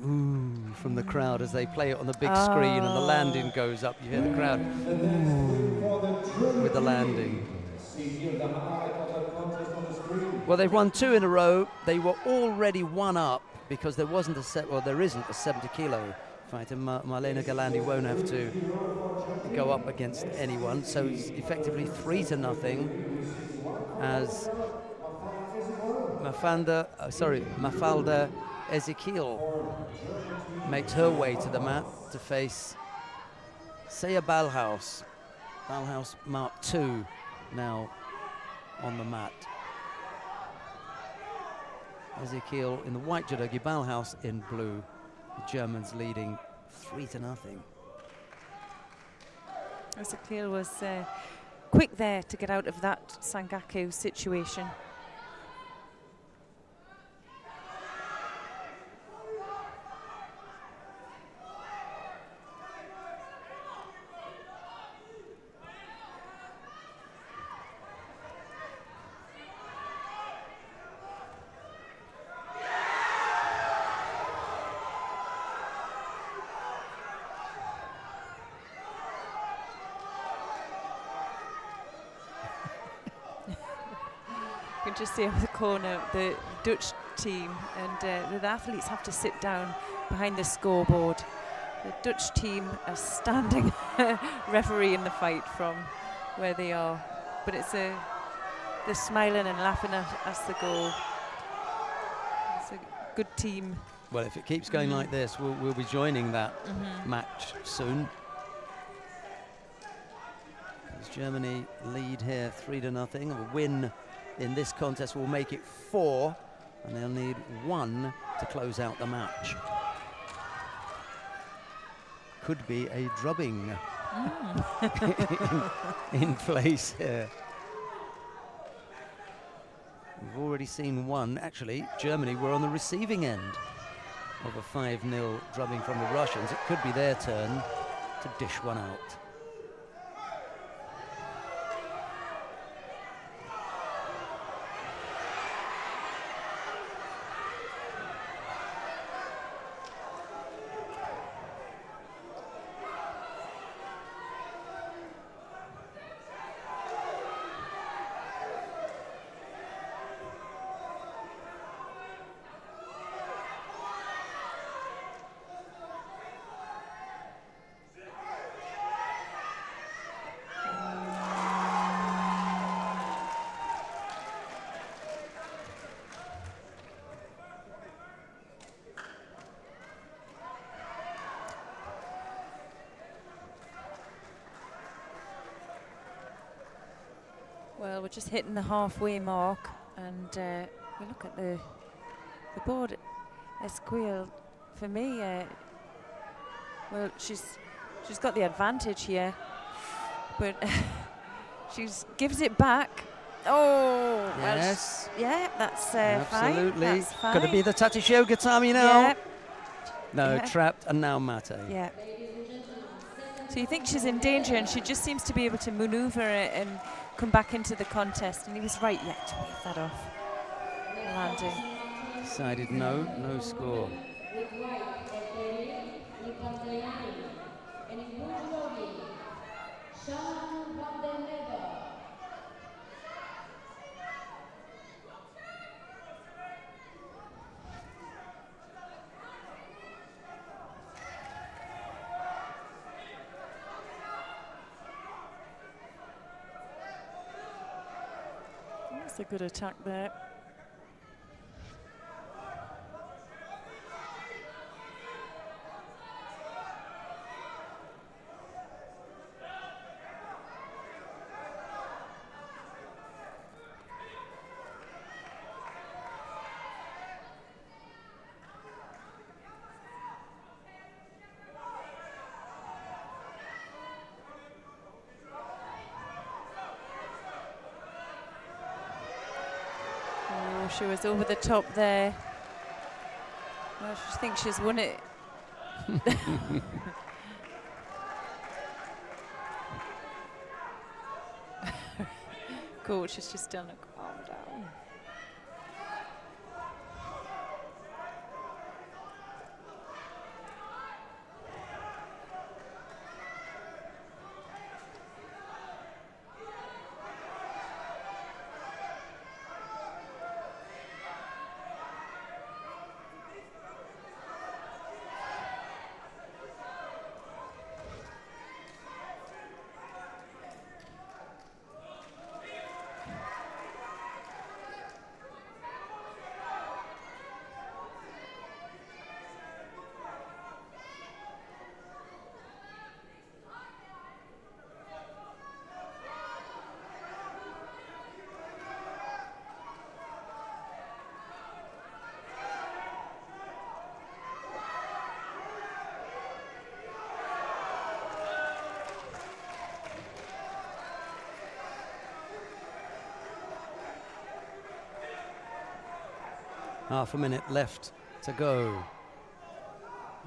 ooh from the crowd as they play it on the big screen and the landing goes up. You hear the crowd ooh, with the landing. Well, they've won 2 in a row. They were already 1 up because there wasn't a set. Well, there isn't a 70-kilo fight, and Marlena Galandi won't have to go up against anyone. So it's effectively 3-0 as Mafalda Ezekiel makes her way to the mat to face Saya Balhaus. Balhaus Mark II now on the mat. Ezekiel in the white judogi, Balhaus in blue. The Germans leading 3-0. Ezekiel was quick there to get out of that Sangaku situation. You can just see over the corner the Dutch team, and the athletes have to sit down behind the scoreboard. The Dutch team are standing refereeing the fight from where they are, but they're smiling and laughing as they go. It's a good team. Well, if it keeps going like this, we'll be joining that match soon. As Germany lead here 3-0, a win in this contest will make it 4, and they'll need 1 to close out the match. Could be a drubbing in place here. We've already seen 1. Actually, Germany were on the receiving end of a 5-0 drubbing from the Russians. It could be their turn to dish one out. Well, we're just hitting the halfway mark, and we look at the board. Esquiel, for me, well, she's got the advantage here, but she gives it back. Oh, yes. Well, yeah, that's absolutely. fine. That's fine. Could it be the Tatisho Gatami now? Yeah. No, Yeah. trapped, and now Mate. Yeah. So you think she's in danger, and she just seems to be able to maneuver it and come back into the contest, and he was right yet to wave that off. Landing. Decided no score. That's a good attack there. she was over the top there. Well, she thinks she's won it. Coach has just done a calm down. Half a minute left to go.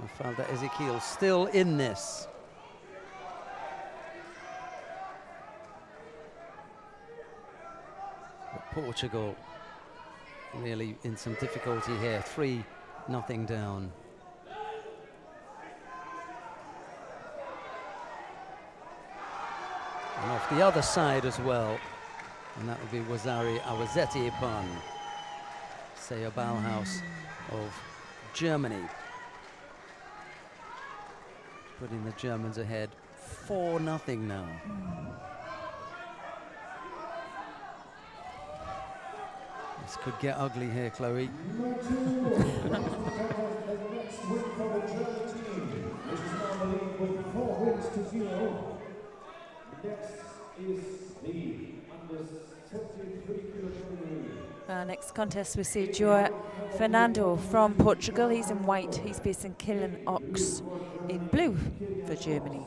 Mafalda Ezekiel still in this. But Portugal really in some difficulty here. 3-0 down. And off the other side as well. And that would be Wazari Awazeti Ipan. Seya Bauhaus of Germany. Putting the Germans ahead 4-0 now. This could get ugly here, Chloe. Our next contest we see João Fernando from Portugal. He's in white. He's based in Killen Ox in blue for Germany.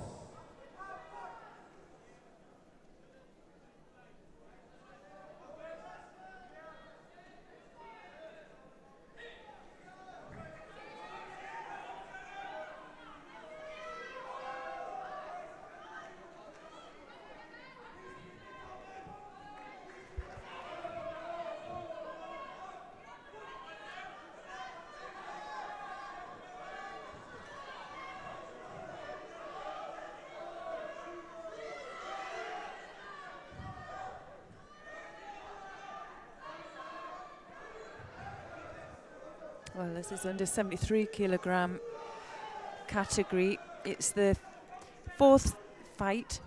Well, this is under 73 kilogram category. It's the 4th fight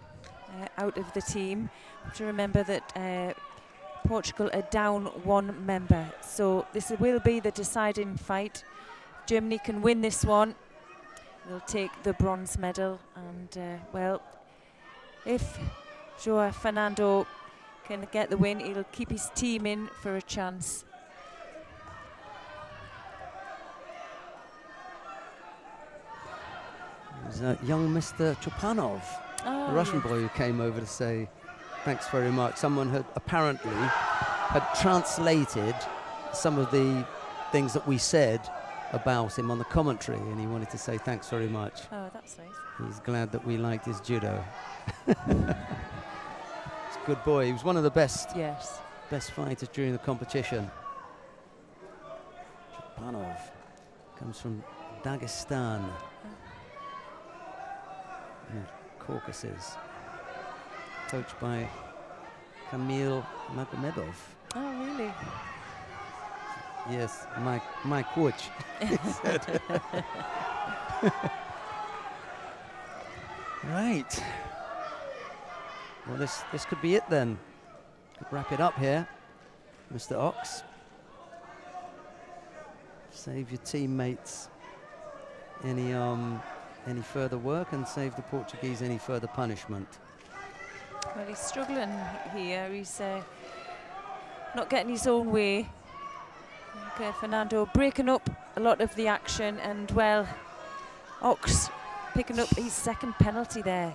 out of the team. To remember that Portugal are down 1 member, so this will be the deciding fight. Germany can win this one, they'll take the bronze medal, and well, if João Fernando can get the win, he'll keep his team in for a chance. Young Mr. Chupanov, the Russian boy who came over to say thanks very much. Someone had apparently translated some of the things that we said about him on the commentary, and he wanted to say thanks very much. Oh, that's nice. He's glad that we liked his judo. He's a good boy. He was one of the best fighters during the competition. Chupanov comes from Dagestan. Caucasus, coached by Kamil Magomedov. Oh, really? Yes, my coach. He said. Right. Well, this could be it then. Could wrap it up here, Mr. Ox. Save your teammates any further work and save the Portuguese any further punishment. Well, he's struggling here. He's not getting his own way. Okay, Fernando breaking up a lot of the action, and well, Ox picking up his 2nd penalty there.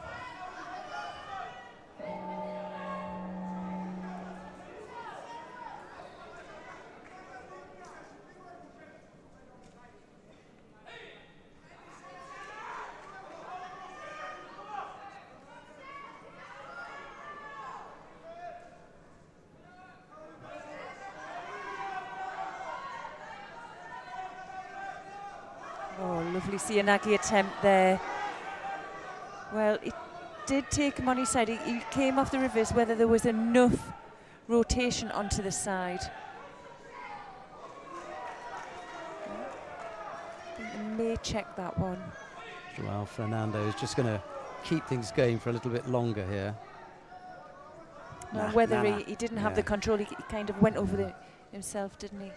Obviously, Yanagi attempt there. Well, it did take him on his side. He came off the reverse, whether there was enough rotation onto the side. I think they may check that one. Joao Fernando is just going to keep things going for a little bit longer here. No, whether he didn't have the control, he kind of went over himself, didn't he?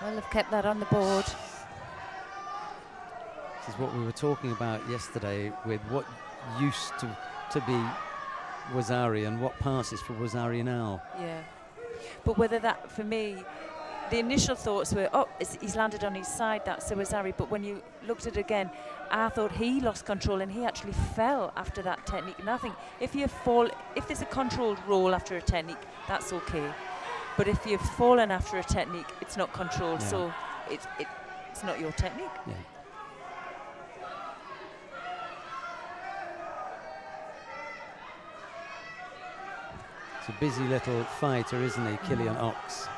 Well, they've kept that on the board. This is what we were talking about yesterday with what used to be Wazari and what passes for Wazari now. Yeah. But whether that, for me, the initial thoughts were, oh, he's landed on his side, that's the Wazari. But when you looked at it again, I thought he lost control and he actually fell after that technique. And I think if there's a controlled roll after a technique, that's okay. But if you've fallen after a technique, it's not controlled, so it's not your technique. Yeah. It's a busy little fighter, isn't he, Killian Ox?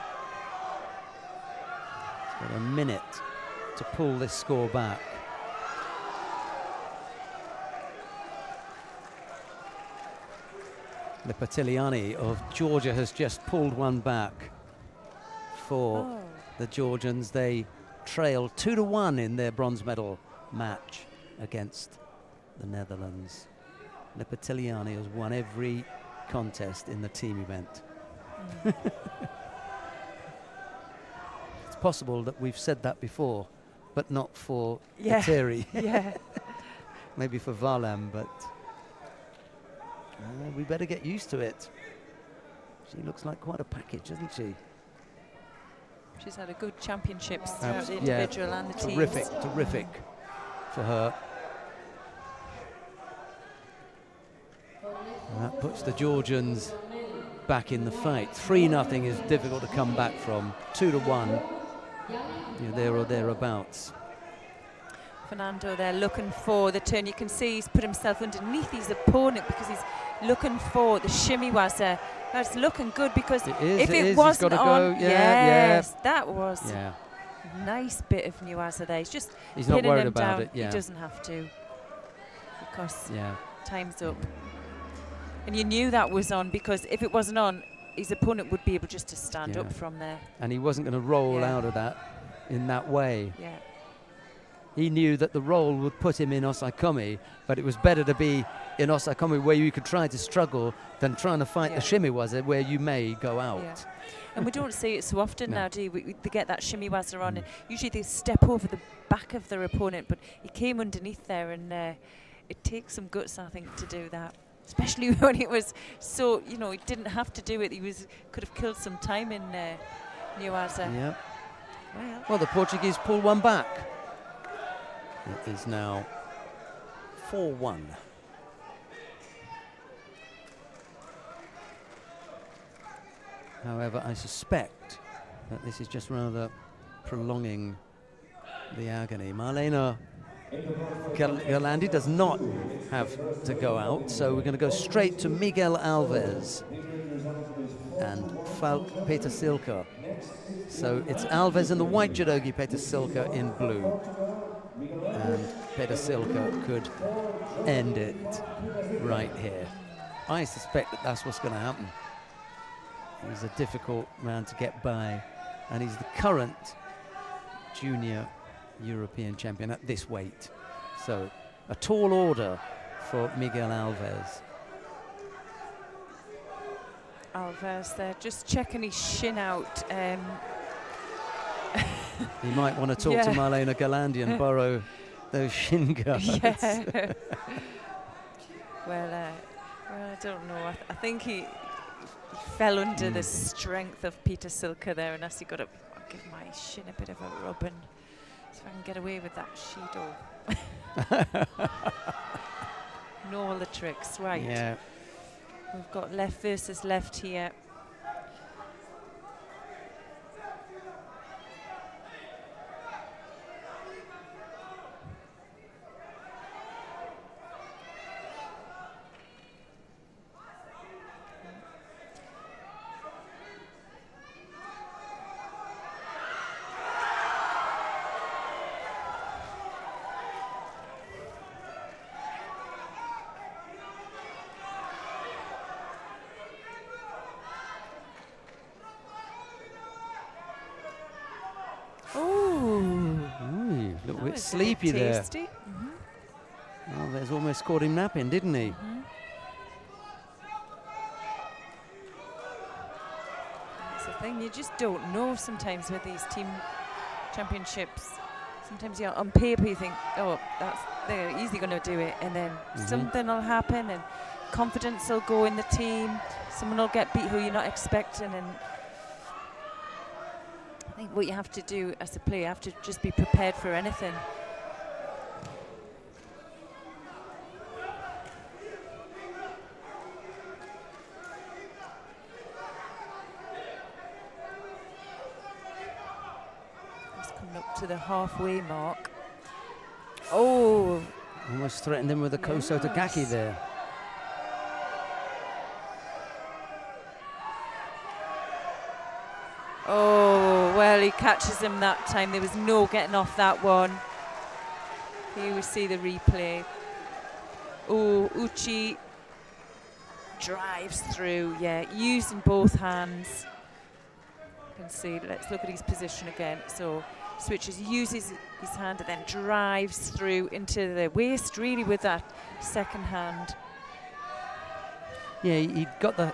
He's got a minute to pull this score back. Lipatiliani of Georgia has just pulled one back for the Georgians. They trail 2-1 in their bronze medal match against the Netherlands. Lipatiliani has won every contest in the team event. It's possible that we've said that before, but not for Kateri. Yeah. Maybe for Valem, but we better get used to it. She looks like quite a package, doesn't she? She's had a good championships throughout the individual and the teams. Terrific for her. And that puts the Georgians back in the fight. 3-0 is difficult to come back from. 2-1, there or thereabouts. Fernando there looking for the turn. You can see he's put himself underneath his opponent because he's looking for the shimmy waza. That's looking good because if it wasn't on, that was a nice bit of Nuwaza there. He's not worried him about down. it. Yeah. He doesn't have to because time's up. And you knew that was on because if it wasn't on, his opponent would be able just to stand up from there. And he wasn't going to roll out of that in that way. Yeah. He knew that the roll would put him in Osaikomi, but it was better to be in Osaikomi where you could try to struggle than trying to fight the shimiwaza where you may go out. Yeah. And we don't see it so often now, do we? They get that shimiwaza on, and usually they step over the back of their opponent, but he came underneath there, and it takes some guts, I think, to do that. Especially when it was so, he didn't have to do it. Could have killed some time in Nuwaza. Yeah. Well, the Portuguese pull one back. It is now 4-1. However, I suspect that this is just rather prolonging the agony. Marlena Galandi does not have to go out, so we're going to go straight to Miguel Alves and Falk Peter Silka. So it's Alves in the white judogi, Peter Silka in blue. And Peter Silka could end it right here. I suspect that that's what's going to happen. He's a difficult man to get by, and he's the current junior European champion at this weight. So a tall order for Miguel Alves. Alves there, just checking his shin out. He might want to talk to Marlena Galandi and borrow those shin guards. Yeah. Well, I don't know. I think he fell under the strength of Peter Silka there, and as he got up, I'll give my shin a bit of a rub and so I can get away with that Shido. Know all the tricks, right? Yeah. We've got left versus left here. a bit sleepy there. Tasty. Oh, there's almost caught him napping, didn't he? That's the thing, you just don't know sometimes with these team championships. Sometimes on paper you think, oh, they're easily going to do it, and then something will happen and confidence will go in the team. Someone will get beat who you're not expecting, and I think what you have to do as a player, you have to just be prepared for anything. Up to the halfway mark. Oh! Almost threatened him with a Koso Tagaki there. Oh, well, he catches him that time. There was no getting off that one. Here we see the replay. Oh, Uchi drives through, using both hands. You can see, let's look at his position again. So, switches, uses his hand and then drives through into the waist really with that second hand. Yeah, he'd got the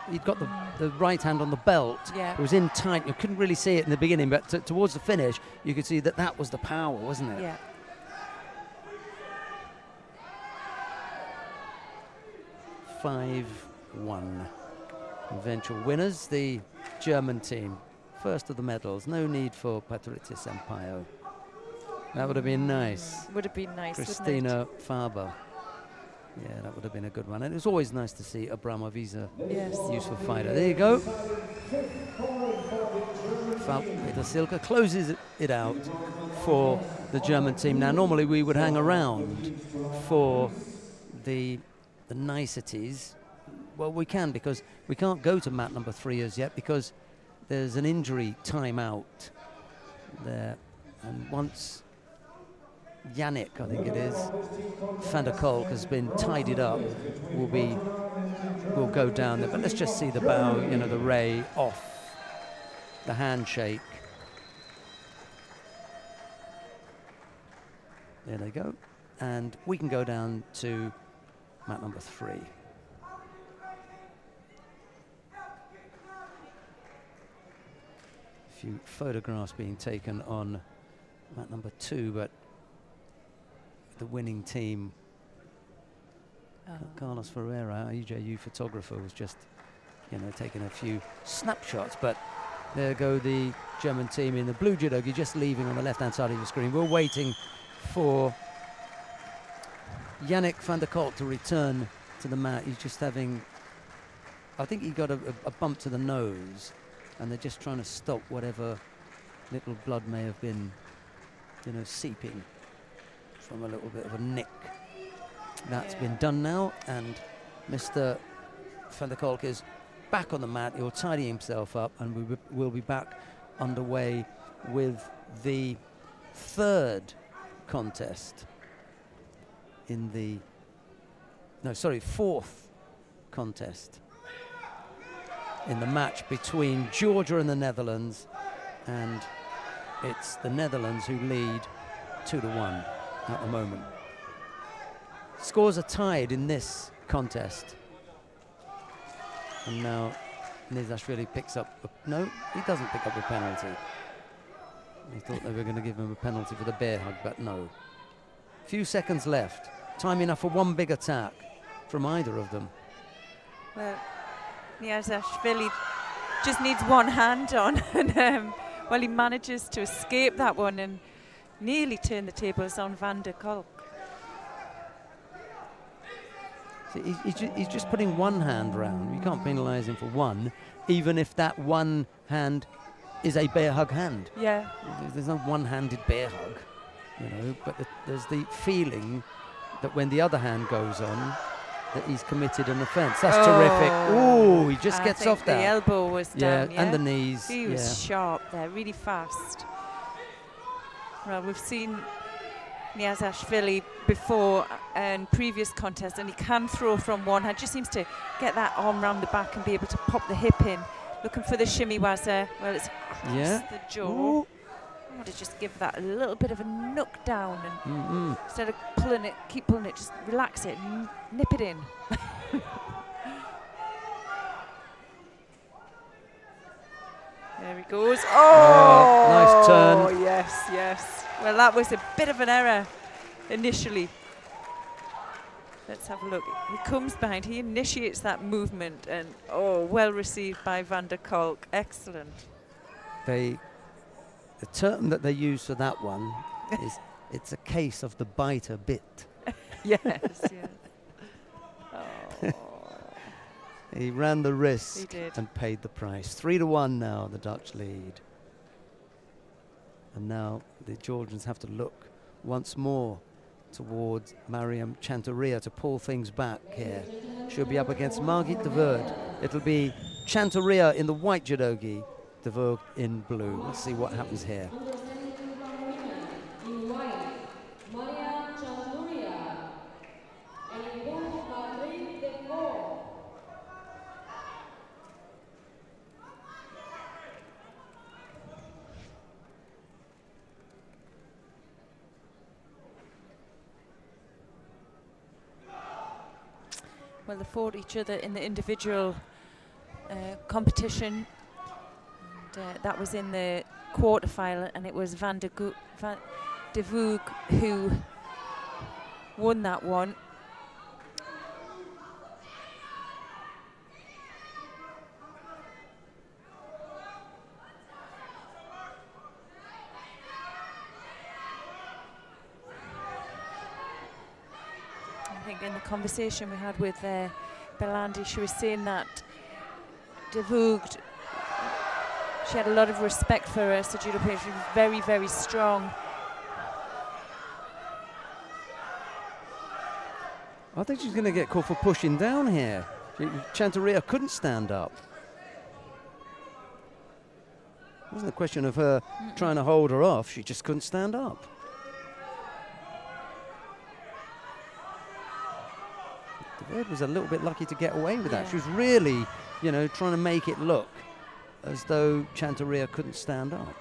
right hand on the belt. Yeah. It was in tight. You couldn't really see it in the beginning, but towards the finish, you could see that was the power, wasn't it? Yeah. Five 5-1. Eventual winners, the German team. First of the medals. No need for Patrizia Sampaio. That would have been nice. Would have been nice. Christina Faber. Yeah, that would have been a good one. And it was always nice to see Abramov. He's a useful fighter. There you go. Peter Silke closes it out for the German team. Now, normally we would hang around for the niceties. Well, we can, because we can't go to mat number 3 as yet because there's an injury timeout there. And once Yannick, I think it is, van der Kolk has been tidied up, we'll go down there. But let's just see the bow, you know, the ray off, the handshake. There they go. And we can go down to mat number 3. A few photographs being taken on mat number 2, but the winning team, Carlos Ferreira, our EJU photographer, was just, you know, taking a few snapshots. But there go the German team in the blue judogi, just leaving on the left-hand side of your screen. We're waiting for Yannick van der Kolk to return to the mat. He's just having, I think he got a bump to the nose, and they're just trying to stop whatever little blood may have been, you know, seeping from a little bit of a nick. That's been done now, and Mr. van der Kolk is back on the mat. He'll tidy himself up, and we'll be back underway with the third contest in the, fourth contest in the match between Georgia and the Netherlands, and it's the Netherlands who lead 2-1 at the moment. Scores are tied in this contest, and now Nizashvili picks up no, he doesn't pick up a penalty. He thought they were going to give him a penalty for the bear hug, but no. Few seconds left, time enough for one big attack from either of them. Well, Nizashvili just needs one hand on, and well, he manages to escape that one and nearly turn the tables on van der Kolk. See, he's just putting one hand round. You can't penalise him for one, even if that one hand is a bear hug hand. Yeah. There's no one-handed bear hug, you know, but there's the feeling that when the other hand goes on, that he's committed an offence. That's terrific. Oh, he just gets off that. The elbow was down, and the knees. He was sharp there, really fast. Well, we've seen Nizashvili before and previous contests, and he can throw from one hand. Just seems to get that arm round the back and be able to pop the hip in. Looking for the shimmy waza. Well, it's across the jaw. got to just give that a little bit of a knock down, and instead of pulling it, keep pulling it, just relax it, nip it in. There he goes. Oh, nice turn. Yes, yes. Well, that was a bit of an error initially. Let's have a look. He comes behind, he initiates that movement, and well received by Van der Kolk. Excellent. The term that they use for that one is it's a case of the biter bit. Yes, yes. Oh. He ran the risk He did. and paid the price. 3-1 now, the Dutch lead. And now the Georgians have to look once more towards Mariam Chanturia to pull things back here. She'll be up against Margit de Voogd. It'll be Chanturia in the white judogi, de Voogd in blue. Let's see what happens here. In white, Maria Chanturia. And in blue, Margit de Voogd. Well, they fought each other in the individual competition. And, that was in the quarterfinal, and it was Van de Voogd who won that one. I think in the conversation we had with Belandi, she was saying that de Voogd, she had a lot of respect for her, so judo player. She was very, very strong. I think she's going to get called for pushing down here. Chanturia couldn't stand up. It wasn't a question of her trying to hold her off, she just couldn't stand up. De Voogd was a little bit lucky to get away with that. She was really, you know, trying to make it look as though Chanturia couldn't stand up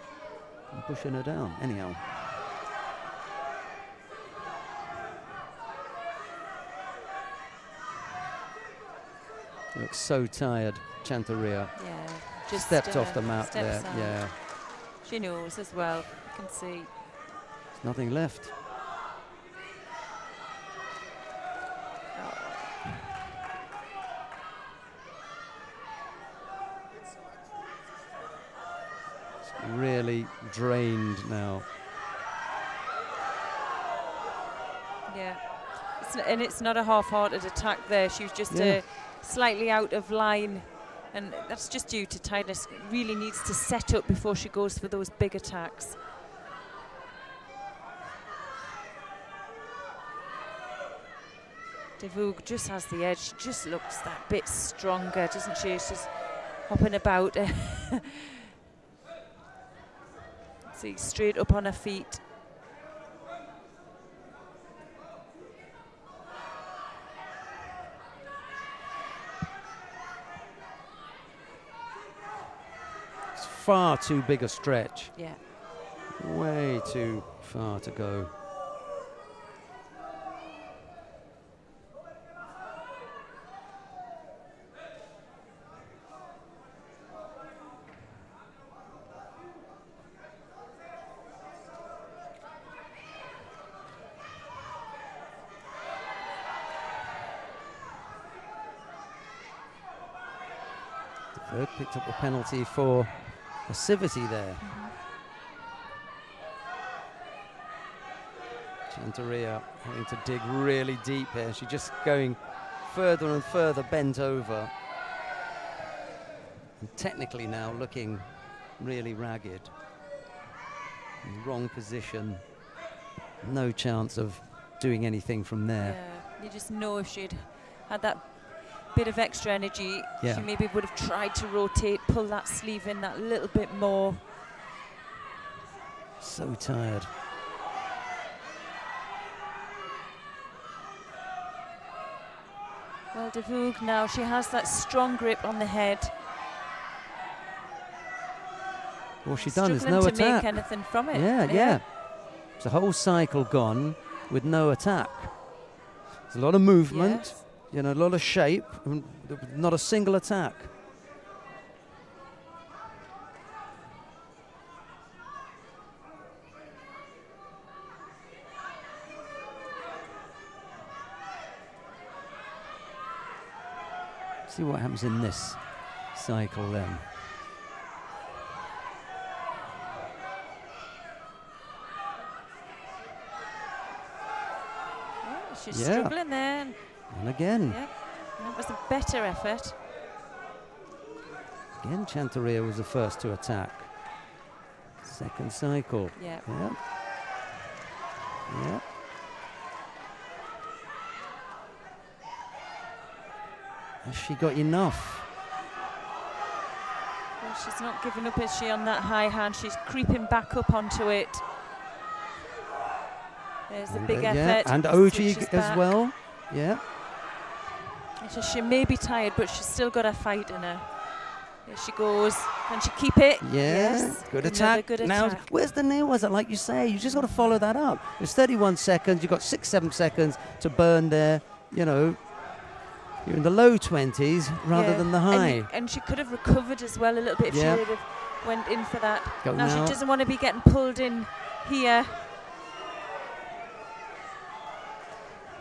and pushing her down. Anyhow. Looks so tired, Chanturia. Yeah, just stepped off the mat there. Out. Yeah. She knows as well. You can see. There's nothing left. Really drained now. Yeah, and it's not a half-hearted attack there. She was just slightly out of line, and that's just due to tiredness. Really needs to set up before she goes for those big attacks. De Voogd just has the edge. She just looks that bit stronger, doesn't she? She's hopping about. See, straight up on her feet. It's far too big a stretch. Yeah. Way too far to go. Voogd picked up a penalty for passivity there. Chanturia having to dig really deep here. She's just going further and further bent over. And technically now looking really ragged. Wrong position. No chance of doing anything from there. Yeah, you just know if she'd had that bit of extra energy, she maybe would have tried to rotate, pull that sleeve in that little bit more. So tired. Well, de Voogd now, she has that strong grip on the head. All she's done is no to attack. make anything from it. Yeah. It's a whole cycle gone with no attack. There's a lot of movement, Yes. you know, a lot of shape, and not a single attack. See what happens in this cycle then. She's struggling there. And again. Yep. That was a better effort. Again, Chanteria was the first to attack. Second cycle. Yeah. Yeah. Yeah. Has she got enough? Well, she's not giving up, is she, on that high hand? She's creeping back up onto it. There's the big effort. Yeah. And Oji as well. Yeah. So she may be tired, but she's still got a fight in her. There she goes. Can she keep it? Yeah. Yes. Good Another attack. good Now, attack. where's the nail? Was it like you say? You just got to follow that up. It's 31 seconds. You've got 6-7 seconds to burn there. You know, you're in the low 20s rather than the high. And she could have recovered as well a little bit if she would have went in for that. Go now now. she doesn't want to be getting pulled in here.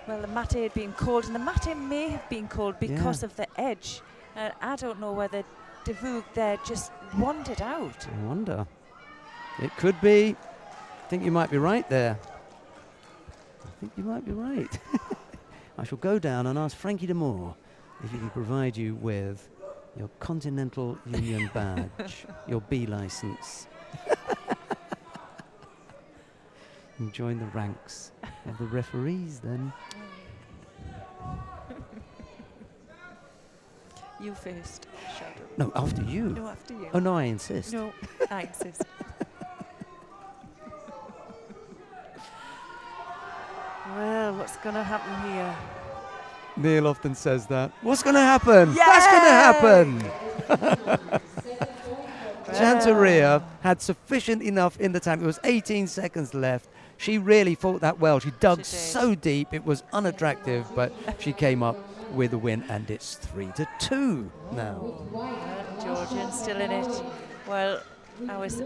Well, the mate had been called, and the mate may have been called because of the edge. And I don't know whether Devug there just wandered out. I wonder. It could be. I think you might be right there. I think you might be right. I shall go down and ask Frankie de Moore if he can provide you with your Continental Union badge, your B license. And join the ranks of the referees then. You first. Shut up. No, after you. No, after you. Oh, no, I insist. No, I insist. Well, what's going to happen here? Neil often says that. What's going to happen? Yay! That's going to happen! Chanteria had sufficient enough in the time. It was 18 seconds left. She really fought that well. She dug so deep. It was unattractive, but she came up with a win, and it's 3-2 now. Georgian still in it. Well, I was...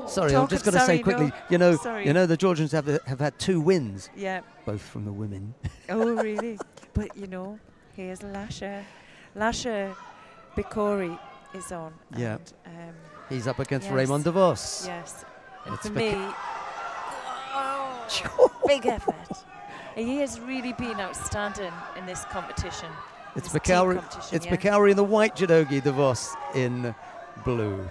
Sorry, I'm just going to say quickly, you know, the Georgians have had 2 wins. Yeah. Both from the women. Oh, really? But, you know, here's Lasha. Lasha Bikori is on. Yeah. And, he's up against Raymond de Vos. Yes. And it's for me, big effort. He has really been outstanding in this competition. It's Bikari in the white judogi, de Vos in blue.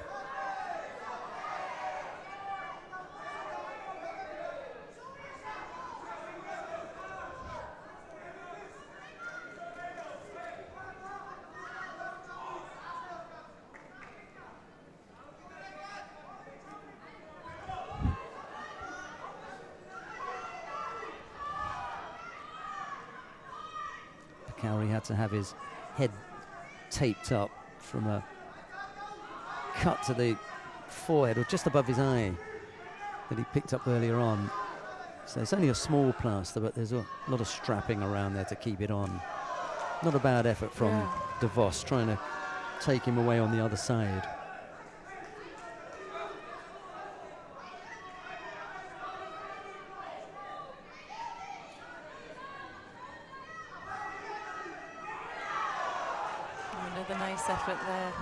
Cowrie had to have his head taped up from a cut to the forehead or just above his eye that he picked up earlier on. So it's only a small plaster, but there's a lot of strapping around there to keep it on. Not a bad effort from de Vos trying to take him away on the other side. Another nice effort there.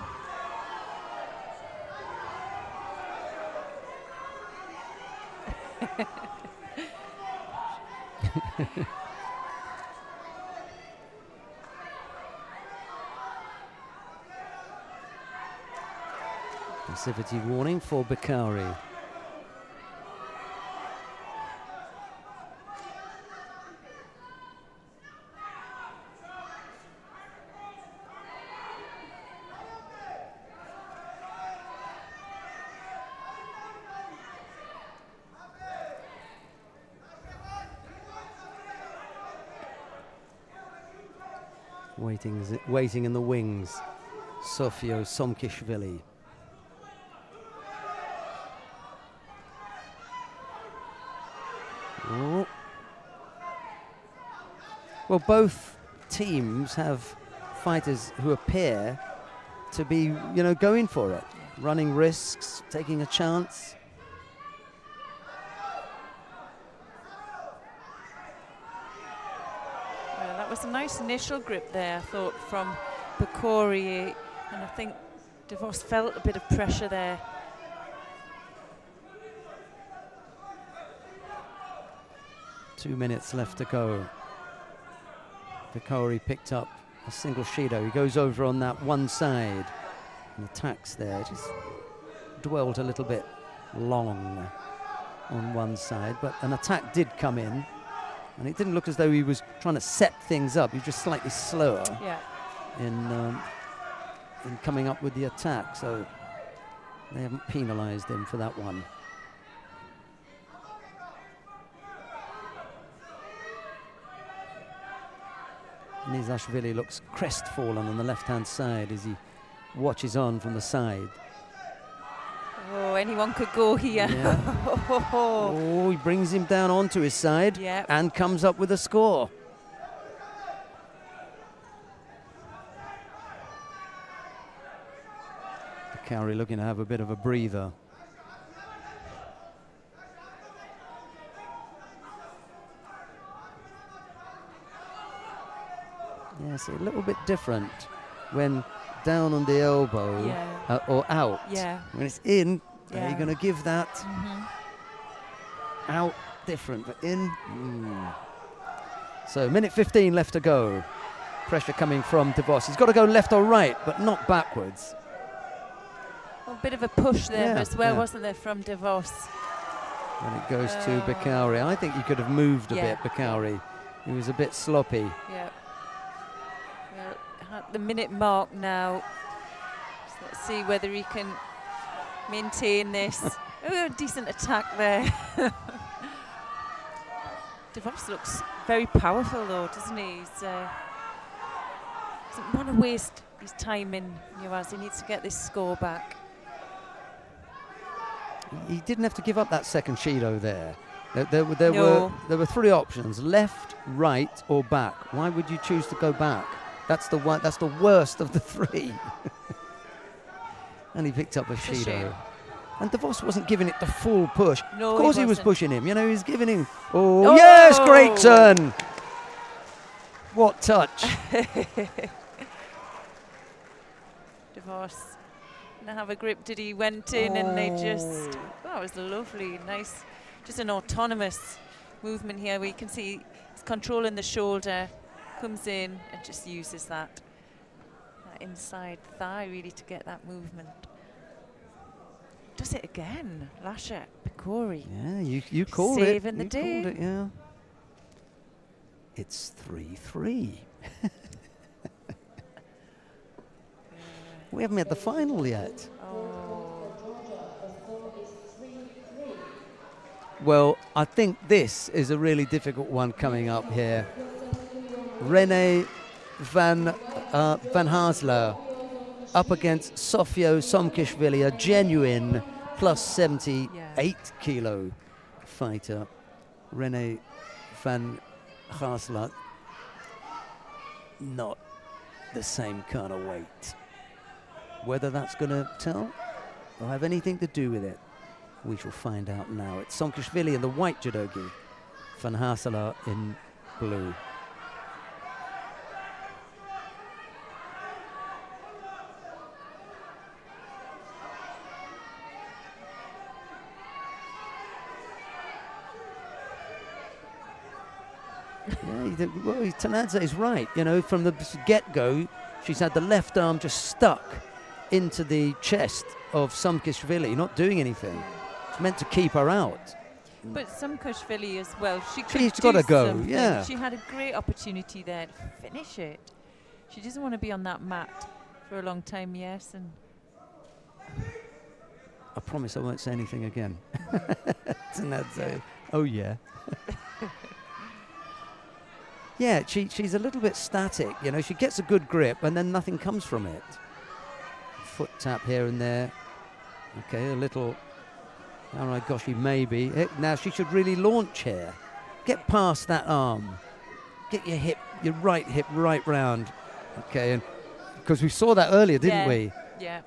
Passivity warning for Bikari. Waiting in the wings, Sofia Somkishvili. Oh. Well, both teams have fighters who appear to be, you know, going for it, running risks, taking a chance. Well, that was a nice initial grip there, I thought, from Bakori, and I think DeVos felt a bit of pressure there. Two minutes left to go. Bakori picked up a single Shido. He goes over on that one side and attacks there. Just dwelled a little bit long on one side, but an attack did come in, and it didn't look as though he was trying to set things up. He was just slightly slower in coming up with the attack, so they haven't penalised him for that one. Nizashvili looks crestfallen on the left-hand side as he watches on from the side. Oh, anyone could go here. Yeah. Oh, he brings him down onto his side and comes up with a score. Bakori looking to have a bit of a breather. Yes, a little bit different when down on the elbow or out. When it's in, are you going to give that? Out, different, but in. So, minute 15 left to go. Pressure coming from DeVos. He's got to go left or right, but not backwards. A bit of a push there as well, wasn't there, from DeVos? When it goes to Bakori, I think he could have moved a bit, Bakori. He was a bit sloppy. Yeah. At the minute mark now, so let's see whether he can maintain this. Oh, a decent attack there. DeVos looks very powerful though, doesn't he? He doesn't want to waste his time in Nuaz. He needs to get this score back. He didn't have to give up that second Shido there. There were three options: left, right, or back. Why would you choose to go back? That's the one. That's the worst of the three. And he picked up a Shido. And DeVos wasn't giving it the full push. No, of course he was pushing him. You know, he was giving him. Oh, yes, great turn. What touch. DeVos didn't have a grip, did he? Went in and they just. That was lovely, nice. Just an autonomous movement here where you can see he's controlling the shoulder. Comes in and just uses that inside thigh really to get that movement. Does it again, Lasha, Bakori. Yeah, you called it. Saving the day. Called it, yeah. It's 3-3. We haven't had the final yet. Well, I think this is a really difficult one coming up here. Rene van Haasler up against Sofia Somkishvili, a genuine plus 78 kilo fighter. Rene van Haasler, not the same kind of weight. Whether that's going to tell or have anything to do with it, we shall find out now. It's Somkishvili in the white judogi, van Haasler in blue. Yeah, well, Tanadze is right. You know, from the get-go, she's had the left arm just stuck into the chest of Somkishvili, not doing anything. It's meant to keep her out. But Somkishvili as well, she's got to go. Something. Yeah, she had a great opportunity there to finish it. She doesn't want to be on that mat for a long time. Yes, and I promise I won't say anything again. Tanadze. Oh yeah. Yeah, she's a little bit static, you know. She gets a good grip and then nothing comes from it. Foot tap here and there. Okay, a little Aragoshi maybe. Now she should really launch here. Get past that arm. Get your hip, your right hip right round. Okay, and because we saw that earlier, didn't we? Yeah.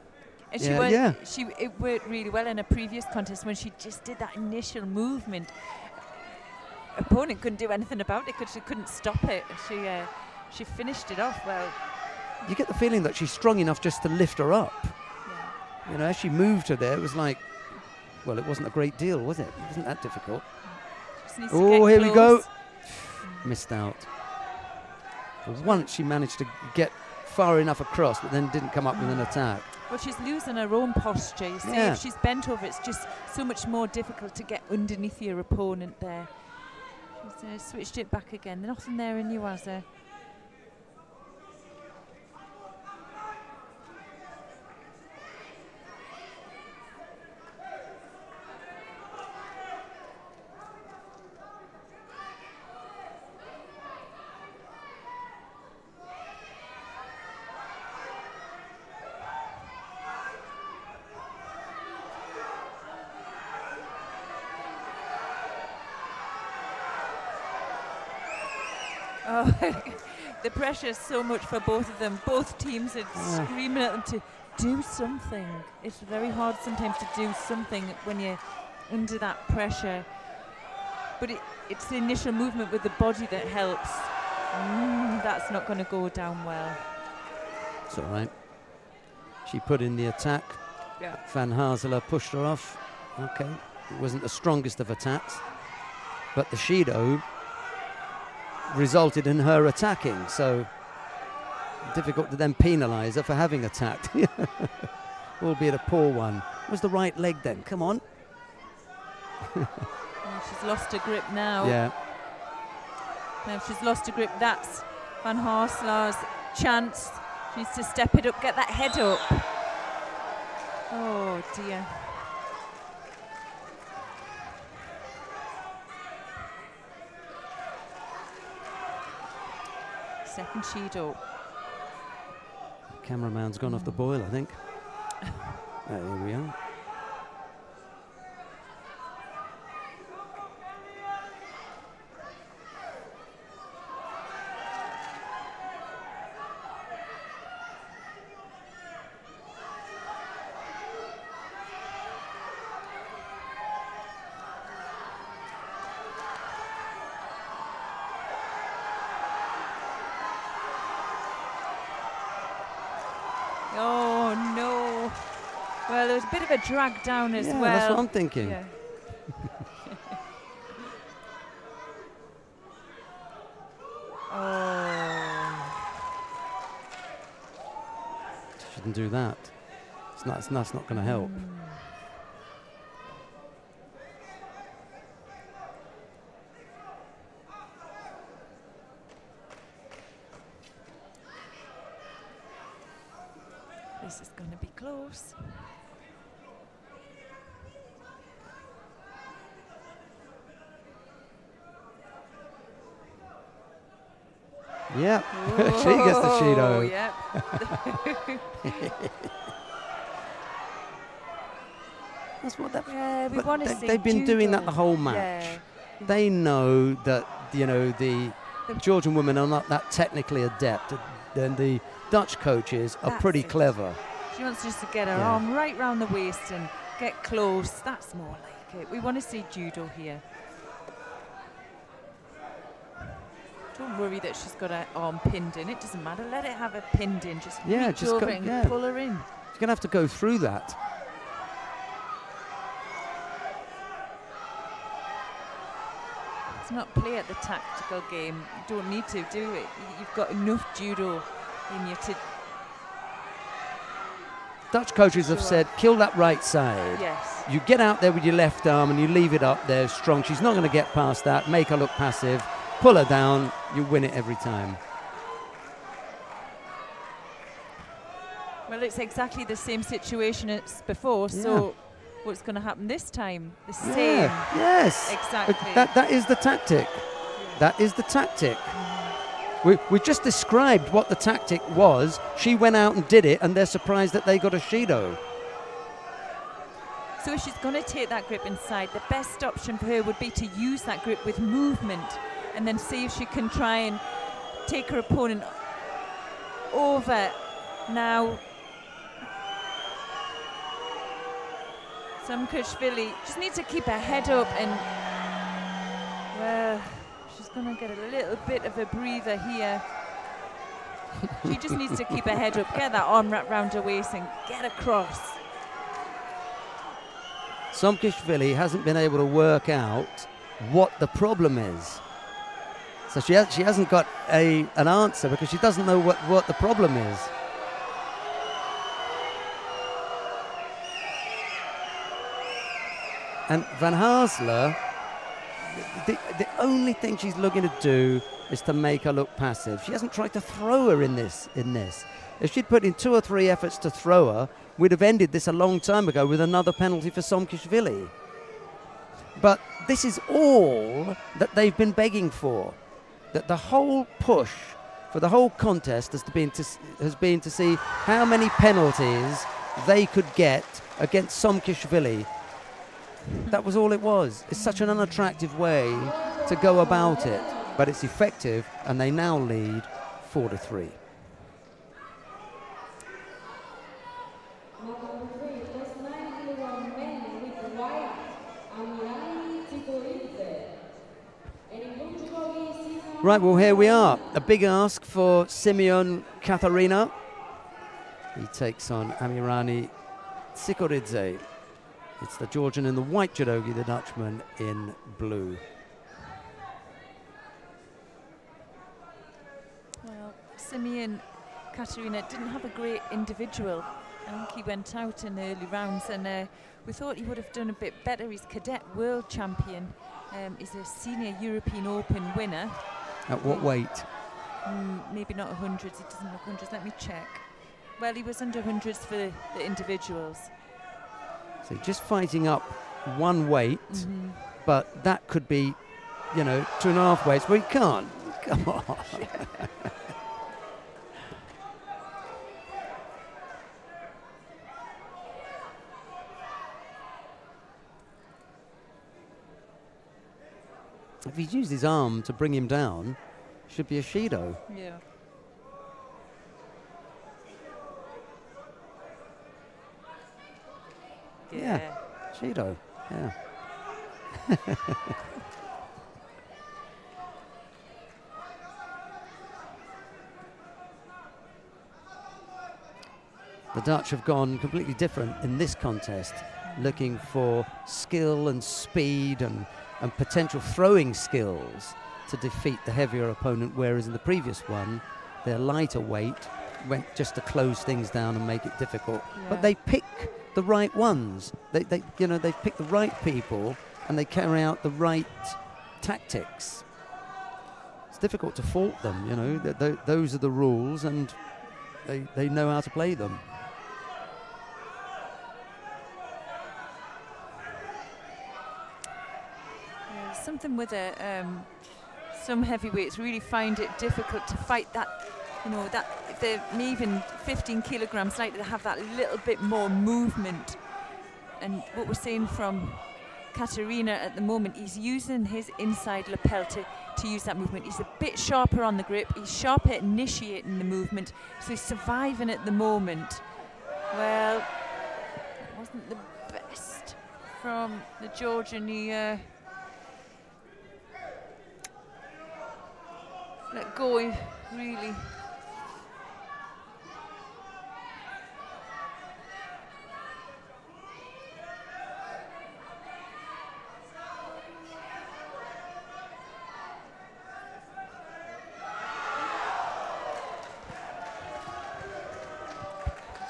And it worked really well in a previous contest when she just did that initial movement. Opponent couldn't do anything about it because she couldn't stop it. She finished it off well. You get the feeling that she's strong enough just to lift her up. Yeah. You know, as she moved her there, it was like, well, it wasn't a great deal, was it? It wasn't that difficult. Oh, here we go. Missed out. For once she managed to get far enough across, but then didn't come up with an attack. Well, she's losing her own posture. You see, if she's bent over, it's just so much more difficult to get underneath your opponent there. She's switched it back again. Nothing there in Yuaza. Oh, the pressure is so much for both of them. Both teams are screaming at them to do something. It's very hard sometimes to do something when you're under that pressure. But it's the initial movement with the body that helps. That's not going to go down well. It's all right. She put in the attack. Yeah. Van Hazela pushed her off. Okay. It wasn't the strongest of attacks. But the Shido resulted in her attacking, so difficult to then penalise her for having attacked. Albeit a poor one. It was the right leg then, come on. She's lost her grip now. Yeah. Now if she's lost her grip, that's Van Haaselaar's chance. She needs to step it up, get that head up. Oh dear. Second Shido. Cameraman's gone off the boil, I think. Here we are. Oh no. Well, there was a bit of a drag down as well. That's what I'm thinking. Yeah. Oh. Shouldn't do that. It's not going to help. This is going to be close. Yeah, she gets the Shido. Yep. That's what that. Yeah, we want to see they've been doing Judo. that the whole match. Yeah. They know that the Georgian women are not that technically adept, and the Dutch coaches are pretty clever. She wants just to get her arm right round the waist and get close. That's more like it. We want to see Judo here. Don't worry that she's got her arm pinned in. It doesn't matter. Let it have her pinned in. Just reach over it and pull her in. You're going to have to go through that. Let's not play at the tactical game. You don't need to do it. You've got enough Judo in you to... Dutch coaches have said, kill that right side. Yes. You get out there with your left arm and you leave it up there strong. She's not going to get past that. Make her look passive. Pull her down. You win it every time. Well, it's exactly the same situation as before, so what's going to happen this time? The same. Yes. Exactly. That is the tactic. That is the tactic. We just described what the tactic was. She went out and did it, and they're surprised that they got a Shido. So if she's going to take that grip inside, the best option for her would be to use that grip with movement and then see if she can try and take her opponent over. Now, Saakashvili just needs to keep her head up, and well, she's going to get a little bit of a breather here. She just needs to keep her head up, get that arm wrapped round her waist and get across. Saakashvili hasn't been able to work out what the problem is. So she hasn't got an answer because she doesn't know what the problem is. And Van Haasler, the only thing she's looking to do is to make her look passive. She hasn't tried to throw her in this. If she'd put in 2 or 3 efforts to throw her, we'd have ended this a long time ago with another penalty for Saakashvili. But this is all that they've been begging for. That the whole push for the whole contest has been to see how many penalties they could get against Saakashvili. That was all it was. It's such an unattractive way to go about it, but it's effective, and they now lead 4-3. Right, well, here we are. A big ask for Simeon Katharina. He takes on Amirani Tsikoridze. It's the Georgian in the white judogi, the Dutchman in blue. Well, Simeon Katharina didn't have a great individual. I think he went out in early rounds, and we thought he would have done a bit better. He's cadet world champion. He's a senior European Open winner. At what weight? Maybe not 100s. He doesn't look 100s. Let me check. Well, he was under 100s for the individuals. So just fighting up one weight, but that could be, 2.5 weights. Well, he can't. Come on. If he's used his arm to bring him down, should be a Shido. Yeah. Yeah, Judo, yeah. The Dutch have gone completely different in this contest, looking for skill and speed and potential throwing skills to defeat the heavier opponent, whereas in the previous one, their lighter weight went just to close things down and make it difficult. Yeah. But they pick the right ones. They've picked the right people, and they carry out the right tactics. It's difficult to fault them, those are the rules, and they know how to play them. Something with some heavyweights really find it difficult to fight that, that if they're even 15 kilograms lighter, to have that little bit more movement. And what we're seeing from Katharina at the moment, he's using his inside lapel to use that movement. He's a bit sharper on the grip, he's sharper at initiating the movement, so he's surviving at the moment. Well, it wasn't the best from the Georgian. He let go, really.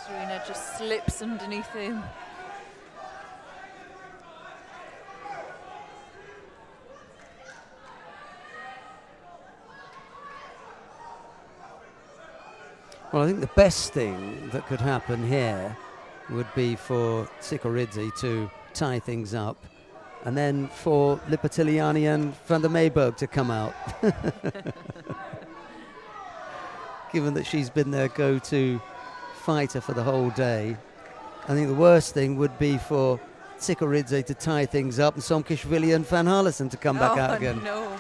Serena just slips underneath him. Well, I think the best thing that could happen here would be for Tsikoridze to tie things up, and then for Lipatiliani and Van der Mayberg to come out. Given that she's been their go-to fighter for the whole day, I think the worst thing would be for Sikoridze to tie things up and Somkishvili and Van Harlesen to come back out again. No.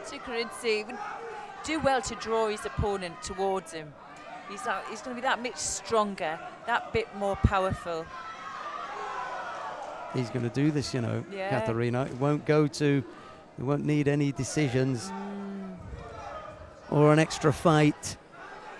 Sikoridze would do well to draw his opponent towards him. He's going to be that much stronger, that bit more powerful. He's going to do this, you know, Yeah. Katarina. It won't need any decisions or an extra fight.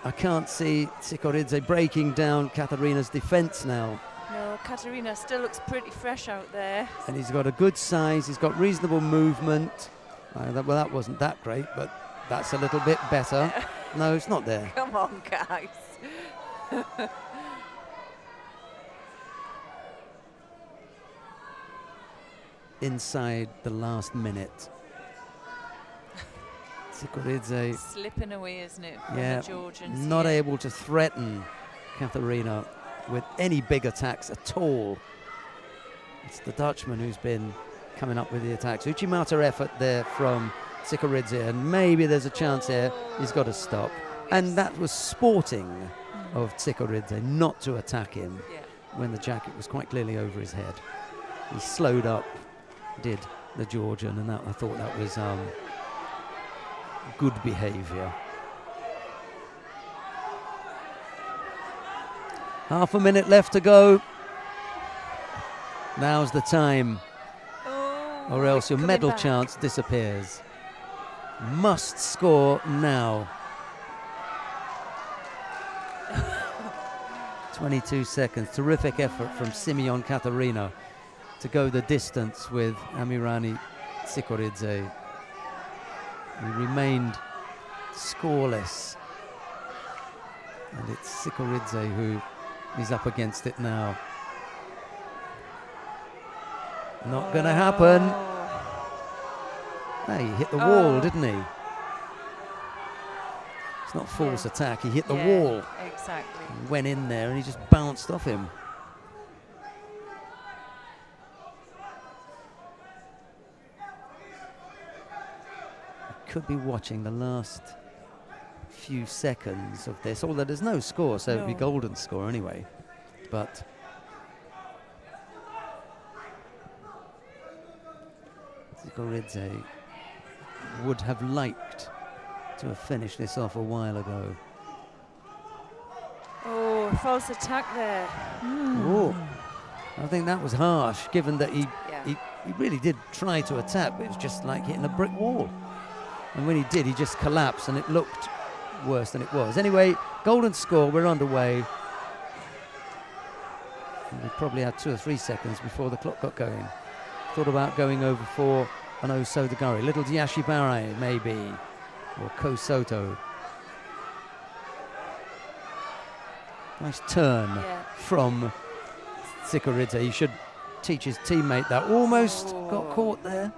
I can't see Sikoridze breaking down Katarina's defense now. No, Katarina still looks pretty fresh out there. And he's got a good size, he's got reasonable movement. Well, that wasn't that great, but that's a little bit better. No, it's not there. Come on, guys. Inside the last minute. Sikoridze, Slipping away, isn't it, from yeah, the Georgians not here. able to threaten Katarina with any big attacks at all. It's the Dutchman who's been coming up with the attacks. Uchimata effort there from Sikoridze, and maybe there's a chance here. He's got to stop. And that was sporting of Sikoridze not to attack him when the jacket was quite clearly over his head. He slowed up, did the Georgian, and I thought that was good behaviour. Half a minute left to go. Now's the time, or else your medal chance disappears. Must score now. 22 seconds. Terrific effort from Simeon Katarina to go the distance with Amirani Sikoridze. He remained scoreless. And it's Sikoridze who is up against it now. Not going to happen. No, he hit the wall, didn't he? It's not false attack, he hit the wall. Exactly. He went in there and he just bounced off him. You could be watching the last few seconds of this, although there's no score, so it'd be golden score anyway. But Sikoridze would have liked to have finished this off a while ago. Oh, false attack there. Oh, I think that was harsh, given that he really did try to attack, but it was just like hitting a brick wall. And when he did, he just collapsed, and it looked worse than it was. Anyway, golden score, we're underway. And we probably had 2 or 3 seconds before the clock got going. Thought about going over for an Osodagari, little Diashibare maybe, or Kosoto. Nice turn from Sikoridze. He should teach his teammate that. Almost got caught there.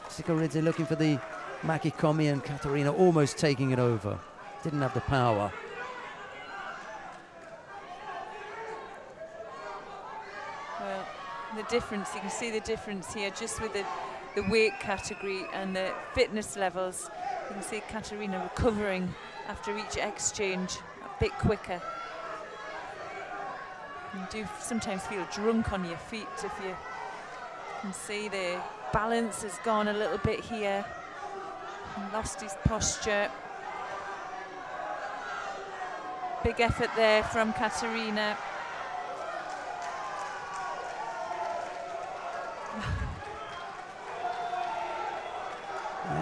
Sikoridze looking for the Makikomi, and Katarina almost taking it over. Didn't have the power. Well, the difference, you can see the difference here just with the weight category and the fitness levels. You can see Katarina recovering after each exchange a bit quicker. You do sometimes feel drunk on your feet if you can see the balance has gone a little bit here. He lost his posture. Big effort there from Katarina.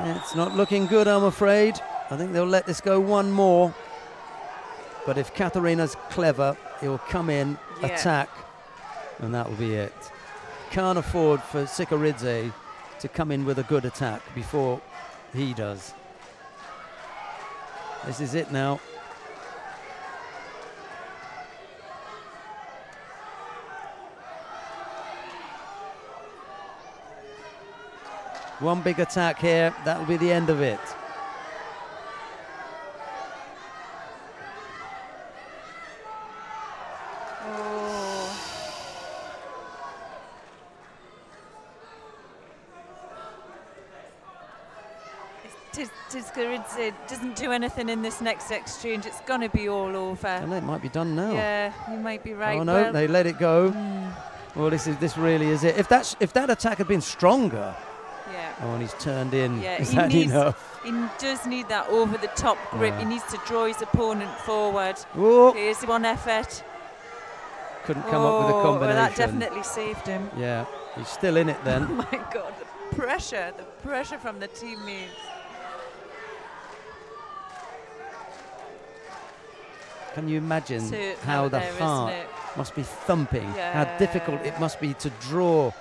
It's not looking good, I'm afraid. I think they'll let this go one more. But if Katarina's clever, he'll come in, attack, and that will be it. Can't afford for Sikoridze to come in with a good attack before he does. This is it now. One big attack here, that'll be the end of it. Tiscaridze doesn't do anything in this next exchange, it's going to be all over. And it might be done now. Yeah, you might be right. Oh no, they let it go. Well, this really is it. If that attack had been stronger. Yeah. Oh, and he's turned in. Yeah, Is that enough? He does need that over-the-top grip. Yeah. He needs to draw his opponent forward. Whoa. Here's one effort. Couldn't come up with a combination. Well, that definitely saved him. Yeah, he's still in it then. Oh my God, the pressure from the teammates. Can you imagine how the heart must be thumping? Yeah. How difficult it must be to draw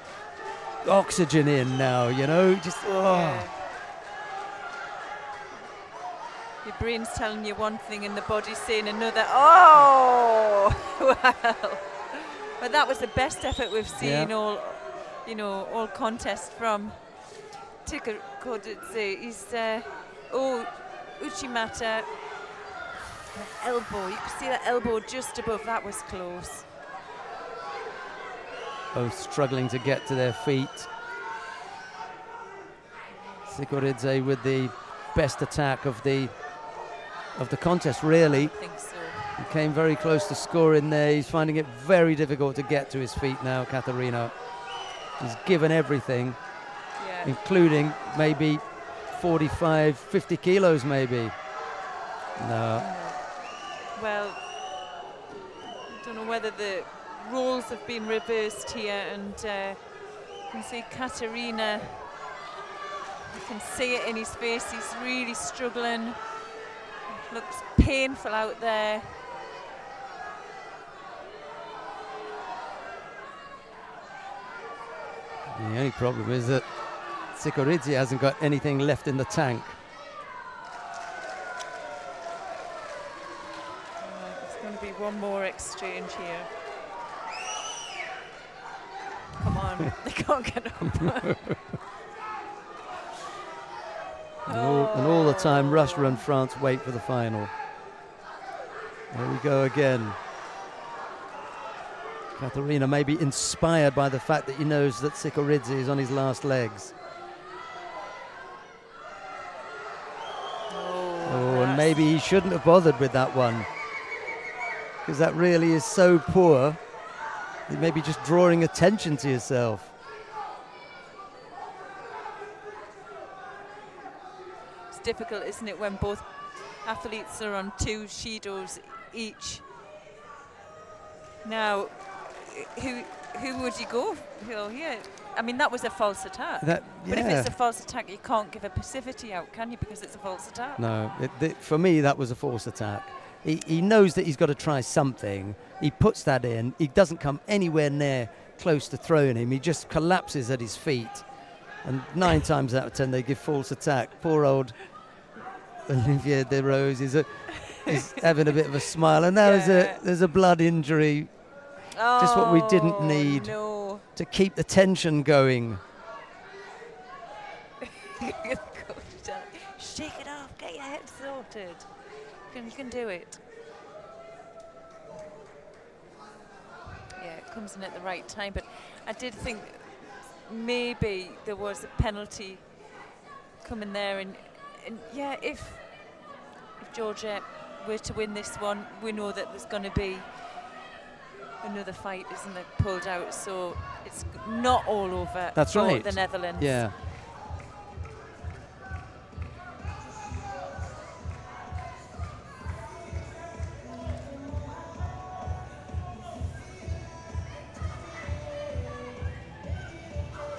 oxygen in now, you know? Just, oh. Yeah. Your brain's telling you one thing and the body's saying another. Oh, well. But that was the best effort we've seen all contest from Tiscaridze. He's, Uchimata. Elbow, you can see that elbow just above, that was close. Both struggling to get to their feet. Tiscaridze with the best attack of the contest, really. I think so. He came very close to scoring there. He's finding it very difficult to get to his feet now, Katarina. He's given everything, including maybe 45, 50 kilos maybe. No. Well, I don't know whether the roles have been reversed here, and you can see Katarina, you can see it in his face, he's really struggling. Looks painful out there. The only problem is that Tiscaridze hasn't got anything left in the tank. There's going to be one more exchange here. Come on, they can't get up. And all the time, Russia and France wait for the final. There we go again. Katarina may be inspired by the fact that he knows that Tiscaridze is on his last legs. And maybe he shouldn't have bothered with that one, because that really is so poor. You may be just drawing attention to yourself. It's difficult, isn't it, when both athletes are on 2 Judos each. Now, who would you go for here? I mean, that was a false attack. But if it's a false attack, you can't give a passivity out, can you? Because it's a false attack. No, for me, that was a false attack. He knows that he's got to try something. He puts that in. He doesn't come anywhere near close to throwing him. He just collapses at his feet. And 9 times out of 10, they give false attack. Poor old Olivier De Rose is having a bit of a smile. And now there's a blood injury. Just what we didn't need to keep the tension going. Shake it off, get your head sorted. You can do it. Yeah, it comes in at the right time, but I did think maybe there was a penalty coming there, and yeah, if Georgia were to win this one, we know that there's going to be another fight, isn't it, pulled out, so it's not all over. That's for right. the Netherlands. Yeah.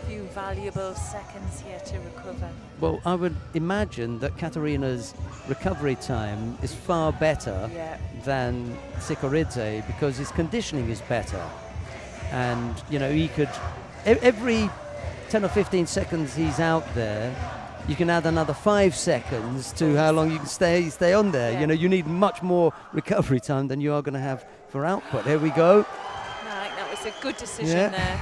Few valuable seconds here to recover. Well, I would imagine that Katarina's recovery time is far better than Tiscaridze, because his conditioning is better. And, you know, he could, every 10 or 15 seconds he's out there, you can add another 5 seconds to how long you can stay on there. Yeah. You know, you need much more recovery time than you are going to have for output. Here we go. I think that was a good decision there.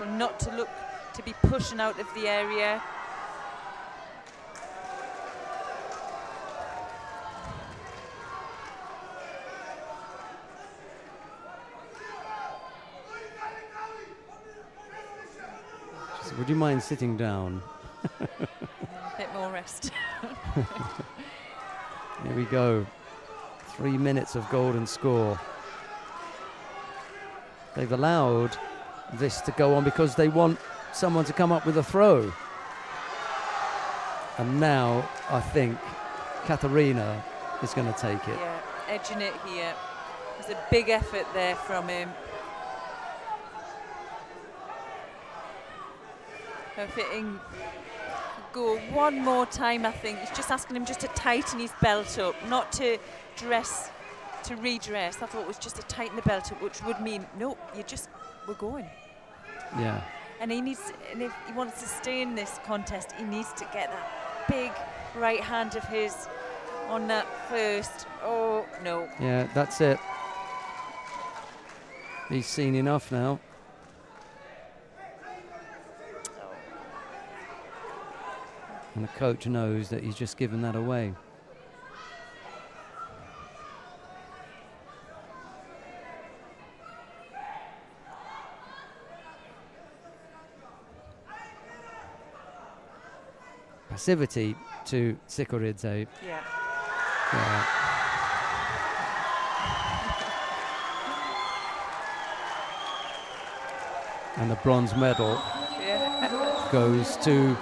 careful not to look to be pushing out of the area. So would you mind sitting down? A bit more rest. Here we go. 3 minutes of golden score. They've allowed this to go on because they want someone to come up with a throw. And now I think Katharina is going to take it. Yeah, edging it here. There's a big effort there from him. If it can go one more time, I think. He's just asking him just to tighten his belt up, not to dress, to redress. I thought it was just to tighten the belt up, which would mean, no, we're going. Yeah. And he needs, and if he wants to stay in this contest, he needs to get that big right hand of his on that first. Oh, no. Yeah, that's it. He's seen enough now. And the coach knows that he's just given that away. Passivity to Sikoridze. Yeah. Yeah. And the bronze medal goes to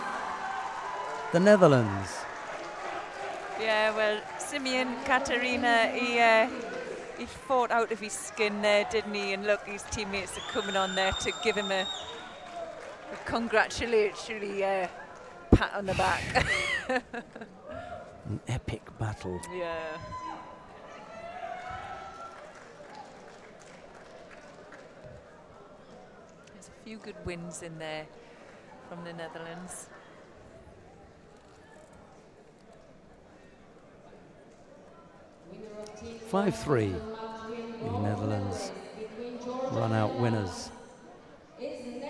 the Netherlands. Yeah, well, Simeon Katharina, he fought out of his skin there, didn't he? And look, his teammates are coming on there to give him a congratulatory pat on the back. An epic battle. Yeah. There's a few good wins in there from the Netherlands. Winner of 5-3. The Netherlands run out winners. It's Netherlands.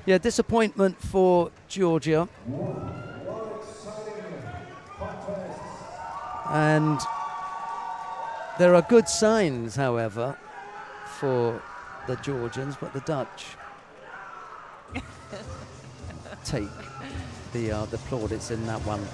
Yeah, disappointment for Georgia. And there are good signs, however, for the Georgians, but the Dutch take the plaudits in that one.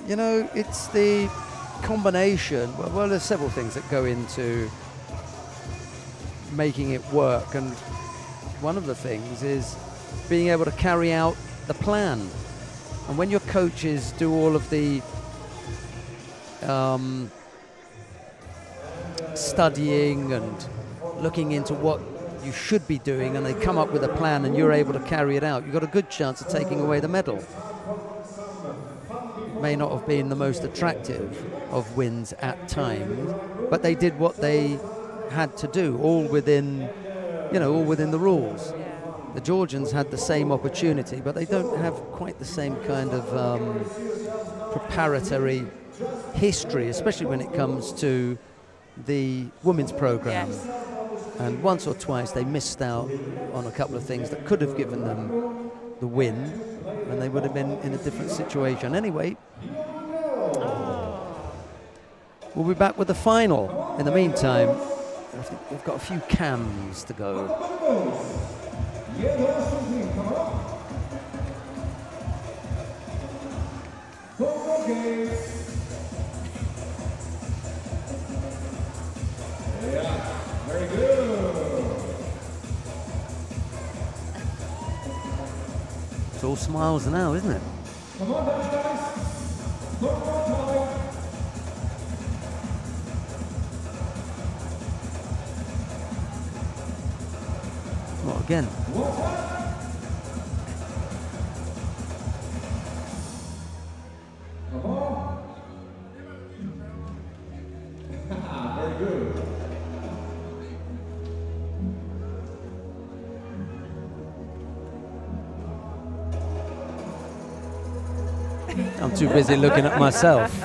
You know, it's the combination. Well, there's several things that go into making it work, and one of the things is being able to carry out the plan. And when your coaches do all of the studying and looking into what you should be doing, and they come up with a plan and you're able to carry it out, you've got a good chance of taking away the medal. It may not have been the most attractive of wins at times, but they did what they had to do, all within, you know, all within the rules. The Georgians had the same opportunity, but they don't have quite the same kind of preparatory history, especially when it comes to the women's program. Yes. And once or twice they missed out on a couple of things that could have given them the win, and they would have been in a different situation. Anyway, we'll be back with the final. In the meantime, I think we've got a few cams to go. Yeah, very good. It's all smiles now, isn't it? Come on, guys. One more time. Well, again. Come on. Very good. I'm too busy looking at myself.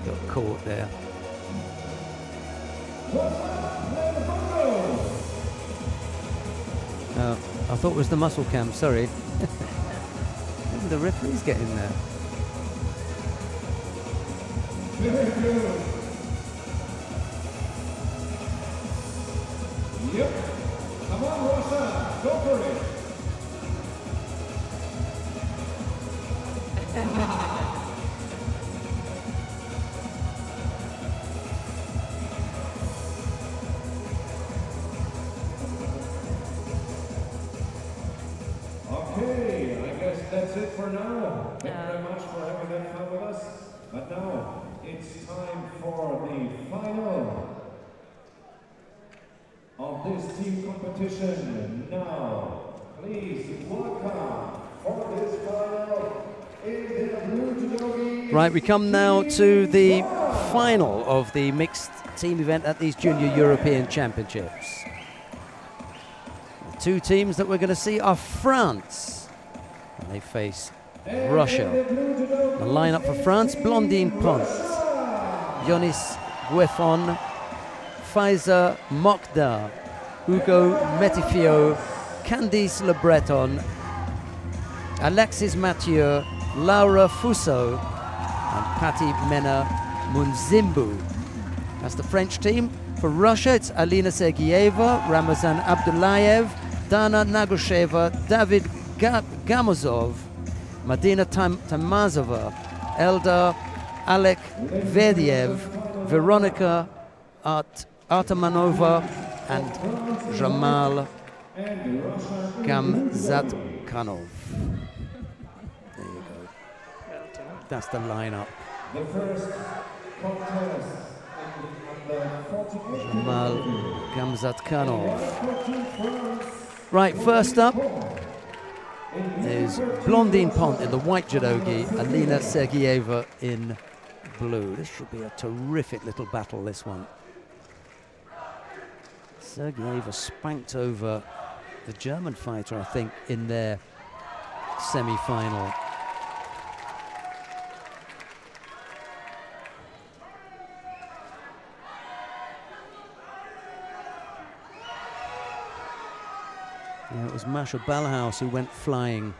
Got caught there. I thought it was the muscle cam, sorry. Maybe the referee's getting there. Yep. Come on, Rosa. Go for it. Okay, I guess that's it for now. Thank you very much for having that fun with us. But now, it's time for the final of this team competition. Now, please welcome for this final in the blue judo. Right, we come now to the final of the mixed team event at these Junior European Championships. The two teams that we're going to see are France, and they face Russia. The lineup for France: Blondine Pont, Yonis Gueffon, Faiza Mokda, Hugo Metifio, Candice Le Breton, Alexis Mathieu, Laura Fusso, and Patti Mena Munzimbu. That's the French team. For Russia, it's Alina Sergeyeva, Ramazan Abdullayev, Dana Nagosheva, David Gamozov, Madina Tamazova, Eldar Alek Vediev, Veronika Artamanova, and Jamal Gamzatkanov. There you go. That's the lineup. The first contest Jamal Gamzatkanov. Right, first up is Blondine Pont in the white judogi, Alina Sergeyeva in blue. This should be a terrific little battle, this one. Sergeyeva spanked over the German fighter, I think, in their semi-final. Yeah, it was Masha Ballhaus who went flying.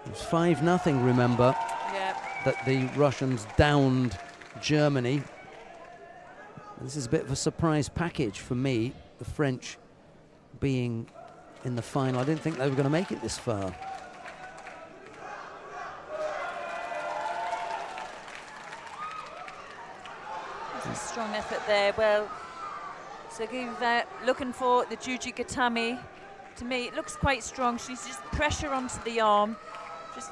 It was 5-0, remember, that the Russians downed Germany. This is a bit of a surprise package for me, the French being in the final. I didn't think they were going to make it this far. There's a strong effort there. Well, Sergeyeva looking for the Juji Gatami. To me, it looks quite strong. She's just pressure onto the arm. Just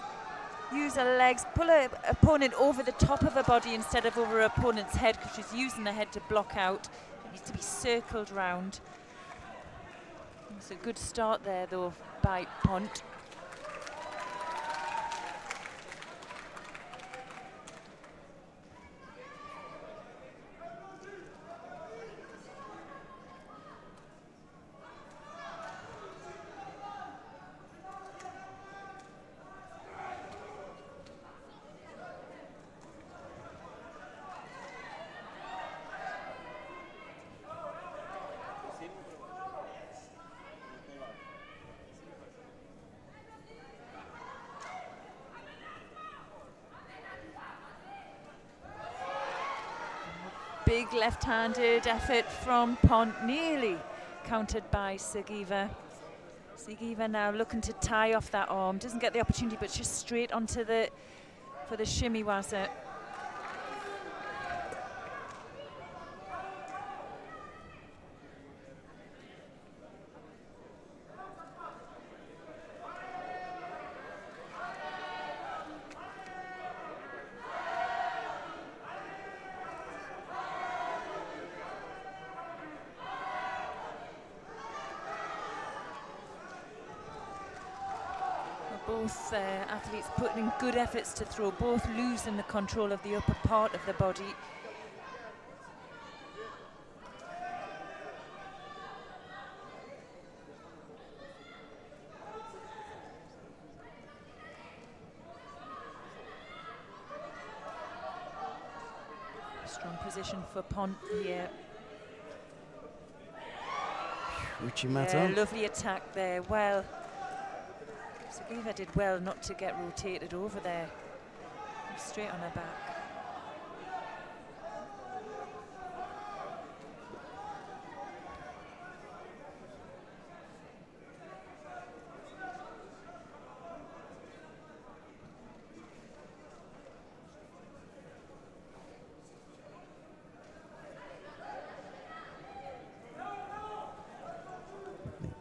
use her legs, pull her opponent over the top of her body instead of over her opponent's head, because she's using her head to block out. It needs to be circled round. It's a good start there, though, by Pont. Big left-handed effort from Pont, nearly countered by Sergeyeva. Sergeyeva now looking to tie off that arm. Doesn't get the opportunity, but just straight onto the for the shimmy waza. Both athletes putting in good efforts to throw, both losing the control of the upper part of the body. position for Pont here. Uchimata. Yeah, lovely attack there. Well, Sofia did well not to get rotated over there. Straight on her back.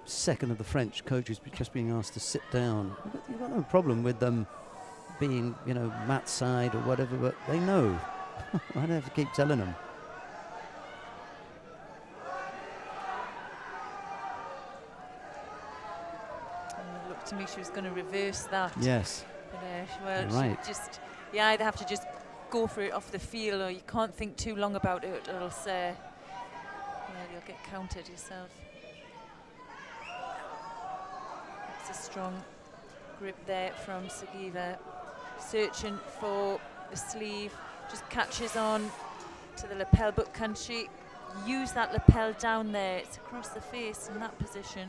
Second of the French coaches just being asked to sit down. You've got no problem with them being, you know, mat side or whatever, but they know. I don't have to keep telling them. It looked to me she was going to reverse that. Yes. But, well, right. she just, you either have to just go for it off the field, or you can't think too long about it, or else yeah, you'll get counted yourself. It's a strong grip there from Sofia, searching for the sleeve, just catches on to the lapel, but can she use that lapel down there? It's across the face in that position.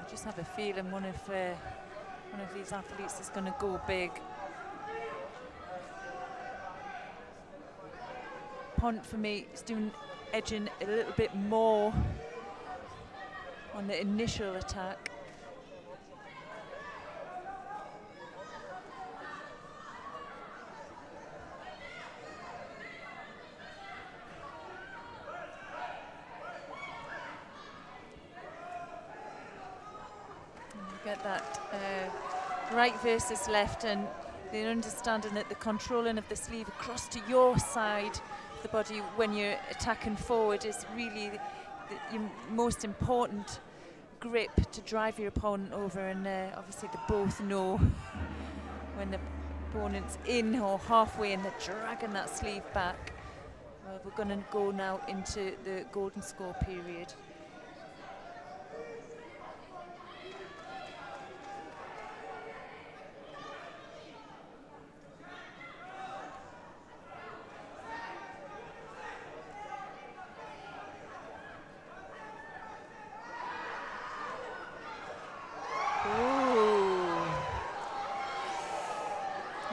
I just have a feeling one of these athletes is going to go big. Pont for me is edging a little bit more on the initial attack. Get that right versus left, and the understanding that the controlling of the sleeve across to your side of the body when you're attacking forward is really your most important grip to drive your opponent over, and obviously they both know when the opponent's in or halfway and they're dragging that sleeve back. We're going to go now into the golden score period.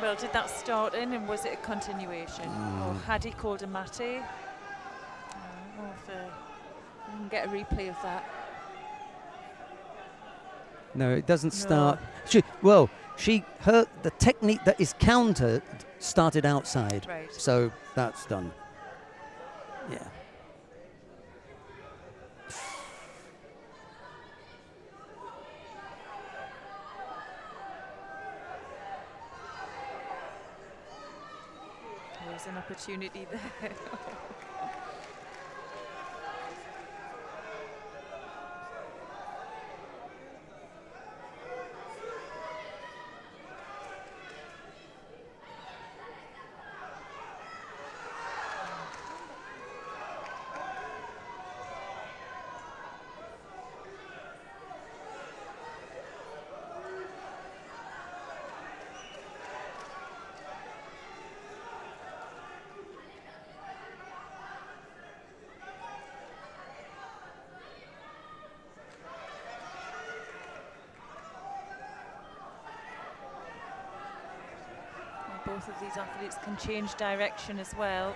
Well, did that start in, and was it a continuation? Or had he called a mate? We can get a replay of that. No, it doesn't start. The technique that is countered started outside. Right. So that's done. Yeah. There's an opportunity there. Both of these athletes can change direction as well.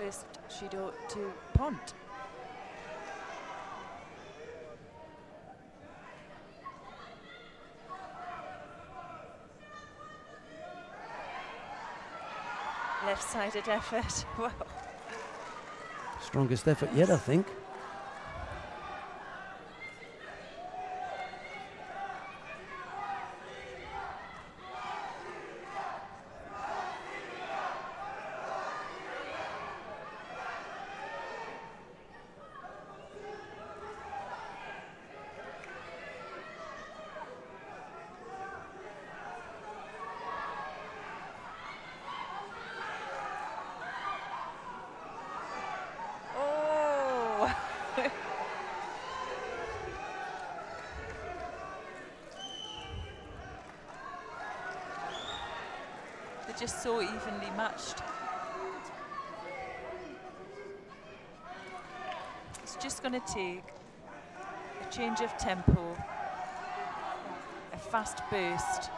first Judo to Pont. Left-sided effort. Wow. Strongest effort yet, I think. Just so evenly matched. It's just going to take a change of tempo, a fast burst.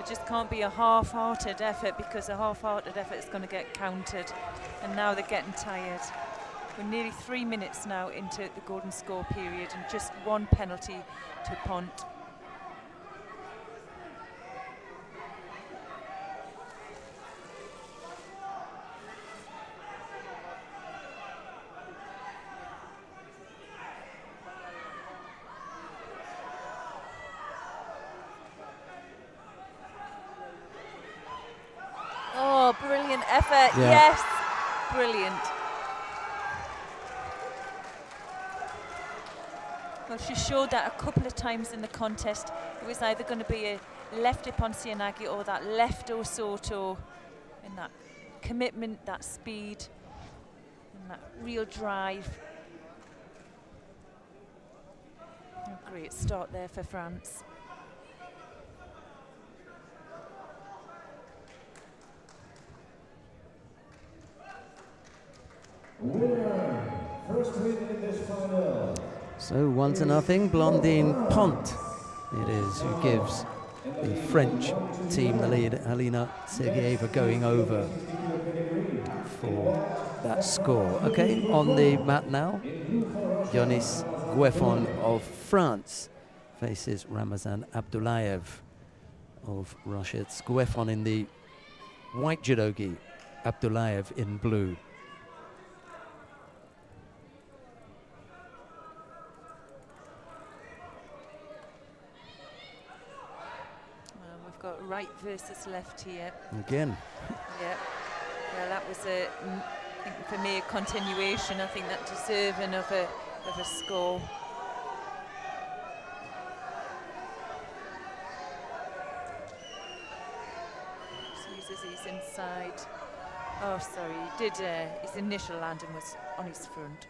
Just can't be a half-hearted effort, because a half-hearted effort is going to get countered, and now they're getting tired. We're nearly 3 minutes now into the golden score period, and just one penalty to Pont. Brilliant effort, yeah. Yes, brilliant. Well, she showed that a couple of times in the contest. It was either going to be a left hip on Sianagi or that left Osoto, and that commitment, that speed, and that real drive. A great start there for France. Winner, first win in this final. So 1-0, Blondine Pont it is who gives the French team the lead. Alina Sergeyeva going over for that score. Okay, on the mat now, Yonis Gueffon of France faces Ramazan Abdullayev of Russia. It's Gueffon in the white judogi, Abdullayev in blue. Got right versus left here. Again. Yeah. Well, that was I think for me a continuation. I think that deserving of a score. Uses his inside. Oh, sorry. He did. His initial landing was on his front.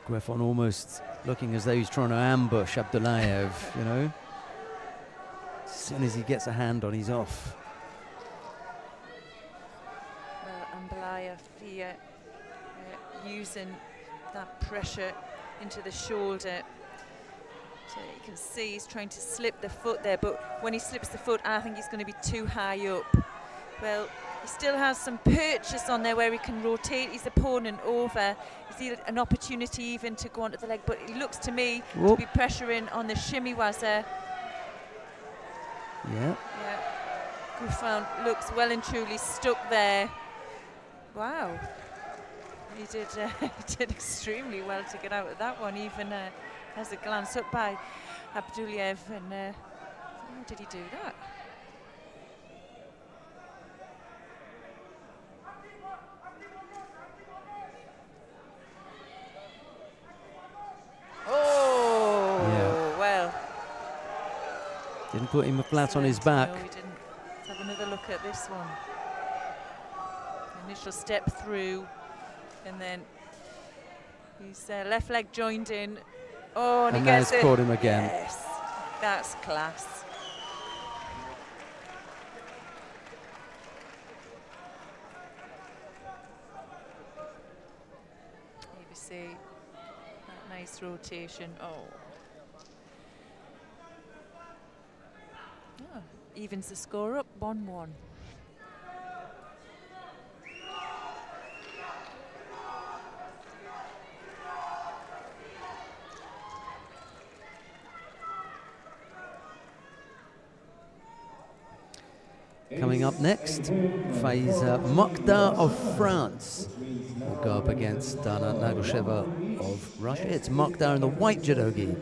Gueffon almost looking as though he's trying to ambush Abdullayev, you know. As soon as he gets a hand on, he's off. Well, Abdullayev here using that pressure into the shoulder. So you can see he's trying to slip the foot there, but when he slips the foot, I think he's going to be too high up. Well, he still has some purchase on there where he can rotate his opponent over. Is an opportunity even to go onto the leg, but it looks to me to be pressuring on the shimiwaza. Yeah. Yeah. Gueffon looks well and truly stuck there. Wow. He did extremely well to get out of that one, even as a glance up by Abduliev, and how did he do that? Oh, yeah. Well. Didn't put him flat on his back. No, he didn't. Let's have another look at this one. Initial step through, and then his left leg joined in. Oh, and he gets it. Caught him again. Yes, that's class. ABC, that nice rotation. Oh, evens the score up 1-1. Coming up next, Faiza Mokhtar of France will go up against Dana Nagusheva of Russia. It's Mokhtar in the white judogi,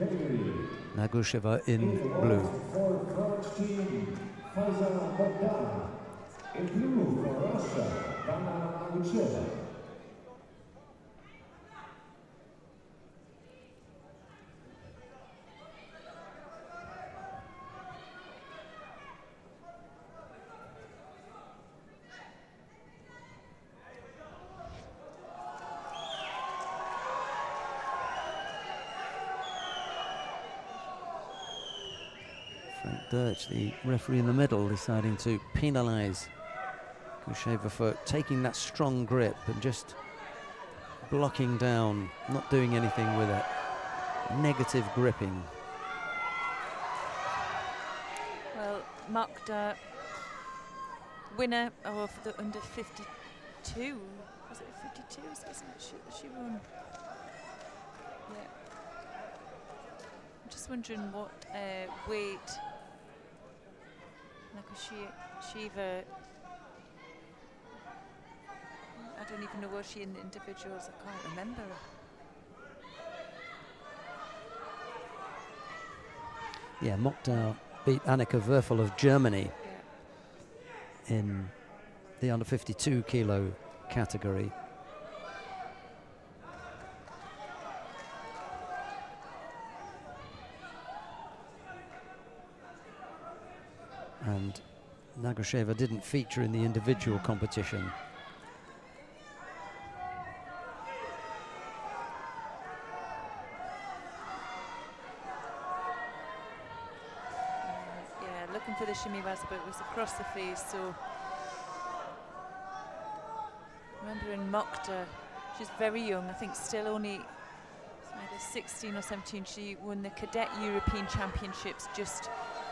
Nagusheva in blue. In blue for Russia, Dana Nagusheva. Dirch, the referee in the middle, deciding to penalise Kusheva for taking that strong grip and just blocking down, not doing anything with it. Negative gripping. Well, Mokhtar, winner of the under 52. Was it 52? Isn't it? She won. Yeah. I'm just wondering what weight Nagusheva. I don't even know was she in the individuals. I can't remember. Yeah, Mokhtar beat Annika Werfel of Germany in the under 52 kilo category. And Nagusheva didn't feature in the individual competition. Yeah, looking for the shimiwaza, but it was across the face, so remembering Mokhtar, she's very young, I think still only either 16 or 17. She won the Cadet European Championships just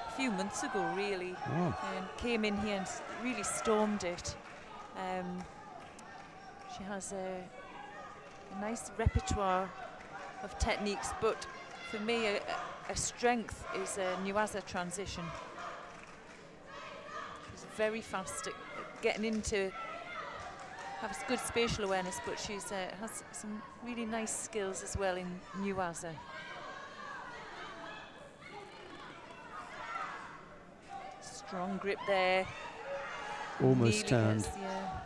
a few months ago, really, and came in here and really stormed it. She has a nice repertoire of techniques, but for me a strength is a Nyuaza transition. She's very fast at getting into, has good spatial awareness, but she's has some really nice skills as well in Nyuaza. Strong grip there. Almost turned. Yeah.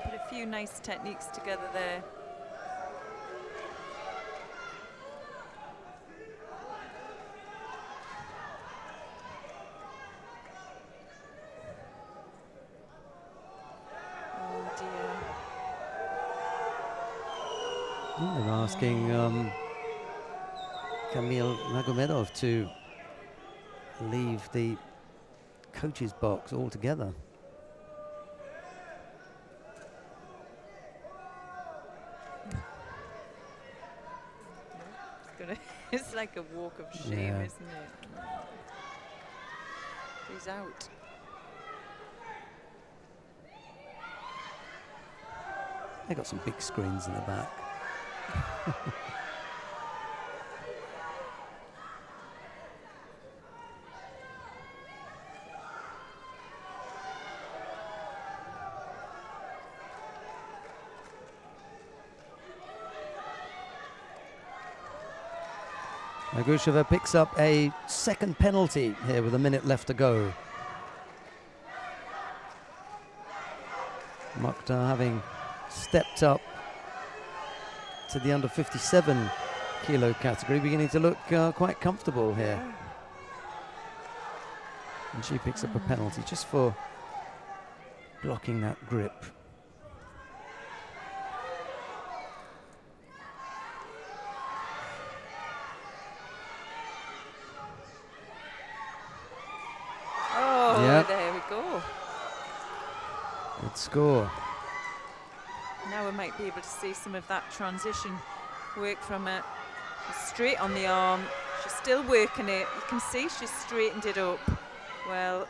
Put a few nice techniques together there. Oh dear. They're asking Kamil Magomedov to leave the coach's box altogether. It's like a walk of shame, Yeah. isn't it? He's out. They got some big screens in the back. Magusheva picks up a second penalty here with a minute left to go. Mokhtar having stepped up to the under 57 kilo category, beginning to look quite comfortable here. And she picks up a penalty just for blocking that grip. Oh, Yep. there we go. Good score. Now we might be able to see some of that transition work from her. Straight on the arm. She's still working it. You can see she's straightened it up. Well,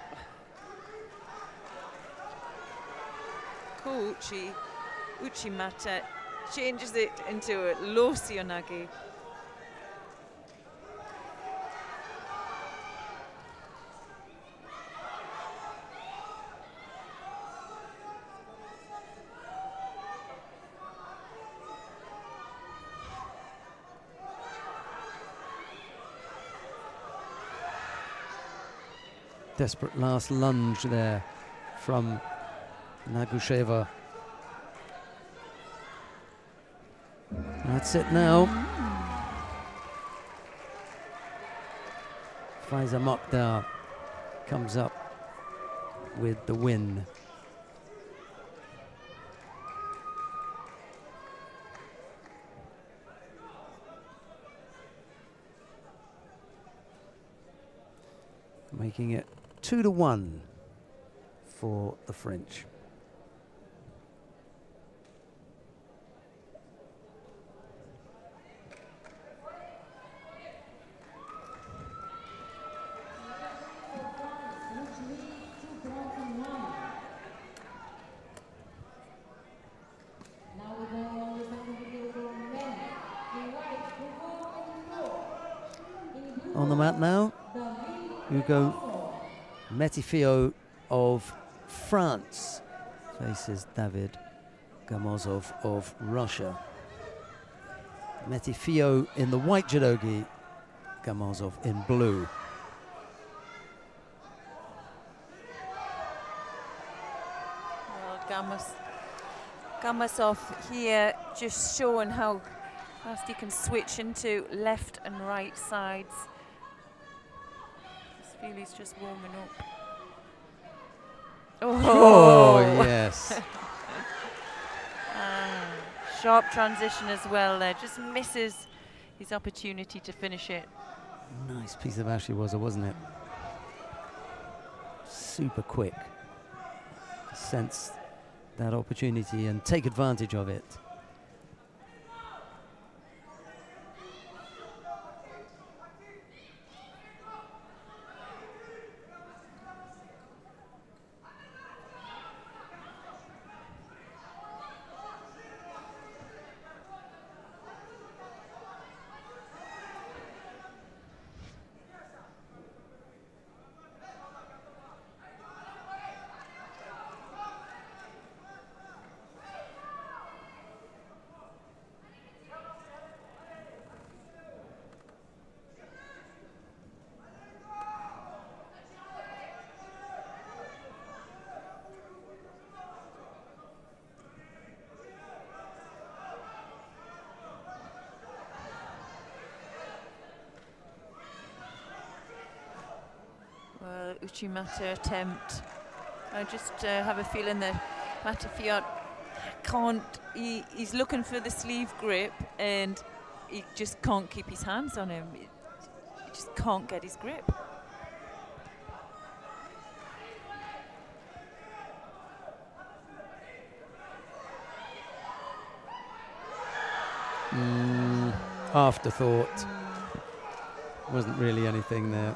Uchimata changes it into a low Sionagi. Desperate last lunge there from Nagusheva. That's it now. Faiza Mokhtar comes up with the win. Making it 2-1 for the French. On the mat now, Hugo Metifio of France faces David Gamozov of Russia. Metifio in the white judogi, Gamozov in blue. Well, Gamozov here just showing how fast he can switch into left and right sides. I feel he's just warming up. Oh, yes. Sharp transition as well there, just misses his opportunity to finish it. Nice piece of Ashiwaza, wasn't it? Super quick. Sense that opportunity and take advantage of it. Uchimata attempt. I just have a feeling that Matafiot can't. He's looking for the sleeve grip, and he just can't keep his hands on him. He just can't get his grip. Afterthought. Wasn't really anything there.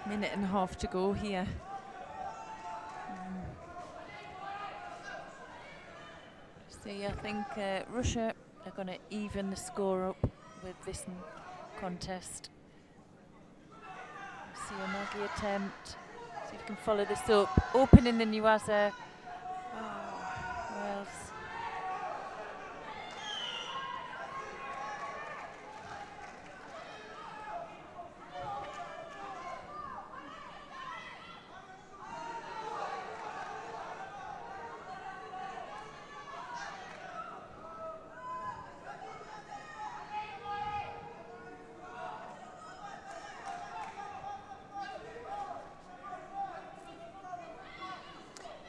Minute and a half to go here. See, I think Russia are going to even the score up with this contest. See a Nagy attempt. See if you can follow this up. Opening the Nuaza. Oh, who else?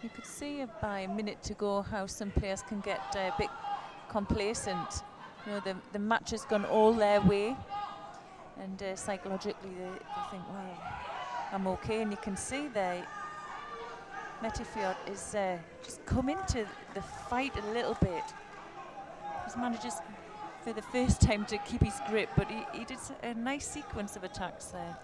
You could see by a minute to go how some players can get a bit complacent. You know, the match has gone all their way, and psychologically they think, well, I'm okay. And you can see there, Metifiot is just come into the fight a little bit. He's manages for the first time to keep his grip, but he did a nice sequence of attacks there.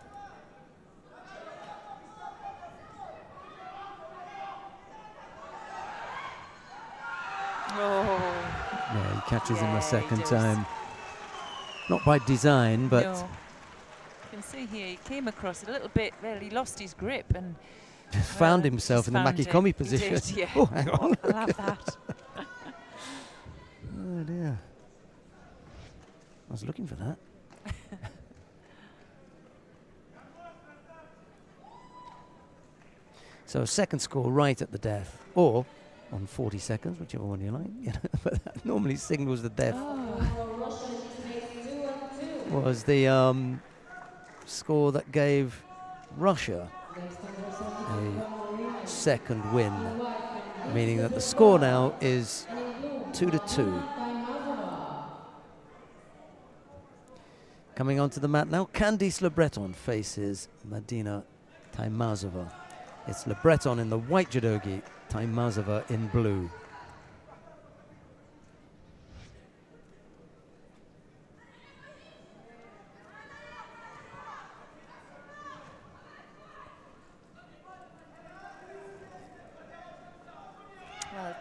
Oh. Yeah, he catches him a second time. Not by design, but... No. You can see here, he came across it a little bit, well, he lost his grip and... found himself in the Makikomi position. He did, yeah. Oh, hang on. I'll have that. Oh, dear. I was looking for that. So a second score right at the death, or on 40 seconds, whichever one you like. You know, but that normally signals the death. Was the score that gave Russia a second win, meaning that the score now is 2-2. Coming onto the mat now, Candice Le Breton faces Madina Taimazova. It's Le Breton in the white judogi, Taimazova in blue. Well,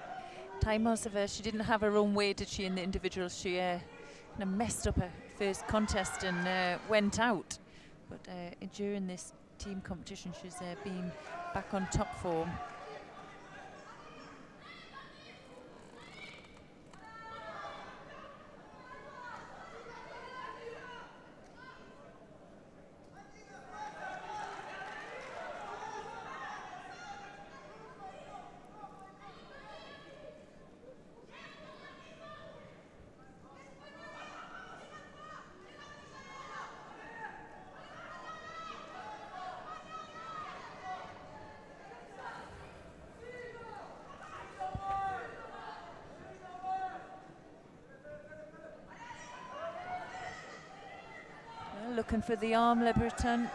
Taimazova, she didn't have her own way, did she, in the individuals? She kind of messed up her first contest and went out. But during this team competition, she's been back on top form. Looking for the arm, Le Breton.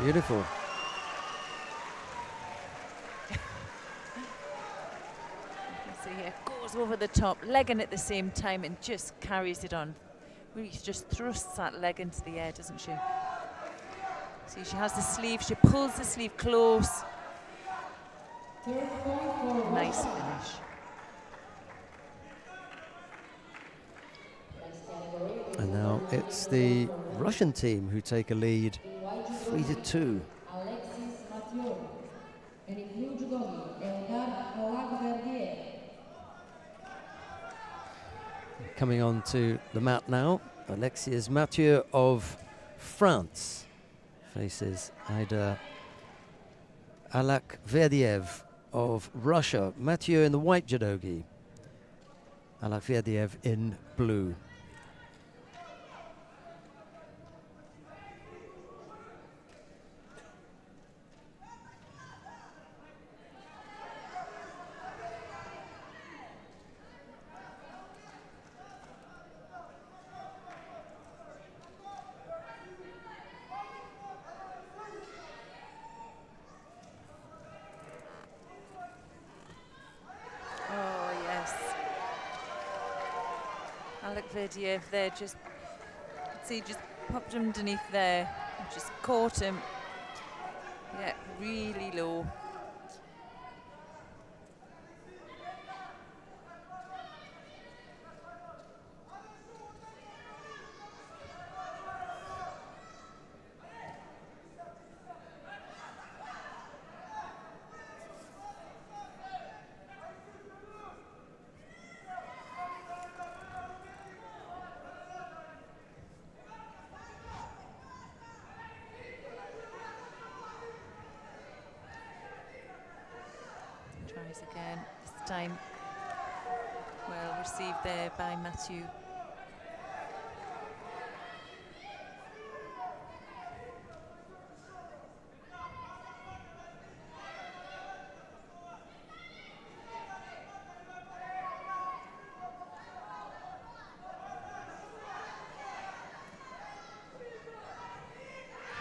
Beautiful. So yeah, goes over the top, legging at the same time, and just carries it on. Really just thrusts that leg into the air, doesn't she? See, she has the sleeve, she pulls the sleeve close. Nice finish. And now it's the Russian team who take a lead 3-2. Coming on to the mat now, Alexis Mathieu of France faces Aida Alakverdiev of Russia. Mathieu in the white judogi, Alakverdiev in blue. Alakverdiev there, just see, just popped underneath there, just caught him. Yeah, really low. Tries again, this time well received there by Mathieu.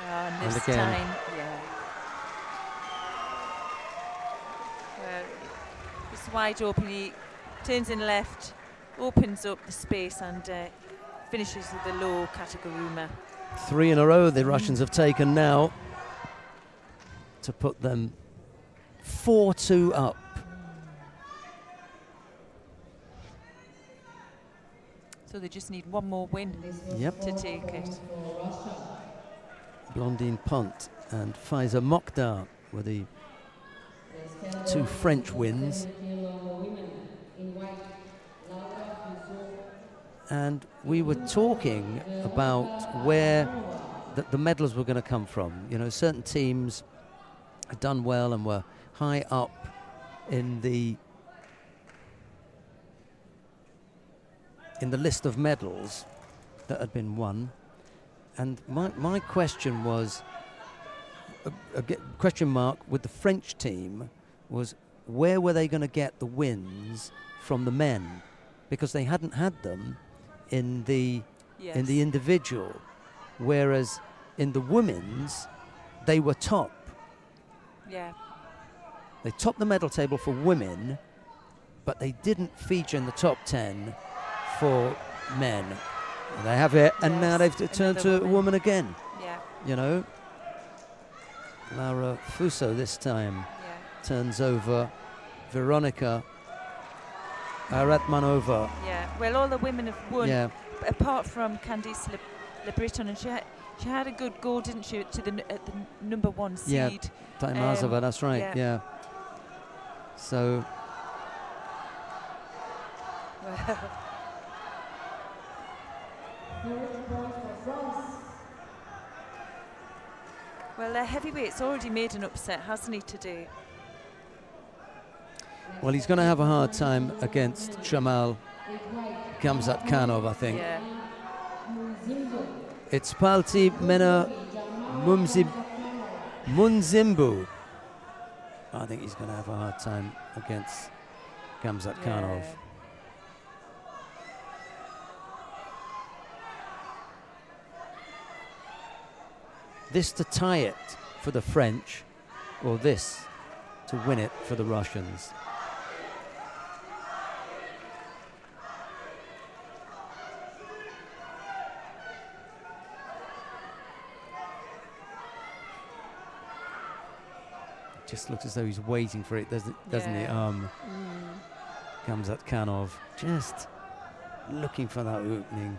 And this time, yeah. Well, it's wide open, he turns in left, opens up the space and finishes with a low Kataguruma. 3 in a row the Russians have taken now to put them 4-2 up. So they just need one more win to take it. Blondine Pont and Faiza Mokhtar were the 2 French wins. And we were talking about where the medals were going to come from. You know, certain teams had done well and were high up in the list of medals that had been won. And my question was, a question mark with the French team was, where were they going to get the wins from the men? Because they hadn't had them in the individual, whereas in the women's they were top. Yeah. They topped the medal table for women, but they didn't feature in the top 10 for men. They have it, and now they've turned to a woman again. Yeah. You know, Laura Fuso this time turns over Veronika Aratmanova. Yeah, well, all the women have won, apart from Candice Le Breton, and she had a good goal, didn't she, to the number 1 seed. Yeah, Taimazova, that's right, yeah. So... Well, their heavyweight's already made an upset, hasn't he, today? Well, he's going to have a hard time against Shamal Gamzatkanov, I think. Yeah. It's Palti Mena Munzimbu. I think he's going to have a hard time against Gamzatkanov. Yeah. This to tie it for the French, or this to win it for the Russians. It just looks as though he's waiting for it, doesn't he? Gamzatkanov just looking for that opening.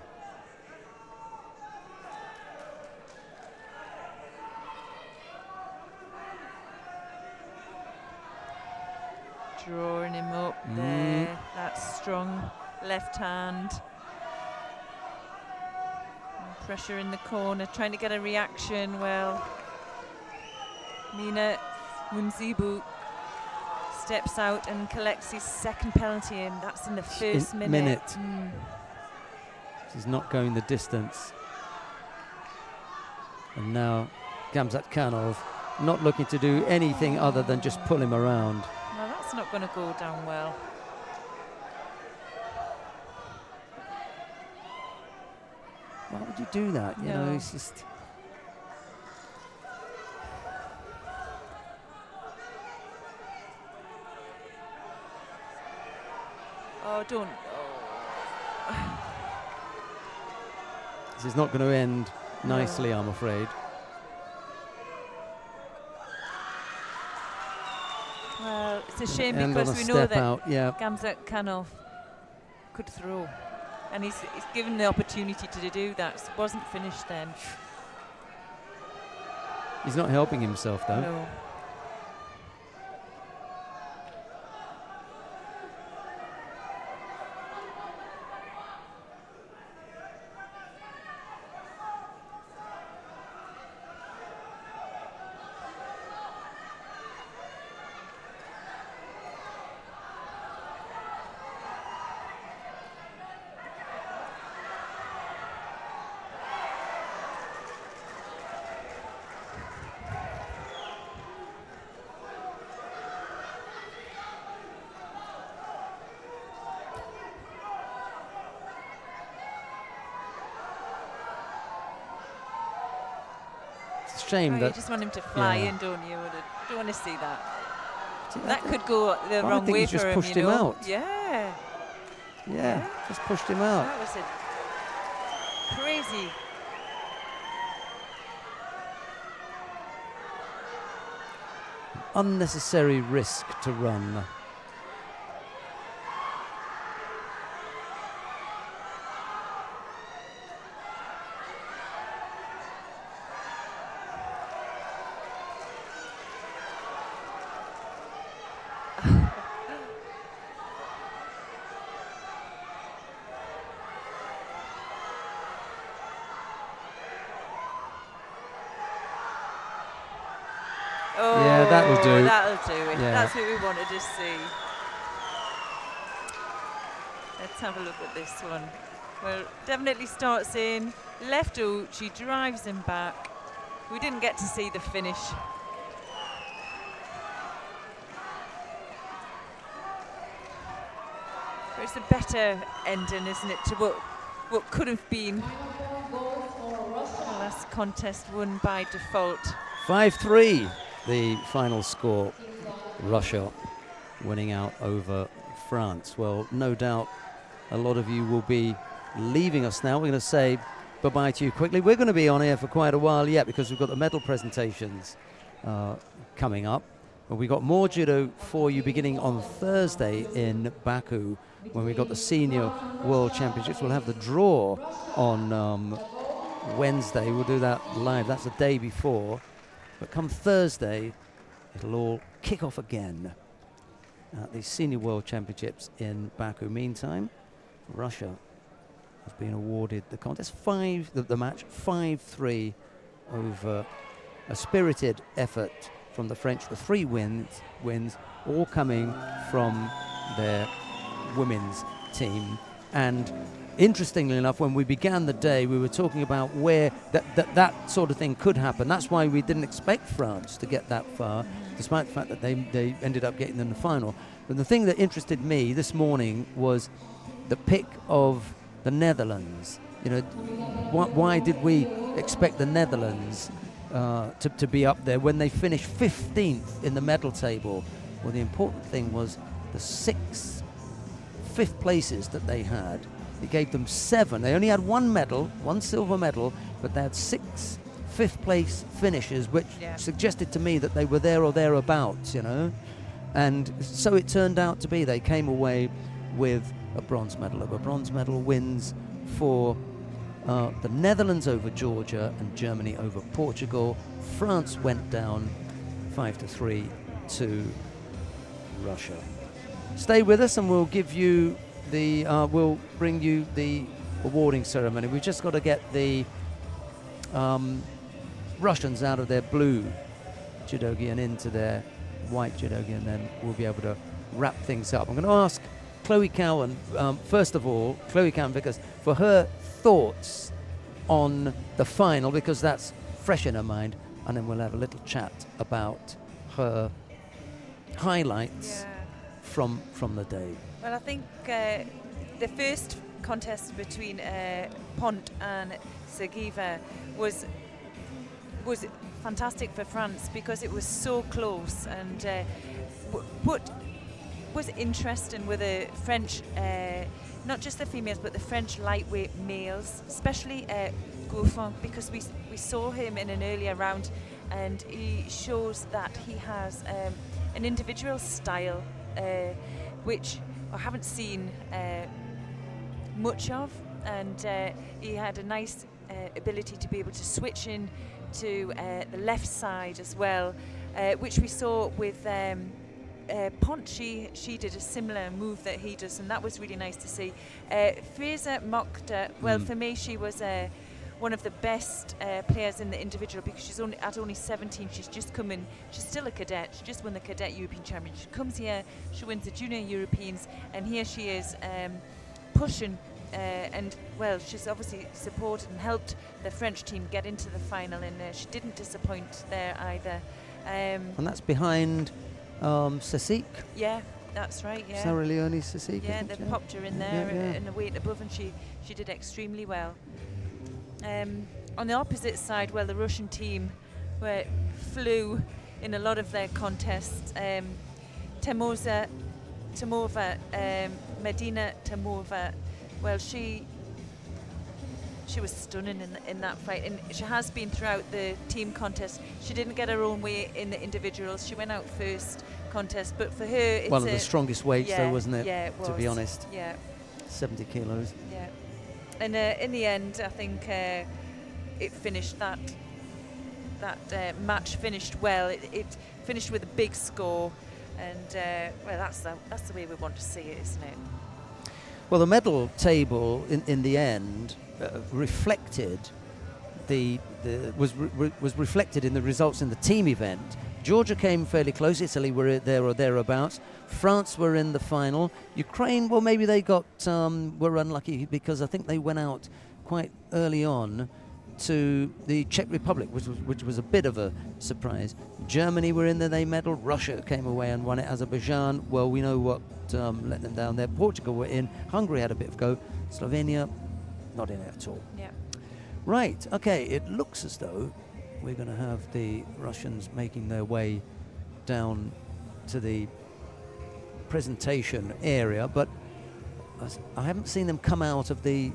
Drawing him up there, that strong left hand. And pressure in the corner, trying to get a reaction. Well, Mina Munzibu steps out and collects his second penalty, and that's in the first minute. He's not going the distance. And now Gamzatkanov not looking to do anything other than just pull him around. Well, that's not going to go down well. Why would you do that? You know, it's just... Oh, don't. Oh. This is not going to end nicely, I'm afraid. Well, it's a shame because we know that Gamzatkanov could throw. And he's given the opportunity to do that. It wasn't finished then. He's not helping himself, though. No. Shame that you just want him to fly in, don't you? Don't want to see that. That could go the wrong way for him. Just pushed him out. Yeah, just pushed him out. That was a crazy. Unnecessary risk to run. That'll do. That'll do it. Yeah. That's what we wanted to see. Let's have a look at this one. Well, definitely starts in. Left out, she drives him back. We didn't get to see the finish. But it's a better ending, isn't it, to what could have been the last contest won by default. 5-3. The final score, Russia winning out over France. Well, no doubt a lot of you will be leaving us now. We're going to say bye-bye to you quickly. We're going to be on air for quite a while yet because we've got the medal presentations coming up. But we've got more judo for you beginning on Thursday in Baku when we've got the Senior World Championships. We'll have the draw on Wednesday. We'll do that live. That's the day before. But come Thursday, it'll all kick off again at the Senior World Championships in Baku. Meantime, Russia has been awarded the contest the match 5-3 over a spirited effort from the French. The 3 wins all coming from their women's team. And interestingly enough, when we began the day, we were talking about where that sort of thing could happen. That's why we didn't expect France to get that far, despite the fact that they ended up getting in the final. But the thing that interested me this morning was the pick of the Netherlands. You know, why did we expect the Netherlands to be up there when they finished 15th in the medal table. Well, the important thing was the 6 fifth places that they had. It gave them 7. They only had 1 medal, 1 silver medal, but they had 6 fifth place finishes, which suggested to me that they were there or thereabouts, you know. And so it turned out to be they came away with a bronze medal. A bronze medal wins for the Netherlands over Georgia and Germany over Portugal. France went down 5-3 to Russia. Stay with us and we'll give you the we'll bring you the awarding ceremony. We've just got to get the Russians out of their blue judogi and into their white judogi, and then we'll be able to wrap things up. I'm going to ask Chloe Cowan, first of all, Chloe Cowan, because for her thoughts on the final, because that's fresh in her mind, and then we'll have a little chat about her highlights from the day. Well, I think the first contest between Pont and Sergieva was fantastic for France because it was so close, and what was interesting with the French, not just the females but the French lightweight males, especially Gouffin, because we saw him in an earlier round and he shows that he has an individual style which I haven't seen much of, and he had a nice ability to be able to switch in to the left side as well, which we saw with Pont. She did a similar move that he does, and that was really nice to see. Fraser Mokhtar, well, for me she was one of the best players in the individual, because she's only 17. She's just come in, she's still a cadet, she just won the cadet European Championship. She comes here, she wins the Junior Europeans, and here she is pushing. And well, she's obviously supported and helped the French team get into the final, and she didn't disappoint there either. And that's behind Sasik. Yeah, that's right. Yeah, Sarah Leone Sasik. Yeah, they popped her in there in the weight above, and she did extremely well. On the opposite side, well, the Russian team flew in a lot of their contests. Temova, Medina Temova. Well, she was stunning in that fight, and she has been throughout the team contest. She didn't get her own way in the individuals. She went out first contest, but for her, it's one of the strongest weights, though, wasn't it? Yeah, it was. To be honest. Yeah. 70 kilos. Yeah. And in the end, I think it finished that match finished well. It finished with a big score, and well, that's the way we want to see it, isn't it? Well, the medal table in the end reflected was reflected in the results in the team event. Georgia came fairly close. Italy were there or thereabouts. France were in the final. Ukraine, well, maybe they were unlucky because I think they went out quite early on to the Czech Republic, which was a bit of a surprise. Germany were in there, they medalled. Russia came away and won it. Azerbaijan, well, we know what let them down there. Portugal were in. Hungary had a bit of go. Slovenia, not in it at all. Yeah. Right, okay, it looks as though we're going to have the Russians making their way down to the presentation area, but I haven't seen them come out of the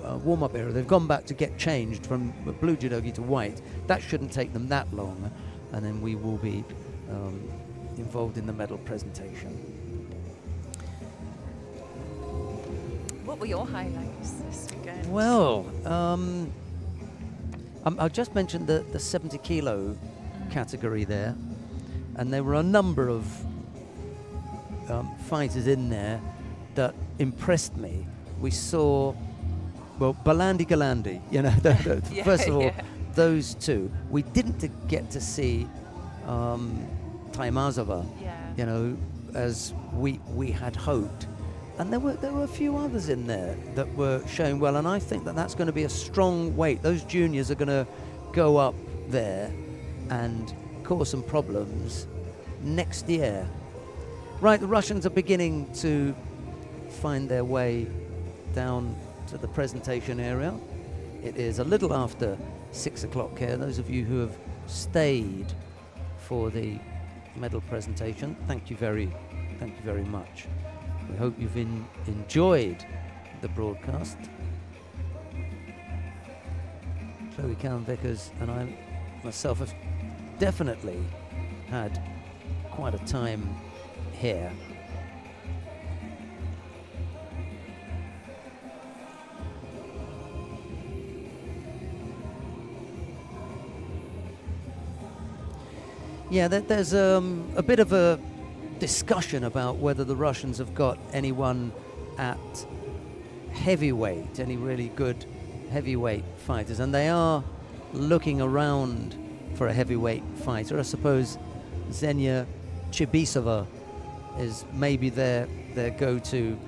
warm-up area. They've gone back to get changed from blue judogi to white. That shouldn't take them that long, and then we will be involved in the medal presentation. What were your highlights this weekend? Well, I just mentioned the 70 kilo category there, and there were a number of fighters in there that impressed me. We saw, well, Balandi Galandi, you know, first of all, those two. We didn't get to see Taimazova, you know, as we had hoped. And there were a few others in there that were showing well, and I think that's going to be a strong weight. Those juniors are going to go up there and cause some problems next year. Right, the Russians are beginning to find their way down to the presentation area. It is a little after 6 o'clock here. Those of you who have stayed for the medal presentation, thank you very much. We hope you've enjoyed the broadcast. Chloe Cowan-Vickers and I myself have definitely had quite a time here. Yeah, there's a bit of a discussion about whether the Russians have got anyone at heavyweight, any really good heavyweight fighters, and they are looking around for a heavyweight fighter. I suppose Xenia Chibisova is maybe their go-to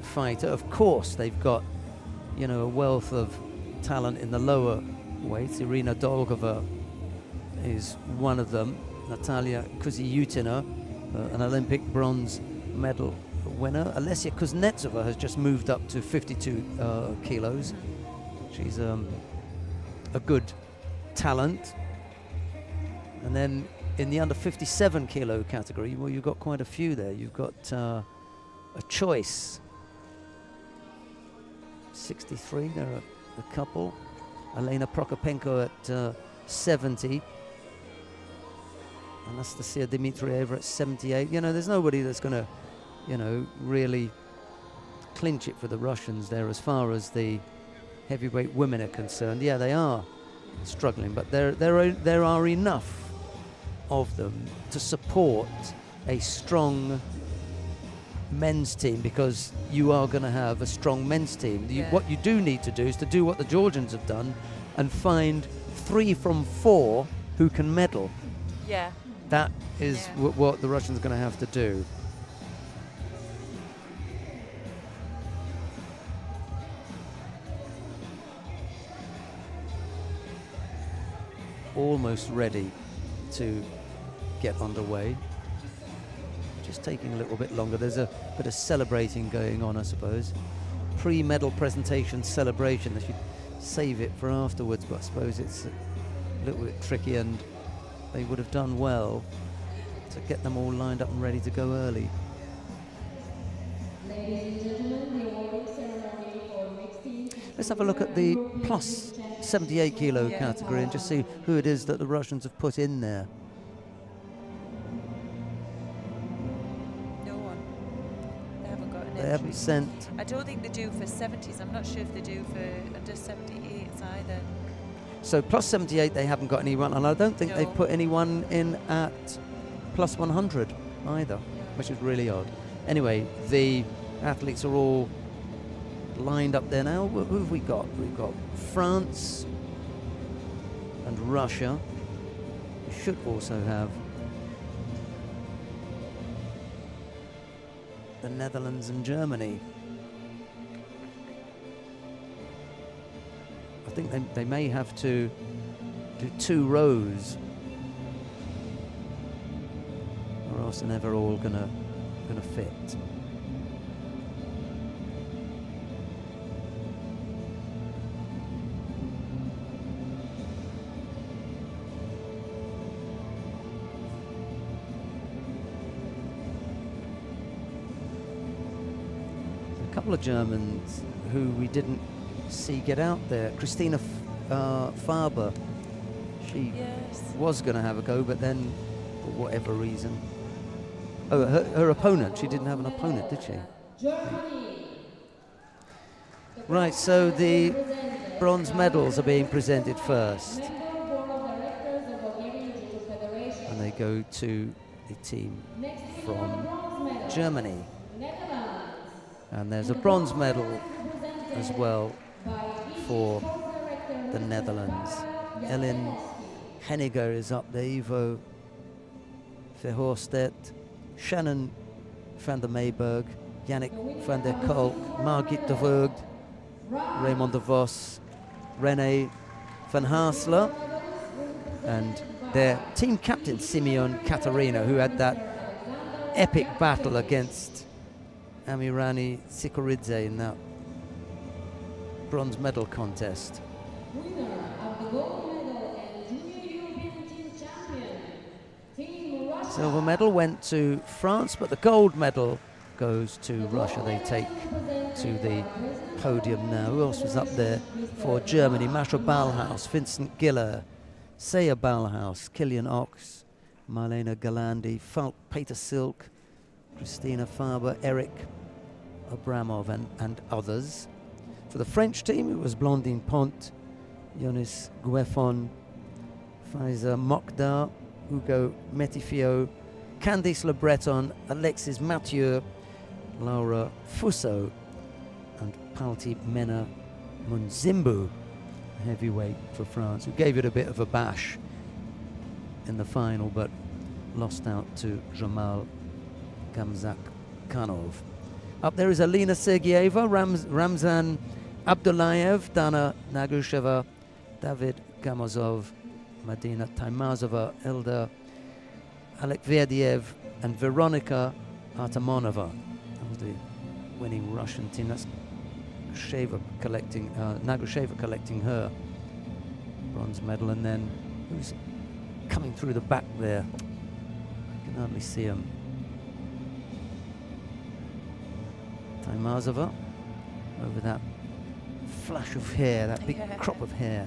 fighter. Of course, they've got, you know, a wealth of talent in the lower weights. Irina Dolgova is one of them. Natalia Kuzyutina, an Olympic bronze medal winner. Alessia Kuznetsova has just moved up to 52 kilos. She's a good talent. And then in the under 57 kilo category, well, you've got quite a few there. You've got a choice. 63, there are a couple. Elena Prokopenko at 70. Anastasia Dmitrieva at 78. You know, there's nobody that's going to, you know, really clinch it for the Russians there as far as the heavyweight women are concerned. Yeah, they are struggling, but there are enough of them to support a strong men's team, because you are going to have a strong men's team. What you do need to do is to do what the Georgians have done and find 3 from 4 who can medal. Yeah. That is what the Russians are going to have to do. Almost ready to get underway. Just taking a little bit longer. There's a bit of celebrating going on, I suppose. Pre-medal presentation celebration. They should save it for afterwards, but I suppose it's a little bit tricky, and they would have done well to get them all lined up and ready to go early. Ladies and gentlemen, the awarding ceremony for mixed teams. Let's have a look at the plus 78 kilo category and just see who it is that the Russians have put in there. No one. They haven't got an entry. They haven't sent. I don't think they do for 70s. I'm not sure if they do for under 78s either. So plus 78, they haven't got anyone, and I don't think they've put anyone in at plus 100 either, which is really odd. Anyway, the athletes are all lined up there now. Who have we got? We've got France and Russia. We should also have the Netherlands and Germany. I think they may have to do 2 rows, or else they're never all gonna fit. A couple of Germans who we didn't see get out there. Christina Faber, she was going to have a go, but then for whatever reason, her opponent, she didn't have an opponent, did she? Germany. Right, so the bronze medals are being presented first, and they go to the team from Germany, and there's a bronze medal as well for the Netherlands. Ellen Henniger is up there, Ivo Verhorstedt, Shannon van der Meeberg, Yannick van der Kolk, Margit de Voogd, Raymond de Vos, René van Haasler, and their team captain Simeon Katarina, who had that epic battle against Amirani Sikoridze in that bronze medal contest. winner of the gold medal and junior European team champion, Team Russia. Silver medal went to France, but the gold medal goes to Russia. They take to the podium now. Who else was up there for Germany? Masha Ballhaus, Vincent Giller, Seya Ballhaus, Kilian Ox, Marlena Galandi, Falk Peter Silk, Christina Faber, Eric Abramov, and others. For the French team, it was Blandine Pont, Yonis Gueffon, Faiza Mokdar, Hugo Metifio, Candice Le Breton, Alexis Mathieu, Laura Fusso, and Palti Mena Munzimbu, heavyweight for France, who gave it a bit of a bash in the final but lost out to Jamal Gamzak-Khanov. Up there is Alina Sergeyeva, Ramzan Abdullayev, Dana Nagusheva, David Gamozov, Madina Taimazova, Ilda Alekverdiev, and Veronika Artamonova. That was the winning Russian team. That's Nagusheva collecting her bronze medal. And then who's coming through the back there? You can hardly see him. Taimazova over that flash of hair, that big crop of hair.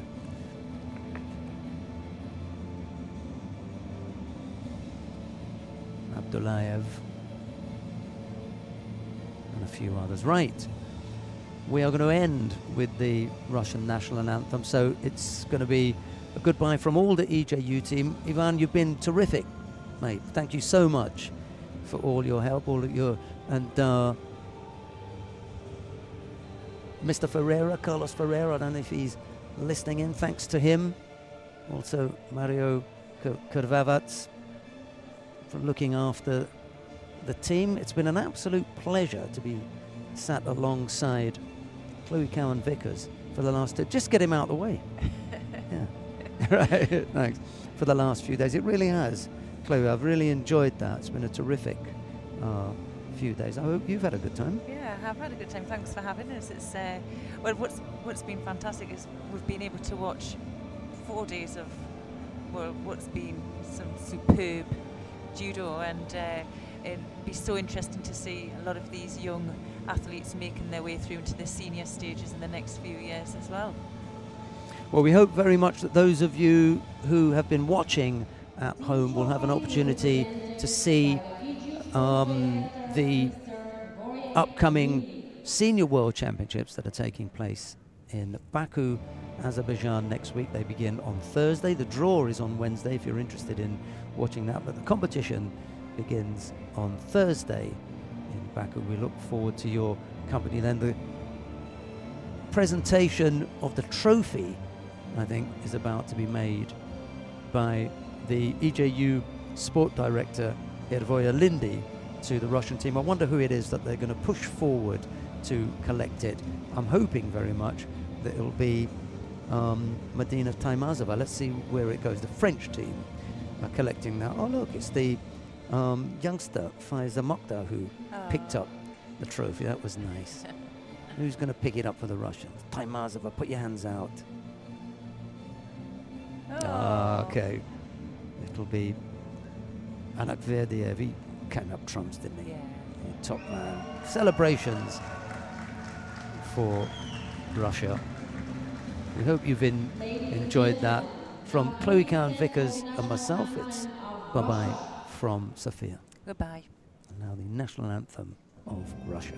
Abdullayev and a few others. Right, we are going to end with the Russian national anthem, so it's going to be a goodbye from all the EJU team. Ivan, you've been terrific, mate. Thank you so much for all your help, all of your, and Mr. Ferreira, Carlos Ferreira, I don't know if he's listening in, thanks to him. Also Mario Kurvavats for looking after the team. It's been an absolute pleasure to be sat alongside Chloe Cowan-Vickers for the last, just get him out of the way. Yeah, right, thanks. For the last few days, it really has. Chloe, I've really enjoyed that. It's been a terrific few days. I hope you've had a good time. Yeah, I've had a good time. Thanks for having us. It's well, what's been fantastic is we've been able to watch 4 days of what's been some superb judo, and it'd be so interesting to see a lot of these young athletes making their way through into the senior stages in the next few years as well. Well, we hope very much that those of you who have been watching at home will have an opportunity to see the upcoming Senior World Championships that are taking place in Baku, Azerbaijan next week. They begin on Thursday. The draw is on Wednesday if you're interested in watching that, but the competition begins on Thursday in Baku. We look forward to your company. Then the presentation of the trophy, I think, is about to be made by the EJU sport director Hervoya Lindy to the Russian team. I wonder who it is that they're going to push forward to collect it. I'm hoping very much that it'll be Madina Taimazova. Let's see where it goes. The French team are collecting that. Oh look, it's the youngster Faiza Mokdar who picked up the trophy. That was nice. Who's going to pick it up for the Russians? Taimazova, put your hands out. Okay. It'll be Anak Verdiev. He came up trumps, didn't he? Yeah. Top man. Celebrations for Russia. We hope you've enjoyed that. From Chloe Cowan-Vickers and myself, it's bye-bye from Sofia. Goodbye. And now the national anthem of Russia.